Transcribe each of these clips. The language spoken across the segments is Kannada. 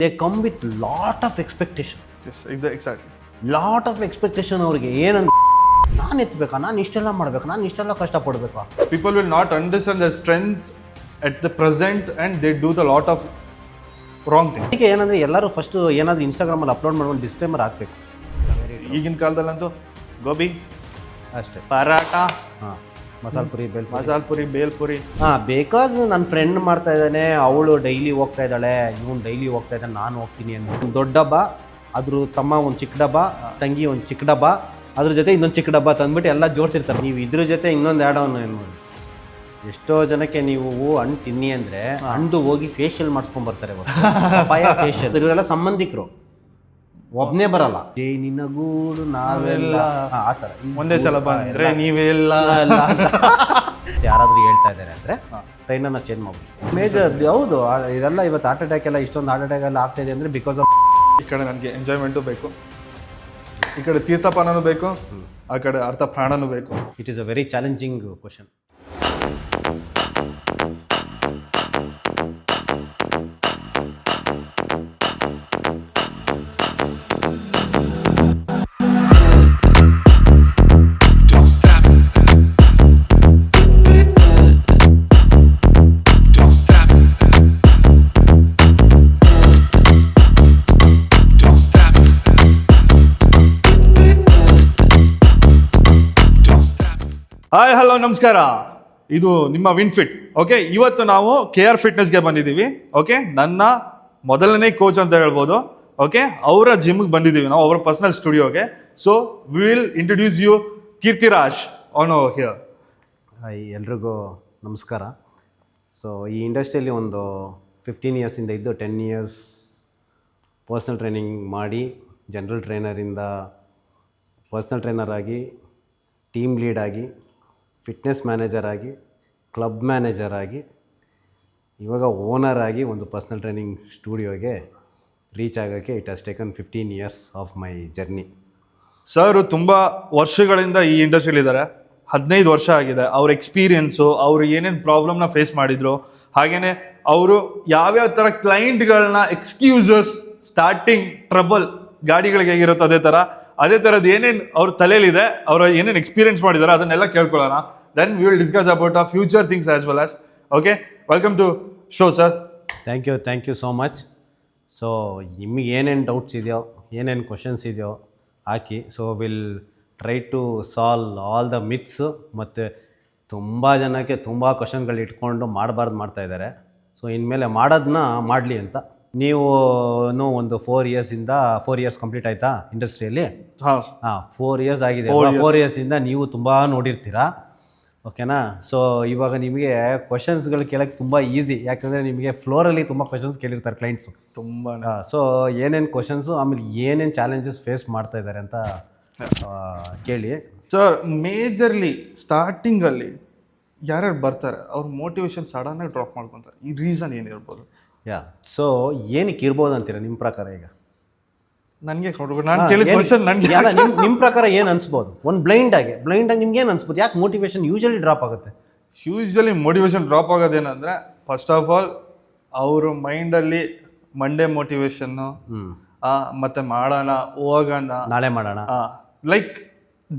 They come with lot of expectation. Yes, exactly. Lot of expectation ಅವ್ರಿಗೆ ಏನಂತ ನಾನು ಎತ್ತಬೇಕಾ, ನಾನು ಇಷ್ಟೆಲ್ಲ ಮಾಡಬೇಕಾ, ನಾನು ಇಷ್ಟೆಲ್ಲ ಕಷ್ಟಪಡಬೇಕಾ. People will not understand their strength at the present and they do the lot of wrong things. ಈಗ ಏನಂದರೆ ಎಲ್ಲರೂ ಫಸ್ಟು ಏನಾದರೂ ಇನ್ಸ್ಟಾಗ್ರಾಮಲ್ಲಿ ಅಪ್ಲೋಡ್ ಮಾಡ್ಕೊಂಡು ಡಿಸ್ಕ್ಲೇಮರ್ ಹಾಕಬೇಕು. ಈಗಿನ ಕಾಲದಲ್ಲಂತೂ ಗೋಬಿ ಅಷ್ಟೇ. ಪರಾಟ, ಹಾಂ, ಮಸಾಲೆ ಪುರಿ, ಮಸಾಲ ಪುರಿ, ಬೇಲ್ಪುರಿ. ಹಾಂ, ಬಿಕಾಸ್ ನನ್ನ ಫ್ರೆಂಡ್ ಮಾಡ್ತಾ ಇದ್ದಾನೆ, ಅವಳು ಡೈಲಿ ಹೋಗ್ತಾ ಇದ್ದಾಳೆ, ಇವನು ಡೈಲಿ ಹೋಗ್ತಾ ಇದ್ದಾನೆ, ನಾನು ಹೋಗ್ತೀನಿ ಅಂತ. ಒಂದು ದೊಡ್ಡ ಡಬ್ಬ, ಅದ್ರ ತಮ್ಮ ಒಂದು ಚಿಕ್ಕ ಡಬ್ಬ, ತಂಗಿ ಒಂದು ಚಿಕ್ಕ ಡಬ್ಬ, ಅದ್ರ ಜೊತೆ ಇನ್ನೊಂದು ಚಿಕ್ಕ ಡಬ್ಬ ತಂದ್ಬಿಟ್ಟು ಎಲ್ಲ ಜೋಡಿಸಿರ್ತಾರೆ. ನೀವು ಇದ್ರ ಜೊತೆ ಇನ್ನೊಂದು ಆ್ಯಡ್ ಆನ್ ಏನು ಮಾಡಿ. ಎಷ್ಟೋ ಜನಕ್ಕೆ ನೀವು ಹಣ್ಣು ತಿನ್ನಿ ಅಂದರೆ ಹಣ್ಣು ಹೋಗಿ ಫೇಶಿಯಲ್ ಮಾಡಿಸ್ಕೊಂಡ್ಬರ್ತಾರೆ. ಪಪಾಯ ಫೇಶಿಯಲ್ ಇವರೆಲ್ಲ ಸಂಬಂಧಿಕರು, ಒಬ್ಬನೇ ಬರಲ್ಲ. ನಿನ್ನ ಗೂಡು ನಾವೆಲ್ಲ ಆ ಥರ ಒಂದೇ ಸಲ ಬಂದರೆ ನೀವೆಲ್ಲ ಯಾರಾದರೂ ಹೇಳ್ತಾ ಇದ್ದಾರೆ ಅಂದರೆ ಟ್ರೈನನ್ನು ಚೇಂಜ್ ಮಾಡ್ಬೋದು. ಮೇಜರ್ ಹೌದು, ಇದೆಲ್ಲ ಇವತ್ತು ಹಾರ್ಟ್ ಅಟ್ಯಾಕ್ ಎಲ್ಲ ಇಷ್ಟೊಂದು ಹಾರ್ಟ್ ಅಟ್ಯಾಕ್ ಎಲ್ಲ ಆಗ್ತಾ ಇದೆ ಅಂದರೆ ಬಿಕಾಸ್ ಆಫ್ ಈ ಕಡೆ ನನಗೆ ಎಂಜಾಯ್ಮೆಂಟು ಬೇಕು, ಈ ಕಡೆ ತೀರ್ಥಪಾನೂ ಬೇಕು, ಆ ಕಡೆ ಅರ್ಥ ಪ್ರಾಣನೂ ಬೇಕು. It is a very challenging question. Hi, hello, ನಮಸ್ಕಾರ. ಇದು ನಿಮ್ಮ ವಿನ್ಫಿಟ್. ಓಕೆ, ಇವತ್ತು ನಾವು KR ಫಿಟ್ನೆಸ್ಗೆ ಬಂದಿದ್ದೀವಿ. ಓಕೆ, ನನ್ನ ಮೊದಲನೇ ಕೋಚ್ ಅಂತ ಹೇಳ್ಬೋದು. ಓಕೆ, ಅವರ ಜಿಮ್ಗೆ ಬಂದಿದ್ದೀವಿ ನಾವು, ಅವರ ಪರ್ಸನಲ್ ಸ್ಟುಡಿಯೋಗೆ. So we will introduce you Keerthiraj on here. Hi, ಎಲ್ರಿಗೂ ನಮಸ್ಕಾರ. ಸೊ ಈ ಇಂಡಸ್ಟ್ರಿಯಲ್ಲಿ ಒಂದು 15 ಇಯರ್ಸಿಂದ ಇದ್ದು 10 ಇಯರ್ಸ್ ಪರ್ಸ್ನಲ್ ಟ್ರೈನಿಂಗ್ ಮಾಡಿ, ಜನರಲ್ ಟ್ರೈನರಿಂದ ಪರ್ಸ್ನಲ್ ಟ್ರೈನರ್ ಆಗಿ, ಟೀಮ್ ಲೀಡ್ ಆಗಿ, ಫಿಟ್ನೆಸ್ ಮ್ಯಾನೇಜರ್ ಆಗಿ, ಕ್ಲಬ್ ಮ್ಯಾನೇಜರ್ ಆಗಿ, ಇವಾಗ ಓನರ್ ಆಗಿ ಒಂದು ಪರ್ಸ್ನಲ್ ಟ್ರೈನಿಂಗ್ ಸ್ಟುಡಿಯೋಗೆ ರೀಚ್ ಆಗೋಕ್ಕೆ it has taken 15 years of my journey. Sir ತುಂಬ ವರ್ಷಗಳಿಂದ ಈ ಇಂಡಸ್ಟ್ರಿಯಲ್ಲಿದ್ದಾರೆ. 15 ವರ್ಷ ಆಗಿದೆ. ಅವ್ರ ಎಕ್ಸ್ಪೀರಿಯನ್ಸು, ಅವರು ಏನೇನು ಪ್ರಾಬ್ಲಮ್ನ ಫೇಸ್ ಮಾಡಿದ್ರು, ಹಾಗೆಯೇ ಅವರು ಯಾವ್ಯಾವ ಥರ ಕ್ಲೈಂಟ್ಗಳನ್ನ ಎಕ್ಸ್ಕ್ಯೂಸಸ್, ಸ್ಟಾರ್ಟಿಂಗ್ ಟ್ರಬಲ್ ಗಾಡಿಗಳಿಗೆ ಹೇಗಿರುತ್ತೆ ಅದೇ ಥರದ್ದು ಏನೇನು ಅವ್ರ ತಲೆಯಲ್ಲಿದೆ, ಅವರು ಏನೇನು ಎಕ್ಸ್ಪೀರಿಯನ್ಸ್ ಮಾಡಿದ್ದಾರೆ ಅದನ್ನೆಲ್ಲ ಕೇಳ್ಕೊಳ್ಳೋಣ. Then we will discuss about a future things as well as. Okay, welcome to show sir. Thank you so much. So ನಿಮಗೆ ಏನೇನು ಡೌಟ್ಸ್ ಇದೆಯೋ, ಏನೇನು ಕ್ವಶನ್ಸ್ ಇದೆಯೋ ಹಾಕಿ. So will try to solve all the myths. ಮತ್ತು ತುಂಬ ಜನಕ್ಕೆ ತುಂಬ ಕ್ವಶನ್ಗಳು ಇಟ್ಕೊಂಡು ಮಾಡಬಾರ್ದು ಮಾಡ್ತಾಯಿದ್ದಾರೆ. ಸೊ ಇನ್ಮೇಲೆ ಮಾಡೋದನ್ನ ಮಾಡಲಿ ಅಂತ. ನೀವು ಒಂದು 4 ಇಯರ್ಸ್ ಕಂಪ್ಲೀಟ್ ಆಯಿತಾ ಇಂಡಸ್ಟ್ರಿಯಲ್ಲಿ? ಹಾಂ, 4 ಇಯರ್ಸ್ ಆಗಿದೆ. 4 ಇಯರ್ಸಿಂದ ನೀವು ತುಂಬ ನೋಡಿರ್ತೀರಾ. ಓಕೆನಾ? ಸೊ ಇವಾಗ ನಿಮಗೆ ಕ್ವಶನ್ಸ್ಗಳು ಕೇಳೋಕ್ಕೆ ತುಂಬ ಈಸಿ, ಯಾಕಂದರೆ ನಿಮಗೆ ಫ್ಲೋರಲ್ಲಿ ತುಂಬ ಕ್ವಶನ್ಸ್ ಕೇಳಿರ್ತಾರೆ ಕ್ಲೈಂಟ್ಸು ತುಂಬ. ಸೊ ಏನೇನು ಕ್ವಶನ್ಸು, ಆಮೇಲೆ ಏನೇನು ಚಾಲೆಂಜಸ್ ಫೇಸ್ ಮಾಡ್ತಾ ಇದ್ದಾರೆ ಅಂತ ಕೇಳಿ. ಸರ್, ಮೇಜರ್ಲಿ ಸ್ಟಾರ್ಟಿಂಗಲ್ಲಿ ಯಾರ್ಯಾರು ಬರ್ತಾರೆ ಅವ್ರ ಮೋಟಿವೇಶನ್ ಸಡನ್ನಾಗಿ ಡ್ರಾಪ್ ಮಾಡ್ಕೊತಾರೆ. ಈ ರೀಸನ್ ಏನಿರ್ಬೋದು? ಸೊ ಏನಕ್ಕೆ ಇರ್ಬೋದು ಅಂತೀರಾ ನಿಮ್ಮ ಪ್ರಕಾರ? ಈಗ ನನಗೆ ನಾನು ಕೇಳಿದ ಕ್ವಶನ್ ನನಗೆ ನಿಮ್ಮ ಪ್ರಕಾರ ಏನು ಅನಿಸ್ಬೋದು? ಒಂದು ಬ್ಲೈಂಡಾಗಿ ನಿಮ್ಗೆ ಏನು ಅನಿಸ್ಬೋದು? ಯಾಕೆ ಮೋಟಿವೇಶನ್ ಯೂಶಲಿ ಡ್ರಾಪ್ ಆಗುತ್ತೆ? ಯೂಶಲಿ ಮೋಟಿವೇಶನ್ ಡ್ರಾಪ್ ಆಗೋದೇನಂದರೆ, ಫಸ್ಟ್ ಆಫ್ ಆಲ್ ಅವರು ಮೈಂಡಲ್ಲಿ ಮಂಡೇ ಮೋಟಿವೇಶನ್ನು, ಮತ್ತೆ ಮಾಡೋಣ, ಹೋಗೋಣ, ನಾಳೆ ಮಾಡೋಣ, like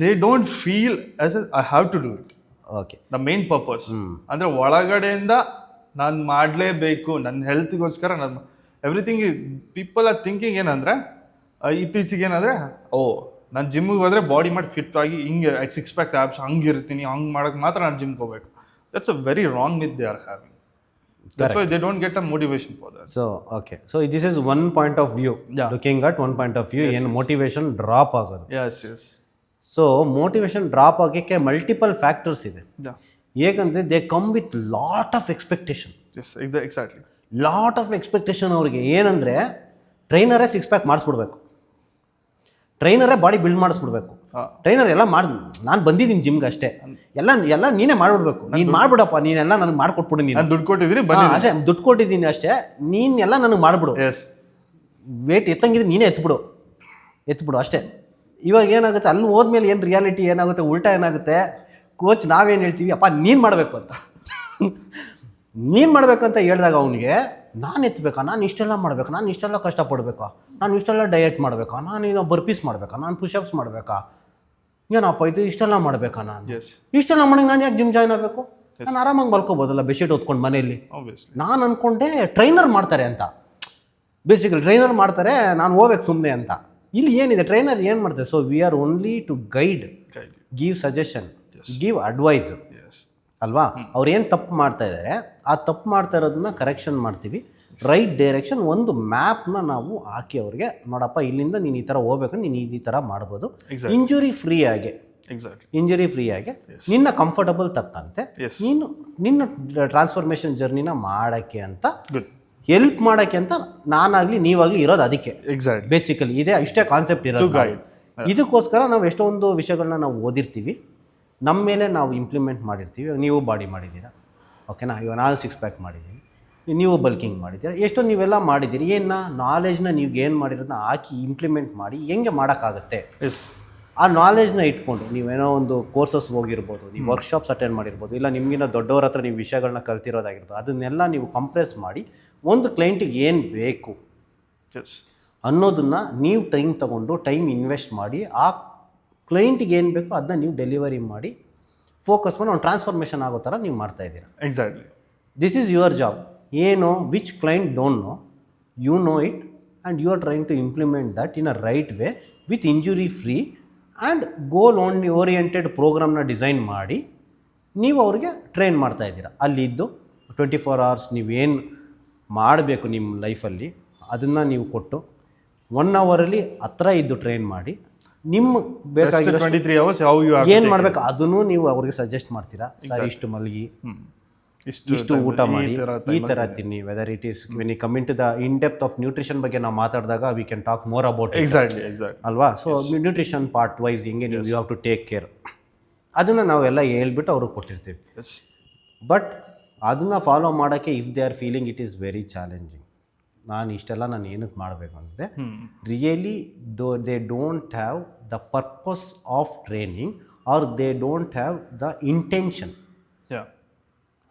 they don't feel as I have to do it. Okay, the main purpose ಅಂದರೆ ಒಳಗಡೆಯಿಂದ ನಾನು ಮಾಡಲೇಬೇಕು, ನನ್ನ ಹೆಲ್ತ್ಗೋಸ್ಕರ. ನನ್ನ ಎವ್ರಿಥಿಂಗ್ ಪೀಪಲ್ ಆರ್ ಥಿಂಕಿಂಗ್ ಏನಂದರೆ, ಇತ್ತೀಚೆಗೆ ಏನಂದರೆ, ನಾನು ಜಿಮ್ಗೆ ಹೋದರೆ ಬಾಡಿ ಮಾಡಿ ಫಿಟ್ ಆಗಿ ಹಿಂಗೆ 6 ಪ್ಯಾಕ್ ಆ್ಯಪ್ಸ್ ಹಂಗಿರ್ತೀನಿ, ಹಂಗೆ ಮಾಡೋಕ್ಕೆ ಮಾತ್ರ ನಾನು ಜಿಮ್ಗೆ ಹೋಗ್ಬೇಕು. That's a very wrong with they are having. That's why they don't get a motivation for that. So okay, so this is one point of view, looking at one point of view, ಏನು ಮೋಟಿವೇಶನ್ ಡ್ರಾಪ್ ಆಗೋದು. ಎಸ್. ಸೊ ಮೋಟಿವೇಶನ್ ಡ್ರಾಪ್ ಆಗೋಕ್ಕೆ ಮಲ್ಟಿಪಲ್ ಫ್ಯಾಕ್ಟರ್ಸ್ ಇದೆ. ಏಕೆಂದರೆ they come with lot of expectation. Exactly, lot of expectation ಅವ್ರಿಗೆ. ಏನಂದರೆ ಟ್ರೈನರೇ 6 ಪ್ಯಾಕ್ ಮಾಡಿಸ್ಬಿಡ್ಬೇಕು, ಟ್ರೈನರೇ ಬಾಡಿ ಬಿಲ್ಡ್ ಮಾಡಿಸ್ಬಿಡ್ಬೇಕು, ಟ್ರೈನರ್ ಎಲ್ಲ ನಾನು ಬಂದಿದ್ದೀನಿ ಜಿಮ್ಗೆ ಅಷ್ಟೇ, ಎಲ್ಲ ನೀನೇ ಮಾಡಿಬಿಡ್ಬೇಕು, ನೀನು ಮಾಡಿಬಿಡಪ್ಪ, ನೀನೆಲ್ಲ ನನಗೆ ಮಾಡಿಕೊಟ್ಬಿಡು, ನೀನು ದುಡ್ಡು ಕೊಟ್ಟಿದ್ದೀನಿ ಅಷ್ಟೇ, ದುಡ್ಡು ಕೊಟ್ಟಿದ್ದೀನಿ ಅಷ್ಟೇ, ನೀನೆಲ್ಲ ನನಗೆ ಮಾಡಿಬಿಡು, ವೇಟ್ ಎತ್ತಂಗಿದ್ರೆ ನೀನೇ ಎತ್ಬಿಡು ಅಷ್ಟೇ. ಇವಾಗ ಏನಾಗುತ್ತೆ, ಅಲ್ಲಿ ಹೋದ್ಮೇಲೆ ಏನು ರಿಯಾಲಿಟಿ ಏನಾಗುತ್ತೆ, ಉಲ್ಟಾ ಏನಾಗುತ್ತೆ, ಕೋಚ್ ನಾವೇನು ಹೇಳ್ತೀವಿ, ಅಪ್ಪ ನೀನು ಮಾಡಬೇಕು ಅಂತ, ನೀನು ಮಾಡಬೇಕಂತ ಹೇಳಿದಾಗ ಅವನಿಗೆ ನಾನು ಎತ್ತಬೇಕಾ, ನಾನು ಇಷ್ಟೆಲ್ಲ ಮಾಡಬೇಕಾ, ನಾನು ಇಷ್ಟೆಲ್ಲ ಕಷ್ಟಪಡಬೇಕಾ, ನಾನು ಇಷ್ಟೆಲ್ಲ ಡಯಟ್ ಮಾಡಬೇಕಾ, ನಾನು ಏನೋ ಬರ್ಪೀಸ್ ಮಾಡಬೇಕಾ, ನಾನು ಪುಷಪ್ಸ್ ಮಾಡಬೇಕಾ, ಏನಪ್ಪ ಇದು ಇಷ್ಟೆಲ್ಲ ಮಾಡಬೇಕಾ, ನಾನು ಇಷ್ಟೆಲ್ಲ ಮಾಡೋಂಗೆ ನಾನು ಯಾಕೆ ಜಿಮ್ ಜಾಯ್ನ್ ಆಗಬೇಕು, ನಾನು ಆರಾಮಾಗಿ ಮಲ್ಕೋಬೋದಲ್ಲ ಬೆಡ್ಶೀಟ್ ಹೊತ್ಕೊಂಡು ಮನೆಯಲ್ಲಿ. ನಾನು ಅಂದ್ಕೊಂಡೆ ಟ್ರೈನರ್ ಮಾಡ್ತಾರೆ ಅಂತ, ಬೇಸಿಕಲಿ ಟ್ರೈನರ್ ಮಾಡ್ತಾರೆ, ನಾನು ಹೋಗ್ಬೇಕು ಸುಮ್ಮನೆ ಅಂತ. ಇಲ್ಲಿ ಏನಿದೆ, ಟ್ರೈನರ್ ಏನು ಮಾಡ್ತಾರೆ? So we are only to guide, give suggestion, give advice ಅಲ್ವಾ. ಅವ್ರು ಏನು ತಪ್ಪು ಮಾಡ್ತಾ ಇದ್ದಾರೆ, ಆ ತಪ್ಪು ಮಾಡ್ತಾ ಇರೋದನ್ನ ಕರೆಕ್ಷನ್ ಮಾಡ್ತೀವಿ, ರೈಟ್ ಡೈರೆಕ್ಷನ್, ಒಂದು ಮ್ಯಾಪ್ನ ನಾವು ಹಾಕಿ ಅವ್ರಿಗೆ, ನೋಡಪ್ಪ ಇಲ್ಲಿಂದ ನೀನು ಈ ಥರ ಹೋಗ್ಬೇಕಂದ್ರೆ ನೀನು ಈ ಥರ ಮಾಡ್ಬೋದು, ಇಂಜುರಿ ಫ್ರೀ ಆಗಿ, ಇಂಜುರಿ ಫ್ರೀ ಆಗಿ ನಿನ್ನ ಕಂಫರ್ಟಬಲ್ ತಕ್ಕಂತೆ ನೀನು ನಿನ್ನ ಟ್ರಾನ್ಸ್ಫಾರ್ಮೇಷನ್ ಜರ್ನಿನ ಮಾಡೋಕ್ಕೆ ಅಂತ, ಹೆಲ್ಪ್ ಮಾಡೋಕ್ಕೆ ಅಂತ ನಾನಾಗಲಿ ನೀವಾಗಲಿ ಇರೋದು. ಅದಕ್ಕೆ ಬೇಸಿಕಲಿ ಇದೆ, ಇಷ್ಟೇ ಕಾನ್ಸೆಪ್ಟ್ ಇರೋದು. ಇದಕ್ಕೋಸ್ಕರ ನಾವು ಎಷ್ಟೊಂದು ವಿಷಯಗಳನ್ನ ನಾವು ಓದಿರ್ತೀವಿ, ನಮ್ಮ ಮೇಲೆ ನಾವು ಇಂಪ್ಲಿಮೆಂಟ್ ಮಾಡಿರ್ತೀವಿ. ನೀವು ಬಾಡಿ ಮಾಡಿದ್ದೀರಾ, ಓಕೆನಾ, ಇವಾಗ ನಾನು 6 ಪ್ಯಾಕ್ ಮಾಡಿದ್ದೀನಿ, ನೀವು ಬಲ್ಕಿಂಗ್ ಮಾಡಿದ್ದೀರಾ, ಎಷ್ಟೋ ನೀವೆಲ್ಲ ಮಾಡಿದ್ದೀರಿ. ಏನು ನಾಲೆಜ್ನ ನೀವು ಏನು ಮಾಡಿರೋದನ್ನ ಹಾಕಿ ಇಂಪ್ಲಿಮೆಂಟ್ ಮಾಡಿ ಹೆಂಗೆ ಮಾಡೋಕ್ಕಾಗುತ್ತೆ. ಆ ನಾಲೆಜ್ನ ಇಟ್ಕೊಂಡು ನೀವೇನೋ ಒಂದು ಕೋರ್ಸಸ್ ಹೋಗಿರ್ಬೋದು, ನೀವು ವರ್ಕ್ಶಾಪ್ಸ್ ಅಟೆಂಡ್ ಮಾಡಿರ್ಬೋದು, ಇಲ್ಲ ನಿಮಗಿನ್ನ ದೊಡ್ಡವ್ರ ಹತ್ರ ನೀವು ವಿಷಯಗಳನ್ನ ಕಲ್ತಿರೋದಾಗಿರ್ಬೋದು, ಅದನ್ನೆಲ್ಲ ನೀವು ಕಂಪ್ರೆಸ್ ಮಾಡಿ ಒಂದು ಕ್ಲೈಂಟಿಗೆ ಏನು ಬೇಕು ಅನ್ನೋದನ್ನು ನೀವು ಟೈಮ್ ತೊಗೊಂಡು ಟೈಮ್ ಇನ್ವೆಸ್ಟ್ ಮಾಡಿ ಆ ಕ್ಲೈಂಟಿಗೆ ಏನು ಬೇಕೋ ಅದನ್ನ ನೀವು ಡೆಲಿವರಿ ಮಾಡಿ ಫೋಕಸ್ ಮಾಡಿ ಒಂದು ಟ್ರಾನ್ಸ್ಫಾರ್ಮೇಷನ್ ಆಗೋ ಥರ ನೀವು ಮಾಡ್ತಾಯಿದ್ದೀರಾ. Exactly, this is your job. ಏನು which client don't know, you know it and you are trying to implement that in a right way with injury free and goal oriented ಪ್ರೋಗ್ರಾಮ್ನ ಡಿಸೈನ್ ಮಾಡಿ ನೀವು ಅವ್ರಿಗೆ ಟ್ರೈನ್ ಮಾಡ್ತಾಯಿದ್ದೀರಾ. ಅಲ್ಲಿದ್ದು 24 hours ನೀವೇನು ಮಾಡಬೇಕು ನಿಮ್ಮ ಲೈಫಲ್ಲಿ ಅದನ್ನು ನೀವು ಕೊಟ್ಟು 1 hour ಹತ್ರ ಇದ್ದು ಟ್ರೈನ್ ಮಾಡಿ, ನಿಮ್ಮ ಬೇಕಾಗಿರೋ 23 hours ಏನು ಮಾಡಬೇಕು ಅದನ್ನು ನೀವು ಅವ್ರಿಗೆ ಸಜೆಸ್ಟ್ ಮಾಡ್ತೀರಾ. ಸರ್ ಇಷ್ಟು ಮಲಗಿ, ಇಷ್ಟು ಊಟ ಮಾಡಿ, ಈ ಥರ ತಿನ್ನಿ. Whether it is when you come in to the in depth of nutrition ಬಗ್ಗೆ ನಾವು ಮಾತಾಡಿದಾಗ we can talk more about exactly ಅಲ್ವಾ. ಸೊ ನ್ಯೂಟ್ರಿಷನ್ ಪಾರ್ಟ್ ವೈಸ್ ಹಿಂಗೆ ನೀವು you have to take care, ಅದನ್ನು ನಾವೆಲ್ಲ ಹೇಳ್ಬಿಟ್ಟು ಅವ್ರಿಗೆ ಕೊಟ್ಟಿರ್ತೀವಿ. ಬಟ್ ಅದನ್ನು ಫಾಲೋ ಮಾಡೋಕ್ಕೆ if they are feeling it is very challenging, ನಾನು ಇಷ್ಟೆಲ್ಲ ನಾನು ಏನಕ್ಕೆ ಮಾಡಬೇಕು ಅಂದರೆ really they don't have the purpose of training are they don't have the intention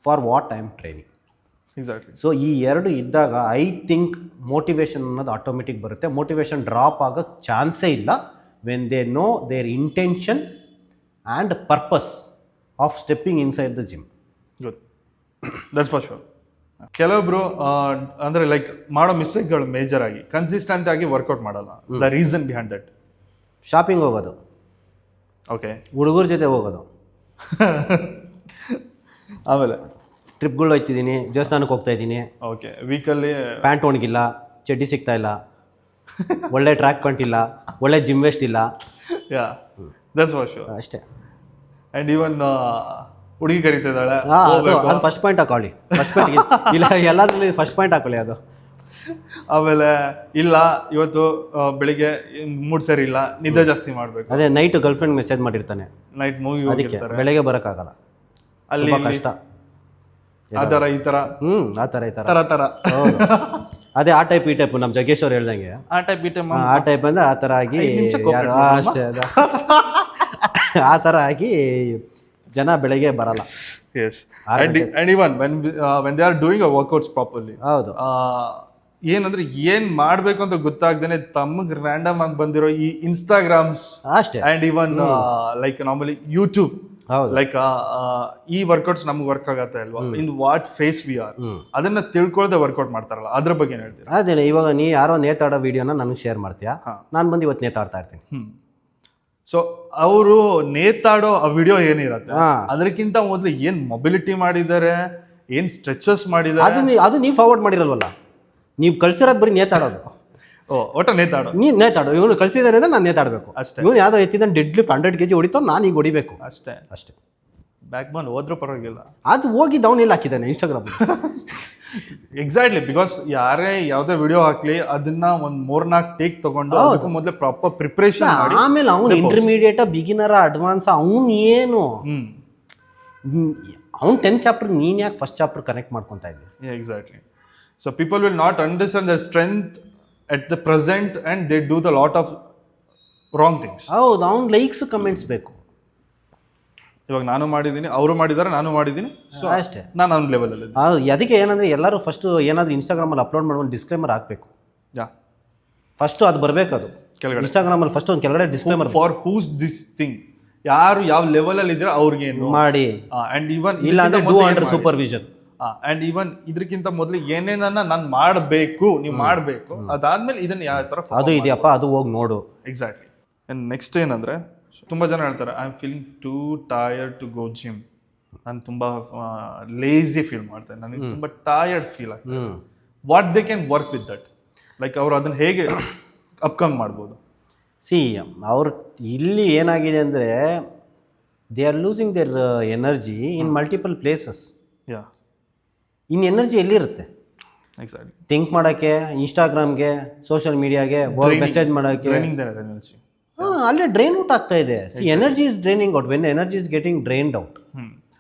for what I am training. Exactly. So ಈ ಎರಡು ಇದ್ದಾಗ ಐ ಥಿಂಕ್ ಮೋಟಿವೇಶನ್ ಅನ್ನೋದು ಆಟೋಮೆಟಿಕ್ ಬರುತ್ತೆ. ಮೋಟಿವೇಶನ್ ಡ್ರಾಪ್ ಆಗೋಕ್ಕೆ ಚಾನ್ಸೇ ಇಲ್ಲ when they know their intention and purpose of stepping inside the gym. Good, that's for sure. ಕೆಲವೊಬ್ರು ಅಂದರೆ ಲೈಕ್ ಮಾಡೋ ಮಿಸ್ಟೇಕ್ಗಳು ಮೇಜರ್ ಆಗಿ ಕನ್ಸಿಸ್ಟೆಂಟ್ ಆಗಿ ವರ್ಕೌಟ್ ಮಾಡಲ್ಲ. The reason behind that? Shopping ಹೋಗೋದು, ಓಕೆ, ಹುಡುಗರ ಜೊತೆ ಹೋಗೋದು, ಆಮೇಲೆ ಟ್ರಿಪ್ಗಳು ಹೋಗ್ತಿದ್ದೀನಿ, ದೇವಸ್ಥಾನಕ್ಕೆ ಹೋಗ್ತಾ ಇದ್ದೀನಿ, ಓಕೆ, ವೀಕಲ್ಲಿ ಪ್ಯಾಂಟ್ ಒಣಗಿಲ್ಲ, ಚಡ್ಡಿ ಸಿಗ್ತಾ ಇಲ್ಲ, ಒಳ್ಳೆ ಟ್ರ್ಯಾಕ್ ಪ್ಯಾಂಟ್ ಇಲ್ಲ, ಒಳ್ಳೆ ಜಿಮ್ ವೇಸ್ಟ್ ಇಲ್ಲ, ಯಾ ದಟ್ಸ್ ಫಾರ್ ಶೋರ್. ಅಷ್ಟೇ. ಆ್ಯಂಡ್ ಈವನ್ ಹುಡುಗಿ ಕರಿತಿದ್ದಾಳೆ, ಅದು ಫಸ್ಟ್ ಪಾಯಿಂಟ್ ಹಾಕೊಳ್ಳಿ. ಫಸ್ಟ್ ಪಾಯಿಂಟ್ ಇಲ್ಲ, ಎಲ್ಲದ್ರಲ್ಲಿ ಫಸ್ಟ್ ಪಾಯಿಂಟ್ ಹಾಕೊಳ್ಳಿ ಅದು. ಆಮೇಲೆ ಇಲ್ಲ ಇವತ್ತು ಬೆಳಿಗ್ಗೆ ಮೂಡ್ ಸರಿ ಇಲ್ಲ, ನಿದ್ದೆ ಜಾಸ್ತಿ ಮಾಡಬೇಕು. ಅದೇ ನೈಟ್ ಗರ್ಲ್ ಫ್ರೆಂಡ್ ಮೆಸೇಜ್ ಮಾಡಿರ್ತಾನೆ, ನೈಟ್ ಮೂವಿ ಅದಕ್ಕೆ ಬೆಳಗ್ಗೆ ಬರೋಕ್ಕಾಗಲ್ಲ, ಅಲ್ಲಿ ಕಷ್ಟ. ಆ ಥರ ಈ ಥರ ಆ ಥರ ಈ ಥರ ಥರ ಥರ ಅದೇ ಆ ಟೈಪ್ ಈ ಟೈಪ್ ನಮ್ಮ ಜಗ್ಗೇಶ್ ಅವ್ರು ಹೇಳ್ದಂಗೆ ಆ ಟೈಪ್ ಈ ಟೈಪ್ ಆ ಟೈಪ್ ಅಂದರೆ ಆ ಥರ ಆಗಿ ಯಾರು ಅಷ್ಟೇ ಆ ಥರ ಆಗಿ ಜನ ಬೆಳಗ್ಗೆ ಬರಲ್ಲ. Yes. And even when they are doing a workouts properly, ಹೌದು, ಏನಂದ್ರೆ ಏನ್ ಮಾಡ್ಬೇಕು ಅಂತ ಗೊತ್ತಾಗ್ದೇನೆ ತಮಗೆ ರ್ಯಾಂಡಮ್ ಆಗಿ ಬಂದಿರೋ ಈ ಇನ್ಸ್ಟಾಗ್ರಾಮ್ಸ್ ಅಷ್ಟೇ, and even like normally YouTube, ಹೌದು, ಲೈಕ್ ಈ ವರ್ಕೌಟ್ಸ್ ನಮ್ಗೆ ವರ್ಕ್ ಆಗತ್ತೆ ಅಲ್ವಾ, in what phase we are, ಅದನ್ನ ತಿಳ್ಕೊಳ್ದೆ ವರ್ಕೌಟ್ ಮಾಡ್ತಾರಲ್ಲ, ಅದ್ರ ಬಗ್ಗೆ ಏನ್ ಹೇಳ್ತೀರಾ? ಅದೇನೆ, ಇವಾಗ ನೀ ಯಾರೋ ನೇತಾಡೋ ವಿಡಿಯೋನ ನನಗೆ ಶೇರ್ ಮಾಡ್ತೀಯಾ, ನಾನು ಬಂದು ಇವತ್ತು ನೇತಾಡ್ತಾ ಇರ್ತೀನಿ. ಸೊ ಅವರು ನೇತಾಡೋ ಆ ವಿಡಿಯೋ ಏನಿರತ್ತೆ ಅದಕ್ಕಿಂತ ಮೊದಲು ಏನ್ ಮೊಬಿಲಿಟಿ ಮಾಡಿದ್ದಾರೆ, ಏನ್ ಸ್ಟ್ರೆಚಸ್ ಮಾಡಿದ್ದಾರೆ, ಅದು ನೀವು ಫಾರ್ವರ್ಡ್ ಮಾಡಿರಲ್ವಲ್ಲ, ನೀವು ಕಳ್ಸಿರೋದು ಬರೀ ನೇತಾಡೋದು. ಒಟ್ಟ ನೇತಾಡೋ, ನೀನು ನೇತಾಡೋ, ಇವನು ಕಳ್ಸಿದಾರೆ ಅಂದ್ರೆ ನಾನು ನೇತಾಡಬೇಕು ಅಷ್ಟೇ. ಇವನು ಯಾವುದೋ ಎತ್ತಿದ್ದಾನೆ ಡೆಡ್ ಲಿಫ್ಟ್ 100 kg ಹೊಡಿತಾವ್, ನಾನು ಈಗ ಹೊಡಿಬೇಕು ಅಷ್ಟೇ. ಅಷ್ಟೇ. ಬ್ಯಾಕ್ ಬೋನ್ ಹೋದ್ರೂ ಪರವಾಗಿಲ್ಲ, ಅದು ಹೋಗಿ ಡೌನ್ ಇಲ್ಲಿ ಹಾಕಿದ್ದಾನೆ ಇನ್ಸ್ಟಾಗ್ರಾಮ್. ಎಕ್ಸಾಕ್ಟ್ಲಿ, ಬಿಕಾಸ್ ಯಾರೇ ಯಾವ್ದೇ ವಿಡಿಯೋ ಹಾಕ್ಲಿ ಅದನ್ನ ಒಂದ್ 3-4 ಟೇಕ್ ತಗೊಂಡು ಅದಕ್ಕೂ ಮೊದಲೇ ಪ್ರಾಪರ್ ಪ್ರಿಪರೇಷನ್ ಮಾಡಿ, ಆಮೇಲೆ ಅವ್ನು ಇಂಟರ್ಮೀಡಿಯೇಟ್ ಬಿಗಿನರ್ ಅಡ್ವಾನ್ಸ್ ಅವ್ನು ಏನು ಅವ್ನು 10th ಚಾಪ್ಟರ್ ನೀನು ಯಾಕೆ ಫಸ್ಟ್ ಚಾಪ್ಟರ್ ಕನೆಕ್ಟ್ ಮಾಡ್ಕೊತಾ ಇದ್ದೀನಿ? Exactly. So people will not understand their strength at the present and they do the lot of wrong things. ಹೌದು, ಅವ್ನು ಲೈಕ್ಸ್ ಕಮೆಂಟ್ಸ್ ಬೇಕು. ಇವಾಗ ನಾನು ಮಾಡಿದ್ದೀನಿ, ಅವರು ಮಾಡಿದ್ದಾರೆ, ನಾನು ಮಾಡಿದ್ದೀನಿ. ಸೊ ಅಷ್ಟೇ. ನಾನು ಒಂದು ಲೆವೆಲಲ್ಲಿ ಅದಕ್ಕೆ ಏನಂದರೆ ಎಲ್ಲರೂ ಫಸ್ಟು ಏನಾದರೂ ಇನ್ಸ್ಟಾಗ್ರಾಮಲ್ಲಿ ಅಪ್ಲೋಡ್ ಮಾಡ್ಕೊಂಡು ಡಿಸ್ಕ್ಲೇಮರ್ ಹಾಕಬೇಕು. ಯಾ ಫಸ್ಟು ಅದು ಬರಬೇಕು. ಅದು ಕೆಳಗಡೆ ಇನ್ಸ್ಟಾಗ್ರಾಮಲ್ಲಿ ಫಸ್ಟ್ ಒಂದು ಕೆಳಗಡೆ disclaimer for whose this thing, ಯಾರು ಯಾವ ಲೆವೆಲಲ್ಲಿ ಇದ್ರೆ ಅವ್ರಿಗೇನು ಮಾಡಿ. ಅಂಡ್ ಈವನ್ ಇಲ್ಲ ಅಂದರೆ do under supervision. And even ಇದಕ್ಕಿಂತ ಮೊದಲು ಏನೇನನ್ನ ನಾನು ಮಾಡಬೇಕು, ನೀವು ಮಾಡಬೇಕು. ಅದಾದ್ಮೇಲೆ ಇದನ್ನ ಯಾವ ತರ ಅದು ಇದೆಯಪ್ಪ, ಅದು ಹೋಗಿ ನೋಡು. ಎಕ್ಸಾಕ್ಟ್ಲಿ. ಅಂಡ್ ನೆಕ್ಸ್ಟ್ ಏನಂದ್ರೆ, ತುಂಬಾ ಜನ ಹೇಳ್ತಾರೆ I am feeling too tired to go gym. ನಾನು ತುಂಬಾ ಲೇಸಿ ಫೀಲ್ ಮಾಡ್ತೇನೆ, ನನಗೆ ತುಂಬಾ ಟಯರ್ಡ್ ಫೀಲ್ ಆಗ್ತದೆ. What they can work with that, like ಅವ್ರು ಅದನ್ನ ಹೇಗೆ ಅಪ್ಕಮ್ ಮಾಡ್ಬೋದು? ಅವ್ರು ಇಲ್ಲಿ ಏನಾಗಿದೆ ಅಂದರೆ they are losing their energy in multiple places. Yeah, ಇನ್ನು ಎನರ್ಜಿ ಎಲ್ಲಿರುತ್ತೆ? ಎಕ್ಸಾಕ್ಟ್ಲಿ. ಥಿಂಕ್ ಮಾಡೋಕ್ಕೆ, ಇನ್ಸ್ಟಾಗ್ರಾಮ್ಗೆ, ಸೋಷಿಯಲ್ ಮೀಡಿಯಾಗೆ, ಮೆಸೇಜ್ ಮಾಡೋಕ್ಕೆ, ಎನರ್ಜಿ ಅಲ್ಲೇ ಡ್ರೈನ್ ಔಟ್ ಆಗ್ತಾ ಇದೆ. Energy is draining out when energy is getting drained out.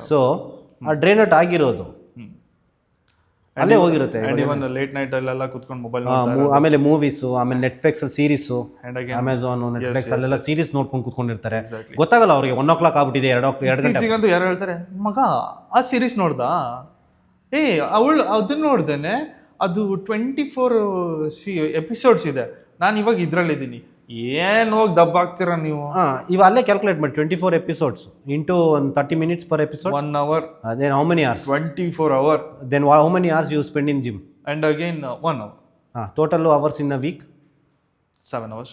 So ಆ ಡ್ರೈನ್ ಔಟ್ ಆಗಿರೋದು ಅಲ್ಲೇ ಹೋಗಿರುತ್ತೆ. ಲೇಟ್ ನೈಟ್ ಅಲ್ಲೆಲ್ಲ ಕುತ್ಕೊಂಡು ಮೊಬೈಲ್, ಆಮೇಲೆ ಮೂವೀಸು, ಆಮೇಲೆ ನೆಟ್ಫ್ಲಿಕ್ಸ್ ಅಲ್ಲಿ ಸೀರೀಸು, ಅಮೆಝಾನ್, ನೆಟ್ಫ್ಲಿಕ್ಸ್ ಅಲ್ಲೆಲ್ಲ ಸೀರೀಸ್ ನೋಡ್ಕೊಂಡು ಕುತ್ಕೊಂಡಿರ್ತಾರೆ. ಗೊತ್ತಾಗಲ್ಲ ಅವ್ರಿಗೆ 1 o'clock ಆಗ್ಬಿಟ್ಟಿದೆ, 2 ಗಂಟೆ. ಯಾರು ಹೇಳ್ತಾರೆ, ಮಗ ಆ ಸೀರೀಸ್ ನೋಡ್ದ, ಅವಳು ಅದನ್ನ ನೋಡ್ದೇನೆ, ಅದು 24 ಎಪಿಸೋಡ್ಸ್ ಇದೆ, ನಾನು ಇವಾಗ ಇದ್ರಲ್ಲಿದ್ದೀನಿ, ಏನು ಹೋಗಿ ದಬ್ಬಾಗ್ತೀರಾ ನೀವು? ಇವ ಅಲ್ಲೇ ಕ್ಯಾಲ್ಕುಲೇಟ್ ಮಾಡಿ 24 ಎಪಿಸೋಡ್ಸ್ ಇಂಟು ಒಂದು 30 minutes per episode, 1 hour, then how many hours? 24 hour, then how many hours you spend in gym? and again 1 hour. Total hours in a week 7 hours.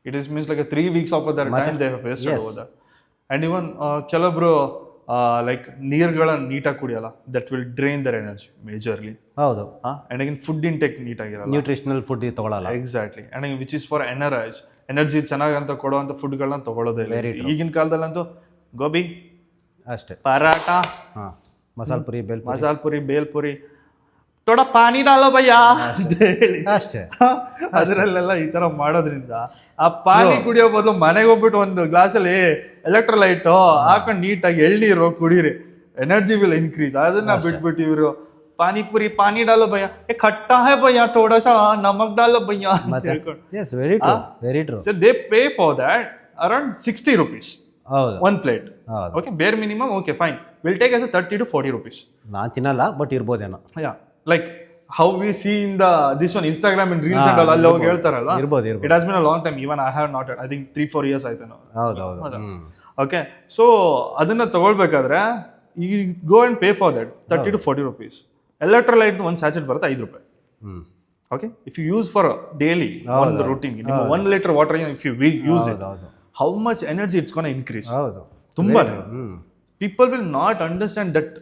It is means like a 3 weeks of their time they have wasted over that. And even ಕೆಲವೊಬ್ರು ಲೈಕ್ ನೀರುಗಳನ್ನ ನೀಟಾಗಿ ಕುಡಿಯಲ್ಲ, that will drain their energy majorly. ಹೌದು. ಅಂಡ್ ಅಗೇನ್ ಫುಡ್ ಇಂಟೇಕ್ ನೀಟಾಗಿರಲ್ಲ, ನ್ಯೂಟ್ರಿಷನಲ್ ಫುಡ್ ತಗೊಳ್ಳಲ್ಲ. Exactly. And which is for energy ಚೆನ್ನಾಗಿ ಅಂತ ಕೊಡುವಂಥ ಫುಡ್ಗಳನ್ನ ತಗೊಳ್ಳೋದೇ ಇಲ್ಲ. ಈಗಿನ ಕಾಲದಲ್ಲಂತೂ ಗೋಬಿ ಅಷ್ಟೇ, ಪರಾಟ, ಮಸಾಲ್ ಪುರಿ, ಬೇಲ್ಪುರಿ, ಥೋಡ ಪಾನಿ ಡಾಲೋ ಭಯ್ಯ ಅಂತ ಹೇಳಿ ಅಷ್ಟೇ. ಅದರಲ್ಲೆಲ್ಲ ಈ ತರ ಮಾಡೋದ್ರಿಂದ ಆ ಪಾನಿ ಕುಡಿಯೋ ಬದಲು ಮನೆಗೆ ಹೋಗ್ಬಿಟ್ಟು ಒಂದು ಗ್ಲಾಸಲ್ಲಿ ಎಲೆಕ್ಟ್ರೋಲೈಟ್ ಹಾಕೊಂಡು ನೀಟಾಗಿ ಎಳ್ನೀರು ಕುಡೀರಿ, ಎನರ್ಜಿ ವಿಲ್ ಇನ್ಕ್ರೀಸ್. ಅದನ್ನ ಬಿಟ್ಬಿಟ್ಟು ಇವರು ಪಾನಿಪುರಿ, ಪಾನಿ ಡಾಲೋ ಭಯ್ಯ, ಖಟ್ಟಾ ಹೈ ಭಯ್ಯ, ಥೋಡಾ ಸಾ ನಮಕ್ ಡಾಲೋ ಭಯ್ಯ ಅಂತ ಹೇಳ್ಕೊಂಡು. Very true. So they pay for that around 60 rupees. ಹೌದು, one plate. Okay, bare minimum, okay fine, will take as 30 to 40 rupees. ನಾನು ತಿನ್ನಲ್ಲ, ಬಟ್ ಇರ್ಬೋದೇನೋ. Yeah, like how we see in this one Instagram and reels and all, ಅಲ್ಲಿ ಹೋಗಿ ಹೇಳ್ತಾರಲ್ಲ, ಇರ್ಬೋದು. it has been a long time, even I have not, I think 3-4 years ಆಯ್ತೇನೋ. ಹೌದು. ಓಕೆ, ಸೊ ಅದನ್ನ ತಗೊಳ್ಬೇಕಾದ್ರೆ you go and pay for that 30 to 40 rupees. Electrolyte ಒಂದು ಸ್ಯಾಚೆಟ್ ಬರುತ್ತೆ 5 ರೂಪಾಯಿ. Okay, if you use for daily ಒಂದು ರೂಟೀನ್, ನಿಮ್ಮ 1 liter water if you use it, how much energy it's gonna increase. ತುಂಬಾ people will not understand that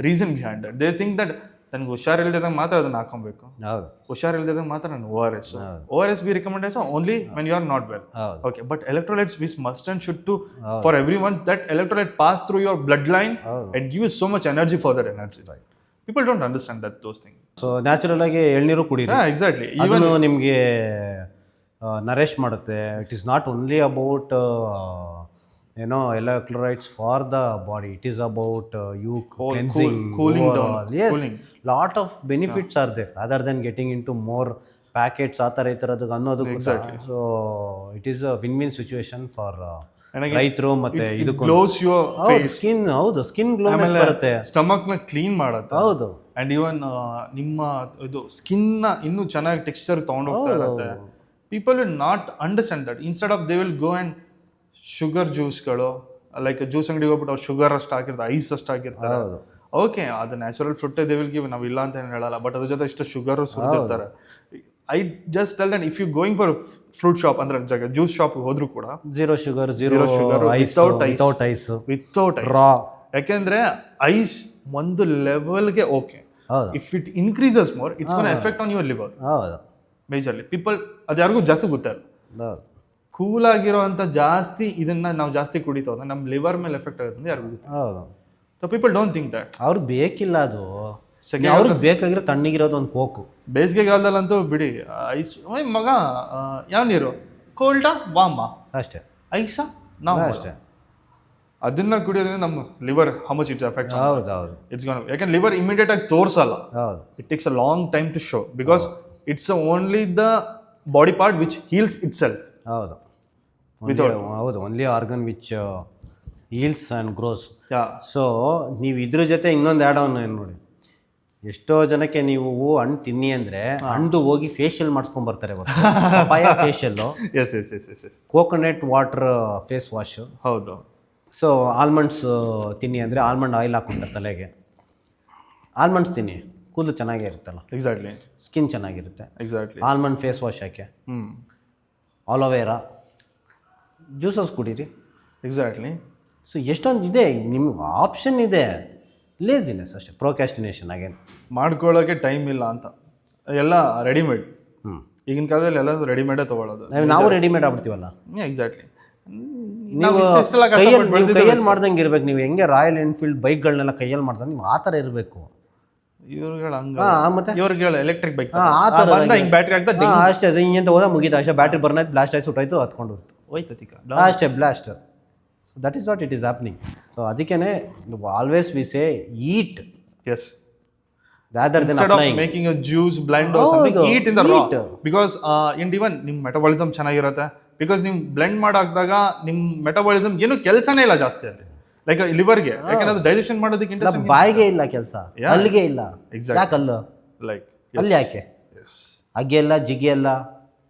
reason behind that. They think that ನನಗೆ ಹುಷಾರಿಲ್ದಾಗ ಮಾತ್ರ ಅದನ್ನ ಹಾಕೊಬೇಕು, ಹುಷಾರಿಲ್ದಾಗ ಮಾತ್ರ ನಾನು ORS be recommendation only when you are not well. Okay, but electrolytes is must and should to for every one, that electrolyte pass through your blood line and give so much energy for that energy. Right, people don't understand that those things. So natural ಆಗಿ ಎಳ್ನೀರು ಕುಡೀರಿ. ಎಕ್ಸಾಕ್ಟ್ಲಿ. ಇವನು ನಿಮಗೆ ನರೇಶ್ ಮಾಡುತ್ತೆ. It is not only about electrolytes for the body. It is about you cleansing, cooling down. Yes, cooling. Lot of benefits are there rather than getting into more packets ಆ ಥರ ಈ ಥರದ್ದು ಅನ್ನೋದು. So it is a win win situation for ರೈತರು ಮತ್ತೆ ಇದಕ್ಕೂ. Glows your skin. ಹೌದು, ಸ್ಕಿನ್ ಗ್ಲೋನೆಸ್ ಬರುತ್ತೆ, ಸ್ಟಮಕ್ ನ ಕ್ಲೀನ್ ಮಾಡುತ್ತೆ. ಹೌದು. ಅಂಡ್ ಇವನ್ ನಿಮ್ಮ ಇದು ಸ್ಕಿನ್ ನ ಇನ್ನೂ ಚೆನ್ನಾಗಿ ಟೆಕ್ಸ್ಚರ್ ತಗೊಂಡು ಹೋಗ್ತಾ ಇರುತ್ತೆ. People will not understand that. Instead of they will go and sugar ಜ್ಯೂಸ್ಗಳು, ಲೈಕ್ ಜ್ಯೂಸ್ ಅಂಗಡಿಗೆ ಹೋಗ್ಬಿಟ್ಟು ಅವ್ರು ಶುಗರ್ ಅಷ್ಟು ಹಾಕಿರ್ತಾರೆ, ಐಸ್ ಅಷ್ಟು ಹಾಕಿರ್ತಾರೆ. ಓಕೆ, ಅದು natural fruit they will give, ನಾವು ಇಲ್ಲ ಅಂತ ಏನು ಹೇಳಲ್ಲ, ಬಟ್ ಅದ್ರ ಜೊತೆ ಇಷ್ಟು ಶುಗರ್ ಸುರಿದಿರ್ತಾರೆ. I just tell that if you going for fruit shop ಅಂದ್ರೆ ಜಾಗ ಜ್ಯೂಸ್ ಶಾಪ್ ಹೋದ್ರು ಕೂಡ ಝೀರೋ ಶುಗರ್, ವಿತೌಟ್ ಐಸ್. ಯಾಕೆಂದ್ರೆ ಐಸ್ ಒಂದು ಲೆವೆಲ್ಗೆ okay, if it increases more it's gonna effect on your liver majorly. People ಅದು ಯಾರಿಗೂ ಜಾಸ್ತಿ ಗೊತ್ತಾಗಲ್ಲ. ಕೂಲ್ ಆಗಿರೋಂಥ ಜಾಸ್ತಿ ಇದನ್ನ ನಾವು ಜಾಸ್ತಿ ಕುಡಿತೋದ್ರೆ ನಮ್ಮ ಲಿವರ್ ಮೇಲೆ ಎಫೆಕ್ಟ್ ಆಗುತ್ತೆ ಅಂತ ಯಾರಿಗೂ ಗೊತ್ತಿಲ್ಲ. So people don't think that. ಅವ್ರಿಗೆ ಬೇಕಿಲ್ಲ ಅದು, ಅವ್ರಿಗೆ ಬೇಕಾಗಿರೋ ತಣ್ಣಗಿರೋದು ಒಂದು ಕೋಕು. ಬೇಸಿಗೆಗಾಲದಲ್ಲಂತೂ ಬಿಡಿ, ಐಸ್ ಮಗ ಯಾವ ನೀರು, ಕೋಲ್ಡಾ ವಾಮ ಅಷ್ಟೇ, ಐಸಾ ನಾವು ಅಷ್ಟೇ. ಅದನ್ನ ಕುಡಿಯೋದ್ರಿಂದ ನಮ್ಮ liver how much it's effect. ಹೌದು, ಇಟ್ಸ್ ಗೋನ್, ಯಾಕಂದ್ರೆ ಲಿವರ್ ಇಮಿಡಿಯೇಟ್ ಆಗಿ ತೋರಿಸಲ್ಲ. It takes a long time to show because it's only the body part which heals itself. ಹೌದು, only organ which heals and grows. Yeah so ನೀವು ಇದ್ರ ಜೊತೆ ಇನ್ನೊಂದು ಆ್ಯಡ್ ಆನ್ ಏನು ನೋಡಿ, ಎಷ್ಟೋ ಜನಕ್ಕೆ ನೀವು ಹಣ್ಣು ತಿನ್ನಿ ಅಂದರೆ ಹಣ್ಣು ಹೋಗಿ ಫೇಶಿಯಲ್ ಮಾಡಿಸ್ಕೊಂಬರ್ತಾರೆ. Papaya facial, yes yes yes yes yes coconut water face wash. ಹೌದು. ಸೊ ಆಲ್ಮಂಡ್ಸ್ ತಿನ್ನಿ ಅಂದರೆ ಆಲ್ಮಂಡ್ ಆಯಿಲ್ ಹಾಕ್ಕೊಂತಾರೆ ತಲೆಗೆ. ಆಲ್ಮಂಡ್ಸ್ ತಿನ್ನಿ, ಕೂದಲು ಚೆನ್ನಾಗೇ ಇರುತ್ತಲ್ಲ, ಎಕ್ಸಾಕ್ಟ್ಲಿ, ಸ್ಕಿನ್ ಚೆನ್ನಾಗಿರುತ್ತೆ. ಎಕ್ಸಾಕ್ಟ್ಲಿ. ಆಲ್ಮಂಡ್ ಫೇಸ್ ವಾಶ್ ಹಾಕಿ, ಆಲೋವೆರಾ ಜ್ಯೂಸಸ್ ಕುಡೀರಿ. ಎಕ್ಸಾಕ್ಟ್ಲಿ. ಸೊ ಎಷ್ಟೊಂದು ಇದೆ, ನಿಮ್ಗೆ ಆಪ್ಷನ್ ಇದೆ. ಲೇಸಿನೆಸ್ ಅಷ್ಟೇ, ಪ್ರೊಕ್ಯಾಸ್ಟಿನೇಷನ್ ಆಗೇನು ಮಾಡ್ಕೊಳ್ಳೋಕೆ ಟೈಮ್ ಇಲ್ಲ ಅಂತ ಎಲ್ಲ ರೆಡಿಮೇಡ್. ಈಗಿನ ಕಾಲದಲ್ಲಿ ಎಲ್ಲ ರೆಡಿಮೇಡೇ ತೊಗೊಳ್ಳೋದು. ನಾವು ರೆಡಿಮೇಡ್ ಆಗ್ಬಿಡ್ತೀವಲ್ಲ. ಎಕ್ಸಾಕ್ಟ್ಲಿ. ನೀವು ಕೈಯಲ್ಲಿ ಮಾಡ್ದಂಗೆ ಇರ್ಬೇಕು. ನೀವು ಹೆಂಗೆ ರಾಯಲ್ ಎನ್ಫೀಲ್ಡ್ ಬೈಕ್ಗಳನ್ನೆಲ್ಲ ಕೈಯಲ್ಲಿ ಮಾಡ್ದಂಗೆ ನೀವು ಆ ಥರ ಇರಬೇಕು. ಇವ್ರುಗಳು ಹಂಗ, ಮತ್ತೆ ಇವ್ರುಗಳು ಎಲೆಕ್ಟ್ರಿಕ್ ಬೈಕ್ ಆ ಥರ ಹಿಂಗೆ ಬ್ಯಾಟ್ರಿ ಆಗ್ತದೆ ಅಷ್ಟೇ. ಹಿಂಗೆ ಹೋದ ಮುಗಿದ ಅಷ್ಟೇ, ಬ್ಯಾಟ್ರಿ ಬರ್ನ್ ಆಯ್ತು, ಬ್ಲಾಸ್ಟ್ ಆಯ್ತು, ಸುಟ್ಟಾಯ್ತು, ಹತ್ಕೊಂಡು ಹೋಯ್ತು, ಹೋಯ್ತತಿಕ ಅಷ್ಟೇ blast. So that is what it is happening. So ಅದಕ್ಕೇ always we say eat. Yes. rather than Instead applying. of making a juice, blend or something, eat in the raw. Because even ನಿಮ್ಮ ಮೆಟಬಾಲಿಸಮ್ ಚೆನ್ನಾಗಿರುತ್ತೆ. ಬಿಕಾಸ್ ನೀವು ಬ್ಲೆಂಡ್ ಮಾಡಾಕ್ದಾಗ ನಿಮ್ಮ ಮೆಟಬಾಲಿಸಮ್ ಏನು ಕೆಲಸನೇ ಇಲ್ಲ ಜಾಸ್ತಿ ಅಲ್ಲಿ, ಲೈಕ್ ಲಿವರ್ಗೆ. ಯಾಕಂದ್ರೆ ಅದು ಡೈಜೆಷನ್ ಮಾಡೋದಕ್ಕೆ ಇಂಟ್ರೆಸ್ಟ್ ಬಾಯಿಗೆ ಇಲ್ಲ ಕೆಲಸ, ಅಲ್ಲಿಗೆ ಇಲ್ಲ. ಯಾಕೆ ಅಲ್ಲು? ಲೈಕ್ ಅಲ್ಲಿ ಯಾಕೆ ಅಗ್ಗೆ ಎಲ್ಲ ಜಿಗೆ ಎಲ್ಲ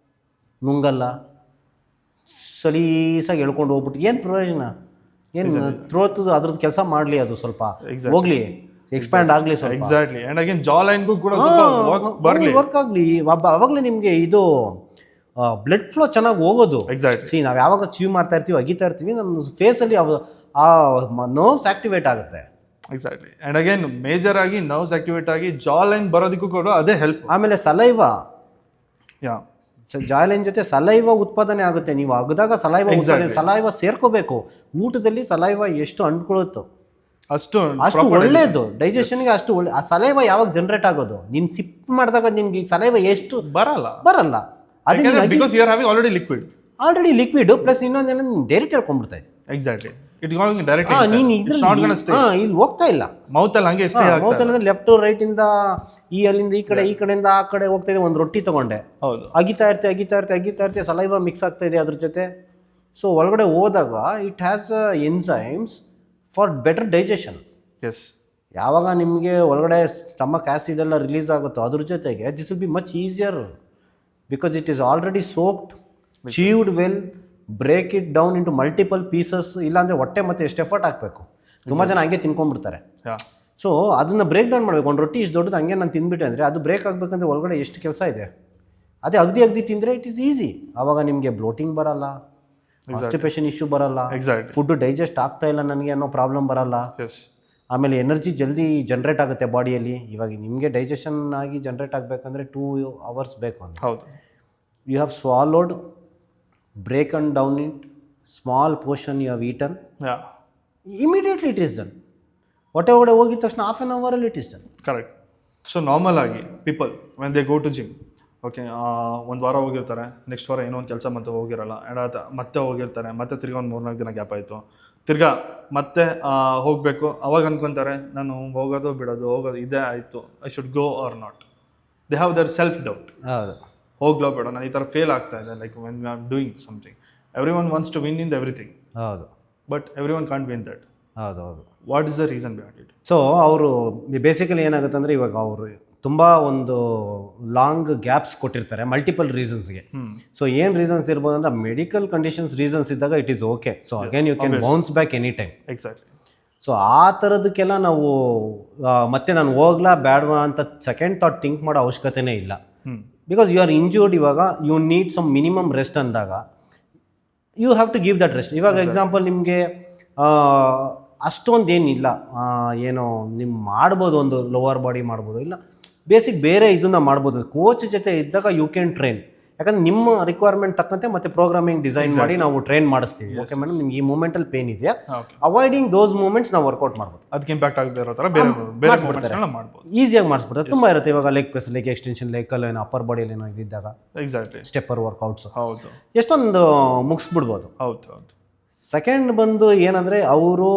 ನುಂಗಲ್ಲ, ಸಲೀಸಾಗಿ ಎಳ್ಕೊಂಡು ಹೋಗ್ಬಿಟ್ಟು ಏನು ಪ್ರಯೋಜನ? ಏನು ಥ್ರೋತ್ ಅದ್ರದ್ದು ಕೆಲಸ ಮಾಡಲಿ, ಅದು ಸ್ವಲ್ಪ ಹೋಗ್ಲಿ, ಎಕ್ಸ್ಪ್ಯಾಂಡ್ ಆಗಲಿ ಸ್ವಲ್ಪ. ಎಕ್ಸಾಕ್ಟ್ಲಿ. ಅಂಡ್ ಅಗೇನ್ ಜಾ ಲೈನ್ಗೂ ಕೂಡ ವರ್ಕ್ ಆಗಲಿ. ಅವಾಗಲೇ ನಿಮಗೆ ಇದು ಬ್ಲಡ್ ಫ್ಲೋ ಚೆನ್ನಾಗಿ ಹೋಗೋದು. ಎಕ್ಸಾಕ್ಟ್ಲಿ. ಸಿ ನಾವು ಯಾವಾಗ ಚೀವ್ ಮಾಡ್ತಾ ಇರ್ತೀವಿ, ಅಗಿತಾ ಇರ್ತೀವಿ, ನಮ್ಮ ಫೇಸಲ್ಲಿ ಆ ನರ್ವ್ಸ್ ಆಕ್ಟಿವೇಟ್ ಆಗುತ್ತೆ. ಎಕ್ಸಾಕ್ಟ್ಲಿ. ಅಂಡ್ ಅಗೇನ್ ಮೇಜರ್ ಆಗಿ ನರ್ವ್ಸ್ ಆಕ್ಟಿವೇಟ್ ಆಗಿ ಜಾ ಲೈನ್ ಬರೋದಕ್ಕೂ ಕೂಡ ಅದೇ ಹೆಲ್ಪ್. ಆಮೇಲೆ ಸಲೈವಾ, ಯಾ, ಜಾ ಲೈನ್ ಜೊತೆ ಸಲೈವ ಉತ್ಪಾದನೆ ಆಗುತ್ತೆ. ನೀವು ಅಗದಾಗ ಸಲೈವ ಸೇರ್ಕೋಬೇಕು. ಊಟದಲ್ಲಿ ಸಲೈವ ಎಷ್ಟು ಅಂಟ್ಕೊಳ್ಳುತ್ತೋ ಅಷ್ಟು ಒಳ್ಳೇದು ಡೈಜೆಷನ್ಗೆ, ಅಷ್ಟು ಒಳ್ಳೆ. ಆ ಸಲೈವ ಯಾವಾಗ ಜನರೇಟ್ ಆಗೋದು, ನೀನು ಸಿಪ್ ಮಾಡಿದಾಗ ನಿನ್ಗೆ ಸಲೈವ ಎಷ್ಟು ಬರಲ್ಲ. ಆಲ್ರೆಡಿ ಲಿಕ್ವಿಡ್ ಪ್ಲಸ್ ಇನ್ನೊಂದೇನ ಡೈರೆಕ್ಟ್ ಹೇಳ್ಕೊಂಡ್ಬಿಡ್ತಾ ಇದೆ. ಎಕ್ಸಾಕ್ಟ್ಲಿ. ಡೈರೆಕ್ಟ್ ಇಲ್ಲಿ ಹೋಗ್ತಾ ಇಲ್ಲ. ಮೌತಲ್ಲಿ ಹಂಗೆ ಮೌತಲ್ಲಿ ಲೆಫ್ಟ್ ರೈಟ್ ಇಂದ ಅಲ್ಲಿಂದ ಈ ಕಡೆ, ಈ ಕಡೆಯಿಂದ ಆ ಕಡೆ ಹೋಗ್ತಾ ಇದೆ. ಒಂದು ರೊಟ್ಟಿ ತಗೊಂಡೆ, ಹೌದು, ಅಗಿತಾ ಇರ್ತೆ, ಸಲೈವ ಮಿಕ್ಸ್ ಆಗ್ತಾ ಇದೆ ಅದ್ರ ಜೊತೆ. ಸೊ ಒಳಗಡೆ ಹೋದಾಗ it has enzymes for better digestion. Yes. ಯಾವಾಗ ನಿಮಗೆ ಒಳಗಡೆ ಸ್ಟಮಕ್ ಆ್ಯಸಿಡ್ ಎಲ್ಲ ರಿಲೀಸ್ ಆಗುತ್ತೋ ಅದ್ರ ಜೊತೆಗೆ this will be much easier because it is already soaked, chewed well, break it down into multiple pieces. ಇಲ್ಲಾಂದರೆ ಹೊಟ್ಟೆ ಮತ್ತೆ ಎಷ್ಟು ಎಫರ್ಟ್ ಹಾಕಬೇಕು. ತುಂಬ ಜನ ಹಂಗೆ ತಿನ್ಕೊಂಡ್ಬಿಡ್ತಾರೆ. ಸೊ ಅದನ್ನು ಬ್ರೇಕ್ ಡೌನ್ ಮಾಡಬೇಕು. ಒಂದು ರೊಟ್ಟಿ ಇಷ್ಟು ದೊಡ್ಡದು ಹಂಗೆ ನಾನು ತಿಂದ್ಬಿಟ್ಟೆ ಅಂದರೆ ಅದು ಬ್ರೇಕ್ ಆಗಬೇಕಂದ್ರೆ ಒಳಗಡೆ ಎಷ್ಟು ಕೆಲಸ ಇದೆ. ಅದೇ ಅಗದಿ ತಿಂದರೆ ಇಟ್ ಈಸ್ ಈಸಿ. ಆವಾಗ ನಿಮಗೆ ಬ್ಲೋಟಿಂಗ್ ಬರಲ್ಲ, ಕಾನ್ಸ್ಟಿಪೇಷನ್ ಇಶ್ಯೂ ಬರಲ್ಲ, ಫುಡ್ ಡೈಜೆಸ್ಟ್ ಆಗ್ತಾ ಇಲ್ಲ ನನಗೆ ಅನ್ನೋ ಪ್ರಾಬ್ಲಮ್ ಬರಲ್ಲ. ಆಮೇಲೆ ಎನರ್ಜಿ ಜಲ್ದಿ ಜನ್ರೇಟ್ ಆಗುತ್ತೆ ಬಾಡಿಯಲ್ಲಿ. ಇವಾಗ ನಿಮಗೆ ಡೈಜೆಷನ್ ಆಗಿ ಜನ್ರೇಟ್ ಆಗಬೇಕಂದ್ರೆ 2 hours ಬೇಕು ಅಂತ. ಹೌದು. You have swallowed, broken down it, small portion you have eaten, immediately it is done. ಹೊಟ್ಟೆ ಹೋಗಿದ ತಕ್ಷಣ ಹಾಫ್ ಆನ್ ಅವರಲ್ಲಿ it is done. Correct. So normal ಆಗಿ people when they go to gym, okay, ಒಂದು ವಾರ ಹೋಗಿರ್ತಾರೆ, ನೆಕ್ಸ್ಟ್ ವಾರ ಏನೋ ಒಂದು ಕೆಲಸ ಮತ್ತೆ ಹೋಗಿರಲ್ಲ, ಆ್ಯಂಡ್ ಮತ್ತೆ ಹೋಗಿರ್ತಾರೆ, ಮತ್ತೆ ತಿರ್ಗಾ ಒಂದು 3-4 ದಿನ ಗ್ಯಾಪ್ ಆಯಿತು, ತಿರ್ಗಾ ಮತ್ತೆ ಹೋಗಬೇಕು. ಅವಾಗ ಅನ್ಕೊತಾರೆ ನಾನು ಹೋಗೋದು ಇದೇ ಆಯಿತು, I should go or not. They have their self doubt. ಹೌದು, ಹೋಗ್ಲೋ ಬೇಡ, ನಾನು ಈ ಥರ ಫೇಲ್ ಆಗ್ತಾ ಇದೆ. Like when we are doing something, every one wants to win in everything. ಹೌದು, but every one can't win that. ಹೌದು. What is the reason behind it? So ಅವರು ಬೇಸಿಕಲಿ ಏನಾಗುತ್ತೆ ಅಂದರೆ, ಇವಾಗ ಅವರು ತುಂಬ ಒಂದು ಲಾಂಗ್ ಗ್ಯಾಪ್ಸ್ ಕೊಟ್ಟಿರ್ತಾರೆ ಮಲ್ಟಿಪಲ್ ರೀಸನ್ಸ್ಗೆ. ಸೊ ಏನು ರೀಸನ್ಸ್ ಇರ್ಬೋದು ಅಂದರೆ, ಮೆಡಿಕಲ್ ಕಂಡೀಷನ್ಸ್ ರೀಸನ್ಸ್ ಇದ್ದಾಗ it is okay. So again you can bounce back any time. Exactly. So ಆ ಥರದಕ್ಕೆಲ್ಲ ನಾವು ಮತ್ತೆ ನಾನು ಹೋಗ್ಲಾ ಬೇಡವಾ ಅಂತ ಸೆಕೆಂಡ್ ಥಾಟ್ ಥಿಂಕ್ ಮಾಡೋ ಅವಶ್ಯಕತೆನೇ ಇಲ್ಲ. Because you are injured. ಇವಾಗ you need some minimum rest ಅಂದಾಗ you have to give that rest. ಇವಾಗ ಎಕ್ಸಾಂಪಲ್ ನಿಮಗೆ ಅಷ್ಟೊಂದೇನಿಲ್ಲ, ಏನೋ ನಿಮ್ಮ ಮಾಡ್ಬೋದು, ಒಂದು ಲೋವರ್ ಬಾಡಿ ಮಾಡ್ಬೋದು, ಇಲ್ಲ ಬೇಸಿಕ್ ಬೇರೆ ಇದನ್ನ ಮಾಡ್ಬೋದು. ಕೋಚ್ ಜೊತೆ ಇದ್ದಾಗ ಯು ಕ್ಯಾನ್ ಟ್ರೈನ್. ಯಾಕಂದ್ರೆ ನಿಮ್ಮ ರಿಕ್ವೈರ್ಮೆಂಟ್ ತಕ್ಕಂತೆ ಮತ್ತೆ ಪ್ರೋಗ್ರಾಮಿಂಗ್ ಡಿಸೈನ್ ಮಾಡಿ ನಾವು ಟ್ರೈನ್ ಮಾಡಿಸ್ತೀವಿ. ಓಕೆ ಮೇಡಮ್, ನಿಮ್ಗೆ ಈ ಮೂಮೆಂಟಲ್ ಪೇನ್ ಇದೆಯಾ, ಅವಾಯ್ಡಿಂಗ್ ದೋಸ್ ಮೂಮೆಂಟ್ಸ್ ನಾವು ವರ್ಕೌಟ್ ಮಾಡ್ಬೋದು. ಅದಕ್ಕೆ ಇಂಪ್ಯಾಕ್ಟ್ ಆಗದೆ ಇರೋ ಥರ ಮಾಡ್ಬೋದು, ಈಸಿಯಾಗಿ ಮಾಡಿಸ್ಬಿಡ್ತಾರೆ. ತುಂಬ ಇರುತ್ತೆ. ಇವಾಗ ಲೆಗ್ ಪ್ರೆಸ್, ಲೆಗ್ ಎಕ್ಸ್ಟೆನ್ಷನ್, ಲೆಕ್ಕಲ್ಲಿ ಏನೋ ಅಪ್ಪರ್ ಬಾಡಿಯಲ್ಲಿ ಏನೋ ಇದ್ದಾಗ ಎಕ್ಸಾಕ್ಟ್ಲಿ ಸ್ಟೆಪ್ಪರ್ ವರ್ಕೌಟ್ಸ್, ಹೌದು, ಎಷ್ಟೊಂದು ಮುಗಿಸ್ಬಿಡ್ಬೋದು. ಹೌದು ಹೌದು. ಸೆಕೆಂಡ್ ಬಂದು ಏನಂದರೆ, ಅವರು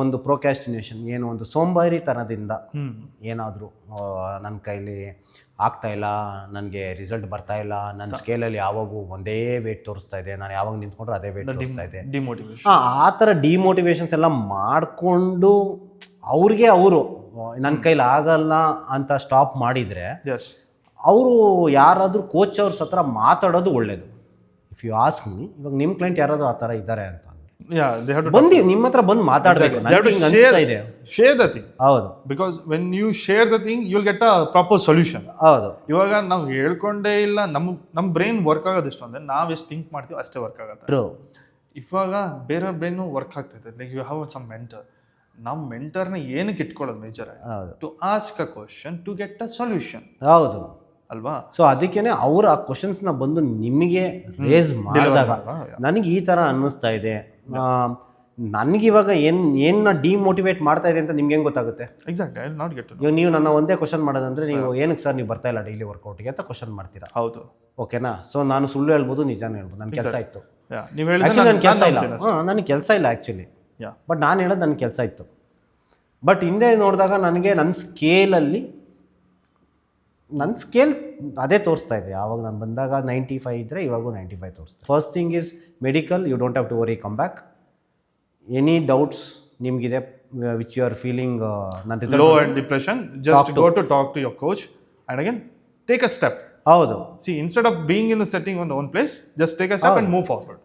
ಒಂದು ಪ್ರೊಕ್ಯಾಸ್ಟಿನೇಷನ್, ಏನು ಒಂದು ಸೋಂಬೇರಿತನದಿಂದ ಏನಾದರೂ ನನ್ನ ಕೈಲಿ ಆಗ್ತಾ ಇಲ್ಲ, ನನಗೆ ರಿಸಲ್ಟ್ ಬರ್ತಾ ಇಲ್ಲ, ನನ್ನ ಸ್ಕೇಲಲ್ಲಿ ಯಾವಾಗೂ ಒಂದೇ ವೇಟ್ ತೋರಿಸ್ತಾ ಇದೆ, ನಾನು ಯಾವಾಗ ನಿಂತ್ಕೊಂಡ್ರೆ ಅದೇ ವೇಟ್ ತೋರಿಸ್ತಾ ಇದೆ, ಡಿಮೋಟಿವೇಶನ್. ಆ ಥರ ಡಿಮೋಟಿವೇಶನ್ಸ್ ಎಲ್ಲ ಮಾಡಿಕೊಂಡು ಅವ್ರಿಗೆ ಅವರು ನನ್ನ ಕೈಲಿ ಆಗಲ್ಲ ಅಂತ ಸ್ಟಾಪ್ ಮಾಡಿದರೆ ಎಸ್, ಅವರು ಯಾರಾದರೂ ಕೋಚ್ ಅವ್ರ ಹತ್ರ ಮಾತಾಡೋದು ಒಳ್ಳೇದು. ಇಫ್ ಯು ಆಸ್ಕ್ ಮೀ, ಇವಾಗ ನಿಮ್ಮ ಕ್ಲೈಂಟ್ ಯಾರಾದರೂ ಆ ಥರ ಇದ್ದಾರೆ ಅಂತ yeah, they have to ಬಂದು ನಿಮ್ಮ ಹತ್ರ ಬಂದು ಮಾತಾಡಬೇಕು. they have to share the thing, ಹೌದು because when you share the thing you will get a proper solution. ಹೌದು. ಇವಾಗ ನಾವು ಹೇಳ್ಕೊಂಡೇ ಇಲ್ಲ, ನಮ್ಮ ಬ್ರೈನ್ ವರ್ಕ್ ಆಗೋದು ಎಷ್ಟು ಅಂದ್ರೆ ನಾವು ಎಷ್ಟು ಥಿಂಕ್ ಮಾಡ್ತೀವಿ ಅಷ್ಟೇ ವರ್ಕ್ ಆಗುತ್ತೆ. ಟ್ರೂ. ಇವಾಗ ಬೇರೆ ಬ್ರೈನು ವರ್ಕ್ ಆಗ್ತೈತೆ. Like you have some mentor. ನಾವು ಮೆಂಟರ್ನ ಏನಕ್ಕೆ ಇಟ್ಕೊಳ್ಳೋದು ಮೇಜರ್ ಹೌದು. To ask a question to get a solution ಹೌದು ಅಲ್ವಾ? ಸೊ ಅದಕ್ಕೇನೆ ಅವ್ರು ಆ ಕ್ವಶನ್ಸ್ನ ಬಂದು ನಿಮಗೆ ರೇಸ್ ಮಾಡಿದಾಗ ನನಗೆ ಈ ಥರ ಅನ್ನಿಸ್ತಾ ಇದೆ, ನನಗಿವಾಗ ಏನು ಡಿಮೋಟಿವೇಟ್ ಮಾಡ್ತಾ ಇದೆ ಅಂತ ನಿಮ್ಗೆ ಹೆಂಗೆ ಗೊತ್ತಾಗುತ್ತೆ? Exactly, I not get. ಇವಾಗ ನೀವು ನನ್ನ ಒಂದೇ ಕ್ವಶನ್ ಮಾಡೋದಂದ್ರೆ ನೀವು ಏನಕ್ಕೆ ಸರ್ ನೀವು ಬರ್ತಾ ಇಲ್ಲ ಡೈಲಿ ವರ್ಕೌಟ್ಗೆ ಅಂತ ಕ್ವಶನ್ ಮಾಡ್ತೀರಾ. ಹೌದು, ಓಕೆನಾ? ಸೊ ನಾನು ಸುಳ್ಳು ಹೇಳ್ಬೋದು, ನಿಜಾನು ಹೇಳ್ಬೋದು. ನನ್ನ ಕೆಲಸ ಇತ್ತು, ನೀವು ಆ್ಯಕ್ಚುಲಿ ನನ್ನ ಕೆಲಸ ಇಲ್ಲ, ನನಗೆ ಕೆಲಸ ಇಲ್ಲ ಆ್ಯಕ್ಚುಲಿ, ಬಟ್ ನಾನು ಹೇಳೋದು ನನ್ನ ಕೆಲಸ ಇತ್ತು. ಬಟ್ ಹಿಂದೆ ನೋಡಿದಾಗ ನನಗೆ ನನ್ನ ಸ್ಕೇಲ್ ಅದೇ ತೋರಿಸ್ತಾ ಇದೆ. ಯಾವಾಗ ನಾನು ಬಂದಾಗ 95 ಇದ್ದರೆ ಇವಾಗೂ 95 ತೋರಿಸ್ತಾ. First thing is medical, you don't have to worry, come back. Any doubts ನಿಮಗಿದೆ ವಿಚ್ ಯು ಆರ್ ಫೀಲಿಂಗ್ ನನ್ನ low and depression, just go to talk to your coach and again take a step. ಹೌದು. See, instead of being in the setting on one place, just take a step and move forward.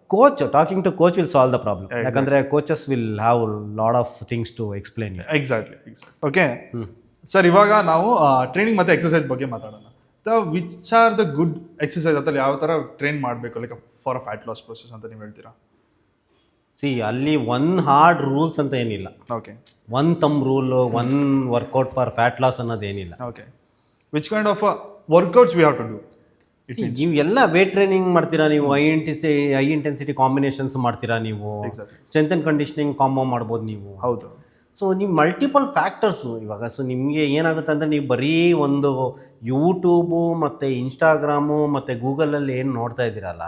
Talking to coach will solve the problem. Yakandre coaches will have a lot of things to explain you. Exactly. Okay. Sir, ಇವಾಗ ನಾವು ಟ್ರೈನಿಂಗ್ ಮತ್ತು ಎಕ್ಸಸೈಸ್ ಬಗ್ಗೆ ಮಾತಾಡೋಣ. Which are the good exercise ಅಥವಾ ಯಾವ ಥರ ಟ್ರೈನ್ ಮಾಡಬೇಕು like for a fat loss process ಅಂತ ನೀವು ಹೇಳ್ತೀರಾ? ಅಲ್ಲಿ ಒನ್ ಹಾರ್ಡ್ ರೂಲ್ಸ್ ಅಂತ ಏನಿಲ್ಲ. Okay. One thumb rule, one workout for fat loss ಅನ್ನೋದು ಏನಿಲ್ಲ. Okay. Which kind of workouts we have to do? ನೀವು ಎಲ್ಲ ವೇಟ್ ಟ್ರೈನಿಂಗ್ ಮಾಡ್ತೀರಾ, ನೀವು ಹೈ ಇಂಟೆನ್ಸಿಟಿ ಕಾಂಬಿನೇಷನ್ಸ್ ಮಾಡ್ತೀರಾ, ನೀವು ಸ್ಟ್ರೆಂತ್ ಅಂಡ್ ಕಂಡೀಷನಿಂಗ್ ಕಾಂಬೋ ಮಾಡ್ಬೋದು ನೀವು. ಹೌದು. ಸೊ ನೀವು ಮಲ್ಟಿಪಲ್ ಫ್ಯಾಕ್ಟರ್ಸು ಇವಾಗ. ಸೊ ನಿಮಗೆ ಏನಾಗುತ್ತೆ ಅಂದರೆ ನೀವು ಬರೀ ಒಂದು ಯೂಟ್ಯೂಬು ಮತ್ತು ಇನ್ಸ್ಟಾಗ್ರಾಮು ಮತ್ತು ಗೂಗಲಲ್ಲಿ ಏನು ನೋಡ್ತಾ ಇದ್ದೀರಲ್ಲ,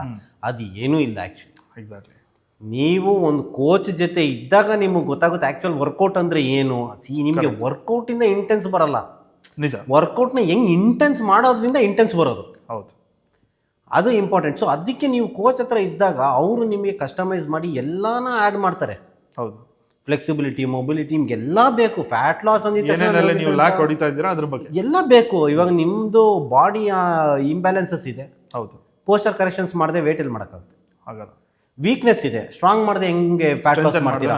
ಅದು ಏನೂ ಇಲ್ಲ ಆ್ಯಕ್ಚುಲಿ. ಎಕ್ಸಾಕ್ಟ್ಲಿ. ನೀವು ಒಂದು ಕೋಚ್ ಜೊತೆ ಇದ್ದಾಗ ನಿಮಗೆ ಗೊತ್ತಾಗುತ್ತೆ ಆ್ಯಕ್ಚುಲ್ ವರ್ಕೌಟ್ ಅಂದರೆ ಏನು. ನಿಮಗೆ ವರ್ಕೌಟಿಂದ ಇಂಟೆನ್ಸ್ ಬರಲ್ಲ. ನಿಜ. ವರ್ಕೌಟ್ನ ಹೆಂಗೆ ಇಂಟೆನ್ಸ್ ಮಾಡೋದ್ರಿಂದ ಇಂಟೆನ್ಸ್ ಬರೋದು. ಹೌದು, ಅದು ಇಂಪಾರ್ಟೆಂಟ್. ಸೊ ಅದಕ್ಕೆ ನೀವು ಕೋಚ್ ಹತ್ರ ಇದ್ದಾಗ ಅವರು ನಿಮಗೆ ಕಸ್ಟಮೈಸ್ ಮಾಡಿ ಎಲ್ಲಾನ ಆ್ಯಡ್ ಮಾಡ್ತಾರೆ. ಹೌದು. ಫ್ಲೆಕ್ಸಿಬಿಲಿಟಿ, ಮೊಬಿಲಿಟಿ, ನಿಮ್ಗೆಲ್ಲ ಬೇಕು. ಫ್ಯಾಟ್ ಲಾಸ್ ಅಂದಿದ್ದ ಎಲ್ಲ ಬೇಕು. ಇವಾಗ ನಿಮ್ಮದು ಬಾಡಿ ಇಂಬ್ಯಾಲೆನ್ಸಸ್ ಇದೆ. ಹೌದು. ಪೋಸ್ಚರ್ ಕರೆಕ್ಷನ್ಸ್ ಮಾಡದೆ ವೇಟ್ ಎಲ್ಲಿ ಮಾಡೋಕ್ಕಾಗುತ್ತೆ? ಆಗಲ್ಲ. ವೀಕ್ನೆಸ್ ಇದೆ, ಸ್ಟ್ರಾಂಗ್ ಮಾಡದೆ ಹೆಂಗೆ ಫ್ಯಾಟ್ ಲಾಸ್ ಮಾಡ್ತೀರಾ?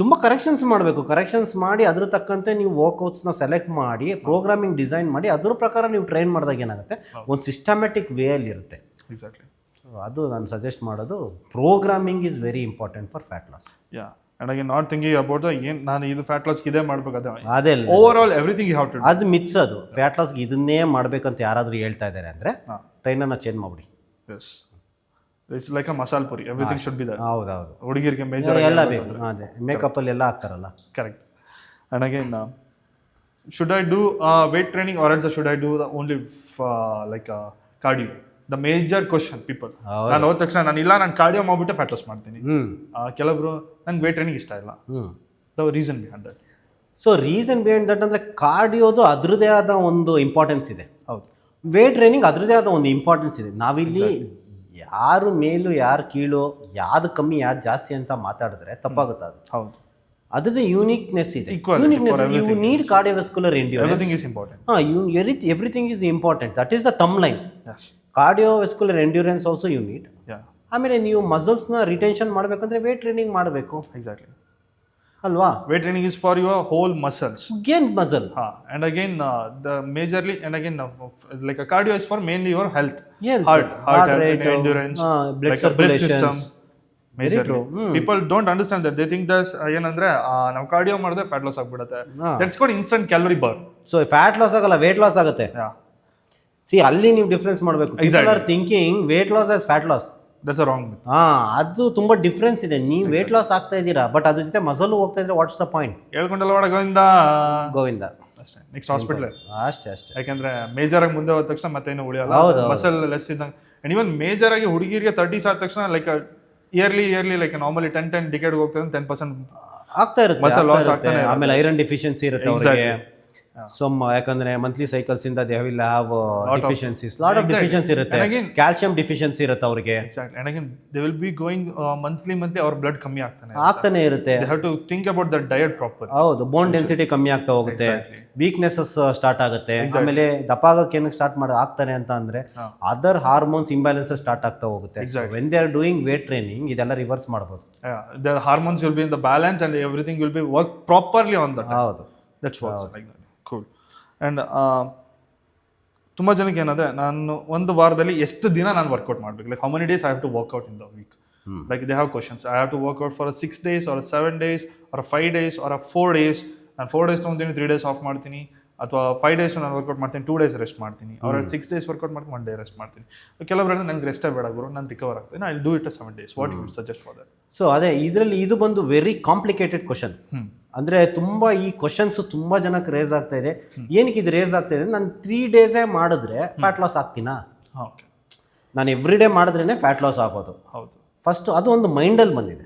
ತುಂಬ ಕರೆಕ್ಷನ್ಸ್ ಮಾಡಬೇಕು. ಕರೆಕ್ಷನ್ಸ್ ಮಾಡಿ ಅದ್ರ ತಕ್ಕಂತೆ ನೀವು ವರ್ಕೌಟ್ಸ್ನ ಸೆಲೆಕ್ಟ್ ಮಾಡಿ ಪ್ರೋಗ್ರಾಮಿಂಗ್ ಡಿಸೈನ್ ಮಾಡಿ ಅದ್ರ ಪ್ರಕಾರ ನೀವು ಟ್ರೈನ್ ಮಾಡಿದಾಗ ಏನಾಗುತ್ತೆ, ಒಂದು ಸಿಸ್ಟಮ್ಯಾಟಿಕ್ ವೇಯಲ್ಲಿ ಇರುತ್ತೆ. ಎಕ್ಸಾಕ್ಟ್ಲಿ. ಅದು ನಾನು ಸಜೆಸ್ಟ್ ಮಾಡೋದು. Programming is very important for fat loss. Ya, and I not thinking about ಏನು ನಾನು ಇದು ಫ್ಯಾಟ್ ಲಾಸ್ಗೆ ಇದೇ ಮಾಡ್ಬೇಕು, ಅದೇ overall everything you have to. ಅದು ಮಿಕ್ಸ್. ಅದು ಫ್ಯಾಟ್ ಲಾಸ್ಗೆ ಇದನ್ನೇ ಮಾಡಬೇಕಂತ ಯಾರಾದರೂ ಹೇಳ್ತಾ ಇದ್ದಾರೆ ಅಂದರೆ ಟ್ರೈನರ್ನ ಚೇಂಜ್ ಮಾಡಿಬಿಡಿ. Yes, it's like a masala puri, everything should be there. ಹೌದೌದು. ಹುಡುಗಿರಿಗೆ ಮೇಜರ್ ಎಲ್ಲ ಬೇಕು. ಅದೇ ಮೇಕಪ್ಪಲ್ಲಿ ಎಲ್ಲ ಹಾಕ್ತಾರಲ್ಲ. Correct. And again should I do wait training or else should I do only like cardio? The major question people. ನಾನು ಹೋದ ತಕ್ಷಣ ನಾನು ಕಾರ್ಡಿಯೋ ಮಾಡ್ಬಿಟ್ಟು ಫ್ಯಾಟ್ ಲಾಸ್ ಮಾಡ್ತೀನಿ. ಕೆಲವರು ನಂಗೆ ವೇಟ್ ಟ್ರೈನಿಂಗ್ ಇಷ್ಟ ಇಲ್ಲ. The reason behind that. So reason behind that ಅಂದರೆ ಕಾರ್ಡಿಯೋದು ಅದ್ರದ್ದೇ ಆದ ಒಂದು ಇಂಪಾರ್ಟೆನ್ಸ್ ಇದೆ. ಹೌದು. ವೇಟ್ ಟ್ರೈನಿಂಗ್ ಅದ್ರದ್ದೇ ಆದ ಒಂದು ಇಂಪಾರ್ಟೆನ್ಸ್ ಇದೆ. ನಾವಿಲ್ಲಿ ಯಾರು ಮೇಲು ಯಾರು ಕೀಳು, ಯಾವ್ದು ಕಮ್ಮಿ ಯಾವ್ದು ಜಾಸ್ತಿ ಅಂತ ಮಾತಾಡಿದ್ರೆ ತಪ್ಪಾಗುತ್ತೆ. ಅದು ಹೌದು. ಅದ್ರದ್ದು ಯೂನಿಕ್ನೆಸ್ ಇದೆ. Uniqueness. You need cardiovascular endurance. Everything is important. Everything is important. That is the thumb line. Cardiovascular endurance also you need. ಆಮೇಲೆ ನೀವು ಮಸಲ್ಸ್ನ ರಿಟೆನ್ಷನ್ ಮಾಡಬೇಕಂದ್ರೆ ವೇಟ್ ಟ್ರೈನಿಂಗ್ ಮಾಡಬೇಕು. ಎಕ್ಸಾಕ್ಟ್ಲಿ ಅಲ್ವಾ? Weight training is for your whole muscles. Gain muscle. And again the majorly and again like a cardio is for mainly your health. Heart rate, endurance, blood like circulation, system. Majorly people don't understand that. They think that ಏನಂದ್ರೆ ನಾವು ಕಾರ್ಡಿಯೋ ಮಾಡಿದ್ರೆ ಫ್ಯಾಟ್ ಲಾಸ್ ಆಗ್ಬಿಡುತ್ತೆ. That's called instant calorie burn. So fat loss ಆಗಲ್ಲ, ವೇಟ್ ಲಾಸ್ ಆಗುತ್ತೆ. ಅಲ್ಲಿ ನೀವು ಡಿಫ್ರೆನ್ಸ್ ಮಾಡಬೇಕು. People are thinking weight loss as fat loss. That's a wrong myth. ಅದು ತುಂಬಾ ಡಿಫ್ರೆನ್ಸ್ ಇದೆ. ನೀವು ವೇಟ್ ಲಾಸ್ ಆಗ್ತಾ ಇದ್ದೀರಾ, ಬಟ್ ಅದ್ರ ಜೊತೆ ಮಸಲ್ ಹೋಗ್ತಾ ಇದ್ರೆ ವಾಟ್ಸ್ ದ ಪಾಯಿಂಟ್? ಹೇಳ್ಕೊಂಡಲ್ಲ ಒಳಗ ಗೋವಿಂದ ಅಷ್ಟೇ. ನೆಕ್ಸ್ಟ್ ಹಾಸ್ಪಿಟಲ್ ಅಷ್ಟೇ. ಯಾಕಂದ್ರೆ ಮೇಜರ್ ಆಗಿ ಮುಂದೆ ಹೋದ ತಕ್ಷಣ ಮತ್ತೇನು ಉಳಿಯಲ್ಲ. ಮಸಲ್ ಲೆಸ್ ಇದ್ದಂಗೆ. ಅಂಡ್ ಇವನ್ ಮೇಜರ್ ಆಗಿ ಹುಡುಗಿರಿಗೆ 30s ಆದ ತಕ್ಷಣ like yearly like normally 10 decade ಹೋಗ್ತದೆ 10% ಆಗ್ತಾ ಇರುತ್ತೆ ಮಸಲ್ ಲಾಸ್ ಆಗ್ತಾನೆ. ಆಮೇಲೆ ಐರನ್ ಡೆಫಿಷಿಯನ್ಸಿ ಇರುತ್ತೆ ಅವರಿಗೆ. ಸಮ್ ಯಾಕಂದ್ರೆ ಮಂತ್ಲಿ ಸೈಕಲ್ಸ್ ಇಂದ they will have deficiencies lot of deficiency ಇರುತ್ತೆ, ಕ್ಯಾಲ್ಸಿಯಂ ಡೆಫಿಷಿಯನ್ಸಿ ಇರುತ್ತೆ ಅವ್ರಿಗೆ. Exactly. And again, they will be going monthly ಅವ್ರ ಬ್ಲಡ್ ಕಮ್ಮಿ ಆಗ್ತಾನೆ ಇರುತ್ತೆ. They have to think about the diet properly. ಹೌದು, ಬೋನ್ ಡೆನ್ಸಿಟಿ ಕಮ್ಮಿ ಆಗ್ತಾ ಹೋಗುತ್ತೆ, ವೀಕ್ನೆಸಸ್ ಸ್ಟಾರ್ಟ್ ಆಗುತ್ತೆ, ಆಮೇಲೆ ದಪ್ಪ ಆಗಕ್ಕೆ ಏನಕ್ಕೆ ಸ್ಟಾರ್ಟ್ ಆಗ್ತಾನೆ ಅಂತ ಅಂದ್ರೆ ಅದರ್ ಹಾರ್ಮೋನ್ಸ್ ಇಂಬ್ಯಾಲೆನ್ಸಸ್ ಸ್ಟಾರ್ಟ್ ಆಗ್ತಾ ಹೋಗುತ್ತೆ. When they are doing wait training ಇದೆಲ್ಲ ರಿವರ್ಸ್ ಮಾಡಬಹುದು. The hormones will be in the balance and everything will be work properly on that. ಹೌದು, that's what like that. Cool. And ತುಂಬ ಜನಕ್ಕೆ ಏನಂದ್ರೆ ನಾನು ಒಂದು ವಾರದಲ್ಲಿ ಎಷ್ಟು ದಿನ ನಾನು ವರ್ಕೌಟ್ ಮಾಡಬೇಕು, like how many days I have to workout in the week, like they have questions. I have to workout for 6 days or 7 days or 5 days or 4 days. ನಾನು 4 days ತೊಗೊಂತೀನಿ, 3 days ಆಫ್ ಮಾಡ್ತೀನಿ, ಅಥವಾ 5 days ನಾನು ವರ್ಕೌಟ್ ಮಾಡ್ತೀನಿ, 2 days ರೆಸ್ಟ್ ಮಾಡ್ತೀನಿ, ಅವ್ರ 6 days ವರ್ಕೌಟ್ ಮಾಡ್ತೀನಿ, 1 day ರೆಸ್ಟ್ ಮಾಡ್ತೀನಿ. ಕೆಲವೊಬ್ಬರು ನನಗೆ ರೆಸ್ಟೇ ಬೇಡ ಗುರು, ನಾನು ರಿಕವರ್ ಆಗ್ತೀನಿ, I do it 7 days. What you suggest for that? So ಅದೇ ಇದರಲ್ಲಿ ಇದು ಬಂದು ವೆರಿ ಕಾಂಪ್ಲಿಕೇಟೆಡ್ ಕ್ವಶನ್. ಅಂದರೆ ತುಂಬ ಈ ಕ್ವಶನ್ಸ್ ತುಂಬ ಜನಕ್ಕೆ ರೇಸ್ ಆಗ್ತಾ ಇದೆ. ಏನಕ್ಕೆ ಇದು ರೇಸ್ ಆಗ್ತಾ ಇದೆ? ನಾನು 3 days ಮಾಡಿದ್ರೆ ಫ್ಯಾಟ್ ಲಾಸ್ ಆಗ್ತೀನಾ? ಓಕೆ, ನಾನು ಎವ್ರಿ ಡೇ ಮಾಡಿದ್ರೇ ಫ್ಯಾಟ್ ಲಾಸ್ ಆಗೋದು. ಹೌದು, ಫಸ್ಟ್ ಅದು ಒಂದು ಮೈಂಡಲ್ಲಿ ಬಂದಿದೆ.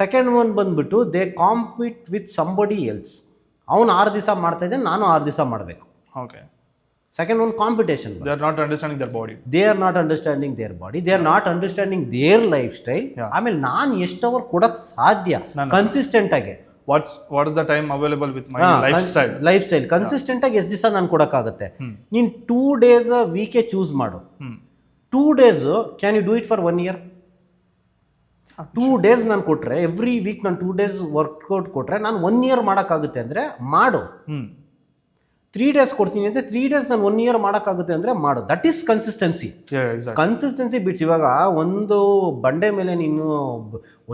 ಸೆಕೆಂಡ್ ಒನ್ ಬಂದ್ಬಿಟ್ಟು they compete with somebody else. ಅವನು 6 ದಿವಸ ಮಾಡ್ತಾ ಇದ್ದೆ, ನಾನು 6 ದಿವಸ ಮಾಡಬೇಕು. Okay, second one competition. They are not understanding their body. They are not understanding their body, they are not understanding their life style. ಆಮೇಲೆ ನಾನು ಎಷ್ಟು ಅವರ್ ಕೊಡಕ್ಕೆ ಸಾಧ್ಯ ಕನ್ಸಿಸ್ಟೆಂಟ್ ಆಗಿ, what is the time available with my life style consistent ಆಗಿ ಎಷ್ಟು ದಿವಸ ನಾನು ಕೊಡಕ್ಕಾಗುತ್ತೆ? ನೀನು 2 days ವೀಕೆ ಚೂಸ್ ಮಾಡು. 2 days can you do it for 1 year? 2 days ನಾನು ಕೊಟ್ರೆ, ಎವ್ರಿ ವೀಕ್ ನಾನು 2 days ವರ್ಕೌಟ್ ಕೊಟ್ರೆ ನಾನು 1 year ಮಾಡೋಕ್ಕಾಗುತ್ತೆ ಅಂದರೆ ಮಾಡು. 3 days ಕೊಡ್ತೀನಿ ಅಂದರೆ 3 days ನಾನು 1 year ಮಾಡೋಕ್ಕಾಗುತ್ತೆ ಅಂದರೆ ಮಾಡು. That is consistency. Consistency bits ಇವಾಗ ಒಂದು ಬಂಡೆ ಮೇಲೆ ನೀನು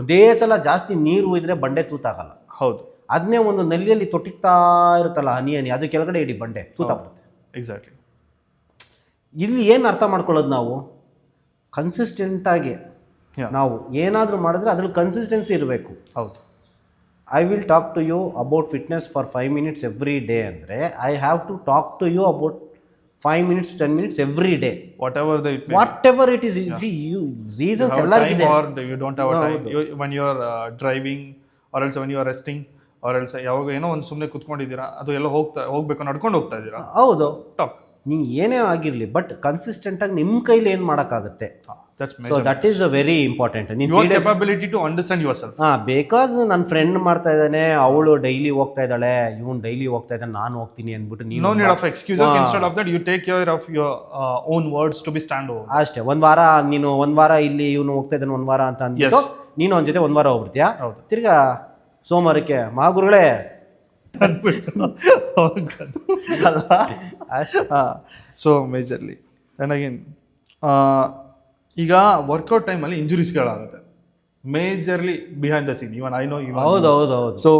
ಒಂದೇ ಸಲ ಜಾಸ್ತಿ ನೀರು ಒಯ್ದ್ರೆ ಬಂಡೆ ತೂತಾಗಲ್ಲ. ಹೌದು, ಅದನ್ನೇ ಒಂದು ನಲ್ಲಿಯಲ್ಲಿ ತೊಟ್ಟಿಕ್ತಾ ಇರುತ್ತಲ್ಲ ಹನಿ ಹನಿ, ಅದು ಕೆಳಗಡೆ ಇಡೀ ಬಂಡೆ ತೂತಾಗ್ತದೆ. ಎಕ್ಸಾಕ್ಟ್ಲಿ. ಇಲ್ಲಿ ಏನು ಅರ್ಥ ಮಾಡ್ಕೊಳ್ಳೋದು ನಾವು? ಕನ್ಸಿಸ್ಟೆಂಟಾಗಿ ನಾವು ಏನಾದರೂ ಮಾಡಿದ್ರೆ ಅದ್ರಲ್ಲಿ ಕನ್ಸಿಸ್ಟೆನ್ಸಿ ಇರಬೇಕು. ಹೌದು. I will talk to you about fitness for 5 minutes every day ಅಂದರೆ I have to talk to you about 5 minutes 10 minutes every day, whatever it is. Reasons ಎಲ್ಲರಿಗಿದೆ. You don't have time when you are driving or else when you are resting or else ಯಾವಾಗ ಏನೋ ಒಂದು ಸುಮ್ಮನೆ ಕುತ್ಕೊಂಡಿದ್ದೀರಾ, ಅದು ಎಲ್ಲ ಹೋಗ್ಬೇಕು ನಡ್ಕೊಂಡು ಹೋಗ್ತಾ ಇದ್ದೀರಾ, ಹೌದು, ಟಾಕ್. ನೀವು ಏನೇ ಆಗಿರಲಿ, ಬಟ್ ಕನ್ಸಿಸ್ಟೆಂಟಾಗಿ ನಿಮ್ಮ ಕೈಲಿ ಏನು ಮಾಡೋಕ್ಕಾಗುತ್ತೆ? So that is very important. Capability to understand yourself. Because ನನ್ನ ಫ್ರೆಂಡ್ ಮಾಡ್ತಾ ಇದ್ದಾನೆ, ಅವಳು ಡೈಲಿ ಹೋಗ್ತಾ ಇದ್ದಾಳೆ, ಇವನು ಡೈಲಿ ಹೋಗ್ತಾ ಇದ್ದಾನೆ, ನಾನು ಹೋಗ್ತೀನಿ ಅಂದ್ಬಿಟ್ಟು ನೀನು, no need of excuses. Instead of that you take care of your own words to be stand over. ಅಷ್ಟೇ. ಒಂದು ವಾರ ಇಲ್ಲಿ ಇವನು ಹೋಗ್ತಾ ಇದ್ದಾನೆ, 1 ವಾರ ಅಂತ ಅಂದ್ಬಿಟ್ಟು ನೀನು ಅವನ ಜೊತೆ 1 ವಾರ ಹೋಗ್ಬಿಡ್ತೀಯಾ, ತಿರ್ಗಾ ಸೋಮವಾರಕ್ಕೆ ಮಹಾಗುರುಗಳೇ ಸೊ ಮೇಜರ್ಲಿ. ಆ್ಯಂಡ್ ಅಗೇನ್ ಈಗ ವರ್ಕೌಟ್ ಟೈಮಲ್ಲಿ ಇಂಜುರೀಸ್ಗಳಾಗುತ್ತೆ majorly behind the scene. Even I know. ಹೌದು ಹೌದು ಹೌದು. ಸೊ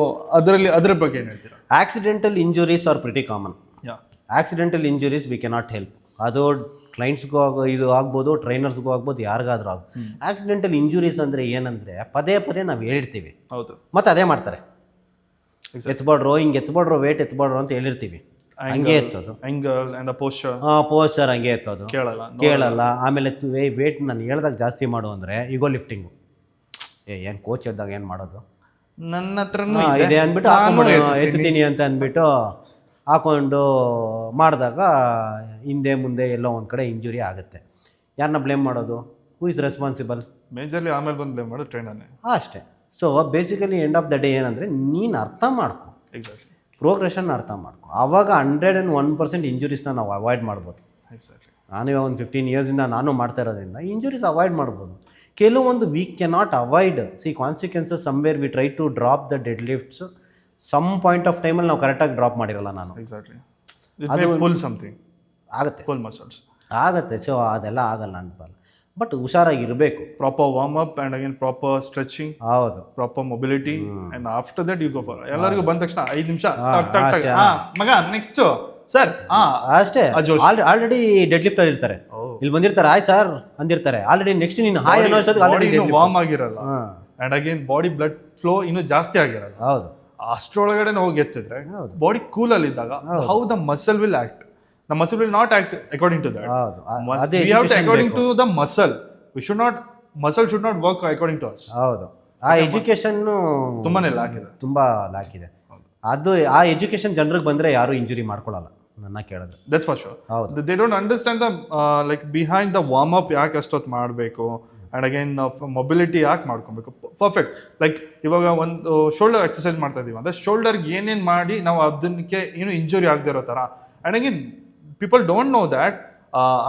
ಅದ್ರ ಬಗ್ಗೆ ಏನು ಹೇಳ್ತೀರಾ? Accidental injuries are pretty common. Accidental injuries we cannot help. ಅದು ಕ್ಲೈಂಟ್ಸ್ಗೂ ಇದು ಆಗ್ಬೋದು, ಟ್ರೈನರ್ಸ್ಗೂ ಆಗ್ಬೋದು, ಯಾರಿಗಾದ್ರೂ ಆಗ್ಬೋದು. ಆಕ್ಸಿಡೆಂಟಲ್ ಇಂಜುರೀಸ್ ಅಂದರೆ ಏನಂದರೆ ಪದೇ ಪದೇ ನಾವು ಹೇಳಿರ್ತೀವಿ, ಹೌದು, ಮತ್ತು ಅದೇ ಮಾಡ್ತಾರೆ. ಎತ್ಬಾಡ್ರು, ಹಿಂಗೆ ಎತ್ಬಾಡ್ರು, ವೇಟ್ ಎತ್ಬಾಡ್ರು ಅಂತ ಹೇಳಿರ್ತೀವಿ, ಹಂಗೆ ಎತ್ತೋದು. ಪೋಸ್ಚರ್ ಹಂಗೆ ಎತ್ತೋದು, ಕೇಳಲ್ಲ. ಆಮೇಲೆ ವೇಟ್ ನಾನು ಹೇಳ್ದಾಗ ಜಾಸ್ತಿ ಮಾಡು ಅಂದರೆ ಈಗೋ ಲಿಫ್ಟಿಂಗು. ಏನು ಕೋಚ್ ಹೇಳ್ದಾಗ ಏನು ಮಾಡೋದು? ನನ್ನ ಹತ್ರ ಇದೆ ಅಂದ್ಬಿಟ್ಟು ಎತ್ತೀನಿ ಅಂತ ಅಂದ್ಬಿಟ್ಟು ಹಾಕೊಂಡು ಮಾಡಿದಾಗ ಹಿಂದೆ ಮುಂದೆ ಎಲ್ಲೋ ಒಂದು ಕಡೆ ಇಂಜುರಿ ಆಗುತ್ತೆ. ಯಾರನ್ನ ಬ್ಲೇಮ್ ಮಾಡೋದು? Who is responsible? ಮೇಜರ್ಲಿ ಆಮೇಲೆ ಬಂದು ಬ್ಲೇಮ್ ಮಾಡೋದು ಟ್ರೈನರ್ನೇ. ಅಷ್ಟೇ. So basically end of the day ಏನಂದರೆ ನೀನು ಅರ್ಥ ಮಾಡ್ಕೊ, ಎಕ್ಸಾಕ್ಟ್ಲಿ ಪ್ರೋಗ್ರೆಷನ್ ಅರ್ಥ ಮಾಡ್ಕೊ. ಆವಾಗ 101% ಇಂಜುರೀಸ್ನ ನಾವು ಅವಾಯ್ಡ್ ಮಾಡ್ಬೋದು. ನಾನು ಇವಾಗ ಒಂದು 15 yearsಯಿಂದ ನಾನು ಮಾಡ್ತಾ ಇರೋದ್ರಿಂದ ಇಂಜುರೀಸ್ ಅವಾಯ್ಡ್ ಮಾಡ್ಬೋದು. ಕೆಲವೊಂದು we cannot avoid. See consequences somewhere we try to drop the dead lifts. Some point of ಟೈಮಲ್ಲಿ ನಾವು ಕರೆಕ್ಟಾಗಿ ಡ್ರಾಪ್ ಮಾಡಿರಲ್ಲ ನಾನು. ಎಕ್ಸಾಕ್ಟ್ಲಿ. ಅದು ಪುಲ್ ಸಮಥಿಂಗ್ ಆಗುತ್ತೆ, ಪುಲ್ ಮಸಲ್ಸ್ ಆಗುತ್ತೆ. ಸೊ ಅದೆಲ್ಲ ಆಗಲ್ಲ ಅಂತಲ್ಲ, ಬಟ್ ಹುಷಾರಾಗಿರಬೇಕು. Proper warm up and again proper stretching. ಹೌದು, proper mobility. And after that you go for. ಎಲ್ಲರಿಗೂ ಬಂದ ತಕ್ಷಣ 5 ನಿಮಿಷ ಮಗ ನೆಕ್ಸ್ಟ್ ಸರ್ ಅಷ್ಟೇ. ಆಲ್ರೆಡಿ ಡೆಡ್ ಲಿಫ್ಟರ್ ಇರ್ತಾರೆ, ಇಲ್ಲಿ ಬಂದಿರ್ತಾರೆ, ಹಾಯ್ ಸರ್ ಅಂದಿರ್ತಾರೆ. ಆಲ್ರೆಡಿ ನೆಕ್ಸ್ಟ್ ನೀನು ಹಾಯ್ ಅನ್ನೋ ಆಲ್ರೆಡಿ ವಾರ್ಮ್ ಆಗಿರಲ್ಲ. And again body blood flow ಇನ್ನೂ ಜಾಸ್ತಿ ಆಗಿರಲ್ಲ. ಹೌದು, ಅಷ್ಟರೊಳಗಡೆ ಹೋಗಿ ಎತ್ತಿದ್ರೆ ಬಾಡಿ ಕೂಲಲ್ಲಿ ಇದ್ದಾಗ how the muscle will act. The muscle will not act according to that. We have to according to the muscle. Muscle should not work according to us. ಹೌದು, ಆ ಎಜುಕೇಶನ್ ತುಂಬಾನೇ ಲ್ಯಾಕ್ ಇದೆ, ತುಂಬಾ ಲ್ಯಾಕ್ ಇದೆ. ಅದು ಆ ಎಜುಕೇಷನ್ ಜನರಿಗೆ ಬಂದರೆ ಯಾರು ಇಂಜುರಿ ಮಾಡ್ಕೊಳ್ಳಲ್ಲ ನನ್ನ ಕೇಳಿದ್ರೆ. That's for sure. ಹೌದು. They don't understand the like behind the warm up ಯಾಕೆ ಅಷ್ಟೊತ್ತು ಮಾಡಬೇಕು ಆ್ಯಂಡ್ ಅಗೇನ್ ಮೊಬಿಲಿಟಿ ಯಾಕೆ ಮಾಡ್ಕೊಬೇಕು. ಪರ್ಫೆಕ್ಟ್. ಲೈಕ್ ಇವಾಗ ಒಂದು ಶೋಲ್ಡರ್ ಎಕ್ಸರ್ಸೈಸ್ ಮಾಡ್ತಾ ಇದೀವಿ ಅಂದರೆ ಶೋಲ್ಡರ್ಗೆ ಏನೇನು ಮಾಡಿ ನಾವು ಅದಕ್ಕೆ ಏನು ಇಂಜುರಿ ಆಗದೆ ಇರೋ ಥರ. And again people don't know that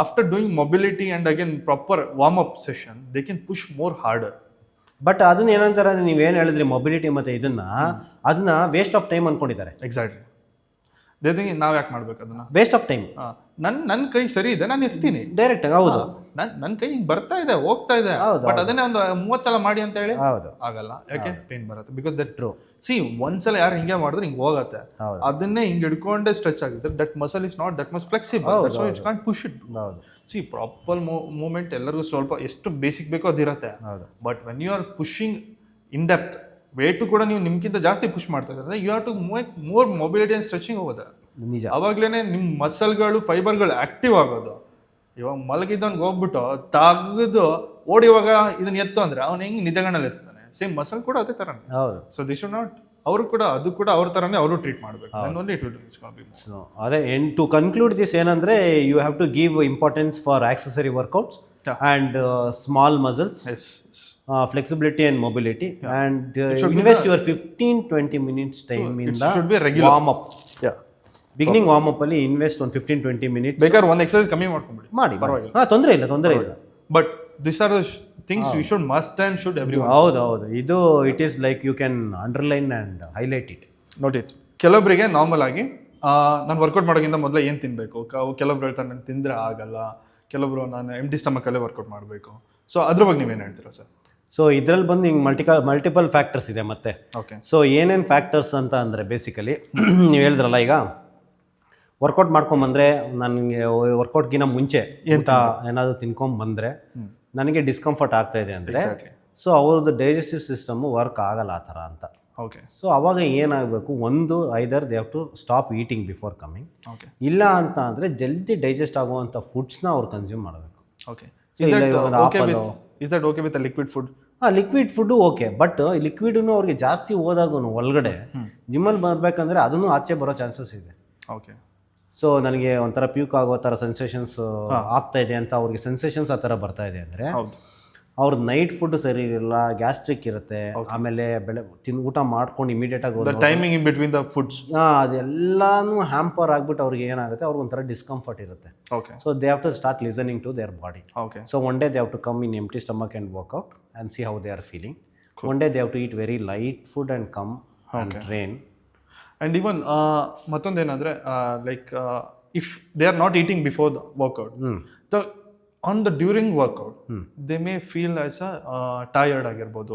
after doing mobility and again proper warm up session they can push more harder. But ಅದನ್ನ ಏನಂತಾರೆ ಅಂದ್ರೆ ನೀವೇನು ಹೇಳಿದ್ರಿ ಮೊಬಿಲಿಟಿ ಮತ್ತು ಅದನ್ನ ವೇಸ್ಟ್ ಆಫ್ ಟೈಮ್ ಅಂದ್ಕೊಂಡಿದ್ದಾರೆ. ಎಕ್ಸಾಕ್ಟ್ಲಿ. ದೇ ಥಿಂಕ್ ನಾವು ಯಾಕೆ ಮಾಡ್ಬೇಕು ಅದನ್ನ? Waste of time. ನನ್ನ ಕೈ ಸರಿ ಇದೆ, ನಾನು ಎತ್ತೀನಿ ಡೈರೆಕ್ಟ್. ಹೌದು. ನನ್ನ ಕೈ ಹಿಂಗ್ ಬರ್ತಾ ಇದೆ, ಹೋಗ್ತಾ ಇದೆ. ಬಟ್ ಅದನ್ನೇ ಒಂದು 30 ಸಲ ಮಾಡಿ ಅಂತ ಹೇಳಿ ಹೌದು ಆಗಲ್ಲ. ಯಾಕೆ? ಪೇನ್ ಬರುತ್ತೆ. Because that true. ಸಿ ಒಂದ್ಸಲ ಯಾರು ಹಿಂಗೆ ಮಾಡಿದ್ರೆ ಹಿಂಗೆ ಹೋಗುತ್ತೆ, ಅದನ್ನೇ ಹಿಂಗೆ ಹಿಡ್ಕೊಂಡೆ ಸ್ಟ್ರೆಚ್ ಆಗುತ್ತೆ. That muscle is not that much flexible, that's why it can't push it. ಹೌದು. ಸಿ ಪ್ರಾಪರ್ ಮೂವ್ಮೆಂಟ್ ಎಲ್ಲರಿಗೂ ಸ್ವಲ್ಪ ಎಷ್ಟು ಬೇಸಿಕ್ ಬೇಕೋ ಅದಿರುತ್ತೆ. But when you are pushing in depth, weight ಕೂಡ ನೀವು ನಿಮ್ಗಿಂತ ಜಾಸ್ತಿ ಪುಷ್ ಮಾಡ್ತಾ ಇದ್ದಾರೆ, you have to make more mobility and stretching ಹೋಗೋದು. ನಿಜ. ಅವಾಗ್ಲೇ ನಿಮ್ಮ ಮಸಲ್ಗಳು ಫೈಬರ್ಗಳು ಆಕ್ಟಿವ್ ಆಗೋದು. ಇವಾಗ ಮಲಗಿದ್ದವನ್ಗೆ ಹೋಗ್ಬಿಟ್ಟು ತೆಗೆದು ಓಡಿವಾಗ ಇದನ್ನ ಎತ್ತು ಅಂದ್ರೆ ಅವ್ನು ಹೆಂಗೆ ನಿದ್ದೆಗಣ್ಣಲ್ಲಿ ಎತ್ತಾನೆ, ಸೇಮ್ ಮಸಲ್ ಕೂಡ ಅದೇ ಥರನೇ. ಹೌದು. ಸೊ ದಿಸ್ ಶುಡ್ ನಾಟ್, ಅವರು ಕೂಡ ಅದು ಕೂಡ ಅವ್ರ ಥರನೇ ಅವರು ಟ್ರೀಟ್ ಮಾಡಬೇಕು. ಸೊ ಅದೇ ಟು ಕನ್ಕ್ಲೂಡ್ ದಿಸ್ ಏನಂದ್ರೆ you have to give importance for accessory workouts and small muscles, flexibility and mobility, and invest your 15-20 minutes time in the warm up. Beginning warm up ಅಲ್ಲಿ ಇನ್ವೆಸ್ಟ್ ಒಂದು 15-20 minutes. ಬೇಕಾದ್ರೆ ಒಂದು ಎಕ್ಸರ್ಸೈಸ್ ಕಮ್ಮಿ ಮಾಡ್ಕೊಂಬಿಡಿ, ಮಾಡಿ ಪರವಾಗಿಲ್ಲ. ತೊಂದರೆ ಇಲ್ಲ. But this are the things you should must and should everyone. ಹೌದು. ಇದು it is like you can underline and highlight it. Note it. ಕೆಲವೊಬ್ಬರಿಗೆ ನಾರ್ಮಲ್ ಆಗಿ ನಾನು ವರ್ಕೌಟ್ ಮಾಡೋಕ್ಕಿಂತ ಮೊದಲೇ ಏನು ತಿನ್ನಬೇಕು, ಕೆಲವೊಬ್ರು ಹೇಳ್ತಾರೆ ನಾನು ತಿಂದರೆ ಆಗಲ್ಲ, ಕೆಲವೊಬ್ರು ನಾನು ಎಂಟಿ ಸ್ಟಮಕಲ್ಲೇ ವರ್ಕೌಟ್ ಮಾಡಬೇಕು. ಸೊ ಅದ್ರ ಬಗ್ಗೆ ನೀವೇನು ಹೇಳ್ತೀರಾ ಸರ್? ಸೊ ಇದರಲ್ಲಿ ಬಂದು ಹಿಂಗೆ ಮಲ್ಟಿಪಲ್ ಫ್ಯಾಕ್ಟರ್ಸ್ ಇದೆ ಮತ್ತೆ. ಓಕೆ. ಸೊ ಏನೇನು ಫ್ಯಾಕ್ಟರ್ಸ್ ಅಂತ ಅಂದರೆ ಬೇಸಿಕಲಿ ನೀವು ಹೇಳಿದ್ರಲ್ಲ, ಈಗ ವರ್ಕೌಟ್ ಮಾಡ್ಕೊಂಬಂದರೆ ನನಗೆ ವರ್ಕೌಟ್ಗಿನ ಮುಂಚೆ ಏನಾದರೂ ತಿನ್ಕೊಂಬಂದರೆ ನನಗೆ ಡಿಸ್ಕಂಫರ್ಟ್ ಆಗ್ತಾ ಇದೆ ಅಂದರೆ, ಸೊ ಅವ್ರದ್ದು ಡೈಜೆಸ್ಟಿವ್ ಸಿಸ್ಟಮು ವರ್ಕ್ ಆಗಲ್ಲ ಆ ಥರ ಅಂತ. ಓಕೆ. ಸೊ ಅವಾಗ ಏನಾಗಬೇಕು, ಒಂದು either they have to stop eating before coming. Okay. ಇಲ್ಲ ಅಂತ ಅಂದರೆ ಜಲ್ದಿ ಡೈಜೆಸ್ಟ್ ಆಗುವಂಥ ಫುಡ್ಸ್ನ ಅವ್ರು ಕನ್ಸ್ಯೂಮ್ ಮಾಡಬೇಕು. Okay. Is that okay with liquid food? Liquid food okay, but ಲಿಕ್ವಿಡೂ ಅವ್ರಿಗೆ ಜಾಸ್ತಿ ಹೋದಾಗ ಒಳಗಡೆ ಜಿಮ್ಮಲ್ಲಿ ಬರಬೇಕಂದ್ರೆ ಅದನ್ನು ಆಚೆ ಬರೋ ಚಾನ್ಸಸ್ ಇದೆ. ಓಕೆ. ಸೊ ನನಗೆ ಒಂಥರ ಪ್ಯೂಕ್ ಆಗೋ ಥರ ಸೆನ್ಸೇಷನ್ಸ್ ಆಗ್ತಾ ಇದೆ ಅಂತ ಅವ್ರಿಗೆ ಸೆನ್ಸೇಷನ್ಸ್ ಆ ಥರ ಬರ್ತಾ ಇದೆ ಅಂದರೆ ಅವ್ರದ್ದು ನೈಟ್ ಫುಡ್ ಸರಿ ಇರಲ್ಲ, ಗ್ಯಾಸ್ಟ್ರಿಕ್ ಇರುತ್ತೆ, ಆಮೇಲೆ ಊಟ ಮಾಡ್ಕೊಂಡು ಇಮಿಡಿಯೇಟಾಗಿ timing in between the foods ಅದೆಲ್ಲಾನು ಹ್ಯಾಂಪರ್ ಆಗ್ಬಿಟ್ಟು ಅವ್ರಿಗೆ ಏನಾಗುತ್ತೆ, ಅವ್ರಿಗೆ ಒಂಥರ ಡಿಸ್ಕಂಫರ್ಟ್ ಇರುತ್ತೆ. Okay. So they have to start listening to their body. Okay. So one day they have to come in empty stomach and workout and see how they are feeling. One day they have to eat very light food and come and train. And even ಮತ್ತೊಂದೇನಂದರೆ like if they are not eating before the workout, the on the during workout they may feel as tired ಆಗಿರ್ಬೋದು.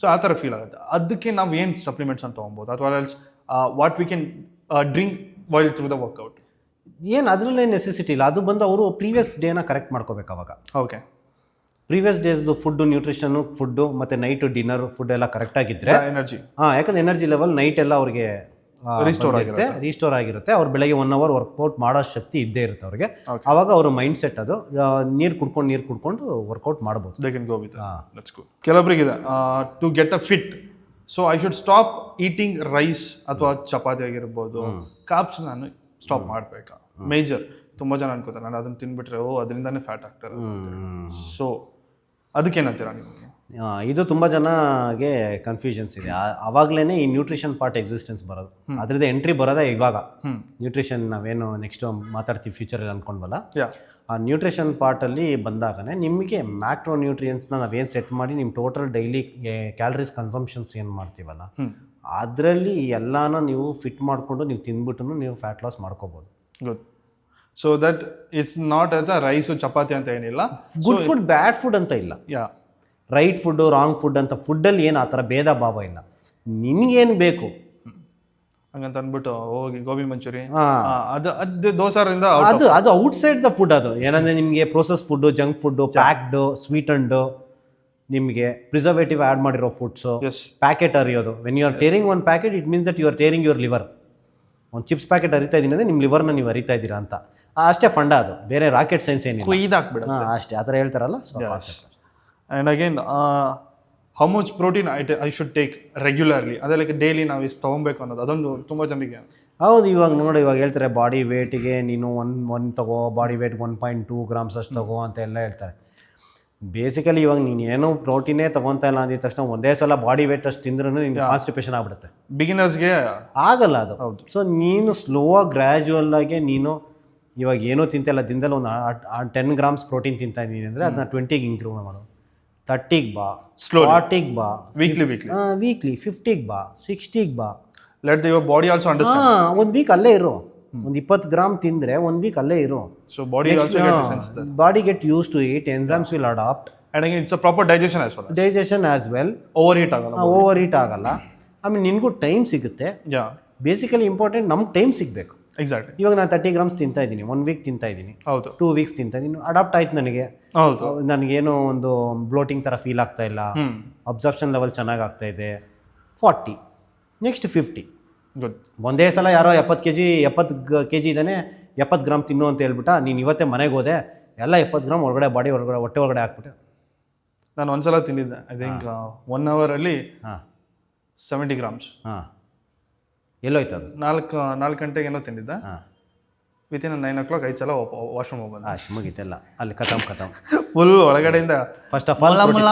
ಸೊ ಆ ಥರ ಫೀಲ್ ಆಗುತ್ತೆ. ಅದಕ್ಕೆ ನಾವು ಏನು ಸಪ್ಲಿಮೆಂಟ್ಸ್ ಅಂತ ತೊಗೊಬೋದು, ಅಥವಾ else what we can drink while through the workout? ಏನು ಅದರಲ್ಲೇ ನೆಸೆಸಿಟಿ ಇಲ್ಲ. ಅದು ಬಂದು ಅವರು ಪ್ರೀವಿಯಸ್ ಡೇನ ಕರೆಕ್ಟ್ ಮಾಡ್ಕೋಬೇಕು ಅವಾಗ. ಓಕೆ. ಪ್ರೀವಿಯಸ್ ಡೇಸ್ದು ಫುಡ್ಡು, ನ್ಯೂಟ್ರಿಷನ್ನು ಫುಡ್ಡು ಮತ್ತು ನೈಟು ಡಿನ್ನರ್ ಫುಡ್ ಎಲ್ಲ ಕರೆಕ್ಟಾಗಿದ್ದರೆ ಎನರ್ಜಿ, ಯಾಕಂದ್ರೆ ಎನರ್ಜಿ ಲೆವೆಲ್ ನೈಟ್ ಎಲ್ಲ ಅವ್ರಿಗೆ ರೀಸ್ಟೋರ್ ಆಗಿರುತ್ತೆ. ಅವ್ರು ಬೆಳಗ್ಗೆ 1 hour ವರ್ಕೌಟ್ ಮಾಡೋ ಶಕ್ತಿ ಇದ್ದೇ ಇರುತ್ತೆ ಅವ್ರಿಗೆ. ಅವಾಗ ಅವ್ರ ಮೈಂಡ್ ಸೆಟ್ ಅದು ನೀರು ಕುಡ್ಕೊಂಡು ವರ್ಕೌಟ್ ಮಾಡ್ಬೋದು. They can go with let's go. ಕೆಲವೊಬ್ಬರಿಗಿದೆ to get a fit, so I should stop eating rice ಅಥವಾ ಚಪಾತಿ ಆಗಿರ್ಬೋದು, ಕಾಪ್ಸ್ ನಾನು ಸ್ಟಾಪ್ ಮಾಡಬೇಕಾ? ಮೇಜರ್ ತುಂಬ ಜನ ಅನ್ಕೋತಾರೆ ನಾನು ಅದನ್ನು ತಿನ್ಬಿಟ್ರೆ ಅದರಿಂದಾನೇ ಫ್ಯಾಟ್ ಆಗ್ತಾರೆ. ಸೊ ಅದಕ್ಕೇನಂತೀರಾ ನಿಮಗೆ? ಇದು ತುಂಬ ಜನಗೆ ಕನ್ಫ್ಯೂಷನ್ಸ್ ಇದೆ. ಆವಾಗಲೇ ಈ ನ್ಯೂಟ್ರಿಷನ್ ಪಾರ್ಟ್ ಎಕ್ಸಿಸ್ಟೆನ್ಸ್ ಬರೋದು, ಅದರಿಂದ ಎಂಟ್ರಿ ಬರೋದೇ ಇವಾಗ. ನ್ಯೂಟ್ರಿಷನ್ ನಾವೇನು ನೆಕ್ಸ್ಟ್ ಮಾತಾಡ್ತೀವಿ ಫ್ಯೂಚರಲ್ಲಿ ಅಂದ್ಕೊಂಡ್ವಲ್ಲ, ಆ ನ್ಯೂಟ್ರಿಷನ್ ಪಾರ್ಟಲ್ಲಿ ಬಂದಾಗನೇ ನಿಮಗೆ ಮ್ಯಾಕ್ರೋ ನ್ಯೂಟ್ರಿಯನ್ಸ್ನ ನಾವೇನು ಸೆಟ್ ಮಾಡಿ ನಿಮ್ಮ ಟೋಟಲ್ ಡೈಲಿ ಕ್ಯಾಲರೀಸ್ ಕನ್ಸಂಪ್ಷನ್ಸ್ ಏನು ಮಾಡ್ತೀವಲ್ಲ ಅದರಲ್ಲಿ ಎಲ್ಲಾನ ನೀವು ಫಿಟ್ ಮಾಡಿಕೊಂಡು ನೀವು ತಿಂದ್ಬಿಟ್ಟು ನೀವು ಫ್ಯಾಟ್ ಲಾಸ್ ಮಾಡ್ಕೋಬೋದು. Good. So that it's not as a rice chapati ಅಂತ ಏನಿಲ್ಲ, ಗುಡ್ ಫುಡ್ ಬ್ಯಾಡ್ ಫುಡ್ ಅಂತ ಇಲ್ಲ, ರೈಟ್ ಫುಡ್ಡು ರಾಂಗ್ ಫುಡ್ ಅಂತ ಫುಡ್ಡಲ್ಲಿ ಏನು ಆ ಥರ ಭೇದ ಭಾವ ಇಲ್ಲ. ನಿನಗೇನು ಬೇಕು ಹಂಗಂತ ಅಂದ್ಬಿಟ್ಟು ಹೋಗಿ ಗೋಬಿ ಮಂಚೂರಿ ಅದು ದೋಸಾರಿಂದ ಅದು ಔಟ್ಸೈಡ್ ದ ಫುಡ್. ಅದು ಏನಂದರೆ ನಿಮಗೆ process food, junk food, packed, ಸ್ವೀಟಂಡು, ನಿಮಗೆ ಪ್ರಿಸರ್ವೇಟಿವ್ ಆ್ಯಡ್ ಮಾಡಿರೋ ಫುಡ್ಸು, ಪ್ಯಾಕೆಟ್ ಅರಿಯೋದು. When you are tearing one packet it means that you are tearing your liver. ಒಂದು ಚಿಪ್ಸ್ ಪ್ಯಾಕೆಟ್ ಅರಿತಾ ಇದ್ದೀನಿ ಅಂದರೆ ನಿಮ್ಮ ಲಿವರ್ನ ನೀವು ಅರಿತಾ ಇದ್ದೀರಾ ಅಂತ ಅಷ್ಟೇ ಫಂಡ. ಅದು ಬೇರೆ ರಾಕೆಟ್ ಸೈನ್ಸ್ ಏನಿಲ್ಲ, ಇದಾಕ್ಬಿಡ ಅಷ್ಟೇ. ಆ ಥರ ಹೇಳ್ತಾರಲ್ಲ. So and again how much protein I should take regularly, ಅದೇ ಲೈಕ್ ಡೈಲಿ ನಾವು ಇಷ್ಟು ತೊಗೊಬೇಕು ಅನ್ನೋದು ಅದೊಂದು ತುಂಬ ಜನರಿಗೆ. ಹೌದು, ಇವಾಗ ನೋಡಿ, ಇವಾಗ ಹೇಳ್ತಾರೆ ಬಾಡಿ ವೇಟಿಗೆ ನೀನು ಒನ್ ತಗೋ, ಬಾಡಿ ವೇಟ್ 1.2 ಗ್ರಾಮ್ಸ್ ಅಷ್ಟು ತಗೋ ಅಂತ ಎಲ್ಲ ಹೇಳ್ತಾರೆ. ಬೇಸಿಕಲಿ ಇವಾಗ ನೀನು ಏನೋ ಪ್ರೋಟೀನೇ ತೊಗೊತಾ ಇಲ್ಲ ಅಂದಿದ ತಕ್ಷಣ ಒಂದೇ ಸಲ ಬಾಡಿ ವೇಟ್ ಅಷ್ಟು ತಿಂದ್ರೂ ನಿನ್ಗೆ ಕಾನ್ಸ್ಟಿಪೇಷನ್ ಆಗ್ಬಿಡುತ್ತೆ. ಬಿಗಿನರ್ಸ್ಗೆ ಆಗಲ್ಲ ಅದು. ಹೌದು. ಸೊ ನೀನು ಸ್ಲೋ ಗ್ರ್ಯಾಜುವಲ್ ಆಗಿ ನೀನು ಇವಾಗ ಏನೋ ತಿಂತಿಲ್ಲ, ದಿನದಲ್ಲಿ ಒಂದು 10 ಗ್ರಾಮ್ಸ್ ಪ್ರೋಟೀನ್ ತಿಂತಾ ಇದ್ದೀನಿ ಅಂದರೆ ಅದನ್ನ 20ಗೆ ಇಂಕ್ರೂವ್ ಮಾಡು, 30ಗೆ ಬಾ, 40ಗೆ ಬಾ, ವೀಕ್ಲಿ 50ಗೆ ಬಾ, 60ಗೆ ಬಾ. Let your body also understand. ಒಂದು ವೀಕ್ ಅಲ್ಲೇ ಇರು, ಒಂದು 20 ಗ್ರಾಮ್ ತಿಂದರೆ 1 ವೀಕ್ ಅಲ್ಲೇ ಇರು. So body also get sense that body get use to it, enzymes will adapt and again it's a proper digestion as well. Over heat ಆಗಲ್ಲ. ಆಮೇಲೆ ನಿನಗೂ ಟೈಮ್ ಸಿಗುತ್ತೆ. ಬೇಸಿಕಲಿ ಇಂಪಾರ್ಟೆಂಟ್ ನಮ್ಗೆ ಟೈಮ್ ಸಿಗಬೇಕು. ಎಕ್ಸಾಕ್ಟ್ಲಿ. ಇವಾಗ ನಾನು 30 ಗ್ರಾಮ್ಸ್ ತಿಂತಾ ಇದ್ದೀನಿ, 1 ವೀಕ್ ತಿಂತಾ ಇದ್ದೀನಿ, ಹೌದು, 2 ವೀಕ್ಸ್ ತಿಂತಾ ಇದ್ದೀನಿ, ಅಡಾಪ್ಟ್ ಆಯ್ತು ನನಗೆ. ಹೌದು, ನನಗೇನೋ ಒಂದು ಬ್ಲೋಟಿಂಗ್ ಥರ ಫೀಲ್ ಆಗ್ತಾ ಇಲ್ಲ, ಅಬ್ಸರ್ಪ್ಷನ್ ಲೆವೆಲ್ ಚೆನ್ನಾಗಿ ಆಗ್ತಾ ಇದೆ. 40, ನೆಕ್ಸ್ಟ್ 50. ಗುಡ್. ಒಂದೇ ಸಲ ಯಾರೋ 70 ಕೆ ಜಿ ಇದ್ದಾನೆ, 70 ಗ್ರಾಮ್ ತಿನ್ನು ಅಂತ ಹೇಳ್ಬಿಟ್ಟ, ನೀನು ಇವತ್ತೇ ಮನೆಗೆ ಹೋದೆ, ಎಲ್ಲ 70 ಗ್ರಾಮ್ ಹೊರಗಡೆ ಹೊಟ್ಟೆ ಒಳಗಡೆ ಹಾಕ್ಬಿಟ್ಟೆ. ನಾನು ಒಂದ್ಸಲ ತಿಂದಿದ್ದೆ, ಐ ಥಿಂಕ್ 1 ಅವರಲ್ಲಿ 70 ಗ್ರಾಮ್ಸ್. ಹಾಂ, ಎಲ್ಲೋಯ್ತು ಅದು? 4 ಗಂಟೆಗೆ ಏನೋ ತಿಂದಿದ್ದೆ. ವಿತಿನ್ 9 o'clock 5 ಸಲ ವಾಶ್ರೂಮ್ ಹೋಗ್ಬಂದು ಅಷ್ಟು ಮುಗಿತೆಲ್ಲ ಅಲ್ಲಿ ಖತಮ್. ಫುಲ್ ಒಳಗಡೆಯಿಂದ. First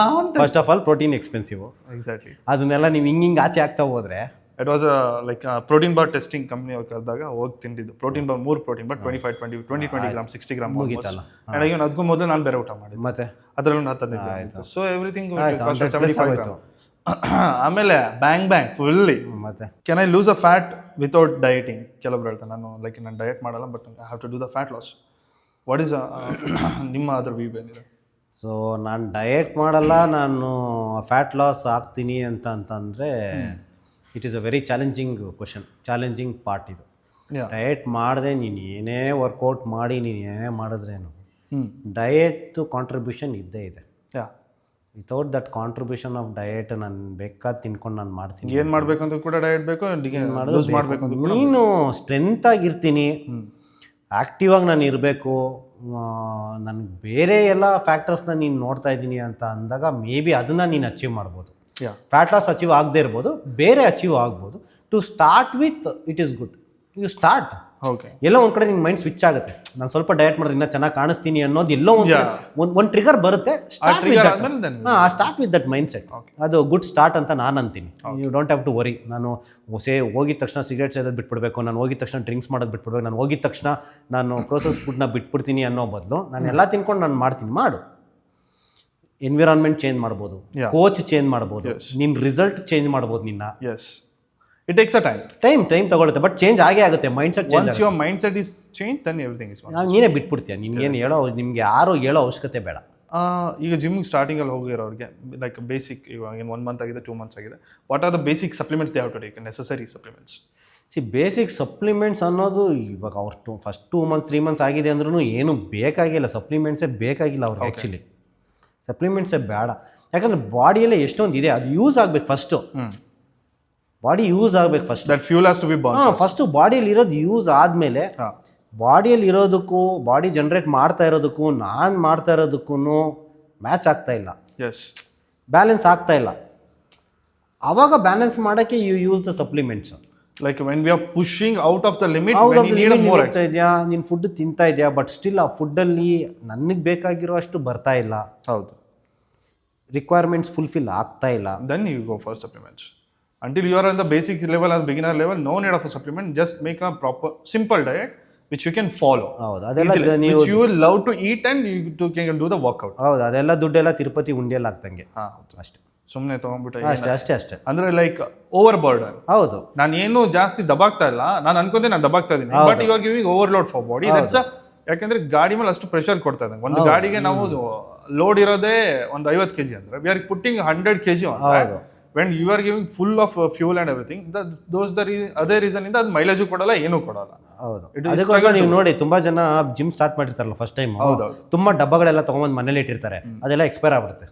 of all protein expensive. Exactly. ಅದನ್ನೆಲ್ಲ ನೀವು ಹಿಂಗೆ ಆಚೆ ಆಗ್ತಾ ಹೋದ್ರೆ. It was like protein bar testing company ಕರೆದಾಗ ಹೋಗಿ ತಿಂದಿದ್ದು. Protein bar 3 protein bar 20 gram 60 gram ಮುಗಿತಲ್ಲ. ಅದಕ್ಕೂ ಮೊದಲು ನಾನು ಬೇರೆ ಊಟ ಮಾಡಿದ್ದೆ, ಮತ್ತೆ ಅದರಲ್ಲೂ 10. So everything. ಆಯ್ತು. ಆಮೇಲೆ ಬ್ಯಾಂಗ್ ಫುಲ್ಲಿ. ಮತ್ತೆ can I lose a fat without dieting? ಕೆಲವೊಬ್ರು ಹೇಳ್ತಾರೆ ನಾನು ಡಯಟ್ ಮಾಡಲ್ಲ, but I have to do the fat loss. What is ನಿಮ್ಮ ಅದ್ರ ವ್ಯೂ ಏನಿದೆ? ಸೊ ನಾನು ಡಯಟ್ ಮಾಡಲ್ಲ, ನಾನು ಫ್ಯಾಟ್ ಲಾಸ್ ಆಗ್ತೀನಿ ಅಂತಂದರೆ it is a very challenging question, challenging part ಇದು. ಡಯಟ್ ಮಾಡದೆ ನೀನು ಏನೇ ವರ್ಕೌಟ್ ಮಾಡಿ ನೀನು ಏನೇ ಮಾಡಿದ್ರೇನು ಡಯಟ್ ಕಾಂಟ್ರಿಬ್ಯೂಷನ್ ಇದ್ದೇ ಇದೆ. Without that contribution of diet ನಾನು ಬೇಕಾದ ತಿನ್ಕೊಂಡು ನಾನು ಮಾಡ್ತೀನಿ. ಏನು ಮಾಡಬೇಕಂತ ಕೂಡ ಡಯಟ್ ಬೇಕು, ಮಾಡಬೇಕು. ನೀನು ಸ್ಟ್ರೆಂತ್ ಆಗಿರ್ತೀನಿ, ಆ್ಯಕ್ಟಿವ್ ಆಗಿ ನಾನು ಇರಬೇಕು, ನನಗೆ ಬೇರೆ ಎಲ್ಲ ಫ್ಯಾಕ್ಟರ್ಸ್ನ ನೀನು ನೋಡ್ತಾ ಇದ್ದೀನಿ ಅಂತ ಅಂದಾಗ ಮೇ ಬಿ ಅದನ್ನು ನೀನು ಅಚೀವ್ ಮಾಡ್ಬೋದು. ಫ್ಯಾಟ್ ಲಾಸ್ ಅಚೀವ್ ಆಗದೆ ಇರ್ಬೋದು, ಬೇರೆ ಅಚೀವ್ ಆಗ್ಬೋದು. To start with it is good, you start. Okay, ಎಲ್ಲೋ ಒಂದು ಕಡೆ ನಿನ್ನ ಮೈಂಡ್ ಸ್ವಿಚ್ ಆಗುತ್ತೆ, ನಾನು ಸ್ವಲ್ಪ ಡಯಟ್ ಮಾಡಿದ್ರೆ ಇನ್ನೂ ಚೆನ್ನಾಗಿ ಕಾಣಿಸ್ತೀನಿ ಅನ್ನೋದು ಎಲ್ಲೋ ಒಂದು ಟ್ರಿಗರ್ ಬರುತ್ತೆ. Start with that mindset. ಅದು ಗುಡ್ ಸ್ಟಾರ್ಟ್ ಅಂತ ನಾನು ಅಂತೀನಿ. You don't have to worry. ನಾನು ಹೋಗಿದ ತಕ್ಷಣ ಸಿಗರೇಟ್ ಸೇದೋದು ಬಿಟ್ಬಿಡ್ಬೇಕು, ನಾನು ಹೋಗಿದ ತಕ್ಷಣ ಡ್ರಿಂಕ್ಸ್ ಮಾಡೋದು ಬಿಟ್ಬಿಡ್ಬೇಕು, ನಾನು ಹೋಗಿದ ತಕ್ಷಣ ನಾನು ಪ್ರೋಸೆಸ್ ಫುಡ್ನ ಬಿಟ್ಬಿಡ್ತೀನಿ ಅನ್ನೋ ಬದಲು ನಾನು ಎಲ್ಲ ತಿನ್ಕೊಂಡು ನಾನು ಮಾಡ್ತೀನಿ. ಮಾಡು. ಎನ್ವಿರಾನ್ಮೆಂಟ್ ಚೇಂಜ್ ಮಾಡ್ಬೋದು, ಕೋಚ್ ಚೇಂಜ್ ಮಾಡ್ಬೋದು, ನಿನ್ನ ರಿಸಲ್ಟ್ ಚೇಂಜ್ ಮಾಡ್ಬೋದು. ನಿನ್ನ ಇಟ್ ಟೇಕ್ಸ್ ಅ ಟೈಮ್ ತಗೊಳುತ್ತೆ, ಬಟ್ ಚೇಂಜ್ ಆಗೇ ಆಗುತ್ತೆ. Mindset once your mindset is change, then everything is fine. ನೀನೇ ಬಿಟ್ಬಿಡ್ತೀಯ, ನಿಮ್ಗೆ ಯಾರು ಹೇಳೋ ಅವಶ್ಯಕತೆ ಬೇಡ. ಈಗ ಜಿಮ್ಗೆ ಸ್ಟಾರ್ಟಿಂಗಲ್ಲಿ ಹೋಗಿರೋರಿಗೆ ಲೈಕ್ ಬೇಸಿಕ್, ಇವಾಗ 1 month ಆಗಿದೆ, 2 months ಆಗಿದೆ, what are the basic supplements they have to take, necessary supplements? Basic supplements ಅನ್ನೋದು ಇವಾಗ ಅವ್ರು ಫಸ್ಟ್ 2 months 3 months ಆಗಿದೆ ಅಂದ್ರೂ ಏನು ಬೇಕಾಗಿಲ್ಲ, ಸಪ್ಲಿಮೆಂಟ್ಸೇ ಬೇಕಾಗಿಲ್ಲ ಅವ್ರಿಗೆ. ಆ್ಯಕ್ಚುಲಿ ಸಪ್ಲಿಮೆಂಟ್ಸೇ ಬೇಡ, ಯಾಕಂದರೆ ಬಾಡಿಯಲ್ಲೇ ಎಷ್ಟೊಂದು ಇದೆ, ಅದು ಯೂಸ್ ಆಗಬೇಕು. ಫಸ್ಟು ಬಾಡಿ ಯೂಸ್ ಆಗಬೇಕು. That fuel has to be burn. ಫಸ್ಟು ಬಾಡಿಯಲ್ಲಿ ಇರೋದು ಯೂಸ್ ಆದಮೇಲೆ, ಬಾಡಿಯಲ್ಲಿ ಇರೋದಕ್ಕೂ ಬಾಡಿ ಜನ್ರೇಟ್ ಮಾಡ್ತಾ ಇರೋದಕ್ಕೂ ನಾನು ಮಾಡ್ತಾ ಇರೋದಕ್ಕೂ ಮ್ಯಾಚ್ ಆಗ್ತಾ ಇಲ್ಲ, ಬ್ಯಾಲೆನ್ಸ್ ಆಗ್ತಾ ಇಲ್ಲ. ಆವಾಗ ಬ್ಯಾಲೆನ್ಸ್ ಮಾಡೋಕ್ಕೆ you use the supplements. Like when we are pushing out of the limit, ಹೋಗ್ತಾ ಇದೆಯಾ, ನೀನು ಫುಡ್ ತಿಂತಾ ಇದೆಯಾ, ಬಟ್ ಸ್ಟಿಲ್ ಆ ಫುಡ್ಡಲ್ಲಿ ನನಗೆ ಬೇಕಾಗಿರೋ ಅಷ್ಟು ಬರ್ತಾ ಇಲ್ಲ. ಹೌದು, ರಿಕ್ವೈರ್ಮೆಂಟ್ಸ್ ಫುಲ್ಫಿಲ್ ಆಗ್ತಾ ಇಲ್ಲ. Then you go for supplements. Until you are on the basic level and beginner level, no need of a supplement. Just make a proper, simple diet which you can follow. ಹೌದು, ಅದೆಲ್ಲ ನೀವು which you will love to eat and you can do the workout. ಹೌದು, ಅದೆಲ್ಲ ದುಡ್ಡೆಲ್ಲ ತಿರುಪತಿ ಉಂಡಿಯಲ್ಲಿ ಆಗ್ತಂಗೆ. ಅಷ್ಟೇ, ಸುಮ್ಮನೆ ತೊಗೊಂಡ್ಬಿಟ್ಟು ಅಷ್ಟೇ. ಅಂದ್ರೆ ಲೈಕ್ ಓವರ್ ಬರ್ಡನ್. ಹೌದು, ನಾನು ಏನು ಜಾಸ್ತಿ ದಬಾಗ್ತಾ ಇಲ್ಲ, ನಾನು ಅನ್ಕೊಂಡೆ ನಾನು ದಬಾಗ್ತಾ ಇದ್ದೀನಿ, ಬಟ್ ಇವಾಗ ಗಿವಿಂಗ್ ಓವರ್ಲೋಡ್ ಫಾರ್ ಬಾಡಿ. ಯಾಕಂದ್ರೆ ಗಾಡಿ ಮೇಲೆ ಅಷ್ಟು ಪ್ರೆಷರ್ ಕೊಡ್ತಾ ಇದ್ದಂಗೆ. ಒಂದು ಗಾಡಿಗೆ ನಾವು ಲೋಡ್ ಇರೋದೇ ಒಂದು 50 kg ಅಂದ್ರೆ we are putting 100 kg on. When you are giving full of fuel and everything, ಅದೇ ರೀಸನ್ ಇಂದ ಅದು ಮೈಲೇಜು ಕೊಡಲ್ಲ, ಏನೂ ಕೊಡಲ್ಲ. ಹೌದು, ಅದಕ್ಕೋಸ್ಕರ ನೀವು ನೋಡಿ ತುಂಬಾ ಜನ ಜಿಮ್ ಸ್ಟಾರ್ಟ್ ಮಾಡಿರ್ತಾರಲ್ಲ ಫಸ್ಟ್ ಟೈಮ್, ತುಂಬಾ ಡಬ್ಬಗಳೆಲ್ಲ ತಗೊಂಬಂದು ಮನೇಲಿ ಇಟ್ಟಿರ್ತಾರೆ, ಅದೆಲ್ಲ ಎಕ್ಸ್ಪೈರ್ ಆಗ್ಬಿಡುತ್ತೆ.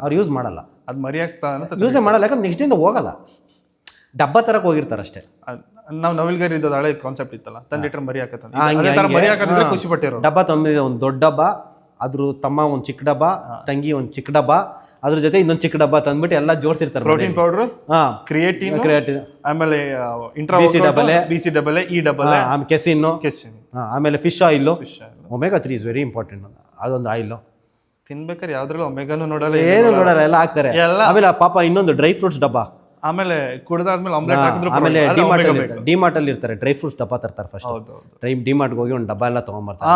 ಅವ್ರು ಯೂಸ್ ಮಾಡಲ್ಲ, ಅದು ಮರಿಯಾಗ್ತಾ ಯೂಸೇ ಮಾಡಲ್ಲ, ಯಾಕಂದ್ರೆ ನೆಕ್ಸ್ಟ್ ಇಂದ ಹೋಗಲ್ಲ, ಡಬ್ಬ ತರಕ್ಕೆ ಹೋಗಿರ್ತಾರೆ ಅಷ್ಟೇ. ನಾವು ನವಿಲ್ಗರಿ ಇದ್ದದ ಹಳೆ ಕಾನ್ಸೆಪ್ಟ್ ಇತ್ತಲ್ಲ, 10 ಲೀಟರ್ ಮರಿ ಹಾಕತ್ತಂದ್ರೆ ಖುಷಿ ಪಟ್ಟಿರೋ ಡಬ್ಬ ತೊಂಬ ಒಂದು ದೊಡ್ಡ ಡಬ್ಬ ಅದ್ರ ತಮ್ಮ ಒಂದು ಚಿಕ್ಕ ಡಬ್ಬ, ತಂಗಿ ಒಂದು ಚಿಕ್ಕ ಡಬ್ಬ, ಅದ್ರ ಜೊತೆ ಇನ್ನೊಂದು ಚಿಕ್ಕ ಡಬ್ಬ ತಂದ್ಬಿಟ್ಟು ಎಲ್ಲ ಜೋಡಿಸಿರ್ತಾರೆ. ಪ್ರೋಟೀನ್ ಪೌಡರ್, ಹಾಂ, ಕ್ರಿಯೇಟಿನ್, ಕ್ರಿಯೇಟಿನ್, ಆಮೇಲೆ BC AA, ಆಮೇಲೆ ಕೆಸಿನ್ನು, ಕೆಸಿನ್, ಆಮೇಲೆ fish oil, omega 3 is very important. ಅದೊಂದು ಆಯಿಲು ತಿನ್ಬೇಕಾದ್ರೆ ಯಾವ್ದ್ರಲ್ಲಿ ಒಮೆಗಾನು ನೋಡಲ್ಲ, ಏನು ನೋಡಲ್ಲ, ಎಲ್ಲ ಹಾಕ್ತಾರೆ. ಆಮೇಲೆ ಪಾಪ ಇನ್ನೊಂದು ಡ್ರೈ ಫ್ರೂಟ್ಸ್ ಡಬ್ಬ, ಆಮೇಲೆ ಕುಡ್ದಾದ್ಮೇಲೆ ಆಮ್ಲೆಟ್ ಹಾಕಿದ್ರು. ಆಮೇಲೆ ಡಿಮಾರ್ಟ್ ಅಲ್ಲಿ ಇರ್ತಾರೆ, ಡ್ರೈ ಫ್ರೂಟ್ಸ್ ಡಬ್ಬ ತರ್ತಾರೆ ಫಸ್ಟ್. ಡಿಮಾರ್ಟ್ಗೆ ಹೋಗಿ ಒಂದು ಡಬ್ಬ ಎಲ್ಲ ತೊಗೊಂಬರ್ತಾರೆ,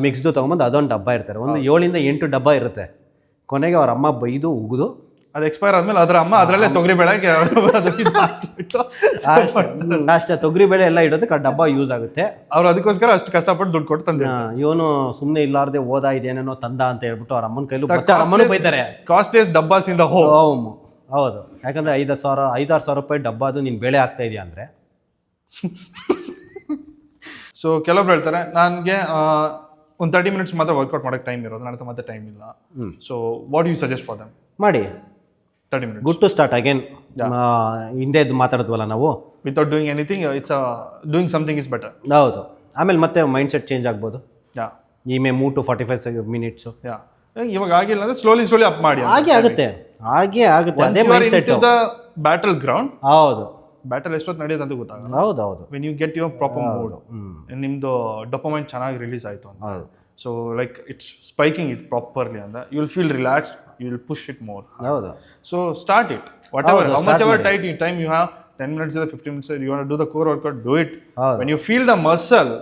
ಮಿಕ್ಸ್ದು ತೊಗೊಂಬಂದು ಅದೊಂದು ಡಬ್ಬ ಇರ್ತಾರೆ. ಒಂದು 7 ಇಂದ 8 ಡಬ್ಬ ಇರುತ್ತೆ. ಕೊನೆಗೆ ಅವ್ರ ಅಮ್ಮ ಬೈದು ಉಗಿದು ಅದು ಎಕ್ಸ್ಪೈರ್ ಆದ್ಮೇಲೆ ಅದ್ರ ಅಮ್ಮ ಅದರಲ್ಲೇ ತೊಗರಿ ಬೇಳೆ ಅಷ್ಟೇ, ತೊಗರಿ ಬೇಳೆ ಎಲ್ಲ ಇಡೋದಕ್ಕೆ ಆ ಡಬ್ಬ ಯೂಸ್ ಆಗುತ್ತೆ. ಅವ್ರು ಅದಕ್ಕೋಸ್ಕರ ಅಷ್ಟು ಕಷ್ಟಪಟ್ಟು ದುಡ್ಡು ಕೊಟ್ಟು ತಂದೆ. ಇವನು ಸುಮ್ಮನೆ ಇಲ್ಲಾರ್ದೆ ಓದಾ ಇದೇನೇನೋ ತಂದ ಅಂತ ಹೇಳ್ಬಿಟ್ಟು ಅವ್ರ ಅಮ್ಮನ ಕೈಲೂ ಅವ್ರ ಅಮ್ಮನೂ ಬೈತಾರೆ. ಕಾಸ್ಟ್ಲಿಯಸ್ಟ್ ಡಬ್ಬಾಸ್ ಇನ್ ದ ಹೋಮ್. ಹೌದು, ಯಾಕಂದ್ರೆ 5,000 6,000 ರೂಪಾಯಿ ಡಬ್ಬ ಅದು ನೀನು ಬೇಳೆ ಆಗ್ತಾ ಇದೆಯಾ ಅಂದರೆ. ಸೊ ಕೆಲವೊಬ್ರು ಹೇಳ್ತಾರೆ ನನಗೆ ಒಂದು 30 ಮಿನಿಟ್ಸ್ ಮಾತ್ರ ವರ್ಕೌಟ್ ಮಾಡೋಕ್ಕೆ ಟೈಮ್ ಇರೋದು, ನನ್ನ ಮತ್ತೆ ಟೈಮ್ ಇಲ್ಲ. So what you suggest for them? ಮಾಡಿ 30 minutes. Good to start again. ಹಿಂದೆದ್ದು ಮಾತಾಡಿದ್ವಲ್ಲ ನಾವು, without doing anything, it's doing something is better. ಹೌದು, ಆಮೇಲೆ ಮತ್ತೆ ಮೈಂಡ್ ಸೆಟ್ ಚೇಂಜ್ ಆಗ್ಬೋದು. ಈ ಮೇ 3 to 45 ಮಿನಿಟ್ಸ್. ಇವಾಗ ಆಗಿಲ್ಲ ಅಂದ್ರೆ ಸ್ಲೋಲಿ ಅಪ್ ಮಾಡಿ. ಹಾಗೆ ಆಗುತ್ತೆ. ಅದೇ ಮೈಂಡ್ ಸೆಟ್. Battle ground. ಹೌದು, ಬ್ಯಾಟಲ್ ಎಷ್ಟೊತ್ತು ನಡೆಯೋದು ಅಂತ ಗೊತ್ತಾಗಲ್ಲ. ಹೌದು, when you get your proper mood, ನಿಮ್ದು ಡೋಪಮೈನ್ ಚೆನ್ನಾಗಿ ರಿಲೀಸ್ ಆಯ್ತು ಅಂತ. So like it's spiking it properly ಅಂದ್ರೆ you will feel relaxed, you will push it more. ಹೌದು, so start it whatever, how much ever time you have, 10 minutes ಇಲ್ಲ 15 minutes you want to do the core workout, do it. When you feel the muscle,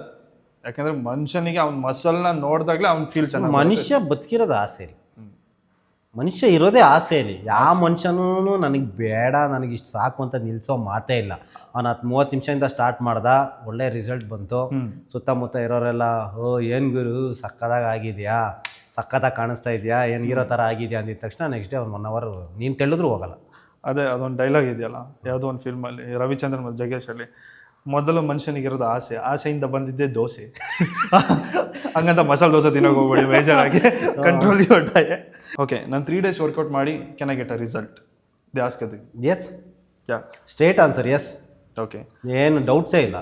ಯಾಕಂದ್ರೆ ಮನುಷ್ಯನಿಗೆ ಅವ್ನ ಮಸಲ್ನ ನೋಡಿದಾಗಲೇ ಅವ್ನು ಫೀಲ್ ಚೆನ್ನಾಗಿ. ಮನುಷ್ಯ ಬದುಕಿರೋದು ಆಸೆ, ಮನುಷ್ಯ ಇರೋದೇ ಆಸೆಯಲ್ಲಿ. ಯಾವ ಮನುಷ್ಯನೂ ನನಗೆ ಬೇಡ, ನನಗೆ ಇಷ್ಟು ಸಾಕು ಅಂತ ನಿಲ್ಲಿಸೋ ಮಾತೇ ಇಲ್ಲ. ಅವನು 30 ನಿಮಿಷದಿಂದ ಸ್ಟಾರ್ಟ್ ಮಾಡ್ದ, ಒಳ್ಳೆ ರಿಸಲ್ಟ್ ಬಂತು. ಸುತ್ತಮುತ್ತ ಇರೋರೆಲ್ಲ ಏನು ಗುರು ಸಕ್ಕತ್ತಾಗಿ ಆಗಿದೆಯಾ, ಸಕ್ಕತ್ತಾಗಿ ಕಾಣಿಸ್ತಾ ಇದೆಯಾ, ಏನು ಇರೋ ಥರ ಆಗಿದೆಯಾ ಅಂದಿದ ತಕ್ಷಣ ನೆಕ್ಸ್ಟ್ ಡೇ ಒಂದು 1 hour ನೀನು ತೆಳೆದ್ರೂ ಹೋಗಲ್ಲ. ಅದೇ ಅದೊಂದು ಡೈಲಾಗ್ ಇದೆಯಲ್ಲ ಯಾವುದೋ ಒಂದು ಫಿಲ್ಮಲ್ಲಿ, ರವಿಚಂದ್ರನ್ ಮತ್ತು ಜಗ್ಗೇಶಲ್ಲಿ, ಮೊದಲು ಮನುಷ್ಯನಿಗಿರೋದು ಆಸೆಯಿಂದ ಬಂದಿದ್ದೇ ದೋಸೆ. ಹಂಗಂತ ಮಸಾಲೆ ದೋಸೆ ತಿನ್ನೋಕೆ ಹೋಗ್ಬೇಡಿ, ಬೇಜಾರಾಗಿ ಕಂಟ್ರೋಲ್ ಯುವರ್ ಡಯಟ್. ಓಕೆ, ನಾನು 3 days ವರ್ಕೌಟ್ ಮಾಡಿ can I get a result? They ask you. Yes, straight answer yes. Okay, ಏನು ಡೌಟ್ಸೇ ಇಲ್ಲ.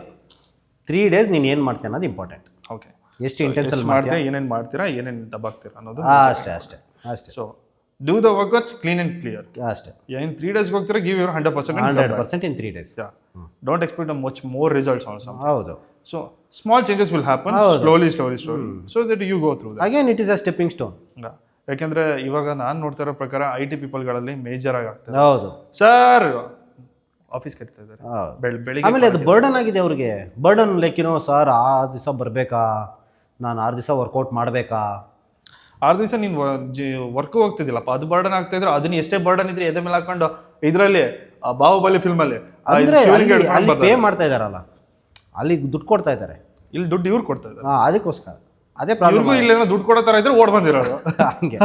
3 days ನೀನು ಏನು ಮಾಡ್ತೀಯ ಅನ್ನೋದು ಇಂಪಾರ್ಟೆಂಟ್. ಓಕೆ, ಎಷ್ಟು ಇಂಟೆನ್ಸಲ್ಲಿ ಮಾಡ್ತೀರಾ, ಏನೇನು ಮಾಡ್ತೀರಾ, ಏನೇನು ದಬ್ಬಾಗ್ತೀರಾ ಅನ್ನೋದು ಅಷ್ಟೇ. So do the workouts clean and clear ಅಷ್ಟೇ. ಏನು 3 days ಹೋಗ್ತೀರಾ, give your 100% in 3 days. Don't expect much more results also. ಹೌದು, so small changes will happen slowly so that you go through that. Again it is a stepping stone. ಯಾಕೆಂದ್ರೆ ಇವಾಗ ನಾನು ನೋಡ್ತಾ ಇರೋ ಪ್ರಕಾರ IT ಪೀಪಲ್ಗಳಲ್ಲಿ ಮೇಜರ್ ಆಗಿ ಆಗ್ತದೆ. ಹೌದು ಸರ್, ಆಫೀಸ್ ಕರಿತಾ ಇದ್ದಾರೆ ಬೆಳಿಗ್ಗೆ. ಆಮೇಲೆ ಅದು ಬರ್ಡನ್ ಆಗಿದೆ ಅವ್ರಿಗೆ. ಬರ್ಡನ್ ಲೈಕ್ ಸರ್ 6 ದಿವಸ ಬರಬೇಕಾ, ನಾನು 6 ದಿವಸ ವರ್ಕೌಟ್ ಮಾಡಬೇಕಾ, 6 ದಿವಸ ನೀನು ವರ್ಕ್ ಹೋಗ್ತಿದ್ದಿಲ್ಲಪ್ಪ, ಅದು ಬರ್ಡನ್ ಆಗ್ತಾ ಇದ್ರೆ ಅದನ್ನ ಎಷ್ಟೇ ಬರ್ಡನ್ ಇದ್ರೆ ಎದೆ ಮೇಲೆ ಹಾಕೊಂಡು ಇದರಲ್ಲಿ ಬಾಹುಬಲಿ ಫಿಲ್ಮಲ್ಲಿ ಪೇ ಮಾಡ್ತಾ ಇದಾರಲ್ಲ, ಅಲ್ಲಿ ದುಡ್ಡು ಕೊಡ್ತಾ ಇದ್ದಾರೆ, ಇಲ್ಲಿ ದುಡ್ಡು ಇವ್ರು ಕೊಡ್ತಾ ಇದ್ದಾರೆ. ಅದಕ್ಕೋಸ್ಕರ ಅದೇ ಪ್ರಾಬ್ಲಮ್. ಇಲ್ಲಿ ದುಡ್ಡು ಕೊಡೋ ಥರ ಇದ್ರೆ ಓಡ್ ಬಂದಿರೋರು ಹಂಗೆ.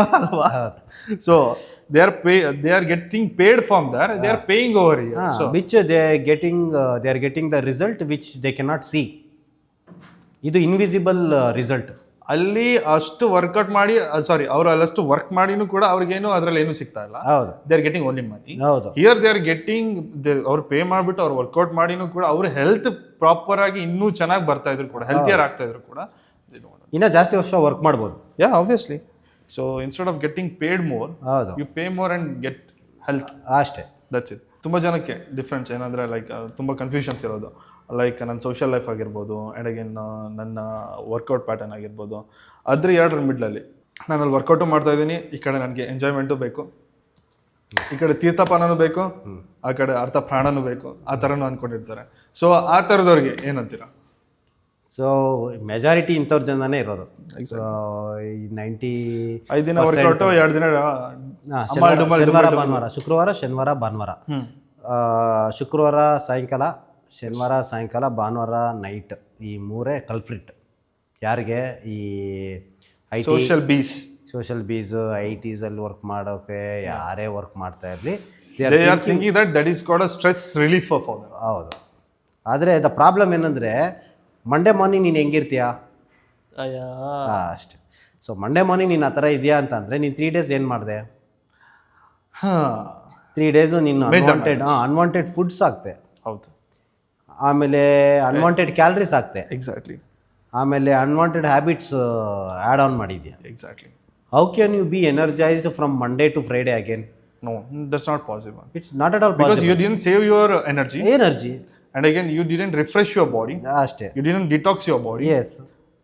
So they are getting paid from there, they are paying over here, which they are getting the result which they can not see. ಇದು ಇನ್ವಿಸಿಬಲ್ ರಿಸಲ್ಟ್. ಅಲ್ಲಿ ಅಷ್ಟು ವರ್ಕೌಟ್ ಮಾಡಿ, ಸಾರಿ, ಅವರು ಅಲ್ಲಷ್ಟು ವರ್ಕ್ ಮಾಡಿನೂ ಕೂಡ ಅವ್ರಿಗೇನು ಅದ್ರಲ್ಲಿ ಏನು ಸಿಗ್ತಾ ಇಲ್ಲ. ಹೌದು, ದೇ ಆರ್ ಗೆಟಿಂಗ್ ಓನ್ಲಿ ಮನಿ. ಹೌದು, ಹಿಯರ್ ದೇ ಆರ್ ಗೆಟಿಂಗ್, ಅವ್ರು ಪೇ ಮಾಡಿಬಿಟ್ಟು ಅವ್ರು ವರ್ಕೌಟ್ ಮಾಡಿನೂ ಕೂಡ ಅವ್ರ ಹೆಲ್ತ್ ಪ್ರಾಪರ್ ಆಗಿ ಇನ್ನೂ ಚೆನ್ನಾಗಿ ಬರ್ತಾ ಇದ್ರು ಕೂಡ, ಹೆಲ್ತಿಯರ್ ಆಗ್ತಾ ಇದ್ರು ಕೂಡ, ಇನ್ನೂ ಜಾಸ್ತಿ ವರ್ಷ ವರ್ಕ್ ಮಾಡ್ಬೋದು. Yeah obviously. So instead of getting paid more, you pay more and get health ಅಷ್ಟೇ. That's it. ತುಂಬ ಜನಕ್ಕೆ ಡಿಫ್ರೆನ್ಸ್ ಏನಂದರೆ ಲೈಕ್ ತುಂಬ ಕನ್ಫ್ಯೂಷನ್ಸ್ ಇರೋದು. ಲೈಕ್ ನನ್ನ ಸೋಷಿಯಲ್ ಲೈಫ್ ಆಗಿರ್ಬೋದು, ಆ್ಯಂಡ್ ಅಗೇನ್ ನನ್ನ ವರ್ಕೌಟ್ ಪ್ಯಾಟರ್ನ್ ಆಗಿರ್ಬೋದು, ಅದ್ರ 2 ಮಿಡ್ಲಲ್ಲಿ ನಾನು ಅಲ್ಲಿ ವರ್ಕೌಟು ಮಾಡ್ತಾ ಇದ್ದೀನಿ. ಈ ಕಡೆ ನನಗೆ ಎಂಜಾಯ್ಮೆಂಟು ಬೇಕು, ಈ ಕಡೆ ತೀರ್ಥಪಾನೂ ಬೇಕು, ಆ ಕಡೆ ಅರ್ಥ ಪ್ರಾಣನೂ ಬೇಕು, ಆ ಥರನೂ ಅಂದ್ಕೊಂಡಿರ್ತಾರೆ. ಸೊ ಆ ಥರದವ್ರಿಗೆ ಏನಂತೀರಾ? ಸೊ ಮೆಜಾರಿಟಿ ಇಂಥವ್ರ ಜನನೇ ಇರೋದು. 5 ದಿನ ವರ್ಕೌಟು, 2 ದಿನ ಶನಿವಾರ ಭಾನುವಾರ, ಶುಕ್ರವಾರ ಶನಿವಾರ ಭಾನುವಾರ, ಶುಕ್ರವಾರ ಸಾಯಂಕಾಲ, ಶನಿವಾರ ಸಾಯಂಕಾಲ, ಭಾನುವಾರ ನೈಟ್. ಈ 3 ಕಲ್ಪ್ರಿಟ್ ಯಾರಿಗೆ? ಈ ಸೋಷಿಯಲ್ ಬೀಸ್ ITಸಲ್ಲಿ ವರ್ಕ್ ಮಾಡೋಕೆ ಯಾರೇ ವರ್ಕ್ ಮಾಡ್ತಾ ಇರಲಿ, they are thinking that is called a stress relief for them. ಹೌದು, ಆದರೆ ದ ಪ್ರಾಬ್ಲಮ್ ಏನಂದರೆ ಮಂಡೇ ಮಾರ್ನಿಂಗ್ ನೀನು ಹೆಂಗಿರ್ತೀಯಾ ಅಷ್ಟೇ. ಸೊ ಮಂಡೇ ಮಾರ್ನಿಂಗ್ ನೀನು ಆ ಥರ ಇದೆಯಾ ಅಂತಂದರೆ ನೀನು 3 days ಏನು ಮಾಡಿದೆ? 3 days ನೀನು ಅನ್ವಾಂಟೆಡ್ ಫುಡ್ಸ್ ಆಗ್ತೆ. ಹೌದು, ಆಮೇಲೆ ಅನ್ವಾಂಟೆಡ್ ಕ್ಯಾಲರೀಸ್ ಆಗ್ತೆ. ಎಕ್ಸಾಕ್ಟ್ಲಿ. ಆಮೇಲೆ ಅನ್ವಾಂಟೆಡ್ ಹ್ಯಾಬಿಟ್ಸ್ ಆ್ಯಡ್ ಆನ್ ಮಾಡಿದ್ಯಾ. Exactly. How can you be energised from Monday to Friday again? No, that's not possible. It's not at all Because possible. you didn't save your energy, energy and again you didn't refresh your body, ಅಷ್ಟೇ. you didn't detox your body. Yes,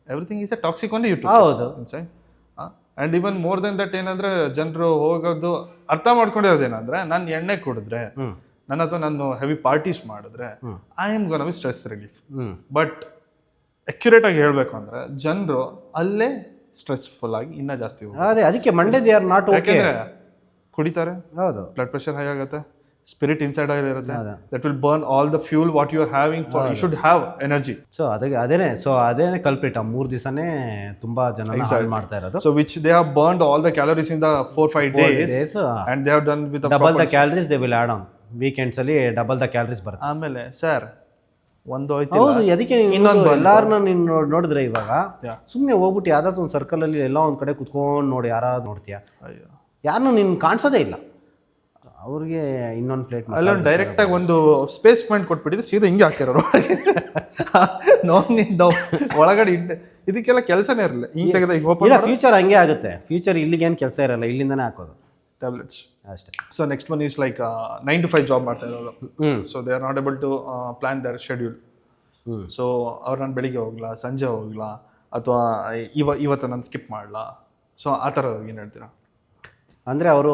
Everything is a toxic only you took ಹೌದು. inside. And even more than that ಏನಂದ್ರೆ ಜನರು ಹೋಗೋದು ಅರ್ಥ ಮಾಡ್ಕೊಂಡಿರೋದೇನಂದ್ರೆ ನಾನು ಎಣ್ಣೆ ಕುಡಿದ್ರೆ ನನ್ನ ಅಥವಾ ನಾನು ಹೆವಿ ಪಾರ್ಟೀಸ್ ಮಾಡಿದ್ರೆ I am gonna be stress relief. But accurate ಆಗಿ ಹೇಳ್ಬೇಕು ಅಂದ್ರೆ ಜನರು ಅಲ್ಲೇ ಸ್ಟ್ರೆಸ್ಫುಲ್ ಆಗಿ ಇನ್ನೂ ಜಾಸ್ತಿ ಹೋಗ್ತಾರೆ. ಅದೇ ಅದಕ್ಕೆ Monday they are not okay. ಯಾಕೆಂದ್ರೆ ಕುಡಿತಾರೆ, ಹೌದು, ಬ್ಲಡ್ ಪ್ರೆಷರ್ ಹೈ ಆಗುತ್ತೆ, ಸ್ಪಿರಿಟ್ ಇನ್ಸೈಡ್ ಆಗಿರುತ್ತೆ, that will burn all the fuel what you are having for you should have energy. So ಅದೇನೇ ಕಲ್ಪಿಟ್. 3 ದಿವಸನೇ ತುಂಬಾ ಜನ ಹಾಳು ಮಾಡ್ತಾ ಇರೋದು. So which they have burned all the calories in the 4-5 days days and they have done with the double the calories they will add on. Weekends ಅಲ್ಲಿ ಡಬಲ್ ದ ಕ್ಯಾಲರೀಸ್ ಬರುತ್ತೆ. ಆಮೇಲೆ ಸರ್ ಒಂದು ಹೋಯ್ತು. ಹೌದು, ಅದಕ್ಕೆ ಎಲ್ಲಾರನ್ನ ನೀನು ನೋಡಿದ್ರೆ ಇವಾಗ ಸುಮ್ಮನೆ ಹೋಗ್ಬಿಟ್ಟು ಯಾವ್ದಾದ್ರು ಒಂದು ಸರ್ಕಲ್ ಅಲ್ಲಿ ಎಲ್ಲ ಒಂದ್ ಕಡೆ ಕುತ್ಕೊಂಡು ನೋಡಿ ಯಾರಾದ್ರು ನೋಡ್ತೀಯಾ? ಅಯ್ಯೋ, ಯಾರನ್ನೂ ನಿನ್ ಕಾಣಿಸೋದೇ ಇಲ್ಲ. ಅವ್ರಿಗೆ ಇನ್ನೊಂದು ಪ್ಲೇಟ್ ಅಲ್ಲೊಂದು ಡೈರೆಕ್ಟ್ ಆಗಿ ಒಂದು ಸ್ಪೇಸ್ ಪಾಯಿಂಟ್ ಕೊಟ್ಬಿಟ್ಟಿದ್ದು ಸೀದಾ ಹಿಂಗೆ ಹಾಕಿರೋರು ಒಳಗಡೆ ಇದಕ್ಕೆಲ್ಲ ಕೆಲಸನೇ ಇರಲಿಲ್ಲ. ಹಿಂಗೆ ತೆಗೆದ ಈಗ ಓಪನ್ ಇಲ್ಲ, ಫ್ಯೂಚರ್ ಹಂಗೆ ಆಗುತ್ತೆ. ಫ್ಯೂಚರ್ ಇಲ್ಲಿಗೆ ಏನು ಕೆಲಸ ಇರಲ್ಲ, ಇಲ್ಲಿಂದಾನೇ ಹಾಕೋದು ಟ್ಯಾಬ್ಲೆಟ್ಸ್ ಅಷ್ಟೇ. So next one is like 9 to 5 job ಮಾಡ್ತಾ ಇರೋದು. So they are not able to plan their schedule. So ಅವ್ರು ನಾನು ಬೆಳಿಗ್ಗೆ ಹೋಗ್ಲಾ, ಸಂಜೆ ಹೋಗ್ಲಾ, ಅಥವಾ ಇವತ್ತು ನಾನು ಸ್ಕಿಪ್ ಮಾಡಲಾ? ಸೊ ಆ ಥರ ಏನು ಹೇಳ್ತೀರಾ? ಅಂದರೆ ಅವರು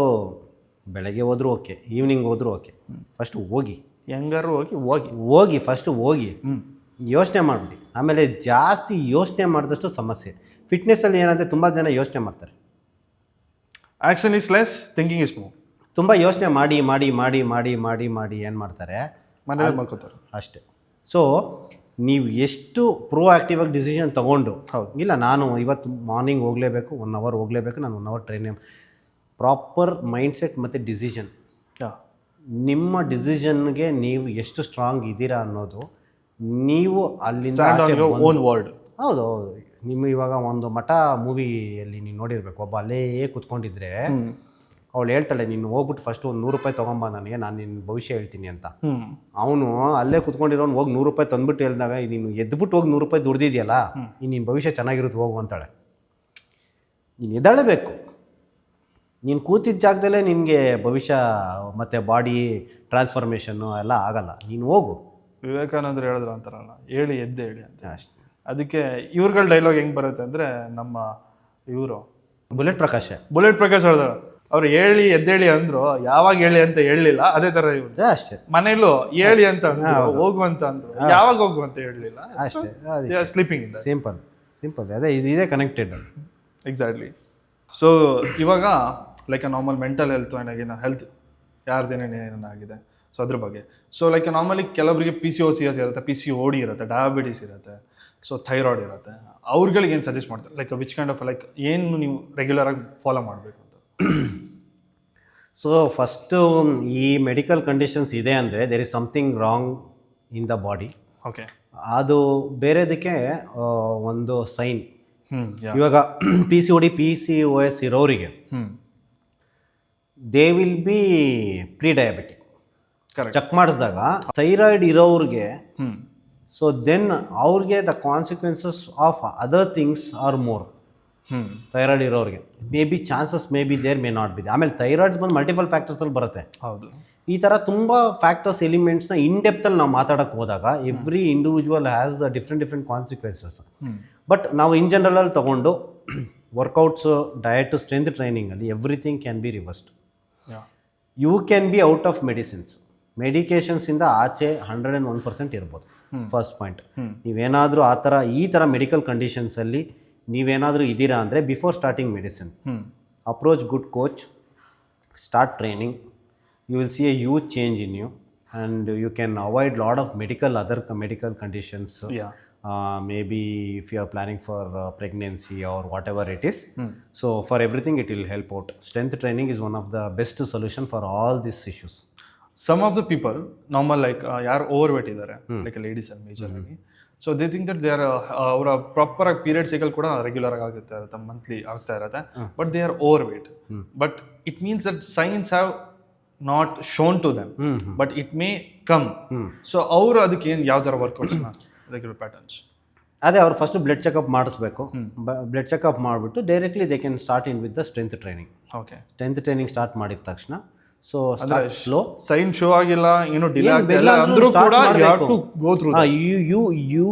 ಬೆಳಗ್ಗೆ ಹೋದ್ರು ಓಕೆ, ಈವ್ನಿಂಗ್ ಹೋದ್ರು ಓಕೆ, ಫಸ್ಟ್ ಹೋಗಿ ಹೆಂಗಾರು ಹೋಗಿ ಫಸ್ಟ್ ಹೋಗಿ ಯೋಚನೆ ಮಾಡಿಬಿಡಿ. ಆಮೇಲೆ ಜಾಸ್ತಿ ಯೋಚನೆ ಮಾಡಿದಷ್ಟು ಸಮಸ್ಯೆ. ಫಿಟ್ನೆಸ್ಸಲ್ಲಿ ಏನಂದರೆ ತುಂಬ ಜನ ಯೋಚನೆ ಮಾಡ್ತಾರೆ. Action is less, thinking is more. ತುಂಬ ಯೋಚನೆ ಮಾಡಿ ಮಾಡಿ ಮಾಡಿ ಮಾಡಿ ಮಾಡಿ ಮಾಡಿ ಏನು ಮಾಡ್ತಾರೆ, ಮನೇಲಿ ಮಾಡ್ಕೋತಾರೆ ಅಷ್ಟೇ. ಸೊ ನೀವು ಎಷ್ಟು ಪ್ರೋ ಆ್ಯಕ್ಟಿವಾಗಿ ಡಿಸಿಷನ್ ತೊಗೊಂಡು, ಇಲ್ಲ ನಾನು ಇವತ್ತು ಮಾರ್ನಿಂಗ್ ಹೋಗಲೇಬೇಕು, 1 hour ಹೋಗಲೇಬೇಕು, ನಾನು 1 hour ಟ್ರೈನ್, ಪ್ರಾಪರ್ ಮೈಂಡ್ಸೆಟ್ ಮತ್ತು ಡಿಸಿಷನ್, ನಿಮ್ಮ ಡಿಸಿಷನ್ಗೆ ನೀವು ಎಷ್ಟು ಸ್ಟ್ರಾಂಗ್ ಇದ್ದೀರಾ ಅನ್ನೋದು ನೀವು ಅಲ್ಲಿಂದ ಓನ್ ವರ್ಡ್. ಹೌದು ಹೌದು. ನಿಮ್ಮ ಇವಾಗ ಒಂದು ಮಠ ಮೂವಿಯಲ್ಲಿ ನೀನು ನೋಡಿರ್ಬೇಕು, ಒಬ್ಬ ಅಲ್ಲೇ ಕೂತ್ಕೊಂಡಿದ್ರೆ ಅವಳು ಹೇಳ್ತಾಳೆ, ನೀನು ಹೋಗ್ಬಿಟ್ಟು ಫಸ್ಟ್ ಒಂದು 100 ರೂಪಾಯಿ ತೊಗೊಂಬ ನನಗೆ, ನಾನು ನಿನ್ನ ಭವಿಷ್ಯ ಹೇಳ್ತೀನಿ ಅಂತ. ಅವನು ಅಲ್ಲೇ ಕೂತ್ಕೊಂಡಿರೋನು ಹೋಗಿ 100 ರೂಪಾಯಿ ತಂದ್ಬಿಟ್ಟು ಹೇಳಿದಾಗ, ನೀನು ಎದ್ಬಿಟ್ಟು ಹೋಗಿ 100 ರೂಪಾಯಿ ದುಡ್ದಿದೆಯಲ್ಲ, ನಿನ್ನ ಭವಿಷ್ಯ ಚೆನ್ನಾಗಿರುತ್ತೆ ಹೋಗು ಅಂತಾಳೆ. ನೀನು ಎದ್ದಾಳಬೇಕು. ನೀನು ಕೂತಿದ್ದ ಜಾಗದಲ್ಲೇ ನಿನಗೆ ಭವಿಷ್ಯ ಮತ್ತು ಬಾಡಿ ಟ್ರಾನ್ಸ್ಫಾರ್ಮೇಷನ್ನು ಎಲ್ಲ ಆಗಲ್ಲ. ನೀನು ಹೋಗು. ವಿವೇಕಾನಂದರು ಹೇಳಿದ್ರು ಅಂತಾರಲ್ಲ, ಹೇಳಿ ಎದ್ದೆ ಹೇಳಿ ಅಂತ. ಅಷ್ಟೇ. ಅದಕ್ಕೆ ಇವ್ರುಗಳ ಡೈಲಾಗ್ ಹೆಂಗೆ ಬರುತ್ತೆ ಅಂದರೆ, ನಮ್ಮ ಇವರು ಬುಲೆಟ್ ಪ್ರಕಾಶ್ ಹೇಳಿದ್ರು, ಅವ್ರು ಹೇಳಿ ಎದ್ದೇಳಿ ಅಂದ್ರು, ಯಾವಾಗ ಹೇಳಿ ಅಂತ ಹೇಳಲಿಲ್ಲ. ಅದೇ ಥರ ಇವ್ರು ಅಷ್ಟೇ. ಮನೇಲೂ ಹೇಳಿ ಅಂತ ಹೋಗು ಅಂತ ಅಂದ್ರು, ಯಾವಾಗ ಹೋಗು ಅಂತ ಹೇಳಲಿಲ್ಲ. ಅಷ್ಟೇ. ಸ್ಲೀಪಿಂಗ್ ಇಂದ ಸಿಂಪಲ್ ಅದೇ ಇದೇ ಕನೆಕ್ಟೆಡ್. ಎಕ್ಸಾಕ್ಟ್ಲಿ. ಸೊ ಇವಾಗ ಲೈಕ್ ನಾರ್ಮಲ್ ಮೆಂಟಲ್ ಹೆಲ್ತ್ ಏನಾಗಿನ ಹೆಲ್ತ್ ಯಾರ್ದೇನೇನೇನಾಗಿದೆ, ಸೊ ಅದ್ರ ಬಗ್ಗೆ. ಸೊ ಲೈಕ್ ನಾರ್ಮಲಿ ಕೆಲವರಿಗೆ PCOS ಇರುತ್ತೆ, PCOD ಇರುತ್ತೆ, ಡಯಾಬಿಟೀಸ್ ಇರುತ್ತೆ, ಸೊ ಥೈರಾಯ್ಡ್ ಇರುತ್ತೆ. ಅವ್ರುಗಳಿಗೆ ಏನು ಸಜೆಸ್ಟ್ ಮಾಡ್ತಾರೆ? Like which kind of like ಏನು ನೀವು ರೆಗ್ಯುಲರಾಗಿ ಫಾಲೋ ಮಾಡಬೇಕು ಅಂತ? ಸೊ ಫಸ್ಟು ಈ ಮೆಡಿಕಲ್ ಕಂಡೀಷನ್ಸ್ ಇದೆ ಅಂದರೆ there is something wrong in the body. Okay, ಅದು ಬೇರೆದಕ್ಕೆ ಒಂದು ಸೈನ್. ಇವಾಗ PCOD PCOS ಇರೋರಿಗೆ they will be pre diabetic. Check ಮಾಡಿಸಿದಾಗ ಥೈರಾಯ್ಡ್ ಇರೋರಿಗೆ, ಸೊ ದೆನ್ ಅವ್ರಿಗೆ the consequences of other things are more. Thyroid ಇರೋರಿಗೆ may be chances may be there may not be. ಆಮೇಲೆ ಥೈರಾಯ್ಡ್ಸ್ ಬಂದು ಮಲ್ಟಿಪಲ್ ಫ್ಯಾಕ್ಟರ್ಸಲ್ಲಿ ಬರುತ್ತೆ. ಹೌದು. ಈ ಥರ ತುಂಬ ಫ್ಯಾಕ್ಟರ್ಸ್ ಎಲಿಮೆಂಟ್ಸ್ನ ಇನ್ ಡೆಪ್ತಲ್ಲಿ ನಾವು ಮಾತಾಡೋಕ್ಕೆ ಹೋದಾಗ every individual has the different consequences. But ನಾವು ಇನ್ ಜನರಲಲ್ಲಿ ತೊಗೊಂಡು ವರ್ಕೌಟ್ಸು, ಡಯಟು, ಸ್ಟ್ರೆಂತ್ ಟ್ರೈನಿಂಗಲ್ಲಿ everything can be reversed. You can be out of medicines. ಮೆಡಿಕೇಶನ್ಸಿಂದ ಆಚೆ 101% ಇರ್ಬೋದು. First point. ನೀವೇನಾದರೂ ಈ ಥರ ಮೆಡಿಕಲ್ ಕಂಡೀಷನ್ಸಲ್ಲಿ ನೀವೇನಾದರೂ ಇದ್ದೀರಾ ಅಂದರೆ before starting medicine, approach good coach, start training, you will see a huge change in you, and you can avoid lot of other medical conditions. Maybe if you are planning for pregnancy or whatever it is. So for everything it will help out. Strength training is one of the best solution for all these issues. Some of the people normal like yaar overweight idare, like ladies and majorly, so they think that they are ಅವರ ಪ್ರಾಪರ್ ಆಗಿ ಪೀರಿಯಡ್ ಸೈಕಲ್ ಕೂಡ ರೆಗ್ಯುಲರ್ ಆಗಿ ಆಗುತ್ತೆ ಇರುತ್ತೆ, ಮಂತ್ಲಿ ಆಗ್ತಾ ಇರುತ್ತೆ, but they are overweight. But it means that signs have not shown to them, but it may come. So ಅವರು ಅದಕ್ಕೆ ಏನು ಯಾವ ಥರ ವರ್ಕೌಟ್ಸ್ನ ರೆಗ್ಯುಲರ್ ಪ್ಯಾಟರ್ನ್ಸ್? ಅದೇ ಅವ್ರು ಫಸ್ಟ್ ಬ್ಲಡ್ ಚೆಕಪ್ ಮಾಡಿಸ್ಬೇಕು. ಬ್ಲಡ್ ಚೆಕಪ್ ಮಾಡಿಬಿಟ್ಟು directly they can start in with the strength training. Okay, strength training start ಮಾಡಿದ ತಕ್ಷಣ so start slow. Sign show ಆಗಿಲ್ಲ, ಏನು ಡಿಲೇ ಆಗಿಲ್ಲ ಅಂದ್ರೂ ಕೂಡ you have to go through. You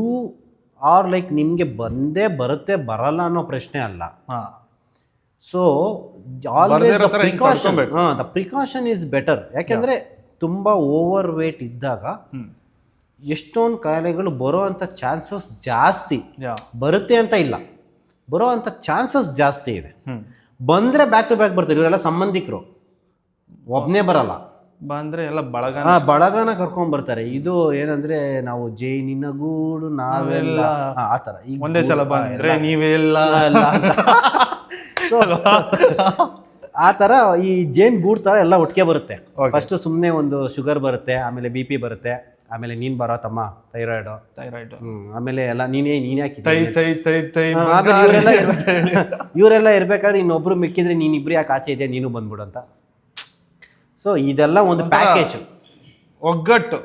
are like ನಿಮಗೆ ಬಂದೇ ಬರುತ್ತೆ ಬರಲ್ಲ ಅನ್ನೋ ಪ್ರಶ್ನೆ ಅಲ್ಲ. So always the precaution is better. ಯಾಕೆಂದರೆ ತುಂಬ ಓವರ್ ವೇಟ್ ಇದ್ದಾಗ ಎಷ್ಟೊಂದು ಕಾಯಿಲೆಗಳು ಬರೋ ಅಂಥ ಚಾನ್ಸಸ್ ಜಾಸ್ತಿ. ಬರುತ್ತೆ ಅಂತ ಇಲ್ಲ, ಬರೋ ಅಂಥ ಚಾನ್ಸಸ್ ಜಾಸ್ತಿ ಇದೆ. ಬಂದರೆ ಬ್ಯಾಕ್ ಟು ಬ್ಯಾಕ್ ಬರ್ತಾರೆ. ಇವರೆಲ್ಲ ಸಂಬಂಧಿಕರು, ಒಬ್ಬನೇ ಬರಲ್ಲ. ಬಂದರೆ ಎಲ್ಲ ಬಳಗನ ಕರ್ಕೊಂಡ್ ಬರ್ತಾರೆ. ಇದು ಏನಂದ್ರೆ ನಾವು ಜೈನಿನ ಗೂಡು ನಾವೆಲ್ಲ ಆ ಥರ ಈಗ ಒಂದೇ ಸಲ ಬಂದರೆ ನೀವೆಲ್ಲ ಆ ಥರ ಈ ಜೇನ್ ಗೂಡ್ ಥರ ಎಲ್ಲ ಒಟ್ಟಿಗೆ ಬರುತ್ತೆ. ಫಸ್ಟ್ ಸುಮ್ಮನೆ ಒಂದು ಶುಗರ್ ಬರುತ್ತೆ, ಆಮೇಲೆ BP ಬರುತ್ತೆ, ಆಮೇಲೆ ನೀನ್ ಬರೋ ತಮ್ಮ ಥೈರಾಯ್ಡು, ಆಮೇಲೆ ಎಲ್ಲ ನೀನೇ ಇವರೆಲ್ಲ ಇರ್ಬೇಕಾದ್ರೆ ಇನ್ನೊಬ್ರು ಮಿಕ್ಕಿದ್ರೆ ನೀನಿಬ್ರು ಯಾಕೆ ಆಚೆ ಇದೆ ನೀನು ಬಂದ್ಬಿಡು ಅಂತ. ಸೊ ಇದೆಲ್ಲ ಒಂದು ಪ್ಯಾಕೇಜ್, ಒಗ್ಗಟ್ಟು.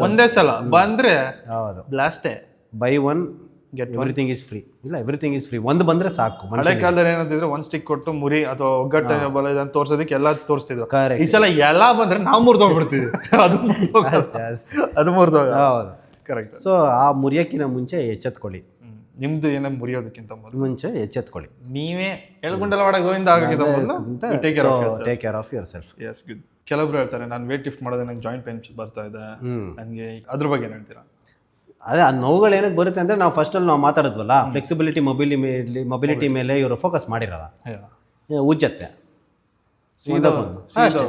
ಒಂದೇ ಸಲ ಬಂದ್ರೆ ಹೌದು ಬ್ಲಾಸ್ಟೇ. Buy one get everything is free. ಇಲ್ಲ, ಎವ್ರಿಥಿಂಗ್ ಇಸ್ ಫ್ರೀ. ಒಂದು ಬಂದ್ರೆ ಸಾಕು. ಹಳೆ ಕಾಲದಲ್ಲಿ ಏನಂತಿದ್ರೆ ಒಂದ್ ಸ್ಟಿಕ್ ಕೊಟ್ಟು ಮುರಿ ಅಥವಾ ಒಗ್ಗಟ್ಟು ಬಲ ಅಂತ ತೋರ್ಸೋದಕ್ಕೆ ಎಲ್ಲ ತೋರಿಸ್ತಿದ್ರು. ಈ ಸಲ ಎಲ್ಲ ಬಂದ್ರೆ ನಾವು ಮುರಿದೋಗ್ಬಿಡ್ತೀವಿ. ಅದು ಮುರಿದೋಗ. ಹೌದು, ಕರೆಕ್ಟ್. ಸೊ ಆ ಮುರಿಯೋಕ್ಕಿಂತ ಮುಂಚೆ ಎಚ್ಚೆತ್ಕೊಳ್ಳಿ. ನಿಮ್ದು ಏನೋ ಮುರಿಯೋದಕ್ಕಿಂತ ಮುಂಚೆ ಎಚ್ಚೆತ್ಕೊಳ್ಳಿ. ನೀವೇ ಹೇಳ್ಕೊಂಡಲ್ಲ ಒಳಗೆ ಗೋವಿಂದ ಆಗೋಕ್ಕಿಂತ take care of yourself. Yes, good. ಕೆಲವೊಬ್ರು ಹೇಳ್ತಾರೆ ನಾನು ವೇಟ್ ಲಿಫ್ಟ್ ಮಾಡೋದು ನಂಗೆ ಜಾಯಿಂಟ್ ಪೇನ್ಸ್ ಬರ್ತಾ ಇದೆ, ನನಗೆ ಅದ್ರ ಬಗ್ಗೆ ಏನು ಹೇಳ್ತೀರಾ? ಅದೇ ಆ ನೋವುಗಳು ಏನಕ್ಕೆ ಬರುತ್ತೆ ಅಂದರೆ ನಾವು ಫಸ್ಟಲ್ಲಿ ನಾವು ಮಾತಾಡಿದ್ವಲ್ಲ, ಫ್ಲೆಕ್ಸಿಬಿಲಿಟಿ ಮೊಬಿಲಿಟಿ ಮೇಲೆ ಇವರು ಫೋಕಸ್ ಮಾಡಿರಲ್ಲ, ಉಜ್ಜತ್ತೆ ಅಷ್ಟೇ.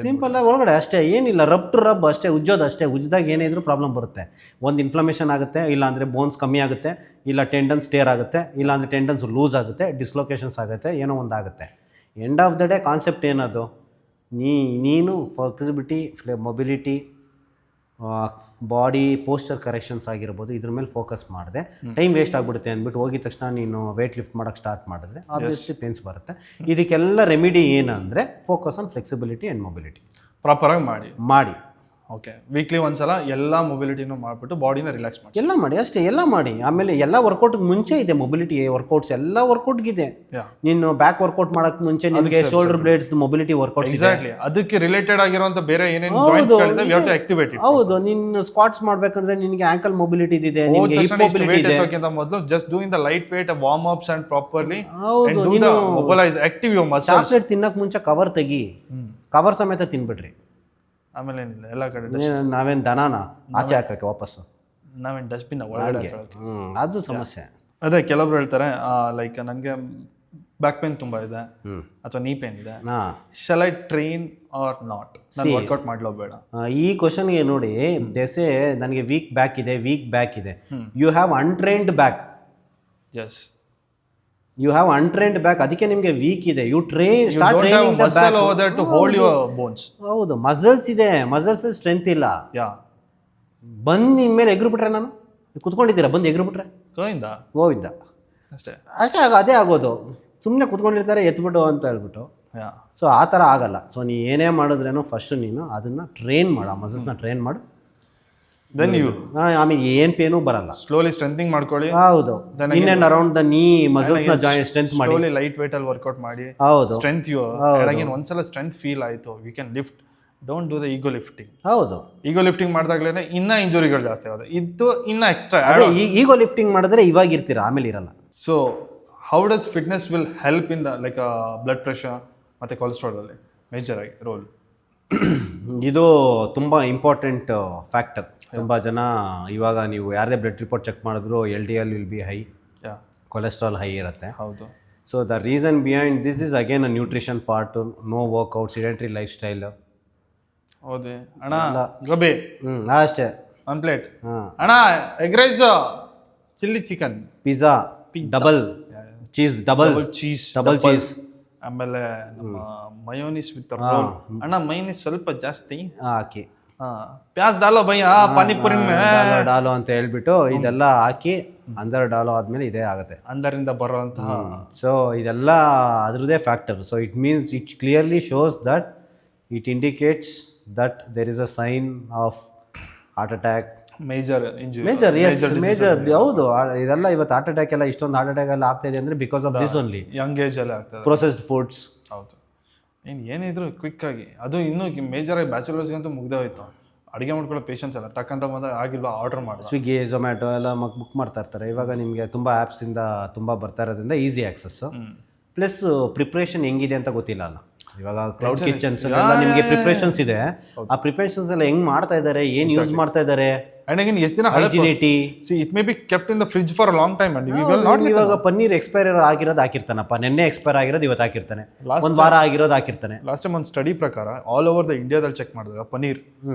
ಸಿಂಪಲ್ ಆಗಿ ಒಳಗಡೆ ಅಷ್ಟೇ, ಏನಿಲ್ಲ. ರಬ್ ಟು ರಬ್ ಅಷ್ಟೇ, ಉಜ್ಜೋದು ಅಷ್ಟೇ. ಉಜ್ಜಿದಾಗ ಏನಿದ್ರು ಪ್ರಾಬ್ಲಮ್ ಬರುತ್ತೆ. ಒಂದು ಇನ್ಫ್ಲಮೇಷನ್ ಆಗುತ್ತೆ, ಇಲ್ಲಾಂದರೆ ಬೋನ್ಸ್ ಕಮ್ಮಿ ಆಗುತ್ತೆ, ಇಲ್ಲ ಟೆಂಡನ್ಸ್ ಟೇರ್ ಆಗುತ್ತೆ, ಇಲ್ಲಾಂದರೆ ಟೆಂಡನ್ಸ್ ಲೂಸ್ ಆಗುತ್ತೆ, ಡಿಸ್ಲೊಕೇಶನ್ಸ್ ಆಗುತ್ತೆ, ಏನೋ ಒಂದು ಆಗುತ್ತೆ. End of the day concept ಏನದು, ನೀನು flexibility, mobility, body posture corrections ಆಗಿರ್ಬೋದು, ಇದ್ರ ಮೇಲೆ ಫೋಕಸ್ ಮಾಡಿದೆ. ಟೈಮ್ ವೇಸ್ಟ್ ಆಗಿಬಿಡುತ್ತೆ ಅಂದ್ಬಿಟ್ಟು ಹೋಗಿದ ತಕ್ಷಣ ನೀನು ವೇಟ್ ಲಿಫ್ಟ್ ಮಾಡೋಕ್ಕೆ ಸ್ಟಾರ್ಟ್ ಮಾಡಿದ್ರೆ ಆಬ್ವಿಯಸ್ಲಿ ಪೇನ್ಸ್ ಬರುತ್ತೆ. ಇದಕ್ಕೆಲ್ಲ ರೆಮಿಡಿ ಏನಂದರೆ focus on flexibility and mobility ಪ್ರಾಪರಾಗಿ ಮಾಡಿ. ಓಕೆ, ವೀಕ್ಲಿ ಒಂದ್ಸಲ ಎಲ್ಲ ಮೊಬಿಲಿಟಿನೂ ಮಾಡಿಬಿಟ್ಟು ಬಾಡಿನ ರಿಲ್ಯಾಕ್ಸ್ ಮಾಡಿ, ಎಲ್ಲ ಮಾಡಿ ಅಷ್ಟೇ, ಎಲ್ಲ ಮಾಡಿ. ಆಮೇಲೆ ಎಲ್ಲ ವರ್ಕೌಟ್ಗೆ ಮುಂಚೆ ಇದೆ ಮೊಬಿಲಿಟಿ ವರ್ಕೌಟ್ಸ್, ಎಲ್ಲ ವರ್ಕೌಟ್ಗಿದೆ. ನೀನು ಬ್ಯಾಕ್ ವರ್ಕೌಟ್ ಮಾಡಕ್ಕೆ ಮುಂಚೆ ನಿಮಗೆ shoulder blades mobility workouts exactly ಅದಕ್ಕೆ ರಿಲೇಟೆಡ್ ಆಗಿರುವಂತ ಬೇರೆ ಏನೇನು ಜಾಯಿಂಟ್ಸ್ಗಳಿದೆ we have to activate it. ಹೌದು, ನೀನು ಸ್ಕ್ವಾಟ್ಸ್ ಮಾಡಬೇಕಂದ್ರೆ ನಿನಗೆ ಆಂಕಲ್ ಮೊಬಿಲಿಟಿ ಇದೆ, ನಿಮಗೆ ಹಿಪ್ ಮೊಬಿಲಿಟಿ ಇದೆ. ಅದಕ್ಕಿಂತ ಮೊದಲು just doing the light weight warm ups and properly mobilise active your muscles. Chocolate ತಿನ್ನಕ್ಕೆ ಮುಂಚೆ ಕವರ್ ತೆಗಿ, ಕವರ್ ಸಮೇತ ತಿನ್ಬಿಡ್ರಿ. ಆಮೇಲೆ ಏನಿಲ್ಲ, ಎಲ್ಲ ಕಡೆ ನಾವೇನು ದನಾನ ಆಚೆ ಹಾಕಕ್ಕೆ ವಾಪಸ್ಸು, ನಾವೇನು ಡಸ್ಟ್ಬಿನ್ ಒಳಗಡೆ, ಅದು ಸಮಸ್ಯೆ. ಅದೇ ಕೆಲವೊಬ್ರು ಹೇಳ್ತಾರೆ ಲೈಕ್ ನನಗೆ ಬ್ಯಾಕ್ ಪೇನ್ ತುಂಬ ಇದೆ ಅಥವಾ ನೀ ಪೇನ್ ಇದೆ, shall I train or not, ನಾನು ವರ್ಕೌಟ್ ಮಾಡ್ಲೋ ಬೇಡ? ಈ ಕ್ವಶನ್ಗೆ ನೋಡಿ, ದೆಸೆ ನನಗೆ ವೀಕ್ ಬ್ಯಾಕ್ ಇದೆ, you have untrained back. Yes, you have untrained back, ಅದಕ್ಕೆ ನಿಮಗೆ ವೀಕ್ ಇದೆ. You start training the back over that to hold your bones. ಹೌದು, ಮಸಲ್ಸ್ ಇದೆ, ಮಸಲ್ಸ್ ಸ್ಟ್ರೆಂತ್ ಇಲ್ಲ. ಬಂದು ನಿಮ್ಮ ಮೇಲೆ ಎಗ್ರು ಬಿಟ್ರೆ, ನಾನು ಕುತ್ಕೊಂಡಿದ್ದೀರಾ, ಬಂದು ಎಗ್ರು ಬಿಟ್ರೆ ಗೋವಿಂದ ಅಷ್ಟೇ ಅದೇ ಆಗೋದು. ಸುಮ್ಮನೆ ಕುತ್ಕೊಂಡಿರ್ತಾರೆ ಎತ್ಬಿಟ್ಟು ಅಂತ ಹೇಳ್ಬಿಟ್ಟು. ಸೊ ಆ ಥರ ಆಗಲ್ಲ. ಸೊ ನೀ ಏನೇ ಮಾಡಿದ್ರೇನು ಫಸ್ಟ್ ನೀನು ಅದನ್ನು ಟ್ರೈನ್ ಮಾಡು, ಆ ಮಸಲ್ಸ್ನ ಟ್ರೈನ್ ಮಾಡು. ದೆನ್ ಯು ಆಮೇಲೆ ಏನು ಪೇನು ಬರಲ್ಲ. ಸ್ಲೋಲಿ ಸ್ಟ್ರೆಂಥಿಂಗ್ ಮಾಡ್ಕೊಳ್ಳಿ. ಹೌದು, in and around the knee ಮಸಲ್ಸ್ನ ಜಾಯಿಂಟ್ ಸ್ಟ್ರೆಂತ್ ಮಾಡಿ. ಸ್ಲೋಲಿ ಲೈಟ್ ವೇಟ್ ಅಲ್ಲಿ ವರ್ಕೌಟ್ ಮಾಡಿ. ಹೌದು, ಸ್ಟ್ರೆಂತ್ ಯು ಅಗೇನ್ ಒಂದ್ಸಲ ಸ್ಟ್ರೆಂತ್ ಫೀಲ್ ಆಯಿತು, you can lift. Don't do the ego lifting. ಹೌದು, ಈಗೋ ಲಿಫ್ಟಿಂಗ್ ಮಾಡಿದಾಗಲೇ ಇನ್ನೂ ಇಂಜುರಿಗಳು ಜಾಸ್ತಿ ಆಗೋದು. ಇದು ಇನ್ನೂ ಎಕ್ಸ್ಟ್ರಾ. ಈಗೋ ಲಿಫ್ಟಿಂಗ್ ಮಾಡಿದ್ರೆ ಇವಾಗ ಇರ್ತೀರಾ, ಆಮೇಲೆ ಇರಲ್ಲ. So how does fitness will help in the like blood pressure ಮತ್ತು ಕೊಲೆಸ್ಟ್ರಾಲಲ್ಲಿ ಮೇಜರ್ ಆಗಿ ರೋಲ್? ಇದು ತುಂಬ ಇಂಪಾರ್ಟೆಂಟ್ ಫ್ಯಾಕ್ಟರ್. ತುಂಬ ಜನ ಇವಾಗ ನೀವು ಯಾರದೇ ಬ್ಲಡ್ ರಿಪೋರ್ಟ್ ಚೆಕ್ ಮಾಡಿದ್ರು LDL will be high, cholesterol high ಇರುತ್ತೆ. ಹೌದು. So the reason behind this is again a nutrition part, no workout, sedentary lifestyle. ಹೌದು ಅಣ್ಣ, ಗೋಬಿ ಅಷ್ಟೇ, ಒನ್ ಪ್ಲೇಟ್ ಅಣ್ಣ, egg rice, chilli chicken, pizza, double cheese, double cheese, ಆಮೇಲೆ ನಮ್ಮ ಮಯೋನಿಸ್ ವಿತ್ ರೋಲ್. ಅಣ್ಣ ಮಯೋನಿಸ್ ಸ್ವಲ್ಪ ಜಾಸ್ತಿ ಹಾಕಿ, ಪ್ಯಾಸ್ ಡಾಲೋ ಭೈ, ಪಾನಿಪುರಿ ಡಾಲೋ ಅಂತ ಹೇಳ್ಬಿಟ್ಟು ಇದೆಲ್ಲ ಹಾಕಿ ಡಾಲೋ ಆದ್ಮೇಲೆ ಇದೇ ಆಗುತ್ತೆ, ಅಂದರಿಂದ ಬರುವಂತಹ. ಸೊ ಇದೆಲ್ಲ ಅದ್ರದ್ದೇ factor. So it means it clearly shows that it indicates that there is a sign of heart attack, major injury, major major ಹೌದು. ಇದೆಲ್ಲ ಇವತ್ತು ಹಾರ್ಟ್ ಅಟ್ಯಾಕ್ ಎಲ್ಲ ಇಷ್ಟೊಂದು ಹಾರ್ಟ್ ಅಟ್ಯಾಕ್ ಎಲ್ಲ ಆಗ್ತಾ ಇದೆ ಅಂದರೆ because of this only, Young age ಅಲ್ಲೇ ಆಗ್ತದೆ. Processed foods. ಹೌದು, ಏನಿದ್ರು ಕ್ವಿಕ್ ಆಗಿ, ಅದು ಇನ್ನೂ ಮೇಜರ್ ಆಗಿ ಬ್ಯಾಚುಲರ್ಸ್ಗಂತೂ ಮುಗ್ದೇ ಹೋಯ್ತು. ಅಡುಗೆ ಮಾಡ್ಕೊಳ್ಳೋ ಪೇಷನ್ಸ್ ಎಲ್ಲ ಟಕ್ಕಂತ ಬಂದಾಗ ಆಗಿಲ್ವಾ ಆರ್ಡರ್ ಮಾಡಿ ಸ್ವಿಗ್ಗಿ ಝೊಮ್ಯಾಟೊ ಎಲ್ಲ ಬುಕ್ ಮಾಡ್ತಾ ಇರ್ತಾರೆ. ಇವಾಗ ನಿಮಗೆ ತುಂಬ ಆ್ಯಪ್ಸಿಂದ ತುಂಬ ಬರ್ತಾ ಇರೋದ್ರಿಂದ ಈಸಿ ಆಕ್ಸೆಸ್. ಪ್ಲಸ್ ಪ್ರಿಪ್ರೇಷನ್ ಹೆಂಗಿದೆ ಅಂತ ಗೊತ್ತಿಲ್ಲ ಅಲ್ಲ. ಇವಾಗ ಕ್ಲೌಡ್ ಕಿಚನ್ಸ್ ಎಲ್ಲ ನಿಮಗೆ ಪ್ರಿಪ್ರೇಷನ್ಸ್ ಇದೆ. ಆ ಪ್ರಿಪ್ರೇಷನ್ಸ್ ಎಲ್ಲ ಹೆಂಗ್ ಮಾಡ್ತಾ ಇದ್ದಾರೆ, ಏನು ಯೂಸ್ ಮಾಡ್ತಾ ಇದ್ದಾರೆ, ಅಂಡ್ ಅಗೇನ್ ಎಷ್ಟು ದಿನ ಹೈಜಿನಿಟಿ. See it may be kept in the fridge for a long time and we will not. ಇವಾಗ ಪನ್ನೀರ್ ಎಕ್ಸ್ಪೈರ್ ಆಗಿರೋದು ಹಾಕಿರ್ತಾನಪ್ಪ, ನೆನ್ನೆ ಎಕ್ಸ್ಪೈರ್ ಆಗಿರೋದು ಇವತ್ತು ಹಾಕಿರ್ತಾನೆ, ಒಂದು ವಾರ ಆಗಿರೋದು ಹಾಕಿರ್ತಾನೆ. ಲಾಸ್ಟ್ ಟೈಮ್ ಒಂದು ಸ್ಟಡಿ ಪ್ರಕಾರ ಆಲ್ ಓವರ್ ದ ಇಂಡಿಯಾದಲ್ಲಿ ಚೆಕ್ ಮಾಡಿದಾಗ ಪನ್ನೀರ್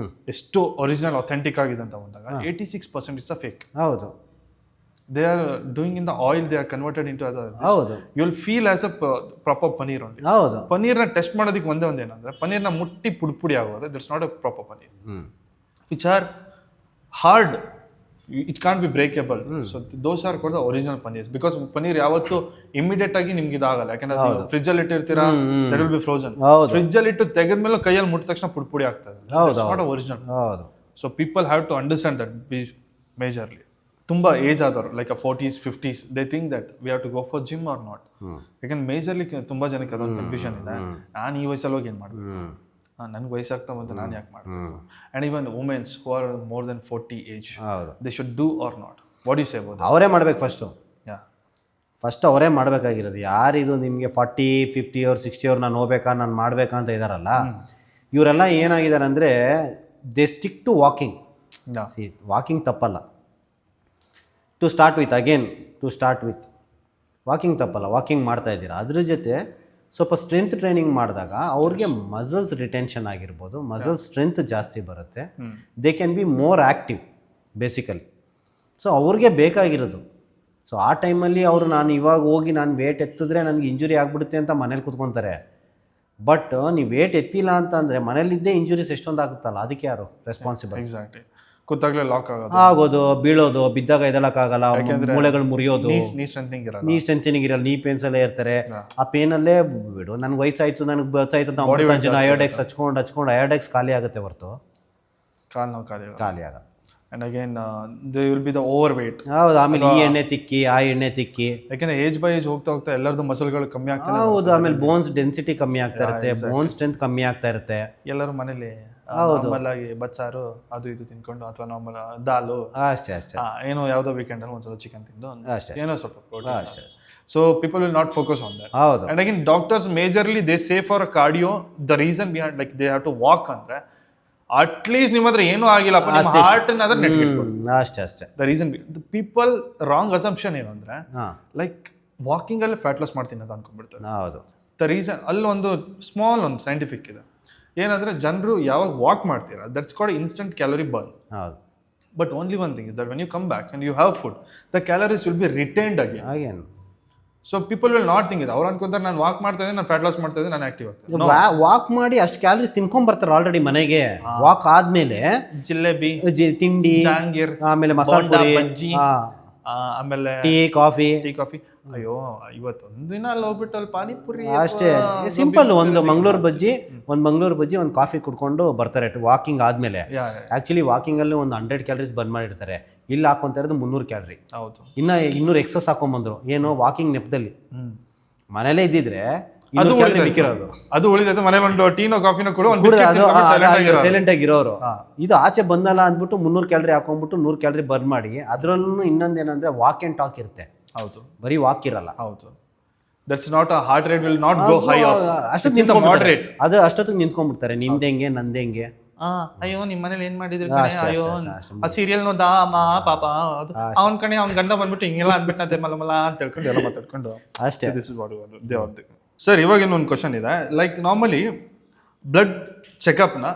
ಎಷ್ಟು ಒರಿಜಿನಲ್ ಅಥೆಂಟಿಕ್ ಆಗಿದೆ ಅಂತ ಬಂದಾಗ 86% ಇಟ್ಸ್ ಅ ಫೇಕ್. ಹೌದು, they are doing in the oil, they are converted into other this. ಹೌದು, you will feel as a proper paneer only. ಹೌದು. ಪನ್ನೀರ್ನ ಟೆಸ್ಟ್ ಮಾಡೋದಕ್ಕೆ ಒಂದೇ ಏನಂದ್ರೆ ಪನ್ನೀರ್ನ ಮುಟ್ಟಿ ಪುಡಿ ಆಗೋದು, that's not a proper paneer. Which are hard, it can't be breakable. So those are called the original paneers, because paneer ಯಾವತ್ತು ಇಮಿಡಿಯೇಟ್ ಆಗಿ ನಿಮ್ಗೆ ಇದಾಗಲ್ಲ. ಯಾಕಂದ್ರೆ ಫ್ರಿಜ್ ಅಲ್ಲಿ ಇಟ್ಟಿರ್ತೀರಾ, that will be frozen. Fridge ಅಲ್ಲಿ ಇಟ್ಟು ತೆಗೆದ್ಮೇಲೆ ಕೈಯಲ್ಲಿ ಮುಟ್ಟಿದ ತಕ್ಷಣ ಪುಡಿ ಆಗ್ತದೆ, not original. So people have to understand that majorly. ತುಂಬ ಏಜ್ ಆದವರು like 40s 50s they think that we have to go for gym or not. ಯಾಕಂದ್ರೆ ಮೇಜರ್ಲಿ ತುಂಬ ಜನಕ್ಕೆ ಅದೊಂದು ಕನ್ಫ್ಯೂಷನ್ ಇದೆ. ನಾನು ಈ ವಯಸ್ಸಲ್ಲಿ ಹೋಗಿ ಏನು ಮಾಡಬೇಕು, ನನಗೆ ವಯಸ್ಸಾಗ್ತಾ ಬಂತು ನಾನು ಯಾಕೆ ಮಾಡಬೇಕು. And even womens who are more than 40 age, they should do or not. What you say about? ಅವರೇ ಮಾಡ್ಬೇಕು ಫಸ್ಟು. ಯಾ, ಫಸ್ಟ್ ಅವರೇ ಮಾಡಬೇಕಾಗಿರೋದು. ಯಾರಿದು ನಿಮಗೆ 40 50 ಅವ್ರು 60 ಅವ್ರು ನಾನು ಹೋಗ್ಬೇಕಾ, ನಾನು ಮಾಡಬೇಕಾ ಅಂತ ಇದ್ದಾರಲ್ಲ, ಇವರೆಲ್ಲ ಏನಾಗಿದ್ದಾರೆ ಅಂದರೆ they stick to walking. Walking ತಪ್ಪಲ್ಲ. ಟು ಸ್ಟಾರ್ಟ್ ವಿತ್ ವಾಕಿಂಗ್ ತಪ್ಪಲ್ಲ, ವಾಕಿಂಗ್ ಮಾಡ್ತಾ ಇದ್ದೀರಾ. ಅದ್ರ ಜೊತೆ ಸ್ವಲ್ಪ ಸ್ಟ್ರೆಂತ್ ಟ್ರೈನಿಂಗ್ ಮಾಡಿದಾಗ ಅವ್ರಿಗೆ ಮಸಲ್ಸ್ ರಿಟೆನ್ಷನ್ ಆಗಿರ್ಬೋದು, ಮಸಲ್ ಸ್ಟ್ರೆಂತ್ ಜಾಸ್ತಿ ಬರುತ್ತೆ. They can be more active basically. So ಅವ್ರಿಗೆ ಬೇಕಾಗಿರೋದು. ಸೊ ಆ ಟೈಮಲ್ಲಿ ಅವರು ನಾನು ಇವಾಗ ಹೋಗಿ ನಾನು ವೇಟ್ ಎತ್ತಿದ್ರೆ ನನಗೆ ಇಂಜುರಿ ಆಗಿಬಿಡುತ್ತೆ ಅಂತ ಮನೇಲಿ ಕೂತ್ಕೊತಾರೆ. ಬಟ್ ನೀವು ವೇಟ್ ಎತ್ತಿಲ್ಲ ಅಂತಂದರೆ ಮನೇಲಿದ್ದೇ ಇಂಜುರೀಸ್ ಎಷ್ಟೊಂದು ಆಗುತ್ತಲ್ಲ, ಅದಕ್ಕೆ ಯಾರು ರೆಸ್ಪಾನ್ಸಿಬಲ್? ಎಕ್ಸಾಕ್ಟ್ಲಿ. ಕೂತಾಗಲೇ ಲಾಕ್ ಆಗೋದು, ಬೀಳೋದು, ಬಿದ್ದಾಗ ಎದಳಕ್ಕಾಗಲ್ಲ, ಮೂಳೆಗಳು ಮುರಿಯೋದು, ನೀ ಸ್ಟ್ರೆಂಥನಿಂಗ್ ಇರಲ್ಲ, ನೀ ಪೇನ್ಸ್ ಎಲ್ಲ ಇರ್ತಾರೆ. ಆ ಪೇನಲ್ಲೇ ಬಿಡು, ನನಗೆ ವಯಸ್ಸಾಯ್ತು, ನನಗೆ ಗೊತ್ತಾಯ್ತು ಅಂತ 9 ಜನ ಅಯೋಡೆಕ್ಸ್ ಹಚ್ಕೊಂಡು ಅಯೋಡೆಕ್ಸ್ ಖಾಲಿ ಆಗುತ್ತೆ ಹೊರತು ಕಾಲು ನೋವು ಖಾಲಿ ಆಗಲ್ಲ. And again they will B the over wait. ಹೌದು, ಆಮೇಲೆ ಈ ಎಣ್ಣೆ ತಿಕ್ಕಿ ಆ ಎಣ್ಣೆ ತಿಕ್ಕಿ, ಯಾಕಂದ್ರೆ ಏಜ್ ಬೈ ಏಜ್ ಹೋಗ್ತಾ ಎಲ್ಲರದು ಮಸಲ್ಗಳು ಕಮ್ಮಿ ಆಗ್ತದೆ. ಹೌದು, ಆಮೇಲೆ ಬೋನ್ಸ್ ಡೆನ್ಸಿಟಿ ಕಮ್ಮಿ ಆಗ್ತಾ ಇರುತ್ತೆ, ಬೋನ್ ಸ್ಟ್ರೆಂತ್ ಕಮ್ಮಿ ಆಗ್ತಾ ಇರುತ್ತೆ. ಎಲ್ಲರೂ ಮನೇಲಿ ನಾರ್ಮಲ್ ಆಗಿ ಬಚ್ಚಾರು ಅದು ಇದು ತಿನ್ಕೊಂಡು ಅಥವಾ ನಾರ್ಮಲ್ ದಾಲು ಅಷ್ಟೇ ಏನೋ ಯಾವುದೋ ವೀಕೆಂಡಲ್ಲಿ ಒಂದ್ಸಲ ಚಿಕನ್ ತಿಂದು ಏನೋ ಸ್ವಲ್ಪ ಅಷ್ಟೇ. So people will not focus on that. ಹೌದು. And again doctors majorly they say for cardio the reason behind like they have to walk ಅಂದ್ರೆ ಅಟ್ಲೀಸ್ಟ್ ನಿಮ್ಮ ಹತ್ರ ಏನೂ ಆಗಿಲ್ಲ, ಹಾರ್ಟ್ ಅಷ್ಟೇ. The reason people wrong assumption ಏನು ಅಂದ್ರೆ ಲೈಕ್ ವಾಕಿಂಗ್ ಅಲ್ಲಿ ಫ್ಯಾಟ್ ಲಾಸ್ ಮಾಡ್ತೀನಿ ಅಂತ ಅನ್ಕೊಂಡ್ಬಿಡ್ತಾರೆ. ಹೌದು. ದ ರೀಸನ್ ಅಲ್ಲಿ ಒಂದು ಸ್ಮಾಲ್ ಒಂದು ಸೈಂಟಿಫಿಕ್ ಇದೆ. ಏನಂದ್ರೆ ಜನರು ಯಾವಾಗ ವಾಕ್ ಮಾಡ್ತೀರಾ that's called instant calorie burn. ಹೌದು. But only one thing is that when you come back and you have food the calories will be retained again. So people will not think ಇದು. ಅವ್ರು ಅನ್ಕೊಂತಾರೆ ನಾನು ವಾಕ್ ಮಾಡ್ತಾ ಇದ್ದೀನಿ, ನಾನು ಫ್ಯಾಟ್ ಲಾಸ್ ಮಾಡ್ತಾ ಇದ್ದೀನಿ, ನಾನು ಆಕ್ಟಿವ್ ಆಗ್ತೀನಿ. ವಾಕ್ ಮಾಡಿ ಅಷ್ಟು ಕ್ಯಾಲರೀಸ್ ತಿನ್ಕೊಂಡ್ ಬರ್ತಾರೆ ಆಲ್ರೆಡಿ ಮನೆಗೆ. ವಾಕ್ ಆದ್ಮೇಲೆ ಜಿಲೇಬಿ, ತಿಂಡಿ, ಜಾಂಗೀರ್, ಆಮೇಲೆ ಮಸಾಲೆ ಪುರಿ, ಬಜ್ಜಿ, ಆಮೇಲೆ ಟೀ ಕಾಫಿ. ಅಯ್ಯೋ ಇವತ್ತೊಂದು ದಿನ ಅಲ್ಲಿ ಹೋಗ್ಬಿಟ್ಟು ಅಲ್ಲಿ ಪಾನಿಪುರಿ ಅಷ್ಟೇ ಸಿಂಪಲ್. ಒಂದು ಮಂಗಳೂರು ಬಜ್ಜಿ, ಒಂದು ಕಾಫಿ ಕುಡ್ಕೊಂಡು ಬರ್ತಾರೆ ವಾಕಿಂಗ್ ಆದ್ಮೇಲೆ. ಆಕ್ಚುಲಿ ವಾಕಿಂಗ್ ಅಲ್ಲಿ ಒಂದು 100 ಕ್ಯಾಲರೀಸ್ ಬರ್ನ್ ಮಾಡಿರ್ತಾರೆ. ಇಲ್ಲಿ ಹಾಕೊಂತ ಇರೋದು 300 ಕ್ಯಾಲರಿ. ಹೌದು. ಇನ್ನ 200 ಎಕ್ಸಸ್ ಹಾಕೊಂಡ್ಬಂದ್ರು. ಏನು ವಾಕಿಂಗ್ ನೆಪದಲ್ಲಿ. ಮನೇಲೇ ಇದ್ದಿದ್ರೆ ಅದು ಉಳಿದೈತೆ. ಮನೇಲಿ ಒಂದು ಟೀನೋ ಕಾಫಿನೋ ಕೂಡ ಸೈಲೆಂಟ್ ಆಗಿರೋರು. ಇದು ಆಚೆ ಬಂದಲ್ಲ ಅಂದ್ಬಿಟ್ಟು 300 ಕ್ಯಾಲರಿ ಹಾಕೊಂಡ್ಬಿಟ್ಟು 100 ಕ್ಯಾಲರಿ ಬರ್ನ್ ಮಾಡಿ. ಅದ್ರಲ್ಲೂ ಇನ್ನೊಂದೇನಂದ್ರೆ ವಾಕ್ ಅಂಡ್ ಟಾಕ್ ಇರುತ್ತೆ. ಹೌದು, ಬರೀ ವಾಕ್ ಇರಲ್ಲ. ಹೌದು. That's not a heart rate will not go high up. ಅಷ್ಟೊತ್ತಿಗೆ ಮಾಡರೇಟ್. ಅದು ಅಷ್ಟೊತ್ತಿಗೆ ನಿಂತ್ಕೊಂಡ್ಬಿಡ್ತಾರೆ. ನಿಮ್ದೆಂಗೆ ನಂದೆಂಗೆ. ಅಯ್ಯೋ ನಿಮ್ಮ ಮನೇಲಿ ಏನ್ ಮಾಡಿದ್ರು, ಅಯ್ಯೋ ಆ ಸೀರಿಯಲ್ ನೋದ ಪಾಪ ಅದು ಅವನ ಕಣೆ ಅವ್ನ ಗಂಡ ಬಂದ್ಬಿಟ್ಟು ಹಿಂಗೆಲ್ಲ ಅಂದ್ಬಿಟ್ಟು ಮಲಮಲ ಅಂತ ಹೇಳ್ಕೊಂಡು ಎಲ್ಲ ಮಾತಾಡ್ಕೊಂಡು ಅಷ್ಟೇ. ಸರ್, ಇವಾಗ ಇನ್ನೊಂದು ಕ್ವಶನ್ ಇದೆ. ಲೈಕ್ ನಾರ್ಮಲಿ ಬ್ಲಡ್ ಚೆಕಪ್ನ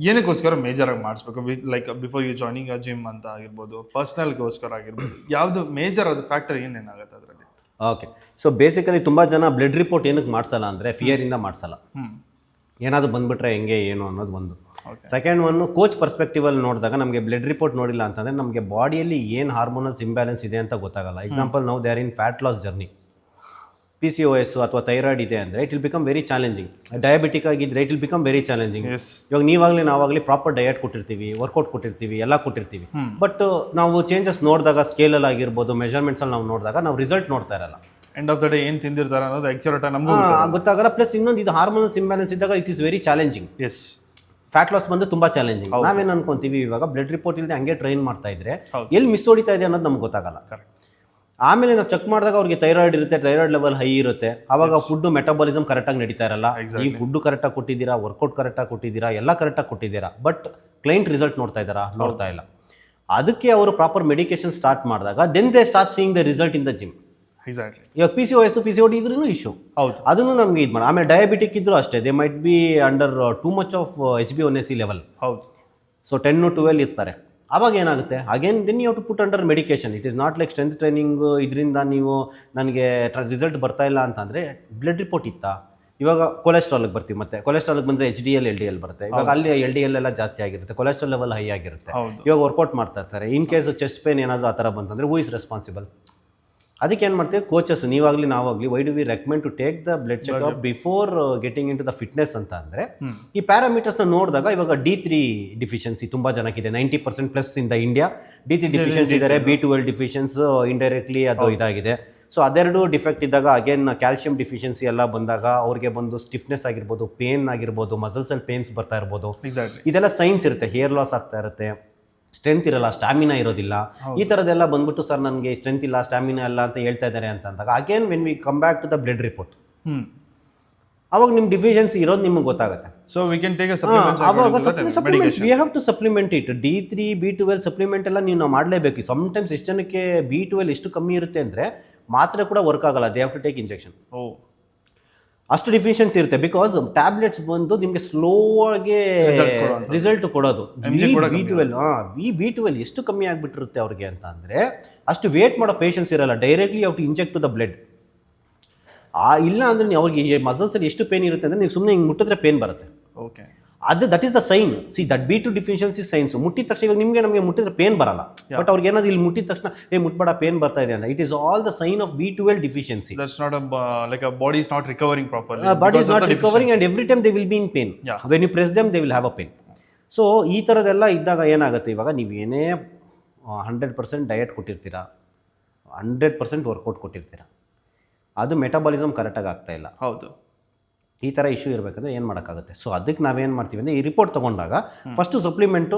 ಏನಕ್ಕೋಸ್ಕರ ಮೇಜರ್ ಆಗಿ ಮಾಡಿಸ್ಬೇಕು? Like before you joining a gym ಅಂತ ಆಗಿರ್ಬೋದು, ಪರ್ಸ್ನಲ್ಗೋಸ್ಕರ ಆಗಿರ್ಬೋದು, ಯಾವುದು ಮೇಜರ್ ಅದು ಫ್ಯಾಕ್ಟರ್ ಏನೇನಾಗುತ್ತೆ ಅದರಲ್ಲಿ? ಓಕೆ. ಸೊ ಬೇಸಿಕಲಿ ತುಂಬ ಜನ ಬ್ಲಡ್ ರಿಪೋರ್ಟ್ ಏನಕ್ಕೆ ಮಾಡಿಸಲ್ಲ ಅಂದರೆ ಫಿಯರಿಂದ ಮಾಡಿಸಲ್ಲ. ಏನಾದರೂ ಬಂದುಬಿಟ್ರೆ ಹೆಂಗೆ ಏನು ಅನ್ನೋದು ಒಂದು. ಸೆಕೆಂಡ್ ಒನ್ನು ಕೋಚ್ ಪರ್ಸ್ಪೆಕ್ಟಿವಲ್ಲಿ ನೋಡಿದಾಗ ನಮಗೆ ಬ್ಲಡ್ ರಿಪೋರ್ಟ್ ನೋಡಿಲ್ಲ ಅಂತಂದರೆ ನಮಗೆ ಬಾಡಿಯಲ್ಲಿ ಏನು ಹಾರ್ಮೋನಲ್ಸ್ ಇಂಬ್ಯಾಲೆನ್ಸ್ ಇದೆ ಅಂತ ಗೊತ್ತಾಗಲ್ಲ. ಎಕ್ಸಾಂಪಲ್ ನಾವು they are in fat loss journey. PCOS ಅಥವಾ ಥೈರಾಯ್ಡ್ ಇದೆ ಅಂದರೆ it will become very challenging. Diabetic ಆಗಿದ್ದರೆ it will become very challenging. Yes ಇವಾಗ ನೀವಾಗಲಿ ನಾವಾಗಲಿ ಪ್ರಾಪರ್ ಡಯಟ್ ಕೊಟ್ಟಿರ್ತೀವಿ, ವರ್ಕೌಟ್ ಕೊಟ್ಟಿರ್ತೀವಿ, ಎಲ್ಲ ಕೊಟ್ಟಿರ್ತೀವಿ. ಬಟ್ ನಾವು ಚೇಂಜಸ್ ನೋಡಿದಾಗ ಸ್ಕೇಲಲ್ಲಿ ಆಗಿರ್ಬೋದು, ಮೆಜರ್ಮೆಂಟ್ಸಲ್ಲಿ ನಾವು ನೋಡಿದಾಗ ನಾವು ರಿಸಲ್ಟ್ ನೋಡ್ತಾ ಇರಲ್ಲ. ಎಂಡ್ ಆಫ್ ದ ಡೇ ಏನು ತಿಂದಿರ್ತಾರೆ ಅನ್ನೋದು ಆಕ್ಯುರೇಟ್ ನಮಗೂ ಗೊತ್ತಾಗಲ್ಲ. ಪ್ಲಸ್ ಇನ್ನೊಂದು ಇದು ಹಾರ್ಮೋನ್ಸ್ ಇಂಬ್ಯಾಲೆನ್ಸ್ ಇದ್ದಾಗ it is very challenging. Yes fat loss ಬಂದು ತುಂಬ ಚಾಲೆಂಜಿಂಗ್. ನಾವೇನು ಅನ್ಕೊಂತೀವಿ ಇವಾಗ ಬ್ಲಡ್ ರಿಪೋರ್ಟ್ ಇಲ್ಲದೆ ಹಂಗೆ ಟ್ರೈನ್ ಮಾಡ್ತಾ ಇದ್ರೆ ಎಲ್ಲಿ ಮಿಸ್ ಹೊಡಿತಾ ಇದೆ ಅನ್ನೋದು ನಮ್ಗೆ ಗೊತ್ತಾಗಲ್ಲ. ಕರೆಕ್ಟ್. ಆಮೇಲೆ ನಾವು ಚೆಕ್ ಮಾಡಿದಾಗ ಅವ್ರಿಗೆ ಥೈರಾಯ್ಡ್ ಇರುತ್ತೆ, ಥೈರಾಯ್ಡ್ ಲೆವೆಲ್ ಹೈ ಇರುತ್ತೆ. ಅವಾಗ ಫುಡ್ ಮೆಟಬಾಲಿಸಮ್ ಕರೆಕ್ಟಾಗಿ ನಡೀತಾ ಇರಲ್ಲ. ಈ ಫುಡ್ ಕರೆಕ್ಟಾಗಿ ಕೊಟ್ಟಿದ್ದೀರಾ, ವರ್ಕೌಟ್ ಕರೆಕ್ಟಾಗಿ ಕೊಟ್ಟಿದ್ದೀರಾ, ಎಲ್ಲ ಕರೆಕ್ಟಾಗಿ ಕೊಟ್ಟಿದ್ದೀರಾ, ಬಟ್ ಕ್ಲೈಂಟ್ ರಿಸಲ್ಟ್ ನೋಡ್ತಾ ಇದ್ದಾರಾ? ನೋಡ್ತಾ ಇಲ್ಲ. ಅದಕ್ಕೆ ಅವರು ಪ್ರಾಪರ್ ಮೆಡಿಕೇಶನ್ ಸ್ಟಾರ್ಟ್ ಮಾಡಿದಾಗ then they start seeing the result in the gym. Exactly. ಇವಾಗ PCOS PCOD ಇದ್ರೂ ಇಶ್ಯೂ. ಹೌದು. ಅದನ್ನು ನಮ್ಗೆ ಇದು ಮಾಡಿ. ಆಮೇಲೆ ಡಯಾಬಿಟಿಕ್ ಇದ್ರೂ ಅಷ್ಟೇ, they might be under too much of HbA1c level. ಹೌದು. ಸೊ 10 to 12 ಇರ್ತಾರೆ. ಆವಾಗ ಏನಾಗುತ್ತೆ, again then you have to put under medication. It is not like strength training ಇದರಿಂದ ನೀವು ನನಗೆ ರಿಸಲ್ಟ್ ಬರ್ತಾ ಇಲ್ಲ ಅಂತಂದರೆ ಬ್ಲಡ್ ರಿಪೋರ್ಟ್ ಇತ್ತಾ. ಇವಾಗ ಕೊಲೆಸ್ಟ್ರಾಲ್ಗೆ ಬರ್ತೀವಿ, ಮತ್ತೆ ಕೊಲೆಸ್ಟ್ರಾಲ್ಗೆ ಬಂದರೆ HDL LDL ಬರುತ್ತೆ. ಇವಾಗ ಅಲ್ಲಿ LDL ಎಲ್ಲ ಜಾಸ್ತಿ ಆಗಿರುತ್ತೆ, ಕೊಲೆಸ್ಟ್ರಾಲ್ ಲೆವೆಲ್ ಹೈ ಆಗಿರುತ್ತೆ. ಇವಾಗ ವರ್ಕೌಟ್ ಮಾಡ್ತಾ ಇರ್ತಾರೆ. ಇನ್ ಕೇಸ್ ಚೆಸ್ಟ್ ಪೇನ್ ಏನಾದರೂ ಆ ಥರ ಬಂತಂದರೆ ಹೂ ಇಸ್ ರೆಸ್ಪಾನ್ಸಿಬಲ್? ಅದಕ್ಕೆ ಏನು ಮಾಡ್ತೀವಿ ಕೋಚಸ್, ನೀವಾಗಲಿ ನಾವಾಗಲಿ, why do we recommend to take the blood checkup before getting in to the fitness ಅಂತ ಅಂದರೆ ಈ ಪ್ಯಾರಾಮೀಟರ್ಸ್ನ ನೋಡಿದಾಗ ಇವಾಗ D3 ಡಿಫಿಷಿಯನ್ಸಿ ತುಂಬ ಜನಕ್ಕಿದೆ. 90% plus in the India D3 deficiency ಇದ್ದಾರೆ. B12 ಡಿಫಿಷಿಯನ್ಸ್ ಇಂಡೈರೆಕ್ಟ್ಲಿ ಅದು ಇದಾಗಿದೆ. ಸೊ ಅದೆರಡು ಡಿಫೆಕ್ಟ್ ಇದ್ದಾಗ ಅಗೇನ್ ಕ್ಯಾಲ್ಸಿಯಂ ಡಿಫಿಷಿಯನ್ಸಿ ಎಲ್ಲ ಬಂದಾಗ ಅವ್ರಿಗೆ ಬಂದು ಸ್ಟಿಫ್ನೆಸ್ ಆಗಿರ್ಬೋದು, ಪೇನ್ ಆಗಿರ್ಬೋದು, ಮಸಲ್ಸಲ್ಲಿ ಪೇನ್ಸ್ ಬರ್ತಾ ಇರ್ಬೋದು. ಇದೆಲ್ಲ ಸೈನ್ಸ್ ಇರುತ್ತೆ. ಹೇರ್ ಲಾಸ್ ಆಗ್ತಾ ಇರುತ್ತೆ, ಸ್ಟ್ರೆಂತ್ ಇರಲ್ಲ, ಸ್ಟ್ಯಾಮಿನಾ ಇರೋದಿಲ್ಲ. ಈ ಥರದ್ದೆಲ್ಲ ಬಂದ್ಬಿಟ್ಟು ಸರ್ ನನಗೆ ಸ್ಟ್ರೆಂತ್ ಇಲ್ಲ, ಸ್ಟ್ಯಾಮಿನಾ ಇಲ್ಲ ಅಂತ ಹೇಳ್ತಾ ಇದ್ದಾರೆ ಅಂತ ಅಂದಾಗ again when we come back to the blood report, ಅವಾಗ ನಿಮ್ಮ ಡಿಫಿಷಿಯನ್ಸಿ ಇರೋದು ನಿಮಗೆ ಗೊತ್ತಾಗುತ್ತೆ. So we can take a supplement. We have to supplement it. D3 B12 supplement ಎಲ್ಲ ನೀವು ಮಾಡಲೇಬೇಕು. ಸಮ್ಟೈಮ್ಸ್ ಎಷ್ಟು ಜನಕ್ಕೆ B12 ಎಷ್ಟು ಕಮ್ಮಿ ಇರುತ್ತೆ ಅಂದರೆ ಮಾತ್ರೆ ಕೂಡ ವರ್ಕ್ ಆಗಲ್ಲ, they have to take injection. ಅಷ್ಟು ಡಿಫಿಷಿಯಂಟ್ ಇರುತ್ತೆ. ಬಿಕಾಸ್ ಟ್ಯಾಬ್ಲೆಟ್ಸ್ ಬಂದು ನಿಮಗೆ ಸ್ಲೋ ಆಗಿ ರಿಸಲ್ಟ್ ಕೊಡೋದು. B12 ಎಷ್ಟು ಕಮ್ಮಿ ಆಗಿಬಿಟ್ಟಿರುತ್ತೆ ಅವ್ರಿಗೆ ಅಂತ ಅಂದರೆ ಅಷ್ಟು ವೇಟ್ ಮಾಡೋ ಪೇಷನ್ಸ್ ಇರಲ್ಲ. Directly have to inject to the blood. ಇಲ್ಲ ಅಂದರೆ ನೀವು ಅವ್ರಿಗೆ ಮಸಲ್ಸಲ್ಲಿ ಎಷ್ಟು ಪೇನ್ ಇರುತ್ತೆ ಅಂದರೆ ನೀವು ಸುಮ್ಮನೆ ಹಿಂಗೆ ಮುಟ್ಟಿದ್ರೆ ಪೇನ್ ಬರುತ್ತೆ. Okay, that is the sign. See that B2 deficiency signs. ಮುಟ್ಟಿದ ತಕ್ಷಣ ಇವಾಗ ನಮಗೆ ಮುಟ್ಟಿದ್ರೆ ಪೇನ್ ಬರಲ್ಲ, ಬಟ್ ಅವ್ರಿಗೆ ಏನಾದ್ರು ಇಲ್ಲಿ ಮುಟ್ಟಿದ ತಕ್ಷಣ ಮುಟ್ಬೇಡ ಪೇನ್ ಬರ್ತಾ ಇದೆ ಅಂತ, it is all the sign of B12 deficiency. That's not like a body is not recovering properly. Body is not recovering and every time they will be in pain. When you press them they will have a pain. So ಈ ಥರದ್ದೆಲ್ಲ ಇದ್ದಾಗ ಏನಾಗುತ್ತೆ, ಇವಾಗ ನೀವು ಏನೇ 100% ಡಯಟ್ ಕೊಟ್ಟಿರ್ತೀರಾ, 100% ವರ್ಕೌಟ್ ಕೊಟ್ಟಿರ್ತೀರಾ, ಅದು ಮೆಟಬಾಲಿಸಮ್ ಕರೆಕ್ಟಾಗಿ ಆಗ್ತಾಯಿಲ್ಲ. ಹೌದು. ಈ ಥರ ಇಶ್ಯೂ ಇರಬೇಕಂದ್ರೆ ಏನು ಮಾಡೋಕ್ಕಾಗುತ್ತೆ. ಸೊ ಅದಕ್ಕೆ ನಾವೇನು ಮಾಡ್ತೀವಿ ಅಂದರೆ ಈ ರಿಪೋರ್ಟ್ ತೊಗೊಂಡಾಗ first supplement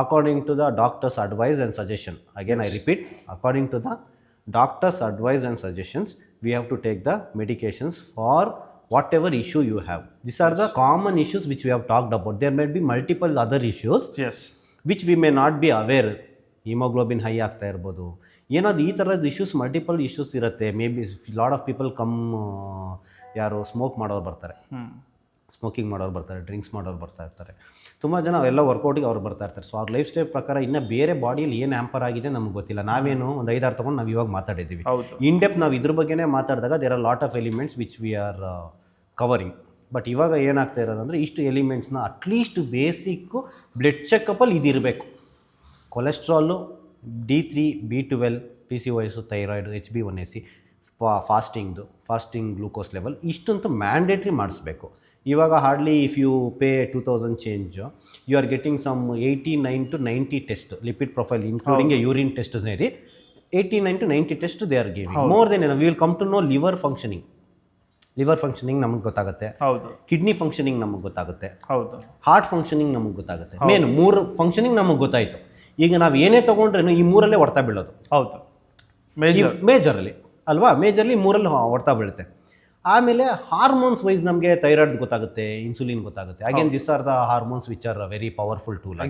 according to the doctor's advice and suggestion. Again I repeat, according to the doctor's advice and suggestions we have to take the medications for whatever issue you have. This are the common issues which we have talked about. There may be multiple other issues which we may not be aware. Haemoglobin high ಆಗ್ತಾ ಇರ್ಬೋದು, ಏನಾದ್ರು ಈ ಥರದ ಇಶ್ಯೂಸ್, ಮಲ್ಟಿಪಲ್ ಇಶ್ಯೂಸ್ ಇರುತ್ತೆ. May B lot of people come, ಯಾರು ಸ್ಮೋಕ್ ಮಾಡೋರು ಬರ್ತಾರೆ, ಸ್ಮೋಕಿಂಗ್ ಮಾಡೋರು ಬರ್ತಾರೆ, ಡ್ರಿಂಕ್ಸ್ ಮಾಡೋರು ಬರ್ತಾ ಇರ್ತಾರೆ, ತುಂಬ ಜನ ಎಲ್ಲ ವರ್ಕೌಟಿಗೆ ಅವ್ರು ಬರ್ತಾ ಇರ್ತಾರೆ. ಸೊ ಅವ್ರ ಲೈಫ್ ಸ್ಟೈಲ್ ಪ್ರಕಾರ ಇನ್ನೂ ಬೇರೆ ಬಾಡಿಯಲ್ಲಿ ಏನು ಹ್ಯಾಂಪರ್ ಆಗಿದೆ ನಮ್ಗೆ ಗೊತ್ತಿಲ್ಲ. ನಾವೇನು ಒಂದು 5-6 ತೊಗೊಂಡು ನಾವು ಇವಾಗ ಮಾತಾಡಿದ್ದೀವಿ. ಇನ್ ಡೆಪ್ತ್ ನಾವು ಇದ್ರ ಬಗ್ಗೆನೇ ಮಾತಾಡಿದಾಗ there are lot of elements which we are covering. But ಇವಾಗ ಏನಾಗ್ತಾ ಇರೋದಂದರೆ ಇಷ್ಟು ಎಲಿಮೆಂಟ್ಸ್ನ ಅಟ್ಲೀಸ್ಟ್ ಬೇಸಿಕ್ಕು ಬ್ಲಡ್ ಚೆಕಪ್ಪಲ್ಲಿ ಇದಿರಬೇಕು. Cholesterol, D3 B12 PCOS, thyroid, HbA1c, fasting glucose level, ಇಷ್ಟಂತೂ ಮ್ಯಾಂಡೇಟ್ರಿ ಮಾಡಿಸ್ಬೇಕು. ಇವಾಗ hardly if you pay 2000 change you are getting some 89 to 90 test lipid profile including a urine test ಸೇರಿ 89 to 90 test they are giving. More then we will come to know liver functioning ನಮಗೆ ಗೊತ್ತಾಗುತ್ತೆ, ಕಿಡ್ನಿ ಫಂಕ್ಷನಿಂಗ್ ನಮಗೆ ಗೊತ್ತಾಗುತ್ತೆ, ಹಾರ್ಟ್ ಫಂಕ್ಷನಿಂಗ್ ನಮಗೆ ಗೊತ್ತಾಗುತ್ತೆ. ಮೇನ್ 3 ಫಂಕ್ಷನಿಂಗ್ ನಮಗೆ ಗೊತ್ತಾಯಿತು. ಈಗ ನಾವು ಏನೇ ತೊಗೊಂಡ್ರೆ ಈ 3ರಲ್ಲೇ ಹೊಡ್ತಾ ಬೀಳೋದು. ಹೌದು, ಮೇಜರಲ್ಲಿ ಅಲ್ವಾ, ಮೇಜರ್ಲಿ 3ರಲ್ಲಿ ಹೊಡ್ತಾ ಬೀಳುತ್ತೆ. ಆಮೇಲೆ ಹಾರ್ಮೋನ್ಸ್ ವೈಸ್ ನಮಗೆ ಥೈರಾಯ್ಡ್ ಗೊತ್ತಾಗುತ್ತೆ, ಇನ್ಸುಲಿನ್ ಗೊತ್ತಾಗುತ್ತೆ. Again this are the hormones which are very powerful tool.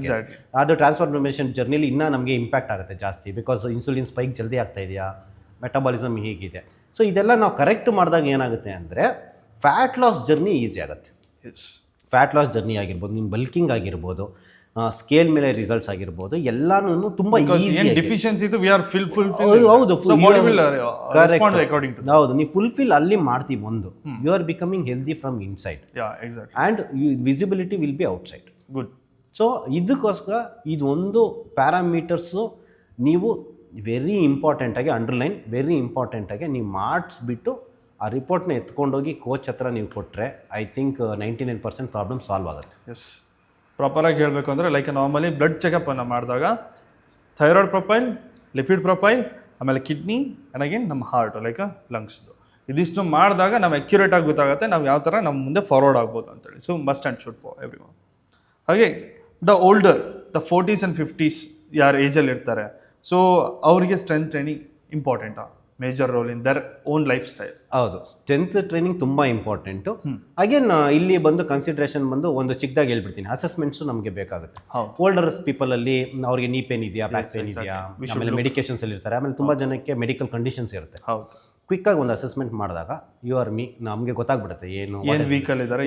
ಅದು ಟ್ರಾನ್ಸ್ಫಾರ್ಮೇಷನ್ ಜರ್ನಿಲಿ ಇನ್ನೂ ನಮಗೆ ಇಂಪ್ಯಾಕ್ಟ್ ಆಗುತ್ತೆ ಜಾಸ್ತಿ, ಬಿಕಾಸ್ ಇನ್ಸುಲಿನ್ ಸ್ಪೈಕ್ ಜಲ್ದಿ ಆಗ್ತಾ ಇದೆಯಾ, ಮೆಟಬಾಲಿಸಮ್ ಹೀಗಿದೆ. ಸೊ ಇದೆಲ್ಲ ನಾವು ಕರೆಕ್ಟ್ ಮಾಡಿದಾಗ ಏನಾಗುತ್ತೆ ಅಂದರೆ ಫ್ಯಾಟ್ ಲಾಸ್ ಜರ್ನಿ ಈಸಿ ಆಗುತ್ತೆ. ಫ್ಯಾಟ್ ಲಾಸ್ ಜರ್ನಿ ಆಗಿರ್ಬೋದು, ನಿಮ್ಮ ಬಲ್ಕಿಂಗ್ ಆಗಿರ್ಬೋದು, ಸ್ಕೇಲ್ ಮೇಲೆ ರಿಸಲ್ಟ್ಸ್ ಆಗಿರ್ಬೋದು, ಎಲ್ಲಾನು ತುಂಬಾ ಡೆಫಿಷಿಯನ್ಸಿ ಇದು ವಿ ಆರ್ ಹೌದು, ಅಕಾರ್ಡಿಂಗ್ ಟು ಹೌದು, ನೀವು ಫುಲ್ಫಿಲ್ ಅಲ್ಲಿ ಮಾಡ್ತೀವಿ. ಒಂದು you are becoming healthy from inside and visibility will be outside. Good. So ಇದಕ್ಕೋಸ್ಕರ ಇದೊಂದು ಪ್ಯಾರಾಮೀಟರ್ಸು ನೀವು ವೆರಿ ಇಂಪಾರ್ಟೆಂಟಾಗಿ ಅಂಡರ್ಲೈನ್, ವೆರಿ ಇಂಪಾರ್ಟೆಂಟಾಗಿ ನೀವು ಮಾಡಿಸ್ಬಿಟ್ಟು ಆ ರಿಪೋರ್ಟ್ನ ಎತ್ಕೊಂಡೋಗಿ ಕೋಚ್ ಹತ್ರ ನೀವು ಕೊಟ್ಟರೆ ಐ ಥಿಂಕ್ 99% ಪ್ರಾಬ್ಲಮ್ ಸಾಲ್ವ್ ಆಗುತ್ತೆ. ಎಸ್, ಪ್ರಾಪರಾಗಿ ಹೇಳಬೇಕು ಅಂದರೆ ಲೈಕ್ ನಾರ್ಮಲಿ ಬ್ಲಡ್ ಚೆಕಪ್ಪನ್ನು ಮಾಡಿದಾಗ ಥೈರಾಯ್ಡ್ ಪ್ರೊಫೈಲ್, ಲಿಪಿಡ್ ಪ್ರೊಫೈಲ್, ಆಮೇಲೆ ಕಿಡ್ನಿ ಆ್ಯಂಡ್ ಅಗೇನ್ ನಮ್ಮ ಹಾರ್ಟು ಲೈಕ್ ಲಂಗ್ಸ್ದು ಇದಿಷ್ಟು ಮಾಡಿದಾಗ ನಾವು ಅಕ್ಯುರೇಟಾಗಿ ಗೊತ್ತಾಗುತ್ತೆ ನಾವು ಯಾವ ಥರ ನಮ್ಮ ಮುಂದೆ ಫಾರ್ವರ್ಡ್ ಆಗ್ಬೋದು ಅಂತೇಳಿ. So must and should for everyone. ಹಾಗೆ the older, the 40s and 50s ಯಾರು ಏಜಲ್ಲಿ ಇರ್ತಾರೆ, ಸೊ ಅವರಿಗೆ ಸ್ಟ್ರೆಂತ್ ಟ್ರೈನಿಂಗ್ ಇಂಪಾರ್ಟೆಂಟಾ, major role in their own lifestyle. ಹೌದು, ಸ್ಟ್ರೆಂತ್ ಟ್ರೈನಿಂಗ್ ತುಂಬ ಇಂಪಾರ್ಟೆಂಟು. ಅಗೇನ್ ಇಲ್ಲಿ ಬಂದು ಕನ್ಸಿಡ್ರೇಷನ್ ಬಂದು ಒಂದು ಚಿಕ್ಕದಾಗಿ ಹೇಳ್ಬಿಡ್ತೀನಿ, ಅಸೆಸ್ಮೆಂಟ್ಸು ನಮಗೆ ಬೇಕಾಗುತ್ತೆ. ಓಲ್ಡರ್ ಪೀಪಲಲ್ಲಿ ಅವ್ರಿಗೆ ನೀ ಪೇನ್ ಇದೆಯಾ, ಬ್ಯಾಕ್ ಪೇನ್ ಇದೆಯಾ, ಆಮೇಲೆ ಮೆಡಿಕೇಶನ್ಸ್ ಅಲ್ಲಿ ಇರ್ತಾರೆ, ಆಮೇಲೆ ತುಂಬ ಜನಕ್ಕೆ ಮೆಡಿಕಲ್ ಕಂಡೀಷನ್ಸ್ ಇರುತ್ತೆ. ಹೌದು, ಕ್ವಿಕ್ಕಾಗಿ ಒಂದು ಅಸೆಸ್ಮೆಂಟ್ ಮಾಡಿದಾಗ ಯು ಆರ್ ಮೀ ನಮಗೆ ಗೊತ್ತಾಗ್ಬಿಡುತ್ತೆ ಏನು ವೀಕಲ್ ಇದ್ದಾರೆ,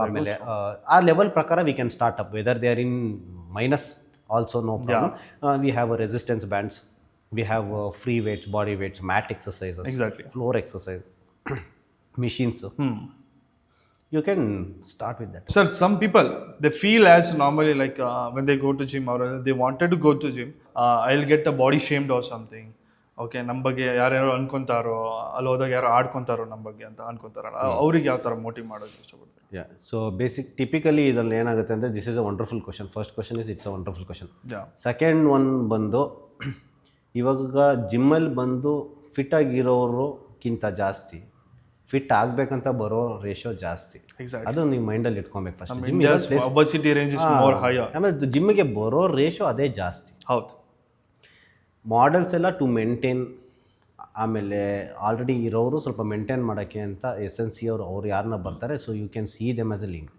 ಆಮೇಲೆ ಆ ಲೆವೆಲ್ ಪ್ರಕಾರ we can start up whether they are in minus also no problem. We have resistance bands, we have free weights, body weights, mat exercises, exactly, floor exercise, machines. You can start with that. Sir, some people they feel as normally like when they go to gym or they wanted to go to gym, I'll get a body shamed or something. Okay, ನಮ್ಮ ಬಗ್ಗೆ ಯಾರ್ಯಾರು ಅನ್ಕೊಂತಾರೋ, ಅಲ್ಲಿ ಹೋದಾಗ ಯಾರು ಆಡ್ಕೊತಾರೋ ನಮ್ಮ ಬಗ್ಗೆ ಅಂತ ಅನ್ಕೊಂತಾರಲ್ಲ, ಅವ್ರಿಗೆ ಯಾವ ಥರ ಮೋಟಿವ್ ಮಾಡೋದು ಇಷ್ಟಪಡ್ತಾರೆ? ಯಾ, ಸೊ ಟಿಪಿಕಲಿ ಇದರಲ್ಲಿ ಏನಾಗುತ್ತೆ ಅಂದರೆ this is a wonderful question. First question is it's a wonderful question. Second one ಬಂದು ಇವಾಗ ಜಿಮ್ಮಲ್ಲಿ ಬಂದು ಫಿಟ್ ಆಗಿರೋರುಕ್ಕಿಂತ ಜಾಸ್ತಿ ಫಿಟ್ ಆಗಬೇಕಂತ ಬರೋ ರೇಷೋ ಜಾಸ್ತಿ. ಅದು ನೀವು ಮೈಂಡಲ್ಲಿ ಇಟ್ಕೊಬೇಕು first. Obesity range is more higher. ಆಮೇಲೆ ಜಿಮ್ಗೆ ಬರೋ ರೇಷೋ ಅದೇ ಜಾಸ್ತಿ. ಹೌದು, ಮಾಡೆಲ್ಸ್ ಎಲ್ಲ ಟು ಮೇಂಟೈನ್, ಆಮೇಲೆ ಆಲ್ರೆಡಿ ಇರೋರು ಸ್ವಲ್ಪ ಮೇಂಟೈನ್ ಮಾಡೋಕ್ಕೆ ಅಂತ SNC ಅವ್ರು ಯಾರನ್ನ ಬರ್ತಾರೆ, so you can see them as a link.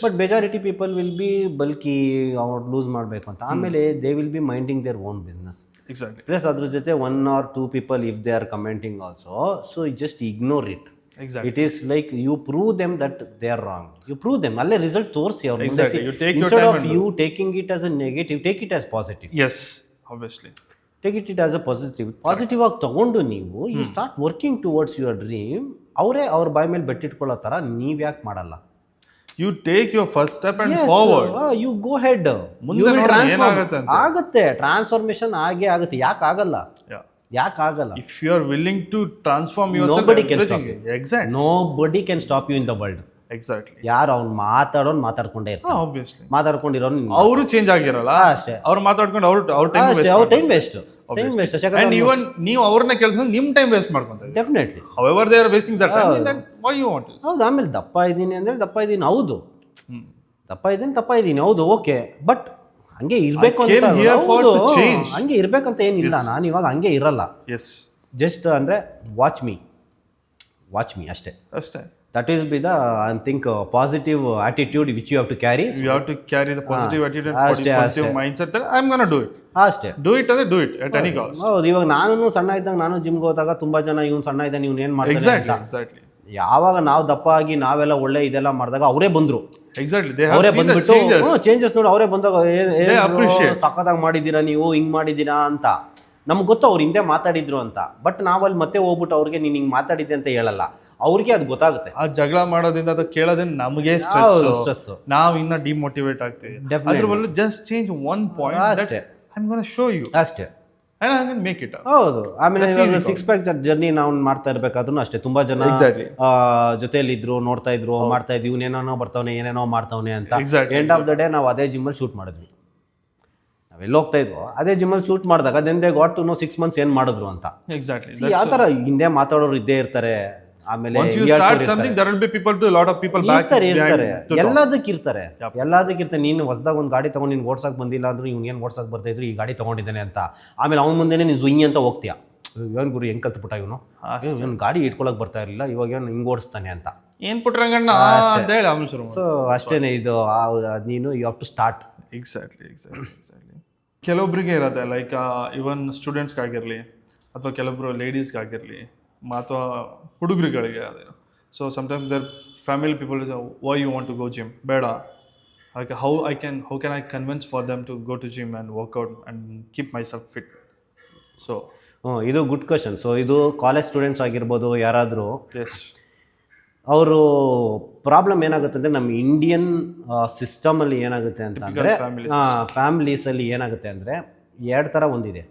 But majority people will be bulky, ಅವ್ರು ಲೂಸ್ ಮಾಡಬೇಕು ಅಂತ, ಆಮೇಲೆ they will be minding their own business. Exactly. Plus ಅದ್ರ ಜೊತೆ 1 or 2 people if they are commenting also, so just ignore it. Exactly. It is like you prove them that they are wrong. You prove them. Alle result toosi ಅವ್ರು. Exactly. You take your instead time of you taking it as a negative, take it as positive. Yes, obviously. Take it as a positive. Positive ಆಗಿ ತಗೊಂಡು ನೀವು you start working towards your dream. ಅವರೇ ಅವ್ರ ಬಾಯಿ ಮೇಲೆ ಬೆಟ್ಟಿಟ್ಕೊಳ್ಳೋ ಥರ ನೀವು ಯಾಕೆ ಮಾಡಲ್ಲ? You take your first step and forward. You go ahead. ಮುಂದೆ ನೋಡಿ ಏನಾಗುತ್ತೆ ಅಂತ. ಆಗುತ್ತೆ, ಟ್ರಾನ್ಸ್ಫಾರ್ಮೇಶನ್ ಆಗೇ ಆಗುತ್ತೆ. ಯಾಕೆ ಆಗಲ್ಲ? ಯಾಕೆ ಆಗಲ್ಲ? If you are willing to transform yourself, nobody can stop you. Exactly. Nobody can stop you in the world. Exactly. ಯಾರು ಅವ್ನು ಮಾತಾಡ್ಕೊಂಡೇ ಇರ್ತಾರೆ. Obviously. ಮಾತಾಡ್ಕೊಂಡಿರೋನು ಅವರು ಚೇಂಜ್ ಆಗಿರಲ್ಲ ಅಷ್ಟೇ. ಅವ್ರು ಮಾತಾಡ್ಕೊಂಡು ಅವ್ರ ಟೈಮ್ ವೇಸ್ಟ್. And even ನೀವು ಅವ್ರನ್ನ ಕೆಲಸ ನಿಮ್ ಟೈಮ್ ವೇಸ್ಟ್ ಮಾಡ್ಕೊಂತಾರೆ. Definitely. However they are wasting that time, then why you want to? ಹೌದು, ಆಮೇಲೆ ದಪ್ಪ ಇದ್ದೀನಿ ಅಂದ್ರೆ ದಪ್ಪ ಇದ್ದೀನಿ, ಹೌದು ದಪ್ಪ ಇದ್ದೀನಿ ಹೌದು, ಓಕೆ, ಬಟ್ ಹಂಗೆ ಇರ್ಬೇಕು ಅಂತ, ಹಂಗೆ ಇರ್ಬೇಕಂತ ಏನಿಲ್ಲ. ನಾನು ಇವಾಗ ಹಂಗೆ ಇರಲ್ಲ. ಎಸ್, ಜಸ್ಟ್ ಅಂದ್ರೆ ವಾಚ್ ಮೀ ಅಷ್ಟೇ. That is be the, I think, positive attitude which you have to carry. You have to carry the positive attitude and positive mindset that I'm going to do it. ಅಷ್ಟೇ. Do it at any cost. ಹೌದು, ಇವಾಗ ನಾನು ಸಣ್ಣ ಇದ್ದಾಗ ನಾನು ಜಿಮ್ಗೆ ಹೋದಾಗ ತುಂಬಾ ಜನ ಇವ್ನು ಸಣ್ಣ ಇದ್ದಾನೆ, ಇವ್ನು ಏನು ಮಾಡ್ತಾನೆ ಅಂತ. Exactly. ಯಾವಾಗ ನಾವು ದಪ್ಪ ಆಗಿ ನಾವೆಲ್ಲ ಒಳ್ಳೆ ಇದೆಲ್ಲ ಮಾಡಿದಾಗ ಅವರೇ ಬಂದ್ರು. Exactly. They have ಅವರೇ seen the ಬಂದ್ಬಿಟ್ಟು ಚೇಂಜಸ್ ನೋಡಿ ಅವರೇ ಬಂದಾಗ appreciate. ಸಖತ್ತಾಗಿ ಮಾಡಿದ್ದೀರಾ ನೀವು, ಹಿಂಗ್ ಮಾಡಿದ್ದೀರಾ ಅಂತ. ನಮ್ಗೆ ಗೊತ್ತು ಅವ್ರು ಹಿಂದೆ ಮಾತಾಡಿದ್ರು ಅಂತ, ಬಟ್ ನಾವಲ್ಲಿ ಮತ್ತೆ ಹೋಗ್ಬಿಟ್ಟು ಅವ್ರಿಗೆ ನೀನು ಹಿಂಗೆ ಮಾತಾಡಿದ್ದೆ ಅಂತ ಹೇಳಲ್ಲ, ಅವ್ರಿಗೆ ಅದು ಗೊತ್ತಾಗುತ್ತೆ. ಆ ಜಗಳ ಮಾಡೋದ್ರಿಂದ ಅದು ಕೇಳೋದ್ರಿಂದ ನಮಗೆ ಸ್ಟ್ರೆಸ್, ನಾವು ಇನ್ನ ಡಿಮೋಟಿವೇಟ್ ಆಗ್ತೀವಿ. ಅದ್ರ ಬದಲು just change one point that I am gonna show you ಅಷ್ಟೇ, and I can make it. ಹೌದು, ಆಮೇಲೆ 6 pack ಜರ್ನಿ ನಾವು ಮಾಡ್ತಾ ಇರ್ಬೇಕಾದ್ರೂ ಅಷ್ಟೇ ತುಂಬಾ ಜನ ಜೊತೆಯಲ್ಲಿ ಇದ್ರು, ನೋಡ್ತಾ ಇದ್ರು, ಮಾಡ್ತಾ ಇದ್ವಿ, ಇವನೇನೋ ಬರ್ತಾವನೆ ಏನೇನೋ ಮಾಡ್ತಾವನೆ ಅಂತ. ಎಂಡ್ ಆಫ್ ದ ಡೇ ನಾವು ಅದೇ ಜಿಮ್ಮಲ್ಲಿ ಶೂಟ್ ಮಾಡಿದ್ವಿ, ನಾವೆಲ್ಲ ಹೋಗ್ತಾ ಇದ್ವು ಅದೇ ಜಿಮ್ಮಲ್ಲಿ ಶೂಟ್ ಮಾಡಿದಾಗ then they got to know 6 months ಏನ್ ಮಾಡಿದ್ರು ಅಂತ. ಎಕ್ಸಾಕ್ಟ್ಲಿ ಯಾವ ತರ ಹಿಂದೆ ಮಾತಾಡೋರು ಇದ್ದೇ ಇರ್ತಾರೆ. ಆಮೇಲೆ ಎಲ್ಲದಕ್ಕೆ ಇರ್ತಾರೆ. ನೀನು ಹೊಸದಾಗ ಒಂದು ಗಾಡಿ ತಗೊಂಡು ನೀನು ಓಡ್ಸಕ್ ಬಂದಿಲ್ಲ ಅಂದ್ರೆ ಇವ್ನು ಏನ್ ಓಡ್ಸಕ್ ಬರ್ತಾ ಇದ್ರು, ಈ ಗಾಡಿ ತಗೊಂಡಿದ್ದಾನೆ ಅಂತ. ಆಮೇಲೆ ಅವ್ನ ಮುಂದೆನೆ ನೀನು ಜುಯಿ ಅಂತ ಹೋಗ್ತೀಯ, ಏನ್ ಗುರು ಹೆಂಗ್ ಕಲ್ತ್ಬಿಟ್ಟ ಇವನು, ಗಾಡಿ ಇಟ್ಕೊಳಕ್ ಬರ್ತಾ ಇರಲಿಲ್ಲ, ಇವಾಗ ಏನು ಹಿಂಗ್ ಓಡಿಸ್ತಾನೆ ಅಂತ. ಏನ್ ಪುಟ್ರಂಗಣ್ಣ ಅಂತ ಹೇಳಿ. ಸೊ ಅಷ್ಟೇನೆ ಇದು, ನೀನು you have to start. Exactly. ಕೆಲವೊಬ್ಬರಿಗೆ ಇರುತ್ತೆ, ಲೈಕ್ ಇವನ್ ಸ್ಟೂಡೆಂಟ್ಸ್ಗಾಗಿರಲಿ ಅಥವಾ ಕೆಲವೊಬ್ರು ಲೇಡೀಸ್ಗಾಗಿರಲಿ ಅಥವಾ ಹುಡುಗರುಗಳಿಗೆ ಅದೇನು. So sometimes their family people is why you want to go gym, ಬೇಡ, ಹಾಗೆ how can I convince for them to go to gym and workout and keep myself fit. So ಇದು ಗುಡ್ ಕ್ವಶನ್. ಸೊ ಇದು ಕಾಲೇಜ್ ಸ್ಟೂಡೆಂಟ್ಸ್ ಆಗಿರ್ಬೋದು ಯಾರಾದರೂ, ಎಸ್, ಅವರು ಪ್ರಾಬ್ಲಮ್ ಏನಾಗುತ್ತೆ ಅಂದರೆ ನಮ್ಮ ಇಂಡಿಯನ್ ಸಿಸ್ಟಮಲ್ಲಿ ಏನಾಗುತ್ತೆ ಅಂತ ಅಂದರೆ, ಫ್ಯಾಮಿಲೀಸಲ್ಲಿ ಏನಾಗುತ್ತೆ ಅಂದರೆ 2 ಥರ ಒಂದಿದೆ.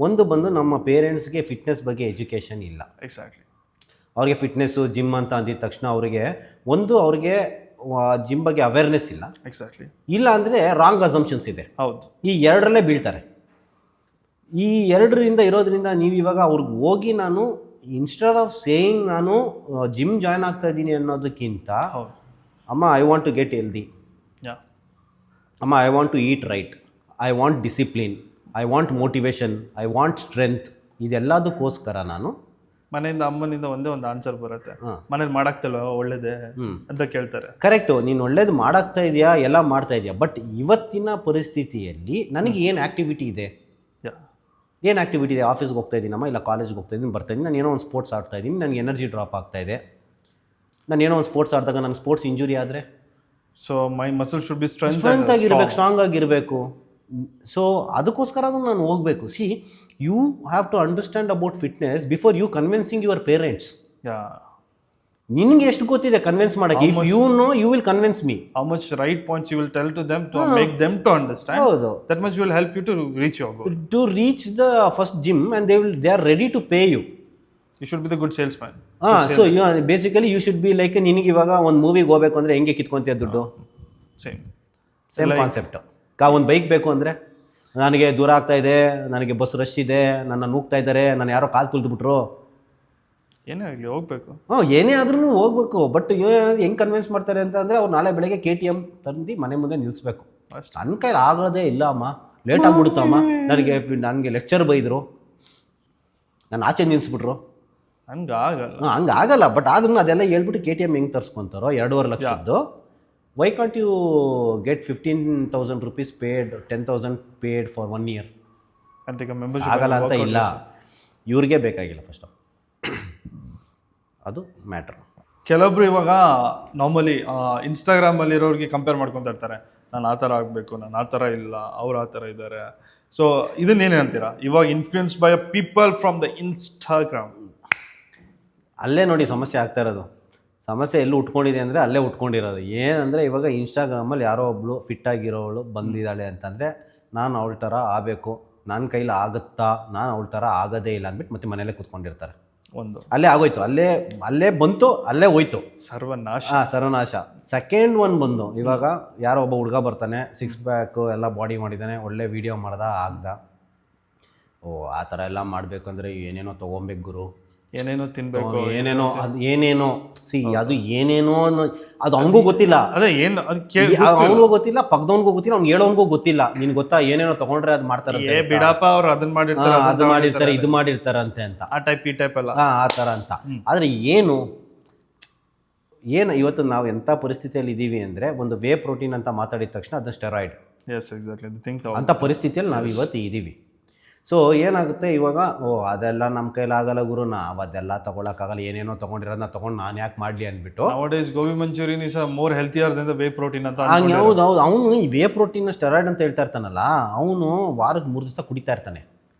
ಒಂದು ಬಂದು ನಮ್ಮ ಪೇರೆಂಟ್ಸ್ಗೆ ಫಿಟ್ನೆಸ್ ಬಗ್ಗೆ ಎಜುಕೇಷನ್ ಇಲ್ಲ. ಎಕ್ಸಾಕ್ಟ್ಲಿ. ಅವ್ರಿಗೆ ಫಿಟ್ನೆಸ್ಸು ಜಿಮ್ ಅಂತ ಅಂದಿದ ತಕ್ಷಣ ಅವ್ರಿಗೆ ಜಿಮ್ ಬಗ್ಗೆ ಅವೇರ್ನೆಸ್ ಇಲ್ಲ, ಎಕ್ಸಾಕ್ಟ್ಲಿ, ಇಲ್ಲ ಅಂದರೆ ರಾಂಗ್ ಅಸಂಪ್ಷನ್ಸ್ ಇದೆ. ಹೌದು, ಈ ಎರಡರಲ್ಲೇ ಬೀಳ್ತಾರೆ. ಈ ಎರಡರಿಂದ ಇರೋದ್ರಿಂದ ನೀವು ಇವಾಗ ಅವ್ರಿಗೆ ಹೋಗಿ ನಾನು ಇನ್ಸ್ಟೆಡ್ ಆಫ್ ಸೇಯಿಂಗ್ ನಾನು ಜಿಮ್ ಜಾಯ್ನ್ ಆಗ್ತಾ ಇದ್ದೀನಿ ಅನ್ನೋದಕ್ಕಿಂತ, ಹೌದು, ಅಮ್ಮ I want to get healthy, yeah, ಅಮ್ಮ I want to eat right, I want discipline, I want motivation, I want strength, ಇದೆಲ್ಲದಕ್ಕೋಸ್ಕರ ನಾನು ಮನೆಯಿಂದ ಅಮ್ಮನಿಂದ ಒಂದೇ ಒಂದು ಆನ್ಸರ್ ಬರುತ್ತೆ, ಹಾಂ, ಮನೇಲಿ ಮಾಡಾಕ್ತಲ್ವ ಒಳ್ಳೇದೇ ಅಂತ ಕೇಳ್ತಾರೆ. ಕರೆಕ್ಟು, ನೀನು ಒಳ್ಳೇದು ಮಾಡಾಕ್ತಾ ಇದೆಯಾ, ಎಲ್ಲ ಮಾಡ್ತಾ ಇದೆಯಾ, ಬಟ್ ಇವತ್ತಿನ ಪರಿಸ್ಥಿತಿಯಲ್ಲಿ ನನಗೆ ಏನು ಆ್ಯಕ್ಟಿವಿಟಿ ಇದೆ, ಯಾ, ಏನು ಆ್ಯಕ್ಟಿವಿಟಿ ಇದೆ? ಆಫೀಸ್ಗೆ ಹೋಗ್ತಾ ಇದ್ದೀನಮ್ಮ, ಇಲ್ಲ ಕಾಲೇಜ್ಗೆ ಹೋಗ್ತಾ ಇದ್ದೀನಿ, ಬರ್ತಾ ಇದ್ದೀನಿ, ನಾನು ಏನೋ ಒಂದು ಸ್ಪೋರ್ಟ್ಸ್ ಆಡ್ತಾ ಇದ್ದೀನಿ, ನನಗೆ ಎನರ್ಜಿ ಡ್ರಾಪ್ ಆಗ್ತಾ ಇದೆ. ನಾನು ಏನೋ ಒಂದು ಸ್ಪೋರ್ಟ್ಸ್ ಆಡಿದಾಗ ನನಗೆ ಸ್ಪೋರ್ಟ್ಸ್ ಇಂಜುರಿ ಆದರೆ so my muscle should be strength strong ಆಗಿರಬೇಕು. ಸೊ ಅದಕ್ಕೋಸ್ಕರ ನಾನು ಹೋಗಬೇಕು. See, you have to understand about fitness before you convincing your parents. Yeah, ನಿನಗೆ ಎಷ್ಟು ಗೊತ್ತಿದೆ ಕನ್ವಿನ್ಸ್ ಮಾಡಕ್ಕೆ? If you know, you will convince me. how much right points you will tell to them to make them to understand. ಹೌದು, That much will help you to reach your goal. To reach the first gym and they are ready to pay you. You should be the good salesman. So basically you should be like, ನಿನಗೆ ಇವಾಗ ಒಂದು ಮೂವಿಗೆ ಹೋಗ್ಬೇಕು ಅಂದರೆ ಹೆಂಗೆ ಕಿತ್ಕೊಂತೀಯ ದುಡ್ಡು? Same concept. ಒಂದು ಬೈಕ್ ಬೇಕು ಅಂದರೆ, ನನಗೆ ದೂರ ಆಗ್ತಾ ಇದೆ, ನನಗೆ ಬಸ್ ರಶ್ ಇದೆ, ನನ್ನ ನೂಗ್ತಾ ಇದ್ದಾರೆ, ನಾನು ಯಾರೋ ಕಾಲು ತುಳಿದ್ಬಿಟ್ರು, ಏನೇ ಆಗಲಿ ಹೋಗ್ಬೇಕು. ಏನೇ ಆದ್ರೂ ಹೋಗ್ಬೇಕು. ಬಟ್ ಹೆಂಗೆ ಕನ್ವಿನ್ಸ್ ಮಾಡ್ತಾರೆ ಅಂತಂದರೆ, ಅವ್ರು ನಾಳೆ ಬೆಳಗ್ಗೆ KTM ತಂದು ಮನೆ ಮುಂದೆ ನಿಲ್ಲಿಸ್ಬೇಕು. ನನ್ನ ಕೈಲಿ ಆಗೋದೇ ಇಲ್ಲ ಅಮ್ಮ, ಲೇಟ್ ಆಗ್ಬಿಡುತ್ತಮ್ಮ, ನನಗೆ ಲೆಕ್ಚರ್ ಬೈದರು, ನಾನು ಆಚೆ ನಿಲ್ಲಿಸ್ಬಿಟ್ರು, ಹಂಗೆ ಆಗಲ್ಲ. ಹಂಗೆ ಆಗಲ್ಲ. ಬಟ್ ಆದ್ರೂ ಅದೆಲ್ಲ ಹೇಳ್ಬಿಟ್ಟು KTM ಹೆಂಗೆ ತರಿಸ್ಕೊಂತಾರೋ 2.5 ಲಕ್ಷದ್ದು, why can't you get 15,000 rupees paid, 10,000 paid for 1 year? And take a membership. ಆಗಲ್ಲ ಅಂತ ಇಲ್ಲ, ಇವ್ರಿಗೆ ಬೇಕಾಗಿಲ್ಲ ಫಸ್ಟ್ ಆಫ್, ಅದು ಮ್ಯಾಟ್ರ್. ಕೆಲವೊಬ್ರು ಇವಾಗ ನಾರ್ಮಲಿ ಇನ್ಸ್ಟಾಗ್ರಾಮಲ್ಲಿರೋರಿಗೆ ಕಂಪೇರ್ ಮಾಡ್ಕೊತಾ ಇರ್ತಾರೆ, ನಾನು ಆ ಥರ ಆಗಬೇಕು, ನಾನು ಆ ಥರ ಇಲ್ಲ, ಅವ್ರು ಆ ಥರ ಇದ್ದಾರೆ. ಸೊ ಇದನ್ನೇನೇ ಅಂತೀರಾ? ಇವಾಗ influence by people from the Instagram, ಅಲ್ಲೇ ನೋಡಿ ಸಮಸ್ಯೆ ಆಗ್ತಾ ಇರೋದು. ಸಮಸ್ಯೆ ಎಲ್ಲಿ ಉಟ್ಕೊಂಡಿದೆ ಅಂದರೆ ಅಲ್ಲೇ ಉಟ್ಕೊಂಡಿರೋದು. ಏನಂದರೆ ಇವಾಗ ಇನ್ಸ್ಟಾಗ್ರಾಮಲ್ಲಿ ಯಾರೋ ಒಬ್ಬಳು ಫಿಟ್ಟಾಗಿರೋವಳು ಬಂದಿದ್ದಾಳೆ ಅಂತಂದರೆ, ನಾನು ಅವಳ ಥರ ಆಗಬೇಕು, ನನ್ನ ಕೈಲಿ ಆಗುತ್ತಾ, ನಾನು ಅವಳ ಥರ ಆಗೋದೇ ಇಲ್ಲ ಅಂದ್ಬಿಟ್ಟು ಮತ್ತೆ ಮನೇಲೇ ಕೂತ್ಕೊಂಡಿರ್ತಾರೆ. ಒಂದು ಅಲ್ಲೇ ಆಗೋಯ್ತು, ಅಲ್ಲೇ ಬಂತು, ಅಲ್ಲೇ ಹೋಯ್ತು, ಸರ್ವನಾಶ. ಸರ್ವನಾಶ. ಸೆಕೆಂಡ್ ಒನ್ ಬಂದು, ಇವಾಗ ಯಾರೋ ಒಬ್ಬ ಹುಡುಗ ಬರ್ತಾನೆ, 6 ಪ್ಯಾಕು ಎಲ್ಲ ಬಾಡಿ ಮಾಡಿದ್ದಾನೆ, ಒಳ್ಳೆ ವೀಡಿಯೋ ಮಾಡ್ದ, ಆಗ್ದ, ಆ ಥರ ಎಲ್ಲ ಮಾಡಬೇಕಂದ್ರೆ ಏನೇನೋ ತೊಗೊಬೇಕು ಗುರು, ಏನೇನೋ ತಿನ್ಬೇಕು, ಏನೇನೋ ಅದು ಏನೇನೋ. ಸಿ, ಅದು ಏನೇನೋ ಅದು ಅವನಿಗೂ ಗೊತ್ತಿಲ್ಲ, ಅದೇ ಏನು ಅವನಿಗೂ ಗೊತ್ತಿಲ್ಲ, ಪಕ್ಕದವನಿಗೂ ಗೊತ್ತಿಲ್ಲ, ಅವ್ನು ಹೇಳೋನ್ಗೂ ಗೊತ್ತಿಲ್ಲ. ನಿನ್ ಗೊತ್ತಾ, ಏನೇನೋ ತಗೊಂಡ್ರೆ ಅದು ಮಾಡ್ತಾರೆ, ಬಿಡಪ್ಪ ಅವ್ರು ಅದನ್ನ ಮಾಡಿರ್ತಾರೆ, ಅದು ಮಾಡಿರ್ತಾರೆ, ಇದು ಮಾಡಿರ್ತಾರಂತೆ ಅಂತ, ಆ ಟೈಪ್ ಈ ಟೈಪ್ ಎಲ್ಲ, ಆ ಥರ ಅಂತ. ಆದರೆ ಏನು ಇವತ್ತು ನಾವು ಎಂಥ ಪರಿಸ್ಥಿತಿಯಲ್ಲಿ ಇದ್ದೀವಿ ಅಂದರೆ, ಒಂದು ವೇ ಪ್ರೋಟೀನ್ ಅಂತ ಮಾತಾಡಿದ ತಕ್ಷಣ ಅದನ್ನ ಸ್ಟೆರಾಯ್ಡ್ ಅಂತ ಪರಿಸ್ಥಿತಿಯಲ್ಲಿ ನಾವು ಇವತ್ತು ಇದ್ದೀವಿ. ಸೊ ಏನಾಗುತ್ತೆ ಇವಾಗ, ಅದೆಲ್ಲ ನಮ್ಮ ಕೈಲಾಗಲ್ಲ ಗುರು, ನಾವು ಅದೆಲ್ಲ ತೊಗೊಳಕ್ಕಾಗಲ್ಲ, ಏನೇನೋ ತೊಗೊಂಡಿರೋದನ್ನ ತೊಗೊಂಡು ನಾನು ಯಾಕೆ ಮಾಡಲಿ ಅಂದ್ಬಿಟ್ಟು, nowadays gobi Manchurian is more healthier than the way protein ಅಂತ. ಹಂಗೆ ಹೌದು. ಅವನು ಈ ವೇ ಪ್ರೋಟೀನ್ ಸ್ಟೆರಾಯ್ಡ್ ಅಂತ ಹೇಳ್ತಾ ಇರ್ತಾನಲ್ಲ, ಅವನು ವಾರಕ್ಕೆ 3 ದಿವಸ ಕುಡಿತಾ ಇರ್ತಾನೆ,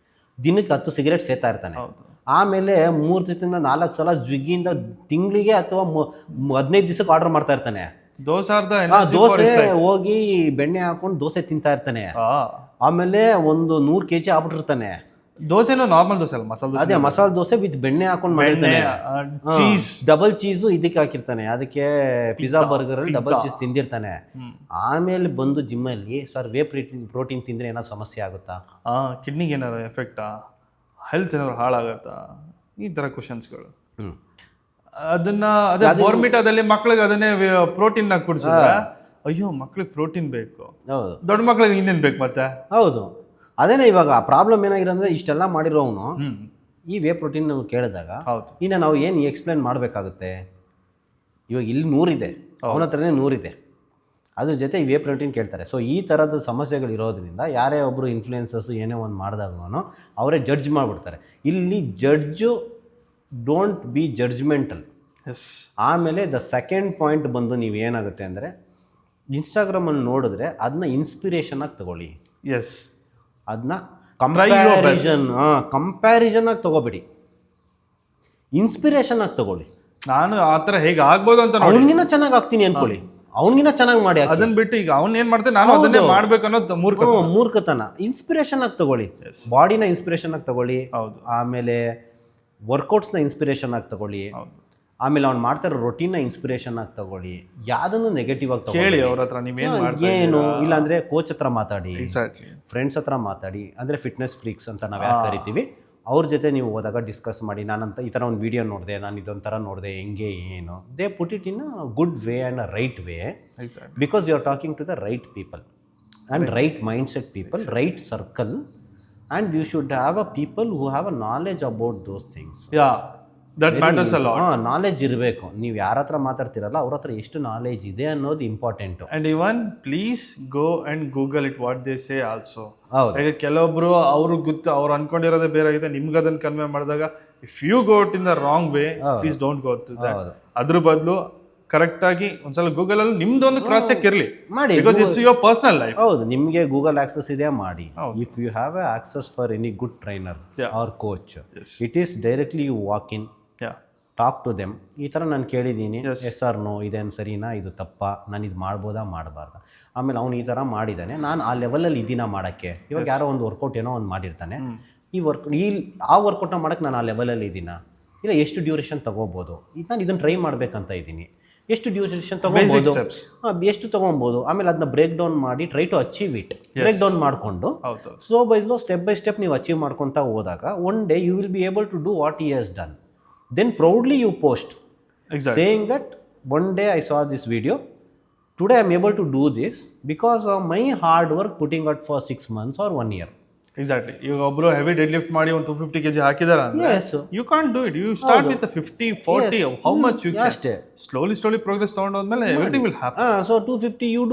ದಿನಕ್ಕೆ 10 ಸಿಗರೇಟ್ ಸೇತಾ ಇರ್ತಾನೆ. ಆಮೇಲೆ 3 ದಿವಸದಿಂದ 4 ಸಲ ಸ್ವಿಗ್ಗಿಯಿಂದ ತಿಂಗಳಿಗೆ ಅಥವಾ 15 ದಿವಸಕ್ಕೆ ಆರ್ಡರ್ ಮಾಡ್ತಾ ಇರ್ತಾನೆ. ದೋಸೆ ಹೋಗಿ ಬೆಣ್ಣೆ ಹಾಕೊಂಡು ದೋಸೆ ತಿಂತಾ ಇರ್ತಾನೆ. ಆಮೇಲೆ ಒಂದು 100 kg ಆಗ್ಬಿಟ್ಟಿರ್ತಾನೆ. ದೋಸೆನೂ ನಾರ್ಮಲ್ ದೋಸೆ ಅಲ್ಲ, ಮಸಾಲೆ ದೋಸೆ. ಅದೇ ಮಸಾಲೆ ದೋಸೆ ವಿತ್ ಬೆಣ್ಣೆ ಹಾಕೊಂಡು ಮಾಡಿರ್ತಾನೆ, ಚೀಸ್, ಡಬಲ್ ಚೀಸು ಇದಕ್ಕೆ ಹಾಕಿರ್ತಾನೆ, ಅದಕ್ಕೆ ಪಿಜ್ಜಾ ಬರ್ಗರ್ ಅಲ್ಲಿ ಡಬಲ್ ಚೀಸ್ ತಿಂದಿರ್ತಾನೆ. ಆಮೇಲೆ ಬಂದು ಜಿಮ್ಮಲ್ಲಿ, ಸರ್ ವೇ ಪ್ರೋಟೀನ್ ತಿಂದ್ರೆ ಏನಾದ್ರು ಸಮಸ್ಯೆ ಆಗುತ್ತಾ, ಕಿಡ್ನಿಗೆ ಏನಾರು ಎಫೆಕ್ಟಾ, ಹೆಲ್ತ್ ಏನಾದ್ರು ಹಾಳಾಗತ್ತಾ, ಈ ಥರ ಕ್ವಶನ್ಸ್ಗಳು. ಅದನ್ನ ಅದೇ ಬೋರ್ಮಿಟಾದಲ್ಲಿ ಮಕ್ಳಿಗೆ ಅದನ್ನೇ ಪ್ರೋಟೀನ್ ನ ಕುಡಿಸಿದ್ರೆ, ಅಯ್ಯೋ ಮಕ್ಳಿಗೆ ಪ್ರೋಟೀನ್ ಬೇಕು, ಹೌದು, ದೊಡ್ಡ ಮಕ್ಳಿಗೆ ಇನ್ನೇನು ಬೇಕು ಮತ್ತೆ. ಹೌದು, ಅದೇನೇ ಇವಾಗ ಪ್ರಾಬ್ಲಮ್ ಏನಾಗಿರೋಂದ್ರೆ, ಇಷ್ಟೆಲ್ಲ ಮಾಡಿರೋನು ಈ ವೇ ಪ್ರೋಟೀನ್ ಕೇಳಿದಾಗ ಇನ್ನು ನಾವು ಏನು ಎಕ್ಸ್ಪ್ಲೇನ್ ಮಾಡಬೇಕಾಗುತ್ತೆ? ಇವಾಗ ಇಲ್ಲಿ 100 ಇದೆ, ಅವನ ಹತ್ರನೇ 100 ಇದೆ, ಅದ್ರ ಜೊತೆ ಈ ವೇ ಪ್ರೋಟೀನ್ ಕೇಳ್ತಾರೆ. ಸೊ ಈ ಥರದ ಸಮಸ್ಯೆಗಳಿರೋದ್ರಿಂದ ಯಾರೇ ಒಬ್ಬರು ಇನ್ಫ್ಲೂಯೆನ್ಸರ್ಸು ಏನೇ ಒಂದು ಮಾಡಿದಾಗೂ ಅವರೇ ಜಡ್ಜ್ ಮಾಡಿಬಿಡ್ತಾರೆ. ಇಲ್ಲಿ ಜಡ್ಜು ಡೋಂಟ್ ಬಿ ಜಡ್ಜ್ಮೆಂಟಲ್. ಆಮೇಲೆ ದ ಸೆಕೆಂಡ್ ಪಾಯಿಂಟ್ ಬಂದು, ನೀವು ಏನಾಗುತ್ತೆ ಅಂದರೆ, ಇನ್ಸ್ಟಾಗ್ರಾಮಲ್ಲಿ ನೋಡಿದ್ರೆ ಅದನ್ನ ಇನ್ಸ್ಪಿರೇಷನ್ ಆಗಿ ತಗೊಳ್ಳಿ. ಅದನ್ನ ಕಂಪ್ಯಾರಿಸನ್ ಆಗಿ ತಗೋಬೇಡಿ, ಇನ್ಸ್ಪಿರೇಷನ್ ಆಗಿ ತಗೊಳ್ಳಿ. ನಾನು ಆ ಥರ ಹೇಗೆ ಆಗ್ಬೋದು ಅಂತ, ಅವನಿಗಿನ ಚೆನ್ನಾಗಿ ಆಗ್ತೀನಿ ಅನ್ಕೊಳ್ಳಿ, ಅವನಿಗಿನ ಚೆನ್ನಾಗಿ ಮಾಡಿ, ಅದನ್ನ ಬಿಟ್ಟು ಈಗ ಅವ್ನು ಏನು ಮಾಡ್ತಾನೆ ನಾನು ಅದನ್ನೇ ಮಾಡ್ಬೇಕು ಅನ್ನೋದು ಮೂರ್ಖತನ. ಇನ್ಸ್ಪಿರೇಷನ್ ಆಗಿ ತಗೊಳ್ಳಿ, ಬಾಡಿನ ಇನ್ಸ್ಪಿರೇಷನ್ ಆಗಿ ತಗೊಳ್ಳಿ. ಆಮೇಲೆ ವರ್ಕೌಟ್ಸ್ನ ಇನ್ಸ್ಪಿರೇಷನ್ ಆಗಿ ತಗೊಳ್ಳಿ, ಆಮೇಲೆ ಅವ್ನು ಮಾಡ್ತಾರೋ ರೊಟೀನ್ನ ಇನ್ಸ್ಪಿರೇಷನ್ ಆಗಿ ತಗೊಳ್ಳಿ, ಯಾವುದನ್ನು ನೆಗೆಟಿವ್ ಆಗಿ ಕೇಳಿ ತಗೊಳ್ಳಿ. ಅವ್ರ ಹತ್ರ ನೀವೇನು ಏನು ಇಲ್ಲಾಂದರೆ ಕೋಚ್ ಹತ್ರ ಮಾತಾಡಿ, ಎಕ್ಸಾಕ್ಟ್ಲಿ ಫ್ರೆಂಡ್ಸ್ ಹತ್ರ ಮಾತಾಡಿ, ಅಂದರೆ ಫಿಟ್ನೆಸ್ ಫ್ರೀಕ್ಸ್ ಅಂತ ನಾವು ಯಾಕೆ ಕರಿತೀವಿ, ಅವ್ರ ಜೊತೆ ನೀವು ಹೋದಾಗ ಡಿಸ್ಕಸ್ ಮಾಡಿ. ನಾನಂತ ಈ ಥರ ಒಂದು ವೀಡಿಯೋ ನೋಡಿದೆ, ನಾನು ಇದೊಂಥರ ನೋಡಿದೆ, ಹೆಂಗೆ ಏನು, they put it in a good way and a right way, exactly because you are talking to the right people and right mindset people, right circle, and you should have a people who have a knowledge about those things. Yeah that matters a lot. Knowledge ಇರಬೇಕು. ನೀವು ಯಾರ ಹತ್ರ ಮಾತಾಡ್ತಿರಲ್ಲ ಅವ್ರ ಹತ್ರ ಎಷ್ಟು ನಾಲೆಜ್ ಇದೆ ಅನ್ನೋದು important. And even please go and Google it what they say also. ಹೌದು, ಈಗ ಕೆಲವೊಬ್ರು ಅವ್ರಿಗೆ ಗೊತ್ತು, ಅವ್ರು ಅನ್ಕೊಂಡಿರೋದೇ ಬೇರೆ ಆಗಿದೆ, ನಿಮ್ಗೆ ಅದನ್ನ ಕನ್ವೆ ಮಾಡಿದಾಗ if you go it in the wrong way, please don't go to that. ಅದ್ರ ಬದಲು ಕರೆಕ್ಟ್ ಆಗಿ ಒಂದ್ಸಲ ಗೂಗಲ್ ಅಲ್ಲಿ ನಿಮ್ದೊಂದು ಕ್ರಾಸ್ ಚೆಕ್ ಇರಲಿ ಮಾಡಿ. Because it's your personal life. ಹೌದು, ನಿಮಗೆ ಗೂಗಲ್ ಆಕ್ಸೆಸ್ ಇದೆ, ಮಾಡಿ. If you have a access for any good trainer or coach, it is directly you walk in, talk to them. ಈ ಥರ ನಾನು ಕೇಳಿದ್ದೀನಿ, ಎಸ್ ಆರ್ ನೋ, ಇದೇನು ಸರಿನಾ, ಇದು ತಪ್ಪಾ, ನಾನು ಇದು ಮಾಡ್ಬೋದಾ ಮಾಡಬಾರ್ದಾ, ಆಮೇಲೆ ಅವ್ನು ಈ ಥರ ಮಾಡಿದ್ದಾನೆ, ನಾನು ಆ ಲೆವೆಲಲ್ಲಿ ಇದ್ದೀನ ಮಾಡೋಕ್ಕೆ. ಇವಾಗ ಯಾರೋ ಒಂದು ವರ್ಕೌಟ್ ಏನೋ ಒಂದು ಮಾಡಿರ್ತಾನೆ, ಆ ವರ್ಕೌಟ್ನ ಮಾಡೋಕ್ಕೆ ನಾನು ಆ ಲೆವೆಲಲ್ಲಿ ಇದ್ದೀನ, ಇಲ್ಲ ಎಷ್ಟು ಡ್ಯೂರೇಷನ್ ತೊಗೋಬೋದು, ಈಗ ನಾನು ಇದನ್ನು ಟ್ರೈ ಮಾಡಬೇಕಂತ ಇದ್ದೀನಿ, ಎಷ್ಟು ಡ್ಯೂರೇಷನ್ ತೊಗೊಬೋದು, ಎಷ್ಟು ತೊಗೊಬೋದು, ಆಮೇಲೆ ಅದನ್ನ ಬ್ರೇಕ್ ಡೌನ್ ಮಾಡಿ try to achieve it, break down ಮಾಡಿಕೊಂಡು ಸ್ಲೋ ಬೈ ಸ್ಟೆಪ್ ನೀವು ಅಚೀವ್ ಮಾಡ್ಕೊತಾ ಹೋದಾಗ one day you will be able to do what he has done. Then proudly you post, saying that one day I saw this video, today I am able to do this because of my hard work putting out for 6 months or 1 year. Exactly. ಈಗ ಒಬ್ರು ಹೆವಿ ಡೆಡ್ ಲಿಫ್ಟ್ ಮಾಡಿ ಒಂದು 250 kg ಹಾಕಿದಾರ ಅಂದ್ರೆ you can't do it. You start with 50, 40, how much you can. Slowly progress ತಗೊಂಡೋದ್ಮೇಲೆ everything will happen. So 250 you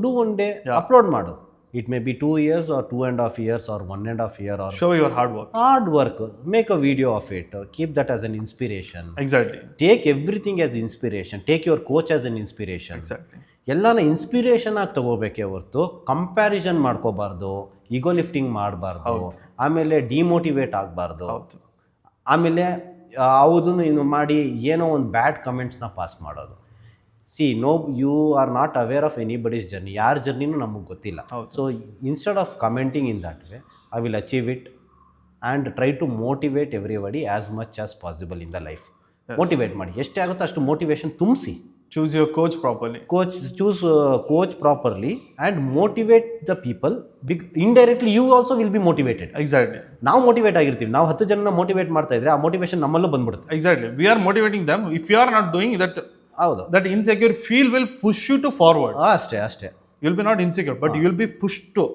do one day, upload ಮಾಡು. It may be 2 years or 2.5 years or 1.5 year, or show your hard work. Make a video of it, keep that as an inspiration. Exactly. Take everything as inspiration, take your coach as an inspiration. Exactly. ಎಲ್ಲಾನ ಇನ್ಸ್ಪಿರೇಷನ್ ಆಗಿ ತಗೋಬೇಕೇ ಹೊರತು ಕಂಪ್ಯಾರಿಸನ್ ಮಾಡ್ಕೋಬಾರ್ದು, ಈಗೋ ಲಿಫ್ಟಿಂಗ್ ಮಾಡಬಾರ್ದು, ಆಮೇಲೆ ಡಿಮೋಟಿವೇಟ್ ಆಗಬಾರ್ದು, ಆಮೇಲೆ ಯಾವುದನ್ನು ಮಾಡಿ ಏನೋ ಒಂದು ಬ್ಯಾಡ್ ಕಮೆಂಟ್ಸ್ನ ಪಾಸ್ ಮಾಡೋದು. You are not aware of anybody's journey, ಯಾರ ಜರ್ನಿನೂ ನಮಗೆ ಗೊತ್ತಿಲ್ಲ. So instead of commenting in that way, I will achieve it and try to motivate everybody as much as possible in the life. Motivate ಮಾಡಿ, ಎಷ್ಟೇ ಆಗುತ್ತೋ ಅಷ್ಟು ಮೋಟಿವೇಶನ್ ತುಂಬಿಸಿ. Choose your coach properly. Choose coach properly and motivate the people. Indirectly you also will be motivated. Exactly. ನಾವು ಮೋಟಿವೇಟ್ ಆಗಿರ್ತೀವಿ, ನಾವು 10 ಜನನ ಮೋಟಿವೇಟ್ ಮಾಡ್ತಾ ಇದ್ರೆ ಆ ಮೋಟಿವೇಶನ್ ನಮ್ಮಲ್ಲೂ ಬಂದ್ಬಿಡುತ್ತೆ. Exactly. We are motivating them. If you are not doing that, ಹೌದು, that insecure feel will push you to forward. ಅಷ್ಟೇ. You will be not insecure, but you will be pushed to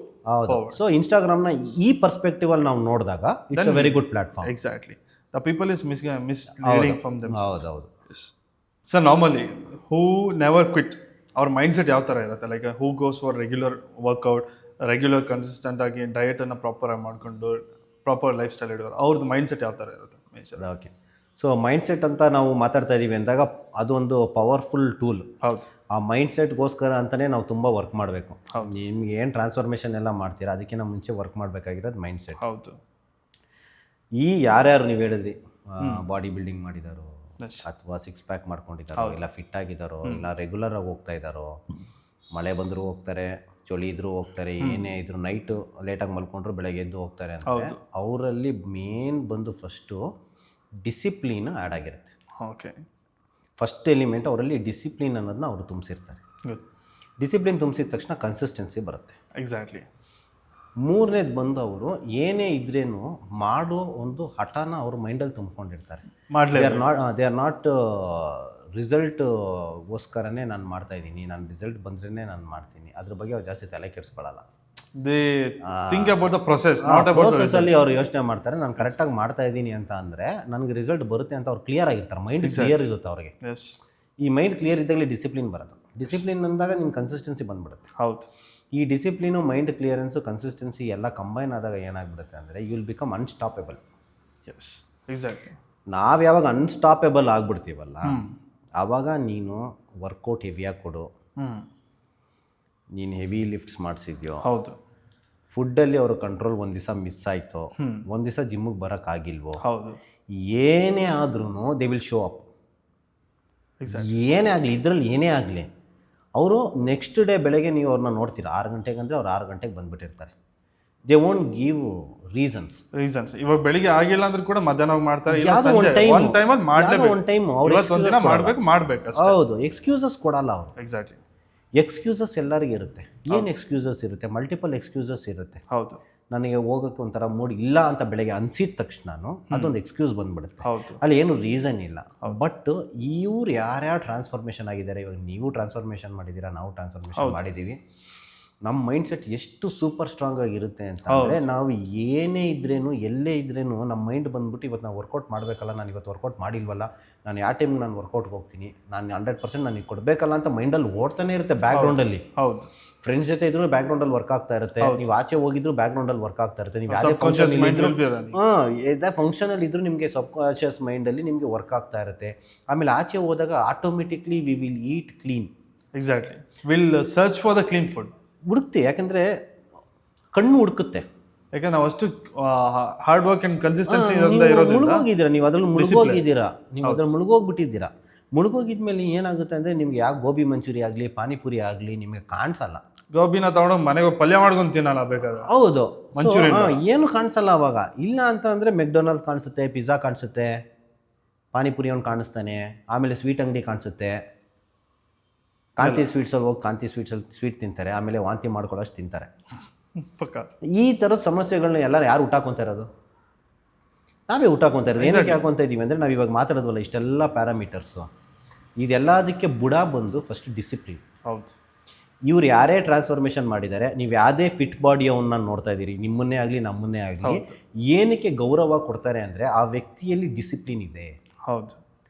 forward. So ಇನ್ಸ್ಟಾಗ್ರಾಮ್ನ ಈ ಪರ್ಸ್ಪೆಕ್ಟಿವ್ ಅಲ್ಲಿ ನಾವು ನೋಡಿದಾಗ it's a very good platform. Exactly. The people is misleading from themselves. ಹೌದು. Yes. So normally, who never quit, our mindset ಯಾವ ಥರ ಇರುತ್ತೆ? Like who goes for regular workout, regular consistent ಆಗಿ ಡಯಟನ್ನು ಪ್ರಾಪರ್ ಆಗಿ ಮಾಡಿಕೊಂಡು ಪ್ರಾಪರ್ ಲೈಫ್ ಸ್ಟೈಲ್ ಇಡೋರು, ಅವ್ರದ್ದು ಮೈಂಡ್ಸೆಟ್ ಯಾವ ಥರ ಇರುತ್ತೆ ಮೇಜರ್? ಓಕೆ, ಸೊ ಮೈಂಡ್ಸೆಟ್ ಅಂತ ನಾವು ಮಾತಾಡ್ತಾ ಇದ್ದೀವಿ ಅಂದಾಗ ಅದೊಂದು ಪವರ್ಫುಲ್ ಟೂಲ್. ಹೌದು. ಆ ಮೈಂಡ್ಸೆಟ್ಗೋಸ್ಕರ ಅಂತಲೇ ನಾವು ತುಂಬ ವರ್ಕ್ ಮಾಡಬೇಕು. ನಿಮ್ಗೆ ಏನು ಟ್ರಾನ್ಸ್ಫಾರ್ಮೇಷನ್ ಎಲ್ಲ ಮಾಡ್ತೀರಾ ಅದಕ್ಕಿಂತ ಮುಂಚೆ ವರ್ಕ್ ಮಾಡಬೇಕಾಗಿರೋದು ಮೈಂಡ್ಸೆಟ್. ಹೌದು. ಈ ಯಾರ್ಯಾರು ನೀವು ಹೇಳಿದ್ರಿ, ಬಾಡಿ ಬಿಲ್ಡಿಂಗ್ ಮಾಡಿದಾರೋ ಅಥವಾ 6 ಪ್ಯಾಕ್ ಮಾಡ್ಕೊಂಡಿದ್ದಾರೋ, ಇಲ್ಲ ಫಿಟ್ ಆಗಿದ್ದಾರೋ, ಇಲ್ಲ ರೆಗ್ಯುಲರ್ ಆಗಿ ಹೋಗ್ತಾ ಇದ್ದಾರೋ, ಮಳೆ ಬಂದರೂ ಹೋಗ್ತಾರೆ, ಚಳಿ ಇದ್ರೂ ಹೋಗ್ತಾರೆ, ಏನೇ ಇದ್ರು ನೈಟು ಲೇಟಾಗಿ ಮಲ್ಕೊಂಡ್ರು ಬೆಳಗ್ಗೆ ಎದ್ದು ಹೋಗ್ತಾರೆ ಅಂತ, ಅವರಲ್ಲಿ ಮೇನ್ ಬಂದು ಫಸ್ಟು ಡಿಸಿಪ್ಲಿನ್ ಆ್ಯಡ್ ಆಗಿರುತ್ತೆ. ಓಕೆ, ಫಸ್ಟ್ ಎಲಿಮೆಂಟ್ ಅವರಲ್ಲಿ ಡಿಸಿಪ್ಲಿನ್ ಅನ್ನೋದನ್ನ ಅವರು ತುಂಬಿಸಿರ್ತಾರೆ. ಡಿಸಿಪ್ಲಿನ್ ತುಂಬಿಸಿದ ತಕ್ಷಣ ಕನ್ಸಿಸ್ಟೆನ್ಸಿ ಬರುತ್ತೆ. ಎಕ್ಸಾಕ್ಟ್ಲಿ. ಮೂರನೇದು ಬಂದು ಅವರು ಏನೇ ಇದ್ರೇನು ಮಾಡೋ ಒಂದು ಹಠನ ಅವ್ರ ಮೈಂಡಲ್ಲಿ ತುಂಬ್ಕೊಂಡಿರ್ತಾರೆ. ದೇ ಆರ್ ನಾಟ್ ರಿಸಲ್ಟ್ಗೋಸ್ಕರನೇ ನಾನು ಮಾಡ್ತಾಯಿದ್ದೀನಿ, ನಾನು ರಿಸಲ್ಟ್ ಬಂದ್ರೇ ನಾನು ಮಾಡ್ತೀನಿ, ಅದ್ರ ಬಗ್ಗೆ ಅವ್ರು ಜಾಸ್ತಿ ತಲೆ ಕೆಡಿಸ್ಕೊಳ್ಳಲ್ಲ. Think about the process, not about ಪ್ರೊಸೆಸ್ಸಲ್ಲಿ ಅವ್ರು ಯೋಚನೆ ಮಾಡ್ತಾರೆ, ನಾನು ಕರೆಕ್ಟಾಗಿ ಮಾಡ್ತಾ ಇದ್ದೀನಿ ಅಂತ ಅಂದರೆ ನನಗೆ ರಿಸಲ್ಟ್ ಬರುತ್ತೆ ಅಂತ ಅವ್ರು ಕ್ಲಿಯರ್ ಆಗಿರ್ತಾರೆ. ಮೈಂಡ್ ಕ್ಲಿಯರ್ ಇರುತ್ತೆ ಅವ್ರಿಗೆ. ಈ ಮೈಂಡ್ ಕ್ಲಿಯರ್ ಇದ್ದಾಗಲೇ ಡಿಸಿಪ್ಲಿನ್ ಬರುತ್ತೆ. ಡಿಸಿಪ್ಲಿನ್ ಅಂದಾಗ ನಿಮ್ಮ ಕನ್ಸಿಸ್ಟೆನ್ಸಿ ಬಂದ್ಬಿಡುತ್ತೆ. ಹೌದು. ಈ ಡಿಸಿಪ್ಲಿನು, ಮೈಂಡ್ ಕ್ಲಿಯರೆನ್ಸು, ಕನ್ಸಿಸ್ಟೆನ್ಸಿ ಎಲ್ಲ ಕಂಬೈನ್ ಆದಾಗ ಏನಾಗ್ಬಿಡುತ್ತೆ ಅಂದರೆ you will become unstoppable. Yes, exactly. ನಾವು ಯಾವಾಗ ಅನ್ಸ್ಟಾಪೇಬಲ್ ಆಗ್ಬಿಡ್ತೀವಲ್ಲ ಆವಾಗ ನೀನು ವರ್ಕೌಟ್ ಹೆವಿಯಾಗಿ ಕೊಡು, ನೀನು ಹೆವಿ ಲಿಫ್ಟ್ಸ್ ಮಾಡಿಸಿದ್ಯೋ, ಹೌದು, ಫುಡ್ಡಲ್ಲಿ ಅವ್ರ ಕಂಟ್ರೋಲ್ ಒಂದು ದಿವಸ ಮಿಸ್ ಆಯಿತೋ, ಒಂದು ದಿವಸ ಜಿಮ್ಮಿಗೆ ಬರೋಕ್ಕಾಗಿಲ್ವೋ, ಹೌದು, ಏನೇ ಆದ್ರೂ ದೇ ವಿಲ್ ಶೋ ಅಪ್. ಏನೇ ಆಗಲಿ, ಇದರಲ್ಲಿ ಏನೇ ಆಗಲಿ, ಅವರು ನೆಕ್ಸ್ಟ್ ಡೇ ಬೆಳಗ್ಗೆ ನೀವು ಅವ್ರನ್ನ ನೋಡ್ತೀರ 6 ಗಂಟೆಗೆ ಅಂದರೆ ಅವ್ರು 6 ಗಂಟೆಗೆ ಬಂದುಬಿಟ್ಟಿರ್ತಾರೆ. They won't give reasons. ಇವಾಗ ಬೆಳಿಗ್ಗೆ ಆಗಿಲ್ಲ ಅಂದ್ರೆ ಕೂಡ ಮಧ್ಯಾಹ್ನ ಹೋಗಿ ಮಾಡ್ತಾರೆ, ಇಲ್ಲ ಯಾವ್ದೋ ಸಂಜೆ ಒಂದ್ time- ಒಂದ್ ಟೈಮಲ್ಲಿ ಮಾಡ್ಲೇಬೇಕು, ಒಂದು ಟೈಮ್ ಅವ್ರು ಇವತ್ತೊಂದ್ ದಿನ ಮಾಡ್ಬೇಕು ಅಷ್ಟೇ. ಹೌದು, ಎಕ್ಸ್ಕ್ಯೂಸಸ್ ಕೊಡಲ್ಲ ಅವರು. ಎಕ್ಸಾಕ್ಟ್ಲಿ. ಎಕ್ಸ್ಕ್ಯೂಸಸ್ ಎಲ್ಲರಿಗೂ ಇರುತ್ತೆ. ಏನು ಎಕ್ಸ್ಕ್ಯೂಸಸ್ ಇರುತ್ತೆ? ಮಲ್ಟಿಪಲ್ ಎಕ್ಸ್ಕ್ಯೂಸಸ್ ಇರುತ್ತೆ. ಹೌದು ನನಗೆ ಹೋಗೋಕ್ಕೆ ಒಂಥರ ಮೂಡ್ ಇಲ್ಲ ಅಂತ ಬೆಳಗ್ಗೆ ಅನ್ಸಿದ ತಕ್ಷಣ ಅದೊಂದು ಎಕ್ಸ್ಕ್ಯೂಸ್ ಬಂದ್ಬಿಡುತ್ತೆ. ಹೌದು ಅಲ್ಲಿ ಏನು ರೀಸನ್ ಇಲ್ಲ. ಬಟ್ ಇವ್ರು ಯಾರ್ಯಾರು ಟ್ರಾನ್ಸ್ಫಾರ್ಮೇಷನ್ ಆಗಿದ್ದಾರೆ, ಇವಾಗ ನೀವು ಟ್ರಾನ್ಸ್ಫಾರ್ಮೇಷನ್ ಮಾಡಿದ್ದೀರಾ, ನಾವು ಟ್ರಾನ್ಸ್ಫಾರ್ಮೇಷನ್ ಮಾಡಿದ್ದೀವಿ. ನಮ್ಮ ಮೈಂಡ್ ಸೆಟ್ ಎಷ್ಟು ಸೂಪರ್ ಸ್ಟ್ರಾಂಗ್ ಆಗಿರುತ್ತೆ ಅಂತ ಅಂದರೆ, ನಾವು ಏನೇ ಇದ್ರೇನು ಎಲ್ಲೇ ಇದ್ರೇನು ನಮ್ಮ ಮೈಂಡ್ ಬಂದ್ಬಿಟ್ಟು ಇವತ್ತು ನಾವು ವರ್ಕೌಟ್ ಮಾಡಬೇಕಲ್ಲ, ನಾನು ಇವತ್ತು ವರ್ಕೌಟ್ ಮಾಡಿಲ್ವಲ್ಲ, ನಾನು ಯಾವ ಟೈಮ್ಗೆ ನಾನು ವರ್ಕೌಟ್ಗೆ ಹೋಗ್ತೀನಿ, ನಾನು 100% ನನಗೆ ಕೊಡಬೇಕಲ್ಲ ಅಂತ ಮೈಂಡಲ್ಲಿ ಓಡ್ತಾನೆ ಇರುತ್ತೆ ಬ್ಯಾಕ್ಗ್ರೌಂಡಲ್ಲಿ. ಹೌದು. ಫ್ರೆಂಡ್ಸ್ ಜೊತೆ ಇದ್ರೂ ಬ್ಯಾಕ್ಗ್ರೌಂಡಲ್ಲಿ ವರ್ಕ್ ಆಗ್ತಾ ಇರುತ್ತೆ, ನೀವು ಆಚೆ ಹೋಗಿದ್ರು ಬ್ಯಾಕ್ಗ್ರೌಂಡಲ್ಲಿ ವರ್ಕ್ ಆಗ್ತಾ ಇರುತ್ತೆ, ನೀವು ಯಾವುದೇ ಫಂಕ್ಷನಲ್ಲಿ ಇದ್ರೂ ನಿಮಗೆ ಸಬ್ ಕಾನ್ಷಿಯಸ್ ಮೈಂಡಲ್ಲಿ ನಿಮಗೆ ವರ್ಕ್ ಆಗ್ತಾ ಇರುತ್ತೆ. ಆಮೇಲೆ ಆಚೆ ಹೋದಾಗ automatically we will eat clean. Exactly. Will search for the clean food. ಹುಡುಕ್ತೆ, ಯಾಕಂದರೆ ಕಣ್ಣು ಹುಡುಕುತ್ತೆ. ಯಾಕಂದ್ರೆ ನಾವು ಅಷ್ಟು ಹಾರ್ಡ್ ವರ್ಕ್ ಅಂಡ್ ಕನ್ಸಿಸ್ಟೆನ್ಸಿ ಮುಳುಗೋಗಿದ್ದೀರಾ, ನೀವು ಅದ್ರಲ್ಲಿ ಮುಳುಗೋಗಿದ್ದೀರಾ, ನೀವು ಅದ್ರಲ್ಲಿ ಮುಳುಗೋಗ್ಬಿಟ್ಟಿದ್ದೀರಾ. ಮುಳುಗೋಗಿದ್ಮೇಲೆ ಏನಾಗುತ್ತೆ ಅಂದರೆ, ನಿಮ್ಗೆ ಯಾವ ಗೋಬಿ ಮಂಚೂರಿ ಆಗಲಿ ಪಾನಿಪುರಿ ಆಗಲಿ ನಿಮಗೆ ಕಾಣಿಸಲ್ಲ. ಗೋಬಿನ ತಗೊಂಡು ಮನೆಗೆ ಪಲ್ಯ ಮಾಡ್ಕೊಂಡು ತಿನ್ನಲ್ಲ ಬೇಕಾದ್ರೆ. ಹೌದು, ಏನು ಕಾಣಿಸಲ್ಲ ಅವಾಗ. ಇಲ್ಲ ಅಂತ ಅಂದರೆ ಮೆಕ್ಡೊನಾಲ್ಡ್ಸ್ ಕಾಣಿಸುತ್ತೆ, ಪಿಜ್ಜಾ ಕಾಣಿಸುತ್ತೆ, ಪಾನಿಪುರಿ ಅವ್ನು ಕಾಣಿಸ್ತಾನೆ, ಆಮೇಲೆ ಸ್ವೀಟ್ ಅಂಗಡಿ ಕಾಣಿಸುತ್ತೆ. ಕಾಂತಿ ಸ್ವೀಟ್ಸಲ್ಲಿ ಹೋಗಿ ಕಾಂತಿ ಸ್ವೀಟ್ಸಲ್ಲಿ ಸ್ವೀಟ್ ತಿಂತಾರೆ, ಆಮೇಲೆ ವಾಂತಿ ಮಾಡ್ಕೊಳ್ಳೋಷ್ಟು ತಿಂತಾರೆ. ಈ ಥರದ ಸಮಸ್ಯೆಗಳನ್ನ ಎಲ್ಲರೂ ಯಾರು ಊಟ ಹಾಕೊತಾ ಇರೋದು? ನಾವೇ ಊಟ ಹಾಕೊತಾ ಇರೋದು. ಏನಕ್ಕೆ ಹಾಕೊತಾ ಇದ್ದೀವಿ ಅಂದರೆ, ನಾವು ಇವಾಗ ಮಾತಾಡೋದ್ವಲ್ಲ ಇಷ್ಟೆಲ್ಲ ಪ್ಯಾರಾಮೀಟರ್ಸು, ಇದೆಲ್ಲದಕ್ಕೆ ಬುಡ ಬಂದು ಫಸ್ಟ್ ಡಿಸಿಪ್ಲಿನ್. ಹೌದು. ಇವ್ರು ಯಾರೇ ಟ್ರಾನ್ಸ್ಫಾರ್ಮೇಷನ್ ಮಾಡಿದ್ದಾರೆ, ನೀವು ಯಾವುದೇ ಫಿಟ್ ಬಾಡಿಯವನ್ನ ನೋಡ್ತಾ ಇದ್ದೀರಿ, ನಿಮ್ಮನ್ನೇ ಆಗಲಿ ನಮ್ಮನ್ನೇ ಆಗಲಿ, ಏನಕ್ಕೆ ಗೌರವ ಕೊಡ್ತಾರೆ ಅಂದರೆ ಆ ವ್ಯಕ್ತಿಯಲ್ಲಿ ಡಿಸಿಪ್ಲಿನ್ ಇದೆ. ಹೌದು,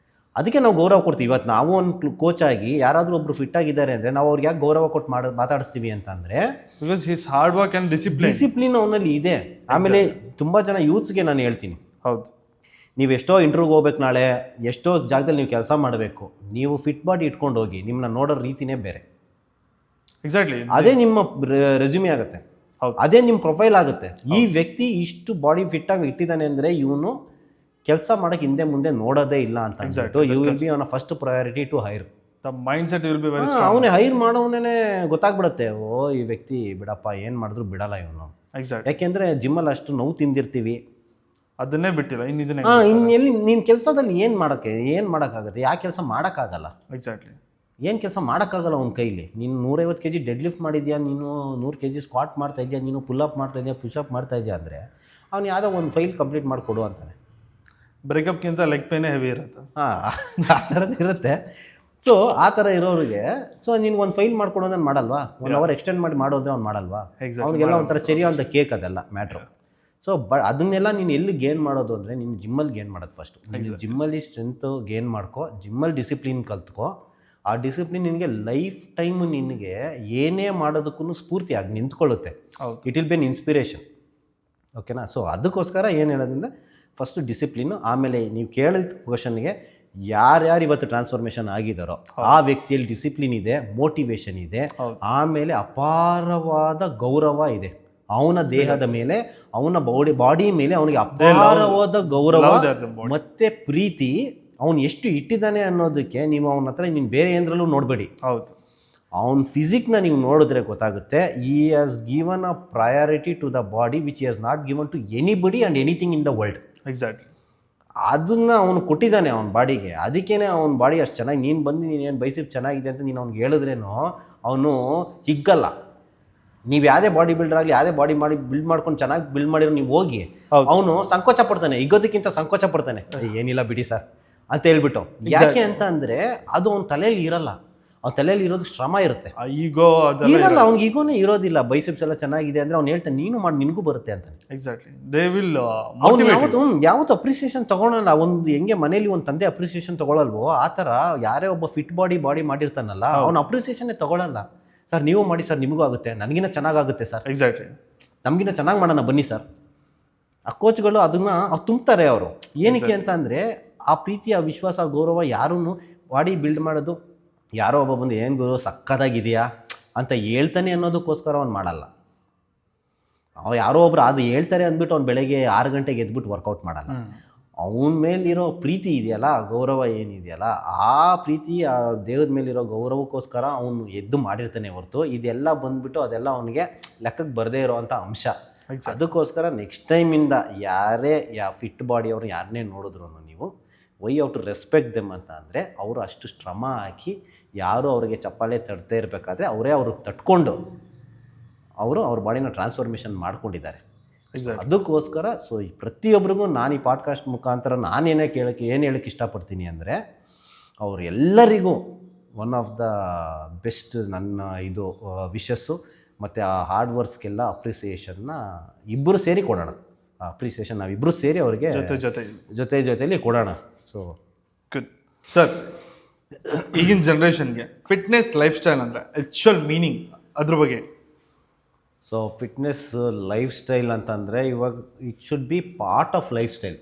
ಅದಕ್ಕೆ ನಾವು ಗೌರವ ಕೊಡ್ತೀವಿ. ಇವತ್ತು ನಾವು ಒಂದು ಕೋಚ್ ಆಗಿ ಯಾರಾದರೂ ಒಬ್ರು ಫಿಟ್ ಆಗಿದ್ದಾರೆ ಅಂದರೆ ನಾವು ಅವ್ರಿಗೆ ಯಾಕೆ ಗೌರವ ಕೊಟ್ಟು ಮಾತಾಡಿಸ್ತೀವಿ ಅಂತಂದರೆ, because his hard work and discipline ಅವನಲ್ಲಿ ಇದೆ. ಆಮೇಲೆ ತುಂಬ ಜನ ಯೂತ್ಸ್ಗೆ ನಾನು ಹೇಳ್ತೀನಿ, ಹೌದು, ನೀವು ಎಷ್ಟೋ ಇಂಟರ್ವ್ಯೂಗೆ ಹೋಗ್ಬೇಕು, ನಾಳೆ ಎಷ್ಟೋ ಜಾಗದಲ್ಲಿ ನೀವು ಕೆಲಸ ಮಾಡಬೇಕು, ನೀವು ಫಿಟ್ ಬಾಡಿ ಇಟ್ಕೊಂಡು ಹೋಗಿ, ನಿಮ್ಮನ್ನ ನೋಡೋ ರೀತಿನೇ ಬೇರೆ. ಎಕ್ಸಾಕ್ಟ್ಲಿ. ಅದೇ ನಿಮ್ಮ ರೆಸ್ಯೂಮೆ ಆಗುತ್ತೆ, ಅದೇ ನಿಮ್ಮ ಪ್ರೊಫೈಲ್ ಆಗುತ್ತೆ. ಈ ವ್ಯಕ್ತಿ ಇಷ್ಟು ಬಾಡಿ ಫಿಟ್ ಆಗಿ ಇಟ್ಟಿದ್ದಾನೆ ಅಂದರೆ ಇವನು ಕೆಲಸ ಮಾಡೋಕ್ಕೆ ಹಿಂದೆ ಮುಂದೆ ನೋಡೋದೇ ಇಲ್ಲ ಅಂತ ಅಂದ್ಬಿಟ್ಟು you will be on first priority to hire. The mindset will be very strong. ಅವನೇ ಹೈರ್ ಮಾಡೋವನೇ ಗೊತ್ತಾಗ್ಬಿಡುತ್ತೆ, ಓ ಈ ವ್ಯಕ್ತಿ ಬಿಡಪ್ಪ, ಏನು ಮಾಡಿದ್ರು ಬಿಡಲ್ಲ ಇವನು. ಎಕ್ಸಾಕ್ಟ್. ಯಾಕೆಂದರೆ ಜಿಮ್ಮಲ್ಲಿ ಅಷ್ಟು ನೋವು ತಿಂದಿರ್ತೀವಿ, ಅದನ್ನೇ ಬಿಟ್ಟಿಲ್ಲ, ಇನ್ನೆಲ್ಲಿ ನೀನು ಕೆಲಸದಲ್ಲಿ ಏನು ಮಾಡೋಕ್ಕಾಗುತ್ತೆ? ಯಾವ ಕೆಲಸ ಮಾಡೋಕ್ಕಾಗಲ್ಲ. ಎಕ್ಸಾಕ್ಟ್ಲಿ. ಏನು ಕೆಲಸ ಮಾಡೋಕ್ಕಾಗಲ್ಲ ಅವ್ನ ಕೈಲಿ. ನೀನು 150 kg ಡೆಡ್ ಲಿಫ್ಟ್ ಮಾಡಿದ್ಯಾ, ನೀನು 100 kg ಸ್ಕ್ವಾಟ್ ಮಾಡ್ತಾ ಇದೆಯಾ, ನೀನು ಪುಲ್ ಅಪ್ ಮಾಡ್ತಾ ಇದೆಯಾ, ಪುಷಪ್ ಮಾಡ್ತಾ ಇದೆಯಾ ಅಂದರೆ ಅವ್ನು ಯಾವುದೋ ಒಂದು ಫೈಲ್ ಕಂಪ್ಲೀಟ್ ಮಾಡಿಕೊಡು ಅಂತಾನೆ. ಬ್ರೇಕಪ್ಗಿಂತ ಲೆಗ್ ಪೇನೇ ಹೆವಿ ಇರುತ್ತೆ. ಆ ಥರದ್ದು ಇರುತ್ತೆ. ಸೊ ಆ ಥರ ಇರೋರಿಗೆ, ಸೊ ನೀನು ಒಂದು ಫೈಲ್ ಮಾಡ್ಕೊಡು ನಾನು ಮಾಡಲ್ವಾ, 1 hour ಎಕ್ಸ್ಟೆಂಡ್ ಮಾಡಿ ಮಾಡೋದ್ರೆ ಅವ್ನು ಮಾಡಲ್ವಾ? ಅವ್ನಿಗೆಲ್ಲ ಒಂಥರ ಚೆರಿ ಅಂತ ಕೇಕ್ ಅದೆಲ್ಲ ಮ್ಯಾಟ್ರು. ಸೊ ಅದನ್ನೆಲ್ಲ ನೀನು ಎಲ್ಲಿ ಗೇನ್ ಮಾಡೋದು ಅಂದರೆ, ನೀನು ಜಿಮ್ಮಲ್ಲಿ ಗೇನ್ ಮಾಡೋದು ಫಸ್ಟು. ನೀನು ಜಿಮ್ಮಲ್ಲಿ ಸ್ಟ್ರೆಂತ್ ಗೇನ್ ಮಾಡ್ಕೊ, ಜಿಮ್ಮಲ್ಲಿ ಡಿಸಿಪ್ಲಿನ್ ಕಲ್ತ್ಕೊ. ಆ ಡಿಸಿಪ್ಲಿನ್ ನಿನಗೆ ಲೈಫ್ ಟೈಮು ನಿನಗೆ ಏನೇ ಮಾಡೋದಕ್ಕೂ ಸ್ಫೂರ್ತಿ ಆಗಿ ನಿಂತ್ಕೊಳ್ಳುತ್ತೆ. It will be an inspiration. ಓಕೆನಾ? ಸೊ ಅದಕ್ಕೋಸ್ಕರ ಏನು ಹೇಳೋದ್ರಿಂದ ಫಸ್ಟು ಡಿಸಿಪ್ಲಿನು. ಆಮೇಲೆ ನೀವು ಕೇಳಿದ ಕ್ವಶನ್ಗೆ ಯಾರ್ಯಾರು ಇವತ್ತು ಟ್ರಾನ್ಸ್ಫಾರ್ಮೇಷನ್ ಆಗಿದ್ದಾರೋ ಆ ವ್ಯಕ್ತಿಯಲ್ಲಿ ಡಿಸಿಪ್ಲಿನ್ ಇದೆ, ಮೋಟಿವೇಶನ್ ಇದೆ, ಆಮೇಲೆ ಅಪಾರವಾದ ಗೌರವ ಇದೆ. ಅವನ ದೇಹದ ಮೇಲೆ, ಅವನ ಬಾಡಿ ಮೇಲೆ ಅವನಿಗೆ ಅಪಾರವಾದ ಗೌರವ ಮತ್ತೆ ಪ್ರೀತಿ ಅವನು ಎಷ್ಟು ಇಟ್ಟಿದ್ದಾನೆ ಅನ್ನೋದಕ್ಕೆ ನೀವು ಅವನ ಹತ್ರ ನೀನು ಬೇರೆ ಏನರಲ್ಲೂ ನೋಡಬೇಡಿ. ಹೌದು, ಅವನ ಫಿಸಿಕ್ನ ನೀವು ನೋಡಿದ್ರೆ ಗೊತ್ತಾಗುತ್ತೆ. He has given a priority to the body which he has not given to anybody and anything in the world. Exactly. ಅದನ್ನು ಅವನು ಕೊಟ್ಟಿದ್ದಾನೆ ಅವನ ಬಾಡಿಗೆ. ಅದಕ್ಕೇ ಅವನ ಬಾಡಿ ಅಷ್ಟು ಚೆನ್ನಾಗಿ, ನೀನು ಬಂದು ನೀನೇನು ಬೈಸಿಪ್ ಚೆನ್ನಾಗಿದೆ ಅಂತ ನೀನು ಅವ್ನಿಗೆ ಹೇಳಿದ್ರೇನೋ ಅವನು ಹಿಗ್ಗಲ್ಲ. ನೀವು ಯಾವುದೇ ಬಾಡಿ ಬಿಲ್ಡರ್ ಆಗಲಿ, ಯಾವುದೇ ಬಾಡಿ ಮಾಡಿ ಬಿಲ್ಡ್ ಮಾಡ್ಕೊಂಡು ಚೆನ್ನಾಗಿ ಬಿಲ್ಡ್ ಮಾಡಿರೋ ನೀವು ಹೋಗಿ, ಅವನು ಸಂಕೋಚ ಪಡ್ತಾನೆ, ಹಿಗ್ಗೋದಕ್ಕಿಂತ ಸಂಕೋಚ ಪಡ್ತಾನೆ. ಏನಿಲ್ಲ ಬಿಡಿ ಸರ್ ಅಂತ ಹೇಳ್ಬಿಟ್ಟು. ಯಾಕೆ ಅಂತ ಅಂದರೆ ಅದು ಅವನ ತಲೆಯಲ್ಲಿ ಇರಲ್ಲ. ಅವ್ನ ತಲೆಯಲ್ಲಿ ಇರೋದು ಶ್ರಮ ಇರುತ್ತೆ, ಈಗೋ ಇರಲ್ಲ. ಅವ್ನಿಗೆ ಈಗೋನೇ ಇರೋದಿಲ್ಲ. ಬೈಸೆಪ್ಸ್ ಎಲ್ಲ ಚೆನ್ನಾಗಿದೆ ಅಂದರೆ ಅವ್ನು ಹೇಳ್ತಾನೆ ನೀನು ಮಾಡಿ, ನಿನಗೂ ಬರುತ್ತೆ ಅಂತ. ಎಕ್ಸಾಕ್ಟ್ಲಿ. ದೇ ವಿಲ್ ಅವ್ನು ಯಾವತ್ತು ಅಪ್ರಿಸಿಯೇಷನ್ ತೊಗೊಳಲ್ಲ. ಒಂದು ಹೆಂಗೆ ಮನೇಲಿ ಒಂದು ತಂದೆ ಅಪ್ರಿಸಿಯೇಷನ್ ತೊಗೊಳಲ್ವೋ ಆ ಥರ ಯಾರೇ ಒಬ್ಬ ಫಿಟ್ ಬಾಡಿ ಮಾಡಿರ್ತಾನಲ್ಲ, ಅವ್ನು ಅಪ್ರಿಸಿಯೇಷನ್ನೇ ತೊಗೊಳಲ್ಲ. ಸರ್ ನೀವು ಮಾಡಿ ಸರ್, ನಿಮಗೂ ಆಗುತ್ತೆ, ನನಗಿನ್ನ ಚೆನ್ನಾಗುತ್ತೆ ಸರ್, ಎಕ್ಸಾಕ್ಟ್ಲಿ, ನಮಗಿನ್ನ ಚೆನ್ನಾಗಿ ಮಾಡೋಣ ಬನ್ನಿ ಸರ್. ಆ ಕೋಚ್ಗಳು ಅದನ್ನು ತುಂಬ್ತಾರೆ. ಅವರು ಏನಕ್ಕೆ ಅಂತ ಅಂದರೆ ಆ ಪ್ರೀತಿ, ಆ ವಿಶ್ವಾಸ, ಆ ಗೌರವ. ಯಾರನ್ನು ಬಾಡಿ ಬಿಲ್ಡ್ ಮಾಡೋದು ಯಾರೋ ಒಬ್ಬ ಬಂದು ಏನು ಗುರು ಸಕ್ಕತ್ತಾಗಿದೆಯಾ ಅಂತ ಹೇಳ್ತಾನೆ ಅನ್ನೋದಕ್ಕೋಸ್ಕರ ಅವ್ನು ಮಾಡಲ್ಲ. ಅವ ಯಾರೋ ಒಬ್ರು ಅದು ಹೇಳ್ತಾರೆ ಅಂದ್ಬಿಟ್ಟು ಅವ್ನು ಬೆಳಗ್ಗೆ 6 ಗಂಟೆಗೆ ಎದ್ಬಿಟ್ಟು ವರ್ಕೌಟ್ ಮಾಡಲ್ಲ. ಅವನ ಮೇಲಿರೋ ಪ್ರೀತಿ ಇದೆಯಲ್ಲ, ಗೌರವ ಏನಿದೆಯಲ್ಲ, ಆ ಪ್ರೀತಿ, ಆ ದೇಹದ ಮೇಲಿರೋ ಗೌರವಕ್ಕೋಸ್ಕರ ಅವನು ಎದ್ದು ಮಾಡಿರ್ತಾನೆ ಹೊರತು ಇದೆಲ್ಲ ಬಂದ್ಬಿಟ್ಟು ಅದೆಲ್ಲ ಅವನಿಗೆ ಲೆಕ್ಕಕ್ಕೆ ಬರದೇ ಇರೋವಂಥ ಅಂಶ. ಅದಕ್ಕೋಸ್ಕರ ನೆಕ್ಸ್ಟ್ ಟೈಮಿಂದ ಯಾರೇ ಫಿಟ್ ಬಾಡಿಯವ್ರು ಯಾರನ್ನೇ ನೋಡಿದ್ರು ನೀವು why ought to respect them ಅಂತ ಅಂದರೆ ಅವರು ಅಷ್ಟು ಶ್ರಮ ಹಾಕಿ ಯಾರು ಅವರಿಗೆ ಚಪ್ಪಾಳೆ ತಡ್ತಾ ಇರಬೇಕಾದ್ರೆ ಅವರೇ ಅವ್ರಿಗೆ ತಟ್ಕೊಂಡು ಅವ್ರ ಬಾಡಿನ ಟ್ರಾನ್ಸ್ಫಾರ್ಮೇಷನ್ ಮಾಡ್ಕೊಂಡಿದ್ದಾರೆ. ಅದಕ್ಕೋಸ್ಕರ ಸೊ ಈ ಪ್ರತಿಯೊಬ್ಬರಿಗೂ ನಾನು ಈ ಪಾಡ್ಕಾಸ್ಟ್ ಮುಖಾಂತರ ನಾನೇನೇ ಏನು ಹೇಳೋಕ್ಕೆ ಇಷ್ಟಪಡ್ತೀನಿ ಅಂದರೆ ಅವ್ರು ಎಲ್ಲರಿಗೂ ಒನ್ ಆಫ್ ದ ಬೆಸ್ಟ್ ನನ್ನ ಇದು ವಿಶಸ್ಸು ಮತ್ತು ಆ ಹಾರ್ಡ್ ವರ್ಕ್ಸ್ಗೆಲ್ಲ ಅಪ್ರಿಸಿಯೇಷನ್ನ ಇಬ್ಬರು ಸೇರಿ ಕೊಡೋಣ. ಆ ಅಪ್ರಿಸಿಯೇಷನ್ ನಾವಿಬ್ಬರು ಸೇರಿ ಅವರಿಗೆ ಜೊತೆಲಿ ಕೊಡೋಣ. So good sir. ಈಗಿನ ಜನ್ರೇಷನ್ಗೆ ಫಿಟ್ನೆಸ್ ಲೈಫ್ ಸ್ಟೈಲ್ ಅಂದರೆ ಆ್ಯಕ್ಚುಯಲ್ ಮೀನಿಂಗ್ ಅದ್ರ ಬಗ್ಗೆ. ಸೊ ಫಿಟ್ನೆಸ್ ಲೈಫ್ ಸ್ಟೈಲ್ ಅಂತಂದರೆ ಇವಾಗ it should be part of life style.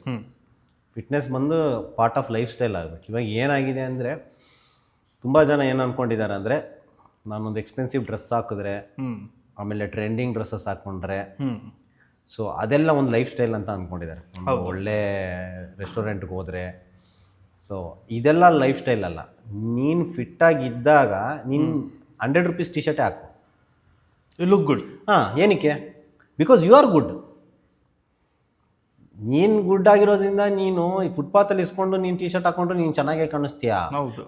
Fitness ಬಂದು ಪಾರ್ಟ್ ಆಫ್ ಲೈಫ್ ಸ್ಟೈಲ್ ಆಗಬೇಕು. ಇವಾಗ ಏನಾಗಿದೆ ಅಂದರೆ ತುಂಬ ಜನ ಏನು ಅಂದ್ಕೊಂಡಿದ್ದಾರೆ ಅಂದರೆ ನಾನೊಂದು ಎಕ್ಸ್ಪೆನ್ಸಿವ್ ಡ್ರೆಸ್ ಹಾಕಿದ್ರೆ ಆಮೇಲೆ ಟ್ರೆಂಡಿಂಗ್ ಡ್ರೆಸ್ಸಸ್ ಹಾಕ್ಕೊಂಡ್ರೆ ಸೊ ಅದೆಲ್ಲ ಒಂದು ಲೈಫ್ ಸ್ಟೈಲ್ ಅಂತ ಅಂದ್ಕೊಂಡಿದ್ದಾರೆ. ಒಳ್ಳೆ ರೆಸ್ಟೋರೆಂಟ್ಗೆ ಹೋದರೆ ಸೊ ಇದೆಲ್ಲ ಲೈಫ್ ಸ್ಟೈಲ್ ಅಲ್ಲ. ನೀನು ಫಿಟ್ಟಾಗಿದ್ದಾಗ ನೀನು 100 ರೂಪೀಸ್ ಟಿ ಶರ್ಟೇ ಹಾಕು, ಯು ಲುಕ್ ಗುಡ್. ಹಾಂ, ಏನಕ್ಕೆ? Because you are good. ನೀನು ಗುಡ್ ಆಗಿರೋದ್ರಿಂದ ನೀನು ಈ ಫುಟ್ಪಾತಲ್ಲಿ ಇಸ್ಕೊಂಡು ನೀನು ಟಿ ಶರ್ಟ್ ಹಾಕ್ಕೊಂಡ್ರೆ ನೀನು ಚೆನ್ನಾಗೇ ಕಾಣಿಸ್ತೀಯಾ.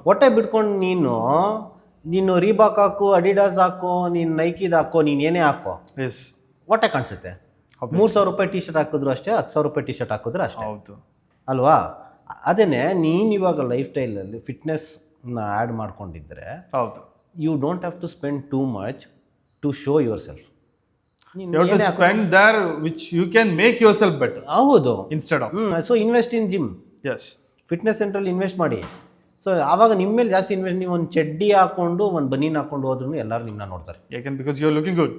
ಹೊಟ್ಟೆ ಬಿಟ್ಕೊಂಡು ನೀನು ರೀಬಾಕ್ ಹಾಕು, ಅಡಿಡಾಸ್ ಹಾಕೋ, ನೀನು ನೈಕಿದ್ ಹಾಕೋ, ನೀನು ಏನೇ ಹಾಕೋ, ಹೊಟ್ಟೆ ಕಾಣಿಸುತ್ತೆ. 3,000 ರೂಪಾಯಿ ಟಿ ಶರ್ಟ್ ಹಾಕಿದ್ರು ಅಷ್ಟೇ, 10,000 ರೂಪಾಯಿ ಟಿ ಶರ್ಟ್ ಹಾಕಿದ್ರು ಅಷ್ಟೇ. ಹೌದು ಅಲ್ವಾ? ಅದನ್ನೇ ನೀನು ಇವಾಗ ಲೈಫ್ ಸ್ಟೈಲಲ್ಲಿ ಫಿಟ್ನೆಸ್ನ ಆ್ಯಡ್ ಮಾಡ್ಕೊಂಡಿದ್ರೆ ಹೌದು, you don't have to spend too much to show yourself. You have to spend there which you can make yourself better. ಹೌದು, instead of. So invest in gym. Yes. Fitness ಸೆಂಟ್ರಲ್ಲಿ ಇನ್ವೆಸ್ಟ್ ಮಾಡಿ. ಸೊ ಆವಾಗ ನಿಮ್ಮ ಮೇಲೆ ಜಾಸ್ತಿ ಇನ್ವೆಸ್ಟ್. ನೀವು ಒಂದು ಚಡ್ಡಿ ಹಾಕೊಂಡು ಒಂದು ಬನೀನ್ ಹಾಕೊಂಡು ಹೋದ್ರೂ ಎಲ್ಲರೂ ನಿಮ್ಮನ್ನ ನೋಡ್ತಾರೆ. Yaken because you are looking good.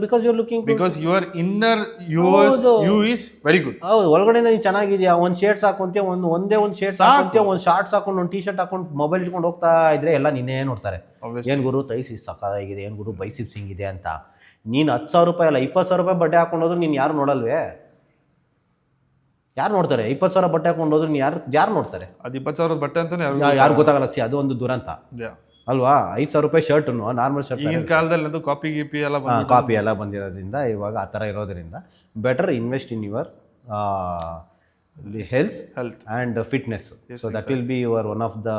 Because you are looking good. Because your inner you is very good. ಹೌದು, ಒಳಗಡೆಯಿಂದ ನೀನು ಚೆನ್ನಾಗಿದ್ಯಾ. ಒಂದು ಶರ್ಟ್ಸ್ ಹಾಕೊಂತೀಯ, ಒಂದೇ ಒಂದು ಶರ್ಟ್ ಹಾಕೊಂತೀಯ, ಒಂದು ಶಾರ್ಟ್ಸ್ ಹಾಕೊಂಡು ಒಂದು ಟಿ ಶರ್ಟ್ ಹಾಕೊಂಡು ಮೊಬೈಲ್ ಇಟ್ಕೊಂಡು ಹೋಗ್ತಾ ಇದ್ರೆ ಎಲ್ಲ ನಿನ್ನೇ ನೋಡ್ತಾರೆ. ಏನು ಗುರು ತೈಸಿ ಸಕಾಗಿದೆ, ಏನು ಗುರು ಬೈಸಿಪ್ಸ್ ಹಿಂಗಿದೆ ಅಂತ. ನೀನು 10,000 ರೂಪಾಯಿ ಅಲ್ಲ 20,000 ರೂಪಾಯಿ ಬಟ್ಟೆ ಹಾಕೊಂಡು ಹೋದ್ರು ನೀನು ಯಾರು ನೋಡಲ್ವೇ? ಯಾರು ನೋಡ್ತಾರೆ? 20,000 ಬಟ್ಟೆ ಹಾಕೊಂಡು ಹೋದ್ರು ಯಾರು ನೋಡ್ತಾರೆ? ಅದು 20,000 ಬಟ್ಟೆ ಅಂತಾನೆ ಯಾರು ಗೊತ್ತಾಗಲ್ಲ. ಅದು ಒಂದು ದುರಂತ ಅಲ್ವಾ? 5,000 ರೂಪಾಯಿ ಶರ್ಟ್, ನಾರ್ಮಲ್ ಶರ್ಟ್. ಈಗಿನ ಕಾಲದಲ್ಲಿ ಅದು ಕಾಪಿ ಎಲ್ಲ ಬಂದಿರೋದ್ರಿಂದ ಇವಾಗ ಆ ಥರ ಇರೋದ್ರಿಂದ better invest in your health and fitness. So that will be your one of the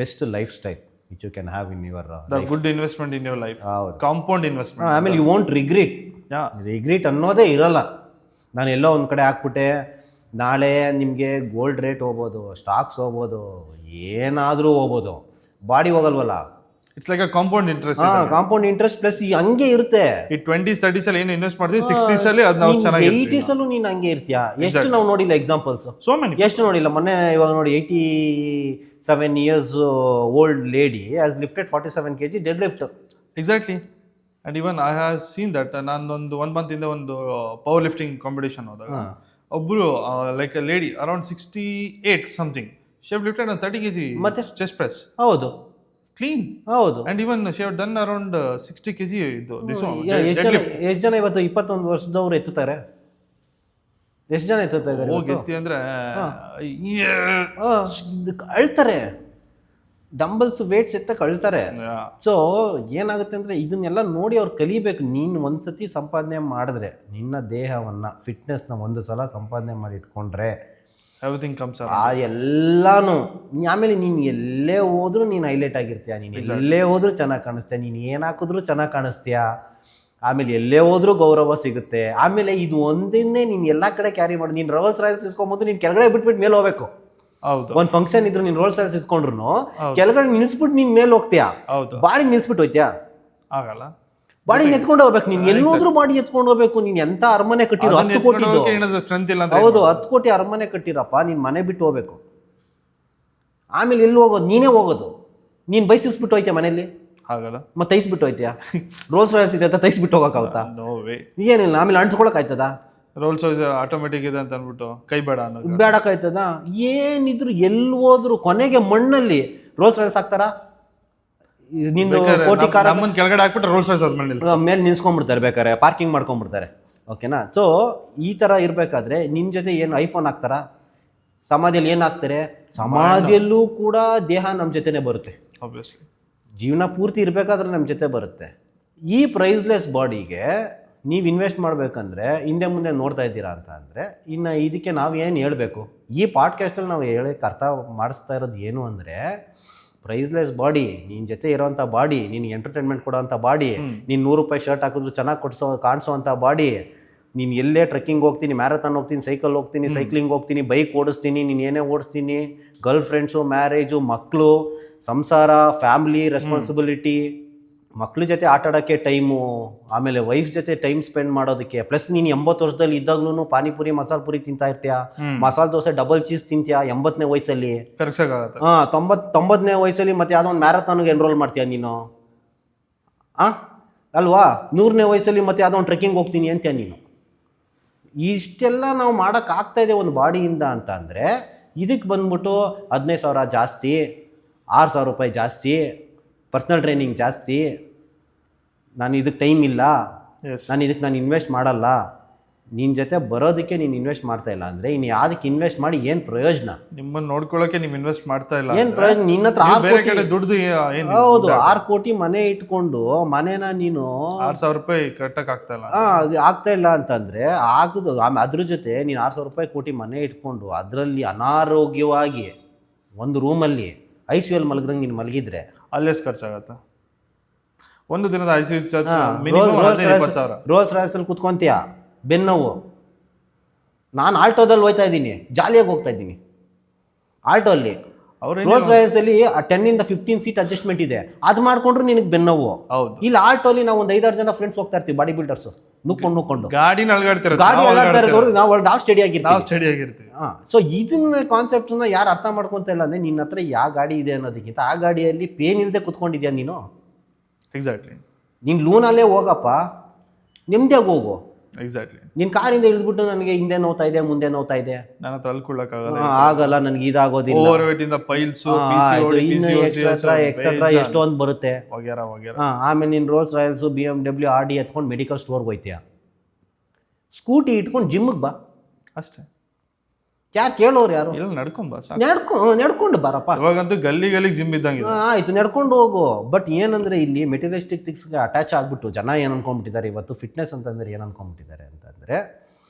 best life style which you can have in your good investment in your life. Compound investment. ಆಮೇಲೆ you won't regret. ರಿಗ್ರೆಟ್ ಅನ್ನೋದೇ ಇರಲ್ಲ. ನಾನು ಎಲ್ಲೋ ಒಂದು ಕಡೆ ಹಾಕ್ಬಿಟ್ಟೆ, ನಾಳೆ ನಿಮಗೆ ಗೋಲ್ಡ್ ರೇಟ್ ಹೋಗ್ಬೋದು, ಸ್ಟಾಕ್ಸ್ ಹೋಗ್ಬೋದು, ಏನಾದರೂ ಹೋಗ್ಬೋದು, ಬಾಡಿ ಹೋಗಲ್ವಲ್ಲ. It's like a compound interest. Compound interest plus ಹಂಗೆ ಇರುತ್ತೆ. ಈ 20s 30s ಅಲ್ಲಿ ಏನು ಇನ್ವೆಸ್ಟ್ ಮಾಡ್ತೀವಿ 60s ಅಲ್ಲಿ ಅದು ನಾವು ಚೆನ್ನಾಗಿ 80s ಅಲ್ಲೂ ನೀನು ಹಂಗೆ ಇರ್ತೀಯಾ. ಎಷ್ಟು ನಾವು ನೋಡಿಲ್ಲ ಎಕ್ಸಾಂಪಲ್ಸ್, ಸೋ ಮೆನಿ. ಎಷ್ಟು ನೋಡಿಲ್ಲ. ಮೊನ್ನೆ ಇವಾಗ ನೋಡಿ 87 years old lady has lifted 47 kg deadlift. Exactly. And even I have seen that. ನಾನೊಂದು 1 month ಇಂದ ಒಂದು ಪವರ್ ಲಿಫ್ಟಿಂಗ್ ಕಾಂಪಿಟೇಷನ್ ಹೋದಾಗ ಒಬ್ಬರು like a lady around 68 something, she have lifted 30 kg ಮತ್ತೆ ಚೆಸ್ಟ್ ಪ್ರೆಸ್. ಹೌದು, ಕ್ಲೀನ್. ಹೌದು. And even she have done around 60 kg ಇದು ದಿಸ್ ಒನ್. ಎಷ್ಟು ಜನ ಇವತ್ತು 21 ವರ್ಷದವರು ಎತ್ತುತ್ತಾರೆ? ಎಷ್ಟು ಜನ ಎತ್ತುತ್ತಾ ಇದ್ದಾರೆ? ಹೋಗಿ ಅಂದ್ರೆ ಅಳ್ತಾರೆ, ಡಂಬಲ್ಸ್ ವೇಟ್ಸ್ ಎತ್ತಕ್ಕೆ ಅಳ್ತಾರೆ. ಸೊ ಏನಾಗುತ್ತೆ ಅಂದರೆ ಇದನ್ನೆಲ್ಲ ನೋಡಿ ಅವ್ರು ಕಲಿಬೇಕು. ನೀನು ಒಂದ್ಸತಿ ಸಂಪಾದನೆ ಮಾಡಿದ್ರೆ ನಿನ್ನ ದೇಹವನ್ನು ಫಿಟ್ನೆಸ್ನ ಒಂದು ಸಲ ಸಂಪಾದನೆ ಮಾಡಿ ಇಟ್ಕೊಂಡ್ರೆ ಎವ್ರಿಥಿಂಗ್ ಕಮ್ಸ್ ಆ ಎಲ್ಲಾನು. ಆಮೇಲೆ ನೀನು ಎಲ್ಲೇ ಹೋದ್ರೂ ನೀನು ಹೈಲೈಟ್ ಆಗಿರ್ತೀಯ, ನೀನು ಎಲ್ಲೇ ಹೋದ್ರೂ ಚೆನ್ನಾಗಿ ಕಾಣಿಸ್ತೀಯ, ನೀನು ಏನು ಹಾಕಿದ್ರೂ ಚೆನ್ನಾಗಿ ಕಾಣಿಸ್ತೀಯ. ಆಮೇಲೆ ಎಲ್ಲೇ ಹೋದ್ರೂ ಗೌರವ ಸಿಗುತ್ತೆ. ಆಮೇಲೆ ಇದು ಒಂದನ್ನೇ ನೀನು ಎಲ್ಲ ಕಡೆ ಕ್ಯಾರಿ ಮಾಡಿ. ನೀನು ರೋಲ್ಸ್ ರಾಯ್ಸ್ ಇಸ್ಕೊಂಬೋದು, ನೀನು ಕೆಳಗಡೆ ಬಿಟ್ಬಿಟ್ಟು ಮೇಲೆ ಹೋಗ್ಬೇಕು. ಹೌದು, ಒಂದು ಫಂಕ್ಷನ್ ಇದ್ರು ನೀನು ರೋಲ್ಸ್ ರಾಯ್ಸ್ ಇಸ್ಕೊಂಡ್ರು ಕೆಳಗಡೆ ನಿಲ್ಸ್ಬಿಟ್ಟು ನೀನು ಮೇಲೆ ಹೋಗ್ತೀಯಾ. ಬಾಡಿ ನಿಲ್ಸ್ಬಿಟ್ಟು ಹೋಯ್ತೀಯಾ? ಆಗಲ್ಲ. ಬಾಡಿ ಎತ್ಕೊಂಡು ಹೋಗ್ಬೇಕು. ನೀನು ಎಲ್ಲೋದ್ರೂ ಬಾಡಿ ಎತ್ಕೊಂಡು ಹೋಗ್ಬೇಕು. ನೀನು ಎಂತ ಅರಮನೆ ಕಟ್ಟಿರೋ 10 ಕೋಟಿ, ಹೌದು 10 ಕೋಟಿ ಅರಮನೆ ಕಟ್ಟಿರಪ್ಪ, ನೀನು ಮನೆ ಬಿಟ್ಟು ಹೋಗ್ಬೇಕು. ಆಮೇಲೆ ಎಲ್ಲಿ ಹೋಗೋದು? ನೀನೇ ಹೋಗೋದು. ನೀನು ಬೈಸಿಸ್ಬಿಟ್ಟು ಹೋಯ್ತೀಯ ಮನೇಲಿ? ಆಗಲ್ಲ. ಮತ್ತೆ ತೈಸ್ಬಿಟ್ಟು ಹೋಯ್ತೀಯಾ? ರೋಲ್ಸ್ ರಾಯ್ಸ್ ಇದೆ ಅಂತ ತೈಸ್ಬಿಟ್ಟು ಹೋಗಕ್ಕಾಗುತ್ತಾ? ಏನಿಲ್ಲ. ಆಮೇಲೆ ಅಂಟ್ಸ್ಕೊಳಕ್ ಆಯ್ತದ? ರೋಲ್ಸ್ ರಾಯ್ಸ್ ಆಟೋಮೆಟಿಕ್ ಇದೆ ಅಂತ ಅಂದ್ಬಿಟ್ಟು ಕೈ ಬೇಡಕ್ಕಾಯ್ತದ? ಏನಿದ್ರು ಎಲ್ಲಿ ಹೋದ್ರು ಕೊನೆಗೆ ಮಣ್ಣಲ್ಲಿ ರೋಲ್ಸ್ ರಾಯ್ಸ್ ಹಾಕ್ತಾರ? ನಿಂದು ಕೋಟಿ ಕಾರ ಕೆಳಗಡೆ ಹಾಕ್ಬಿಟ್ಟು ರೋಲ್ಸ್ ರಾಯ್ಸ್ ಮೇಲೆ ನಿಲ್ಸ್ಕೊಂಡ್ಬಿಡ್ತಾರೆ, ಬೇಕಾರೆ ಪಾರ್ಕಿಂಗ್ ಮಾಡ್ಕೊಂಡ್ಬಿಡ್ತಾರೆ. ಓಕೆನಾ? ಸೊ ಈ ಥರ ಇರಬೇಕಾದ್ರೆ ನಿನ್ನ ಜೊತೆ ಏನು ಐಫೋನ್ ಹಾಕ್ತಾರ? ಸಮಾಧಿಯಲ್ಲಿ ಏನು ಹಾಕ್ತಾರೆ? ಸಮಾಧಿಯಲ್ಲೂ ಕೂಡ ದೇಹ ನಮ್ಮ ಜೊತೆನೇ ಬರುತ್ತೆ. ಆಬ್ವಿಯಸ್ಲಿ ಜೀವನ ಪೂರ್ತಿ ಇರಬೇಕಾದ್ರೆ ನಮ್ಮ ಜೊತೆ ಬರುತ್ತೆ. ಈ ಪ್ರೈಸ್ಲೆಸ್ ಬಾಡಿಗೆ ನೀವು ಇನ್ವೆಸ್ಟ್ ಮಾಡಬೇಕಂದ್ರೆ ಹಿಂದೆ ಮುಂದೆ ನೋಡ್ತಾ ಇದ್ದೀರಾ ಅಂತ ಅಂದರೆ ಇನ್ನು ಇದಕ್ಕೆ ನಾವು ಏನು ಹೇಳಬೇಕು? ಈ ಪಾಡ್ಕಾಸ್ಟಲ್ಲಿ ನಾವು ಹೇಳಕ್ಕೆ ಅರ್ಥ ಮಾಡಿಸ್ತಾ ಇರೋದು ಏನು ಅಂದರೆ, ಪ್ರೈಸ್ಲೆಸ್ ಬಾಡಿ, ನಿನ್ನ ಜೊತೆ ಇರೋವಂಥ ಬಾಡಿ, ನಿನಗೆ ಎಂಟರ್ಟೈನ್ಮೆಂಟ್ ಕೊಡೋವಂಥ ಬಾಡಿ, ನೀನು 100 ರೂಪಾಯಿ ಶರ್ಟ್ ಹಾಕಿದ್ರು ಚೆನ್ನಾಗಿ ಕಾಣಿಸೋವಂಥ ಬಾಡಿ, ನೀನು ಎಲ್ಲೇ ಟ್ರೆಕ್ಕಿಂಗ್ ಹೋಗ್ತೀನಿ, ಮ್ಯಾರಥಾನ್ ಹೋಗ್ತೀನಿ, ಸೈಕಲ್ ಹೋಗ್ತೀನಿ, ಸೈಕ್ಲಿಂಗ್ ಹೋಗ್ತೀನಿ, ಬೈಕ್ ಓಡಿಸ್ತೀನಿ, ನೀನು ಏನೇ ಓಡಿಸ್ತೀನಿ, ಗರ್ಲ್ ಫ್ರೆಂಡ್ಸು, ಮ್ಯಾರೇಜು, ಮಕ್ಕಳು, ಸಂಸಾರ, ಫ್ಯಾಮ್ಲಿ ರೆಸ್ಪಾನ್ಸಿಬಿಲಿಟಿ, ಮಕ್ಳ ಜೊತೆ ಆಟ ಆಡೋಕ್ಕೆ ಟೈಮು, ಆಮೇಲೆ ವೈಫ್ ಜೊತೆ ಟೈಮ್ ಸ್ಪೆಂಡ್ ಮಾಡೋದಕ್ಕೆ, ಪ್ಲಸ್ ನೀನು 80 ವರ್ಷದಲ್ಲಿ ಇದ್ದಾಗ್ಲೂ ಪಾನಿಪುರಿ ಮಸಾಲೆ ಪುರಿ ತಿಂತಾ ಇರ್ತೀಯ, ಮಸಾಲೆ ದೋಸೆ ಡಬಲ್ ಚೀಸ್ ತಿಂತೀಯ 80ನೇ ವಯಸ್ಸಲ್ಲಿ. ಹಾಂ, 90ನೇ ವಯಸ್ಸಲ್ಲಿ ಮತ್ತೆ ಯಾವುದೋ ಒಂದು ಮ್ಯಾರಥಾನ್ಗೆ ಎನ್ರೋಲ್ ಮಾಡ್ತೀಯ ನೀನು, ಅಲ್ವಾ? 100ನೇ ವಯಸ್ಸಲ್ಲಿ ಮತ್ತೆ ಯಾವುದೋ ಒಂದು ಟ್ರೆಕ್ಕಿಂಗ್ ಹೋಗ್ತೀನಿ ಅಂತೀಯ ನೀನು. ಇಷ್ಟೆಲ್ಲ ನಾವು ಮಾಡೋಕ್ಕಾಗ್ತಾ ಇದೆ ಒಂದು ಬಾಡಿಯಿಂದ ಅಂತ ಅಂದರೆ, ಇದಕ್ಕೆ ಬಂದ್ಬಿಟ್ಟು 15,000 ಜಾಸ್ತಿ, 6,000 ರೂಪಾಯಿ ಜಾಸ್ತಿ, ಪರ್ಸ್ನಲ್ ಟ್ರೈನಿಂಗ್ ಜಾಸ್ತಿ, ನಾನು ಇದಕ್ಕೆ ಟೈಮ್ ಇಲ್ಲ, ನಾನು ಇನ್ವೆಸ್ಟ್ ಮಾಡಲ್ಲ. ನಿನ್ನ ಜೊತೆ ಬರೋದಕ್ಕೆ ನೀನು ಇನ್ವೆಸ್ಟ್ ಮಾಡ್ತಾ ಇಲ್ಲ ಅಂದರೆ ಇನ್ನು ಯಾವುದಕ್ಕೆ ಇನ್ವೆಸ್ಟ್ ಮಾಡಿ ಏನು ಪ್ರಯೋಜನ? ನಿಮ್ಮನ್ನು ನೋಡ್ಕೊಳ್ಳೋಕೆ ನೀವು ಇನ್ವೆಸ್ಟ್ ಮಾಡ್ತಾ ಇಲ್ಲ, ಏನು ಪ್ರಯೋಜನ? ನಿನ್ನ ಹತ್ರ ಬೇರೆ ಕಡೆ ದುಡ್ದು ಹೌದು 6 ಕೋಟಿ ಮನೆ ಇಟ್ಕೊಂಡು ಮನೇನ ನೀನು 6,000 ರೂಪಾಯಿ ಕಟ್ಟಕ್ಕೆ ಆಗ್ತಾ ಇಲ್ಲ. ಆಗ್ತಾ ಇಲ್ಲ ಅಂತಂದರೆ ಆಗೋದು. ಅದ್ರ ಜೊತೆ ನೀನು 6,000 ರೂಪಾಯಿ ಕೋಟಿ ಮನೆ ಇಟ್ಕೊಂಡು ಅದರಲ್ಲಿ ಅನಾರೋಗ್ಯವಾಗಿ ಒಂದು ರೂಮಲ್ಲಿ ICU ಮಲಗ್ದಂಗೆ ನೀನು ಮಲಗಿದ್ರೆ ಅಲ್ಲೆಷ್ಟು ಖರ್ಚಾಗತ್ತೆ? ಒಂದು ದಿನದ ICU ಚಾರ್ಜ್ ಮಿನಿಮಮ್ 15,000-20,000. ರೋಲ್ಸ್ ರಾಯ್ಸಲ್ಲಿ ಕುತ್ಕೊಂತೀಯ, ಬೆನ್ನೋವು. ನಾನು ಆಲ್ಟೋದಲ್ಲಿ ಹೋಗ್ತಾ ಇದ್ದೀನಿ, ಜಾಲಿಯಾಗಿ ಹೋಗ್ತಾ ಇದ್ದೀನಿ ಆಲ್ಟೋಲ್ಲಿ. ರೋಲ್ಸ್ ರಾಯ್ಸಲ್ಲಿ 10 to 15 ಸೀಟ್ ಅಡ್ಜಸ್ಟ್ಮೆಂಟ್ ಇದೆ, ಅದು ಮಾಡ್ಕೊಂಡ್ರು ನಿನಗೆ ಬೆನ್ನೋವು. ಇಲ್ಲಿ ಆಲ್ಟೋಲಿ ನಾವು ಒಂದು 5-6 ಜನ ಫ್ರೆಂಡ್ಸ್ ಹೋಗ್ತಾ ಇರ್ತೀವಿ, ಬಾಡಿ ಬಿಲ್ಡರ್ಸ್, ನುಕ್ಕೊಂಡು ಗಾಡಿ ನಾವು ಸ್ಟಡಿ ಆಗಿರ್ತೀವಿ. ಸೊ ಇದನ್ನ ಕಾನ್ಸೆಪ್ಟನ್ನ ಯಾರು ಅರ್ಥ ಮಾಡ್ಕೊಂತ ಇಲ್ಲ ಅಂದರೆ, ನಿನ್ನ ಹತ್ರ ಯಾವ ಗಾಡಿ ಇದೆ ಅನ್ನೋದಕ್ಕಿಂತ ಆ ಗಾಡಿಯಲ್ಲಿ ಪೇನ್ ಇಲ್ಲದೆ ಕುತ್ಕೊಂಡಿದ್ಯಾ ನೀನು. ಎಕ್ಸಾಕ್ಟ್ಲಿ. ನೀನು ಲೂನಲ್ಲೇ ಹೋಗಪ್ಪ, ನೆಮ್ಮದಿಯಾಗಿ ಹೋಗು. ಎಕ್ಸಾಕ್ಟ್ಲಿ. ನಿನ್ನ ಕಾರಿಂದ ಇಳಿದ್ಬಿಟ್ಟು ನನಗೆ ಹಿಂದೆ ನೋವ್ತಾ ಇದೆ, ಮುಂದೆ ನೋವ್ತಾ ಇದೆ, ನನ್ನ ಹತ್ರ ಅಲ್ಕೊಳ್ಳೋಕ್ಕಾಗಲ್ಲ, ಆಗಲ್ಲ, ನನಗೆ ಇದಾಗೋದಿಲ್ಲ, ಓವರ್ವೇಟ್ ಇಂದ ಪೈಲ್ಸ್, ಎಕ್ಸೆಟ್ರಾ ಎಷ್ಟೊಂದು ಬರುತ್ತೆ. ಆಮೇಲೆ ನೀನು ರೋಲ್ಸ್ ರಾಯಲ್ಸ್, BMW, RD ಎತ್ಕೊಂಡು ಮೆಡಿಕಲ್ ಸ್ಟೋರ್ಗೆ ಹೋಯ್ತೀಯ. ಸ್ಕೂಟಿ ಇಟ್ಕೊಂಡು ಜಿಮ್ಗೆ ಬಾ ಅಷ್ಟೇ. ಯಾರು ಕೇಳೋರು? ಯಾರು? ನಡ್ಕೊಂಡು ಬಾರಪ್ಪ. ಇವಾಗಂತೂ ಗಲ್ಲಿಗೆ ಜಿಮ್ ಇದ್ದಂಗೆ. ಆಯ್ತು, ನಡ್ಕೊಂಡು ಹೋಗು. ಬಟ್ ಏನಂದ್ರೆ ಇಲ್ಲಿ ಮೆಟೀರಿಯಲಿಸ್ಟಿಕ್ ಥಿಂಗ್ಸ್ಗೆ ಅಟ್ಯಾಚ್ ಆಗ್ಬಿಟ್ಟು ಜನ ಏನು ಅನ್ಕೊಂಡ್ಬಿಟ್ಟಿದ್ದಾರೆ ಇವತ್ತು, ಫಿಟ್ನೆಸ್ ಅಂತಂದ್ರೆ ಏನು ಅನ್ಕೊಂಡ್ಬಿಟ್ಟಿದ್ದಾರೆ ಅಂತಂದರೆ,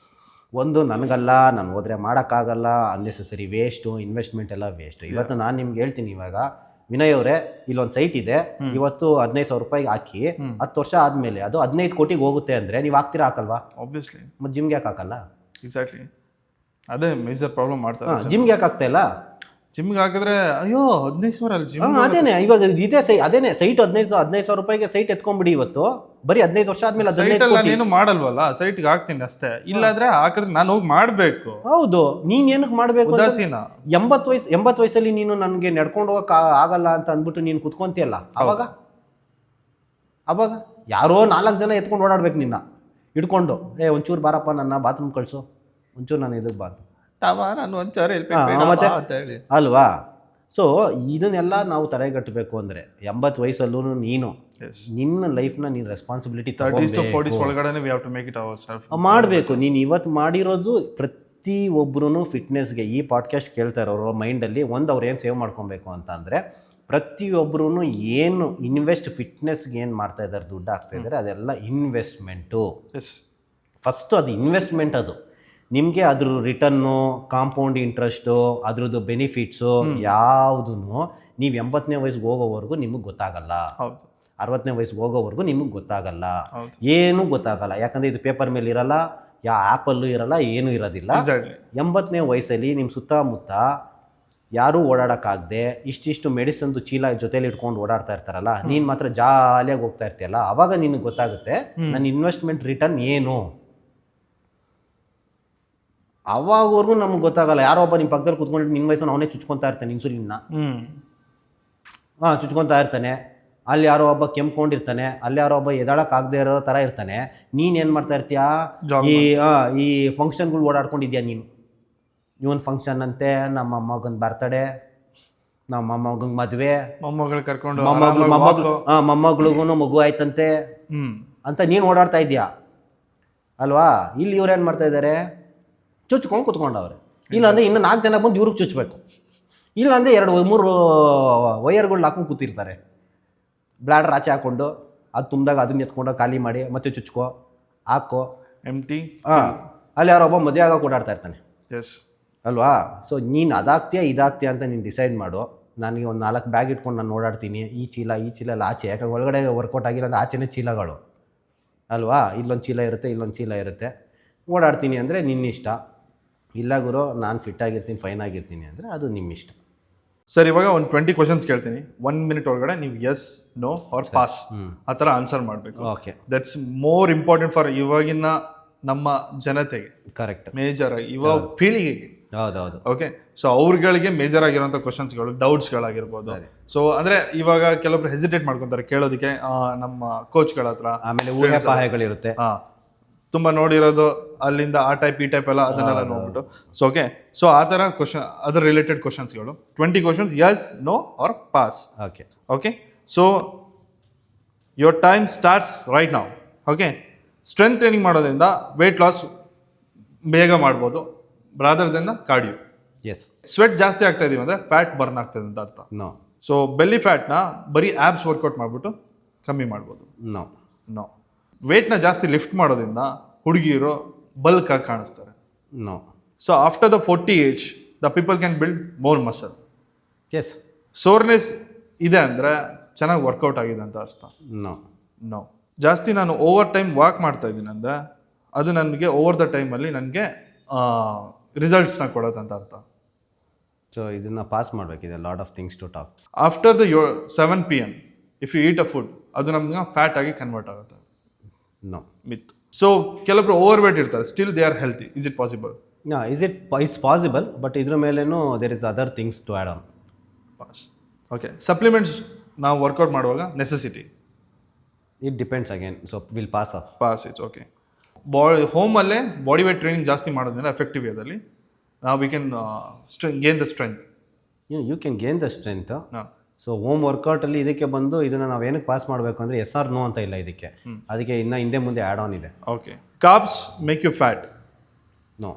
ಒಂದು ನನಗಲ್ಲ, ನಾನು ಹೋದರೆ ಮಾಡೋಕ್ಕಾಗಲ್ಲ, ಅನ್ನೆಸೆಸರಿ ವೇಸ್ಟು, ಇನ್ವೆಸ್ಟ್ಮೆಂಟ್ ಎಲ್ಲ ವೇಸ್ಟು. ಇವತ್ತು ನಾನು ನಿಮ್ಗೆ ಹೇಳ್ತೀನಿ, ಇವಾಗ ವಿನಯ್ ಅವರೇ, ಇಲ್ಲೊಂದು ಸೈಟ್ ಇದೆ, ಇವತ್ತು 15,000 ರೂಪಾಯಿಗೆ ಹಾಕಿ 10 ವರ್ಷ ಆದಮೇಲೆ ಅದು 15 ಕೋಟಿಗೆ ಹೋಗುತ್ತೆ ಅಂದರೆ ನೀವು ಹಾಕ್ತೀರಾ? ಹಾಕಲ್ವಾ? ಆಬ್ವಿಯಸ್ಲಿ. ಮತ್ತು ಜಿಮ್ಗೆ ಯಾಕೆ ಹಾಕಲ್ಲ? ಎಕ್ಸಾಕ್ಟ್ಲಿ, ಅದೇ ಮೇಜರ್ ಪ್ರಾಬ್ಲಮ್ ಮಾಡ್ತಾರೆ. ಜಿಮ್ಗೆ ಯಾಕೆ ಆಗ್ತಾ ಇಲ್ಲ? ಜಿಮ್ಗೆ ಹಾಕಿದ್ರೆ ಅಯ್ಯೋ 15,000 ಅಲ್ಲಿ ಜಿಮ್. ಅದೇನೆ ಇವಾಗ ಇದೇ ಅದೇನೆ ಸೈಟ್ 15,000 ರೂಪಾಯಿಗೆ ಸೈಟ್ ಎತ್ಕೊಂಡ್ಬಿಡಿ. ಇವತ್ತು ಬರೀ 15 ವರ್ಷ ಆದ್ಮೇಲೆ ನಾನು ಮಾಡಲ್ವಲ್ಲ, ಸೈಟ್ಗೆ ಹಾಕ್ತೀನಿ ಅಷ್ಟೇ. ಇಲ್ಲಾಂದ್ರೆ ಹಾಕಿದ್ರೆ ನಾನು ಹೋಗಿ ಮಾಡಬೇಕು. ಹೌದು, ನೀನ್ ಏನಕ್ಕೆ ಮಾಡಬೇಕು? ಉದಾಸೀನ. 80 ವಯಸ್ಸಲ್ಲಿ ನೀನು ನನಗೆ ನಡ್ಕೊಂಡು ಹೋಗಕ್ ಆಗಲ್ಲ ಅಂತ ಅಂದ್ಬಿಟ್ಟು ನೀನು ಕುತ್ಕೊಂತಿಯಲ್ಲ, ಅವಾಗ ಯಾರೋ 4 ಜನ ಎತ್ಕೊಂಡು ಓಡಾಡ್ಬೇಕು ನಿನ್ನ ಹಿಡ್ಕೊಂಡು. ಒಂಚೂರು ಬಾರಪ್ಪ, ನನ್ನ ಬಾತ್ರೂಮ್ ಕಳ್ಸು, ಒಂಚೂರು ನಾನು ಇದಕ್ಕೆ ಬಾರ್ದು ನಾನು ಒಂಚೂರು ಹೇಳಿ ಅಲ್ವಾ? ಸೊ ಇದನ್ನೆಲ್ಲ ನಾವು ತಡೆಗಟ್ಟಬೇಕು ಅಂದರೆ 80 ವಯಸ್ಸಲ್ಲೂ ನೀನು ನಿನ್ನ ಲೈಫ್ನ ನೀನು ರೆಸ್ಪಾನ್ಸಿಬಿಲಿಟಿ 30 to 40 ಒಳಗಡೆ ಮಾಡಬೇಕು. ನೀನು ಇವತ್ತು ಮಾಡಿರೋದು ಪ್ರತಿಯೊಬ್ಬರೂ ಫಿಟ್ನೆಸ್ಗೆ, ಈ ಪಾಡ್ಕಾಸ್ಟ್ ಕೇಳ್ತಾ ಇರೋರು ಮೈಂಡಲ್ಲಿ ಅವ್ರು ಏನು ಸೇವ್ ಮಾಡ್ಕೊಬೇಕು ಅಂತ ಅಂದರೆ, ಪ್ರತಿಯೊಬ್ಬರೂ ಏನು ಫಿಟ್ನೆಸ್ಗೆ ಏನು ಮಾಡ್ತಾ ಇದ್ದಾರೆ, ದುಡ್ಡು ಹಾಕ್ತಾ ಇದ್ದಾರೆ, ಅದೆಲ್ಲ ಇನ್ವೆಸ್ಟ್ಮೆಂಟು. ಫಸ್ಟು ಅದು ಇನ್ವೆಸ್ಟ್ಮೆಂಟ್. ಅದು ನಿಮಗೆ ಅದ್ರ ರಿಟರ್ನು, ಕಾಂಪೌಂಡ್ ಇಂಟ್ರೆಸ್ಟು, ಅದ್ರದ್ದು ಬೆನಿಫಿಟ್ಸು ಯಾವುದೂ ನೀವು 80ನೇ ವಯಸ್ಸಿಗೆ ಹೋಗೋವರೆಗೂ ನಿಮಗೆ ಗೊತ್ತಾಗಲ್ಲ. 60ನೇ ವಯಸ್ಸಿಗೆ ಹೋಗೋವರೆಗೂ ನಿಮಗೆ ಗೊತ್ತಾಗಲ್ಲ, ಏನೂ ಗೊತ್ತಾಗಲ್ಲ. ಯಾಕಂದರೆ ಇದು ಪೇಪರ್ ಮೇಲೆ ಇರಲ್ಲ, ಯಾವ ಆ್ಯಪಲ್ಲೂ ಇರಲ್ಲ, ಏನೂ ಇರೋದಿಲ್ಲ. 80ನೇ ವಯಸ್ಸಲ್ಲಿ ನಿಮ್ಮ ಸುತ್ತಮುತ್ತ ಯಾರೂ ಓಡಾಡೋಕ್ಕಾಗದೆ ಇಷ್ಟಿಷ್ಟು ಮೆಡಿಸಿನ್ದು ಚೀಲ ಜೊತೆಲಿ ಇಟ್ಕೊಂಡು ಓಡಾಡ್ತಾ ಇರ್ತಾರಲ್ಲ, ನೀನು ಮಾತ್ರ ಜಾಲಿಯಾಗಿ ಹೋಗ್ತಾ ಇರ್ತೀಯಲ್ಲ, ಆವಾಗ ನಿನಗೆ ಗೊತ್ತಾಗುತ್ತೆ ನನ್ನ ಇನ್ವೆಸ್ಟ್ಮೆಂಟ್ ರಿಟರ್ನ್ ಏನು. ಅವಾಗವರೆಗೂ ನಮ್ಗೆ ಗೊತ್ತಾಗಲ್ಲ. ಯಾರೋ ಒಬ್ಬ ನಿಮ್ಮ ಪಕ್ಕದಲ್ಲಿ ಕುತ್ಕೊಂಡು ನಿನ್ನ ವಯಸ್ಸನ್ನು ಅವನೇ ಚುಚ್ಕೊತಾ ಇರ್ತಾನೆ, ಇನ್ಸುಲಿನ್ನ ಚುಚ್ಕೊತಾ ಇರ್ತಾನೆ. ಅಲ್ಲಿ ಯಾರೋ ಒಬ್ಬ ಕೆಮ್ಕೊಂಡಿರ್ತಾನೆ, ಅಲ್ಲಿ ಯಾರೋ ಒಬ್ಬ ಎದಾಳಕ್ಕಾಗದೇ ಇರೋ ಥರ ಇರ್ತಾನೆ. ನೀನೇನು ಮಾಡ್ತಾ ಇರ್ತೀಯ? ಈ ಫಂಕ್ಷನ್ಗಳು ಓಡಾಡ್ಕೊಂಡಿದ್ಯಾ ನೀನು. ಇವನ್ ಫಂಕ್ಷನ್ ಅಂತೆ, ನಮ್ಮ ಮಗನ ಬರ್ತಡೇ, ನಮ್ಮ ಮೊಮ್ಮಗಂಗೆ ಮದುವೆ, ಮೊಮ್ಮಗಳು ಕರ್ಕೊಂಡು ಮೊಮ್ಮಗಳಿಗೂ ಮಗು ಆಯ್ತಂತೆ ಅಂತ ನೀನು ಓಡಾಡ್ತಾ ಇದೆಯಾ ಅಲ್ವಾ? ಇಲ್ಲಿ ಇವ್ರು ಏನು ಮಾಡ್ತಾ ಇದ್ದಾರೆ? ಚುಚ್ಕೊಂಡು ಕುತ್ಕೊಂಡವ್ರೆ. ಇಲ್ಲಾಂದರೆ ಇನ್ನು 4 ಜನ ಬಂದು ಇವ್ರಿಗೆ ಚುಚ್ಚಬೇಕು. ಇಲ್ಲಾಂದರೆ 2-3 ವಯರ್ಗಳು ಹಾಕೊಂಡು ಕೂತಿರ್ತಾರೆ, ಬ್ಲಾಡರ್ ಆಚೆ ಹಾಕ್ಕೊಂಡು. ಅದು ತುಂಬಿದಾಗ ಅದನ್ನ ಎತ್ಕೊಂಡು ಖಾಲಿ ಮಾಡಿ ಮತ್ತೆ ಚುಚ್ಕೋ. ಹಾಕೋ. ಎಂಟಿ. ಹಾಂ, ಅಲ್ಲಿ ಯಾರೊಬ್ಬ ಮದುವೆ ಆಗೋಕೆ ಓಡಾಡ್ತಾ ಇರ್ತಾನೆ ಎಸ್. ಅಲ್ವಾ? ಸೊ ನೀನು ಅದಾಗ್ತೀಯಾ ಇದಾಗ್ತೀಯಾ ಅಂತ ನೀನು ಡಿಸೈಡ್ ಮಾಡು. ನನಗೆ ಒಂದು 4 ಬ್ಯಾಗ್ ಇಟ್ಕೊಂಡು ನಾನು ಓಡಾಡ್ತೀನಿ, ಈ ಚೀಲ ಎಲ್ಲ ಆಚೆ, ಯಾಕಂದ್ರೆ ಒಳಗಡೆ ವರ್ಕೌಟ್ ಆಗಿಲ್ಲ ಅಂದರೆ ಆಚೆನೇ ಚೀಲಗಳು ಅಲ್ವಾ? ಇಲ್ಲೊಂದು ಚೀಲ ಇರುತ್ತೆ, ಇಲ್ಲೊಂದು ಚೀಲ ಇರುತ್ತೆ. ಓಡಾಡ್ತೀನಿ ಅಂದರೆ ನಿನ್ನಿಷ್ಟ. ಇಲ್ಲ ಗುರು ನಾನು ಫಿಟ್ ಆಗಿರ್ತೀನಿ, ಫೈನ್ ಆಗಿರ್ತೀನಿ ಅಂದರೆ ಅದು ನಿಮ್ಮ ಇಷ್ಟ. ಸರ್, ಇವಾಗ ಒಂದು 20 ಕ್ವಶನ್ಸ್ ಕೇಳ್ತೀನಿ. 1 ಮಿನಿಟ್ ಒಳಗಡೆ ನೀವು ಎಸ್, ನೋ ಆರ್ ಪಾಸ್ ಆ ಥರ ಆನ್ಸರ್ ಮಾಡಬೇಕು. Okay, that's more important for ಇವಾಗಿನ ನಮ್ಮ ಜನತೆಗೆ, ಕರೆಕ್ಟ್, ಮೇಜರ್ ಆಗಿ ಇವಾಗ ಪೀಳಿಗೆಗೆ. ಹೌದೌದು. ಓಕೆ, ಸೊ ಅವ್ರಗಳಿಗೆ ಮೇಜರ್ ಆಗಿರೋಂಥ ಕ್ವಶನ್ಸ್ಗಳು, ಡೌಟ್ಸ್ಗಳಾಗಿರ್ಬೋದು. ಸೊ ಅಂದರೆ ಇವಾಗ ಕೆಲವೊಬ್ರು ಹೆಸಿಟೇಟ್ ಮಾಡ್ಕೊತಾರೆ ಕೇಳೋದಕ್ಕೆ ನಮ್ಮ ಕೋಚ್ಗಳ ಹತ್ರ. ಆಮೇಲೆ ಊಹಾಪೋಹಗಳಿರುತ್ತೆ. ಹಾಂ, ತುಂಬ ನೋಡಿರೋದು ಅಲ್ಲಿಂದ ಆ ಟೈಪ್ ಈ ಟೈಪ್ ಎಲ್ಲ ಅದನ್ನೆಲ್ಲ ನೋಡ್ಬಿಟ್ಟು. ಸೊ ಓಕೆ, ಸೊ ಆ ಥರ question, other related ಕ್ವಶನ್ಸ್ಗಳು 20 questions, S, no R pass. Okay okay, so your time starts right now. Okay, strength training ಮಾಡೋದ್ರಿಂದ ವೆಯ್ಟ್ ಲಾಸ್ ಬೇಗ ಮಾಡ್ಬೋದು rather then cardio. S. Sweat ಜಾಸ್ತಿ ಆಗ್ತಾ ಇದೀವಿ ಅಂದರೆ ಫ್ಯಾಟ್ ಬರ್ನ್ ಆಗ್ತದೆ ಅಂತ ಅರ್ಥ. ನೋ. ಸೊ ಬೆಲ್ಲಿ ಫ್ಯಾಟ್ನ ಬರೀ ಆ್ಯಬ್ಸ್ ವರ್ಕೌಟ್ ಮಾಡಿಬಿಟ್ಟು ಕಮ್ಮಿ ಮಾಡ್ಬೋದು. ನೋ. ನೋ. ವೇಟ್ನ ಜಾಸ್ತಿ ಲಿಫ್ಟ್ ಮಾಡೋದ್ರಿಂದ ಹುಡುಗಿರು ಬಲ್ಕ್ ಆಗಿ ಕಾಣಿಸ್ತಾರೆ. No. So after the 40 age the people can build more muscle. S. Soreness ಇದೆ ಅಂದರೆ ಚೆನ್ನಾಗಿ ವರ್ಕೌಟ್ ಆಗಿದೆ ಅಂತ ಅರ್ಥ. ನೋ. ನೋ. ಜಾಸ್ತಿ ನಾನು ಓವರ್ ಟೈಮ್ ವಾಕ್ ಮಾಡ್ತಾ ಇದ್ದೀನಿ ಅಂದರೆ ಅದು ನನಗೆ ಓವರ್ ದ ಟೈಮಲ್ಲಿ ನನಗೆ ರಿಸಲ್ಟ್ಸ್ನ ಕೊಡುತ್ತೆ ಅಂತ ಅರ್ಥ. ಸೊ ಇದನ್ನು ಪಾಸ್ ಮಾಡಬೇಕಿದೆ. Lot of things to talk. After the 7 PM if you eat a food ಅದು ನಮ್ಗೆ ಫ್ಯಾಟ್ ಆಗಿ ಕನ್ವರ್ಟ್ ಆಗುತ್ತೆ. ನೋ. ಮಿತ್. ಸೊ ಕೆಲವೊಬ್ರು ಓವರ್ ವೇಟ್ ಇರ್ತಾರೆ, still they are healthy. Is it possible? It's possible, but ಇದ್ರ ಮೇಲೇನು there is other things to add on. Pass. Okay, supplements ನಾವು ವರ್ಕೌಟ್ ಮಾಡುವಾಗ necessity? It depends again. So will pass of. Pass it's okay. ಹೋಮಲ್ಲೇ body weight training ಜಾಸ್ತಿ ಮಾಡೋದ್ರಿಂದ ಎಫೆಕ್ಟಿವ್ ವೇದಲ್ಲಿ ನಾವು we can gain the strength. You can gain the strength. ಹಾಂ. ಸೊ ಹೋಮ್ ವರ್ಕೌಟಲ್ಲಿ ಇದಕ್ಕೆ ಬಂದು ಇದನ್ನು ನಾವು ಏನಕ್ಕೆ ಪಾಸ್ ಮಾಡಬೇಕು ಅಂದರೆ ಎಸ್ ಆರ್ ನೋ ಅಂತ ಇಲ್ಲ ಇದಕ್ಕೆ. ಅದಕ್ಕೆ ಇನ್ನು ಹಿಂದೆ ಮುಂದೆ ಆ್ಯಡ್ ಆನ್ ಇದೆ. Okay. Carbs make you fat? No.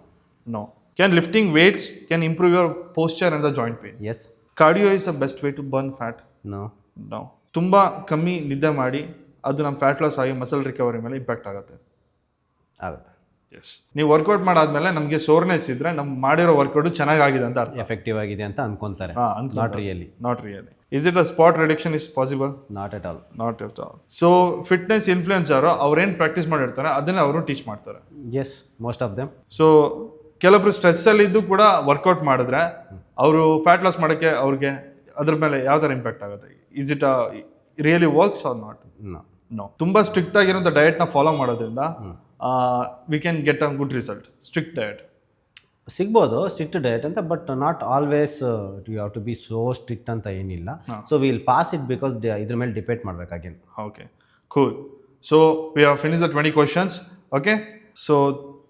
No. Can lifting weights can improve your posture and the joint pain? Yes. Cardio is the best way to burn fat? No. No. ತುಂಬ ಕಮ್ಮಿ ನಿದ್ದೆ ಮಾಡಿ ಅದು ನಮ್ಮ ಫ್ಯಾಟ್ ಲಾಸ್ ಆಗಿ ಮಸಲ್ ರಿಕವರಿ ಮೇಲೆ ಇಂಪ್ಯಾಕ್ಟ್ ಆಗುತ್ತೆ. ಆಗುತ್ತೆ. ಎಸ್. ನೀವು ವರ್ಕೌಟ್ ಮಾಡಾದ್ಮೇಲೆ ನಮಗೆ ಸೋರ್ನೆಸ್ ಇದ್ರೆ ನಮ್ಮ ಮಾಡಿರೋ ವರ್ಕೌಟ್ ಚೆನ್ನಾಗಿದೆ ಅಂತ ಅರ್ಥ. ಎಫೆಕ್ಟಿವ್ ಆಗಿದೆ ಅಂತ ಅನ್ಕೊಂತಾರೆ. Not really. Not really. Is it a spot reduction is possible? Not at all. Not at all. So fitness ಇನ್ಫ್ಲುಯೆನ್ಸರು ಅವ್ರೇನು ಪ್ರಾಕ್ಟೀಸ್ ಮಾಡಿರ್ತಾರೆ ಅದನ್ನೇ ಅವರು ಟೀಚ್ ಮಾಡ್ತಾರೆ. S, most of them. So ಕೆಲವೊಬ್ರು ಸ್ಟ್ರೆಸ್ಸಲ್ಲಿದ್ದು ಕೂಡ ವರ್ಕೌಟ್ ಮಾಡಿದ್ರೆ ಅವರು ಫ್ಯಾಟ್ ಲಾಸ್ ಮಾಡೋಕ್ಕೆ ಅವ್ರಿಗೆ ಅದ್ರ ಮೇಲೆ ಯಾವ ಥರ ಇಂಪ್ಯಾಕ್ಟ್ ಆಗುತ್ತೆ? Is it really works R not? No. ತುಂಬ ಸ್ಟ್ರಿಕ್ಟ್ ಆಗಿರೋಂಥ ಡಯಟ್ನ ಫಾಲೋ ಮಾಡೋದ್ರಿಂದ we can get a good result. Strict diet ಸಿಗ್ಬೋದು, ಸ್ಟ್ರಿಕ್ಟ್ ಡಯಟ್ ಅಂತ, but not always you have to be so strict ಅಂತ ಏನಿಲ್ಲ. So will pass it because ಇದ್ರ ಮೇಲೆ depend ಮಾಡಬೇಕಾಗೇನು. Okay, cool. So we have finish the 20 questions. Okay, so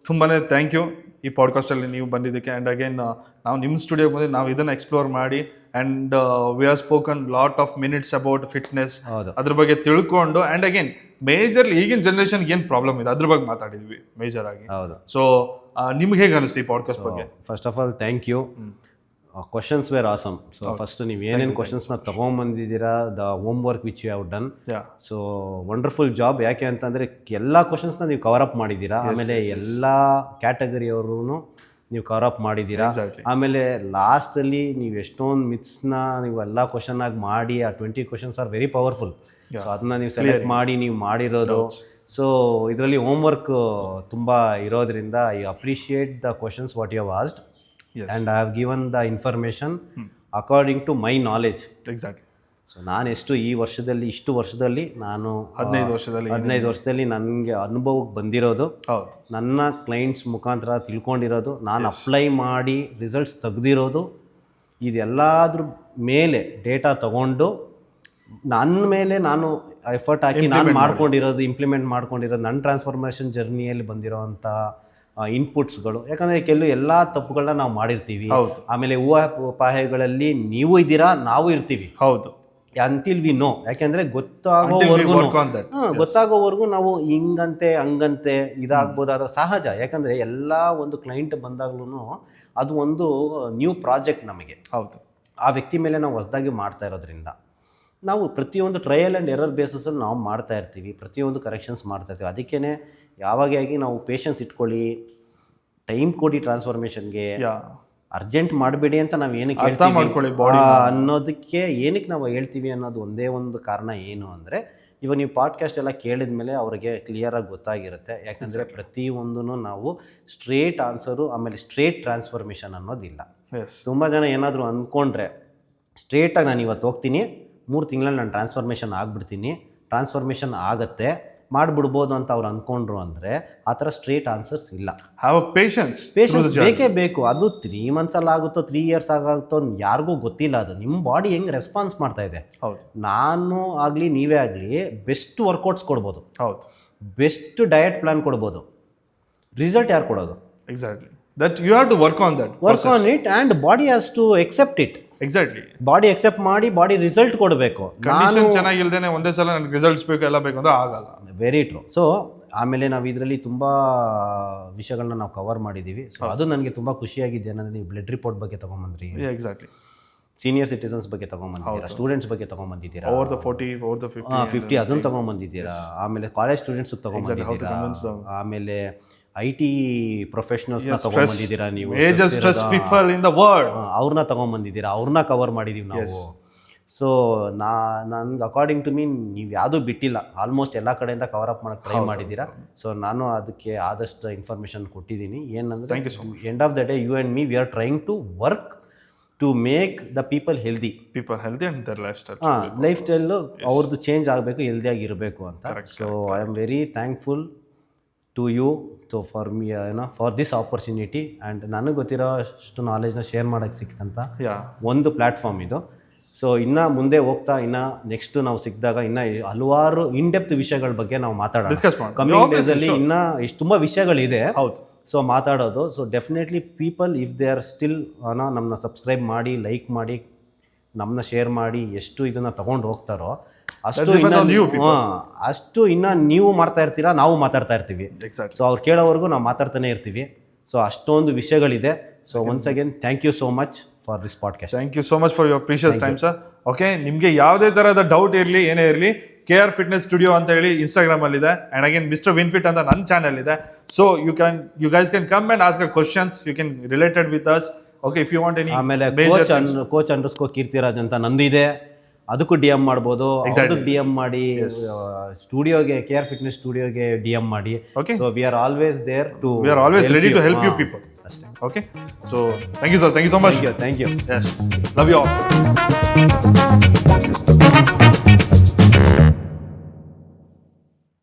ತುಂಬಾ ಥ್ಯಾಂಕ್ ಯು ಈ ಪಾಡ್ಕಾಸ್ಟಲ್ಲಿ ನೀವು ಬಂದಿದ್ದಕ್ಕೆ. ಆ್ಯಂಡ್ ಅಗೇನ್ ನಾವು ನಿಮ್ಮ ಸ್ಟುಡಿಯೋಗೆ ಬಂದು ನಾವು ಇದನ್ನು ಎಕ್ಸ್ಪ್ಲೋರ್ ಮಾಡಿ and we have spoken lot of minutes about fitness, ಅದ್ರ ಬಗ್ಗೆ ತಿಳ್ಕೊಂಡು ಆ್ಯಂಡ್ ಅಗೇನ್ ಮೇಜರ್ಲಿ ಈಗಿನ ಜನ್ರೇಷನ್ಗೆ ಏನು ಪ್ರಾಬ್ಲಮ್ ಇದೆ ಅದ್ರ ಬಗ್ಗೆ ಮಾತಾಡಿದ್ವಿ ಮೇಜರ್ ಆಗಿ. ಹೌದು. ಸೊ ನಿಮ್ಗೆ ಹೇಗೆ ಅನಿಸ್ತು ಈ ಪಾಡ್ಕಾಸ್ಟ್ ಬಗ್ಗೆ? First of all thank you. Questions wear awesome. So first ನೀವು ಏನೇನು ಕ್ವಶನ್ಸ್ನ ತೊಗೊಂಬಂದಿದ್ದೀರಾ, the home work which you have done, so wonderful job. ಯಾಕೆ ಅಂತಂದರೆ ಎಲ್ಲ ಕ್ವಶನ್ಸ್ನ ನೀವು ಕವರ್ ಅಪ್ ಮಾಡಿದ್ದೀರಾ. ಆಮೇಲೆ ಎಲ್ಲ ಕ್ಯಾಟಗರಿಯವ್ರೂ ನೀವು ಕವರ್ ಅಪ್ ಮಾಡಿದ್ದೀರಾ. ಆಮೇಲೆ ಲಾಸ್ಟಲ್ಲಿ ನೀವು ಎಷ್ಟೊಂದು ಮಿತ್ಸ್ನ ನೀವು ಎಲ್ಲ ಕ್ವಶನ್ ಆಗಿ ಮಾಡಿ ಆ 20 questions are very powerful. So ಅದನ್ನ ನೀವು ಸೆಲೆಕ್ಟ್ ಮಾಡಿ ನೀವು ಮಾಡಿರೋದು. ಸೊ ಇದರಲ್ಲಿ ಹೋಮ್ ವರ್ಕ್ ತುಂಬ ಇರೋದ್ರಿಂದ I appreciate the questions what you have asked and I have given the information according to my knowledge. Exactly. So ನಾನೆಷ್ಟು ಇಷ್ಟು ವರ್ಷದಲ್ಲಿ ನಾನು 15 ವರ್ಷದಲ್ಲಿ ನನಗೆ ಅನುಭವಕ್ಕೆ ಬಂದಿರೋದು, ನನ್ನ ಕ್ಲೈಂಟ್ಸ್ ಮುಖಾಂತರ ತಿಳ್ಕೊಂಡಿರೋದು, ನಾನು ಅಪ್ಲೈ ಮಾಡಿ ರಿಸಲ್ಟ್ಸ್ ತೆಗ್ದಿರೋದು, ಇದೆಲ್ಲದ್ರ ಮೇಲೆ ಡೇಟಾ ತಗೊಂಡು ನನ್ನ ಮೇಲೆ ನಾನು ಎಫರ್ಟ್ ಹಾಕಿ ನಾನು ಮಾಡ್ಕೊಂಡಿರೋದು, ಇಂಪ್ಲಿಮೆಂಟ್ ಮಾಡ್ಕೊಂಡಿರೋದು, ನನ್ನ ಟ್ರಾನ್ಸ್ಫಾರ್ಮೇಷನ್ ಜರ್ನಿಯಲ್ಲಿ ಬಂದಿರೋವಂಥ ಇನ್ಪುಟ್ಸ್ಗಳು. ಯಾಕಂದರೆ ಎಲ್ಲ ತಪ್ಪುಗಳನ್ನ ನಾವು ಮಾಡಿರ್ತೀವಿ. ಆಮೇಲೆ ಊಹಾಪೋಹಗಳಲ್ಲಿ ನೀವು ಇದ್ದೀರಾ, ನಾವು ಇರ್ತೀವಿ. ಹೌದು. Until we know. ಯಾಕೆಂದರೆ ಗೊತ್ತಾಗೋವರೆಗೂ ನಾವು ಹಿಂಗಂತೆ ಹಂಗಂತೆ ಇದಾಗ್ಬೋದಾದ ಸಹಜ. ಯಾಕಂದರೆ ಎಲ್ಲ ಒಂದು ಕ್ಲೈಂಟ್ ಬಂದಾಗ್ಲೂ ಅದು ಒಂದು ನ್ಯೂ ಪ್ರಾಜೆಕ್ಟ್ ನಮಗೆ. ಹೌದು. ಆ ವ್ಯಕ್ತಿ ಮೇಲೆ ನಾವು ಹೊಸದಾಗಿ ಮಾಡ್ತಾ ಇರೋದ್ರಿಂದ ನಾವು ಪ್ರತಿಯೊಂದು ಟ್ರಯಲ್ ಆ್ಯಂಡ್ ಎರರ್ ಬೇಸಿಸಲ್ಲಿ ನಾವು ಮಾಡ್ತಾ ಇರ್ತೀವಿ, ಪ್ರತಿಯೊಂದು ಕರೆಕ್ಷನ್ಸ್ ಮಾಡ್ತಾ ಇರ್ತೀವಿ. ಅದಕ್ಕೇ ಯಾವಾಗಾಗಿ ನಾವು ಪೇಷನ್ಸ್ ಇಟ್ಕೊಳ್ಳಿ, ಟೈಮ್ ಕೊಡಿ ಟ್ರಾನ್ಸ್ಫಾರ್ಮೇಷನ್ಗೆ, ಅರ್ಜೆಂಟ್ ಮಾಡಬೇಡಿ ಅಂತ ನಾವು ಏನಕ್ಕೆ ಅರ್ಥ ಮಾಡ್ಕೊಳ್ಳಿ ಅನ್ನೋದಕ್ಕೆ ಏನಕ್ಕೆ ನಾವು ಹೇಳ್ತೀವಿ ಅನ್ನೋದು ಒಂದೇ ಒಂದು ಕಾರಣ ಏನು ಅಂದರೆ, ಇವಾಗ ನೀವು ಪಾಡ್ಕಾಸ್ಟ್ ಎಲ್ಲ ಕೇಳಿದ ಮೇಲೆ ಅವ್ರಿಗೆ ಕ್ಲಿಯರಾಗಿ ಗೊತ್ತಾಗಿರುತ್ತೆ. ಯಾಕಂದರೆ ಪ್ರತಿಯೊಂದೂ ನಾವು ಸ್ಟ್ರೇಟ್ ಆನ್ಸರು ಆಮೇಲೆ ಸ್ಟ್ರೇಟ್ ಟ್ರಾನ್ಸ್ಫಾರ್ಮೇಷನ್ ಅನ್ನೋದಿಲ್ಲ. ತುಂಬ ಜನ ಏನಾದರೂ ಅಂದ್ಕೊಂಡ್ರೆ ಸ್ಟ್ರೇಟಾಗಿ ನಾನು ಇವತ್ತು ಹೋಗ್ತೀನಿ, 3 ತಿಂಗಳಲ್ಲಿ ನಾನು ಟ್ರಾನ್ಸ್ಫಾರ್ಮೇಷನ್ ಆಗುತ್ತೆ, ಮಾಡಿಬಿಡ್ಬೋದು ಅಂತ ಅವ್ರು ಅಂದ್ಕೊಂಡ್ರು ಅಂದರೆ ಆ ಥರ ಸ್ಟ್ರೇಟ್ ಆನ್ಸರ್ಸ್ ಇಲ್ಲ. ಹ್ಯಾವ್ ಅ ಪೇಷನ್ಸ್ ಬೇಕೇ ಬೇಕು. ಅದು 3 ಮಂತ್ಸಲ್ಲಿ ಆಗುತ್ತೋ 3 ಇಯರ್ಸ್ ಆಗುತ್ತೋ ಯಾರಿಗೂ ಗೊತ್ತಿಲ್ಲ. ಅದು ನಿಮ್ಮ ಬಾಡಿ ಹೆಂಗೆ ರೆಸ್ಪಾನ್ಸ್ ಮಾಡ್ತಾ ಇದೆ. ಹೌದು, ನಾನು ಆಗಲಿ ನೀವೇ ಆಗಲಿ ಬೆಸ್ಟ್ ವರ್ಕೌಟ್ಸ್ ಕೊಡ್ಬೋದು, ಹೌದು, ಬೆಸ್ಟ್ ಡಯಟ್ ಪ್ಲಾನ್ ಕೊಡ್ಬೋದು, ರಿಸಲ್ಟ್ ಯಾರು ಕೊಡೋದು? Exactly that you have to work on it and body has to accept it. Exactly, body accept ಮಾಡಿ ಬಾಡಿ ರಿಸಲ್ಟ್ ಕೊಡಬೇಕು. ಕಂಡೀಷನ್ ಚೆನ್ನಾಗಿಲ್ದೇನೆ ಒಂದೇ ಸಲ ನನಗೆ ರಿಸಲ್ಟ್ಸ್ ಬೇಕು ಎಲ್ಲ ಬೇಕು ಅಂದ್ರೆ ಆಗಲ್ಲ. Very true. ಸೊ ಆಮೇಲೆ ನಾವು ಇದರಲ್ಲಿ ತುಂಬ ವಿಷಯಗಳನ್ನ ನಾವು ಕವರ್ ಮಾಡಿದ್ದೀವಿ. ಸೊ ಅದು ನನಗೆ ತುಂಬ ಖುಷಿಯಾಗಿದೆ ಏನಂದರೆ, ನೀವು ಬ್ಲಡ್ ರಿಪೋರ್ಟ್ ಬಗ್ಗೆ ತೊಗೊಂಬಂದ್ರಿ, ಎಕ್ಸಾಕ್ಟ್ಲಿ, ಸೀನಿಯರ್ ಸಿಟಿಸನ್ಸ್ ಬಗ್ಗೆ ತೊಗೊಂಬಂದಿದ್ದೀರಾ, ಸ್ಟೂಡೆಂಟ್ಸ್ ಬಗ್ಗೆ ತೊಗೊಂಬಂದಿದ್ದೀರಾ, ಓವರ್ ದ 40 ಓವರ್ ದ 50 ಅದನ್ನು ತೊಗೊಂಬಂದಿದ್ದೀರಾ, ಆಮೇಲೆ ಕಾಲೇಜ್ ಸ್ಟೂಡೆಂಟ್ಸ್ ತೊಗೊಂಬಂದಿದ್ದೀರಾ, ಆಮೇಲೆ IT ಪ್ರೊಫೆಷನಲ್ಸ್ನ ತೊಗೊಂಬಂದಿದ್ದೀರಾ, ನೀವು major stress people in the world ಅವ್ರನ್ನ ತೊಗೊಂಬಂದಿದ್ದೀರಾ, ಅವ್ರನ್ನ ಕವರ್ ಮಾಡಿದ್ದೀವಿ ನಾವು. ಸೊ ನನ್ಗೆ ಅಕಾರ್ಡಿಂಗ್ ಟು ಮೀ ನೀವು ಯಾವುದೂ ಬಿಟ್ಟಿಲ್ಲ, ಆಲ್ಮೋಸ್ಟ್ ಎಲ್ಲ ಕಡೆಯಿಂದ ಕವರ್ ಅಪ್ ಮಾಡೋಕ್ಕೆ ಟ್ರೈ ಮಾಡಿದ್ದೀರಾ. ಸೊ ನಾನು ಅದಕ್ಕೆ ಆದಷ್ಟು ಇನ್ಫಾರ್ಮೇಷನ್ ಕೊಟ್ಟಿದ್ದೀನಿ. ಏನಂದರೆ end of the day you and me we are trying to work to make the people healthy and their lifestyle. Lifestyle ಅವ್ರದ್ದು ಚೇಂಜ್ ಆಗಬೇಕು, ಹೆಲ್ದಿಯಾಗಿರಬೇಕು ಅಂತ. So I am very thankful to you for me for this opportunity. And ನನಗೆ ಗೊತ್ತಿರೋ ಅಷ್ಟು ನಾಲೆಜ್ನ ಶೇರ್ ಮಾಡೋಕ್ಕೆ ಸಿಕ್ತಂತ ಒಂದು ಪ್ಲ್ಯಾಟ್ಫಾರ್ಮ್ ಇದು. ಸೊ ಇನ್ನು ಮುಂದೆ ಹೋಗ್ತಾ ಇನ್ನು ನೆಕ್ಸ್ಟ್ ನಾವು ಸಿಕ್ಕಿದಾಗ ಇನ್ನು ಹಲವಾರು ಇನ್ಡೆಪ್ತ್ ವಿಷಯಗಳ ಬಗ್ಗೆ ನಾವು ಮಾತಾಡೋಣ. ಕಮಿಂಗ್ ಡೇಸಲ್ಲಿ ಇನ್ನೂ ಇಷ್ಟು ತುಂಬ ವಿಷಯಗಳಿದೆ. ಹೌದು, ಸೊ ಮಾತಾಡೋದು. So definitely people if they are still ನಮ್ಮನ್ನ ಸಬ್ಸ್ಕ್ರೈಬ್ ಮಾಡಿ, ಲೈಕ್ ಮಾಡಿ, ನಮ್ಮನ್ನ ಶೇರ್ ಮಾಡಿ, ಎಷ್ಟು ಇದನ್ನು ತೊಗೊಂಡು ಹೋಗ್ತಾರೋ ಅಷ್ಟು ಇನ್ನು ನೀವು ಮಾಡ್ತಾ ಇರ್ತೀರಾ, ನಾವು ಮಾತಾಡ್ತಾ ಇರ್ತೀವಿ. ಸೊ ಅವ್ರು ಕೇಳೋವರೆಗೂ ನಾವು ಮಾತಾಡ್ತಾನೆ ಇರ್ತೀವಿ. ಸೊ ಅಷ್ಟೊಂದು ವಿಷಯಗಳಿದೆ. So once again thank you so much for this podcast. Thank you so much for your precious time sir. Okay, ನಿಮಗೆ ಯಾವುದೇ ಥರದ ಡೌಟ್ ಇರಲಿ, ಏನೇ ಇರಲಿ, KR ಫಿಟ್ನೆಸ್ ಸ್ಟುಡಿಯೋ ಅಂತ ಹೇಳಿ ಇನ್ಸ್ಟಾಗ್ರಾಮಲ್ಲಿದೆ. ಆ್ಯಂಡ್ ಅಗೇನ್ ಮಿಸ್ಟರ್ ವಿನ್ಫಿಟ್ ಅಂತ ನನ್ನ ಚಾನಲ್ ಇದೆ. So you guys can come and ask a questions, you can related with us. Okay, if you want any. ಆಮೇಲೆ ಕೋಚ್ ಅಂಡರ್ಸ್ಕೋರ್ ಕೀರ್ತಿರಾಜ್ ಅಂತ ನಂದಿದೆ, ಅದಕ್ಕೂ DM ಮಾಡ್ಬೋದು. ಅದಕ್ಕೆ DM ಮಾಡಿ, ಸ್ಟುಡಿಯೋಗೆ KR ಫಿಟ್ನೆಸ್ ಸ್ಟುಡಿಯೋಗೆ DM ಮಾಡಿ. Okay, so we are always there to we are always ready to help you people. Okay, so thank you sir, thank you so much. Thank you. Yes, love you all.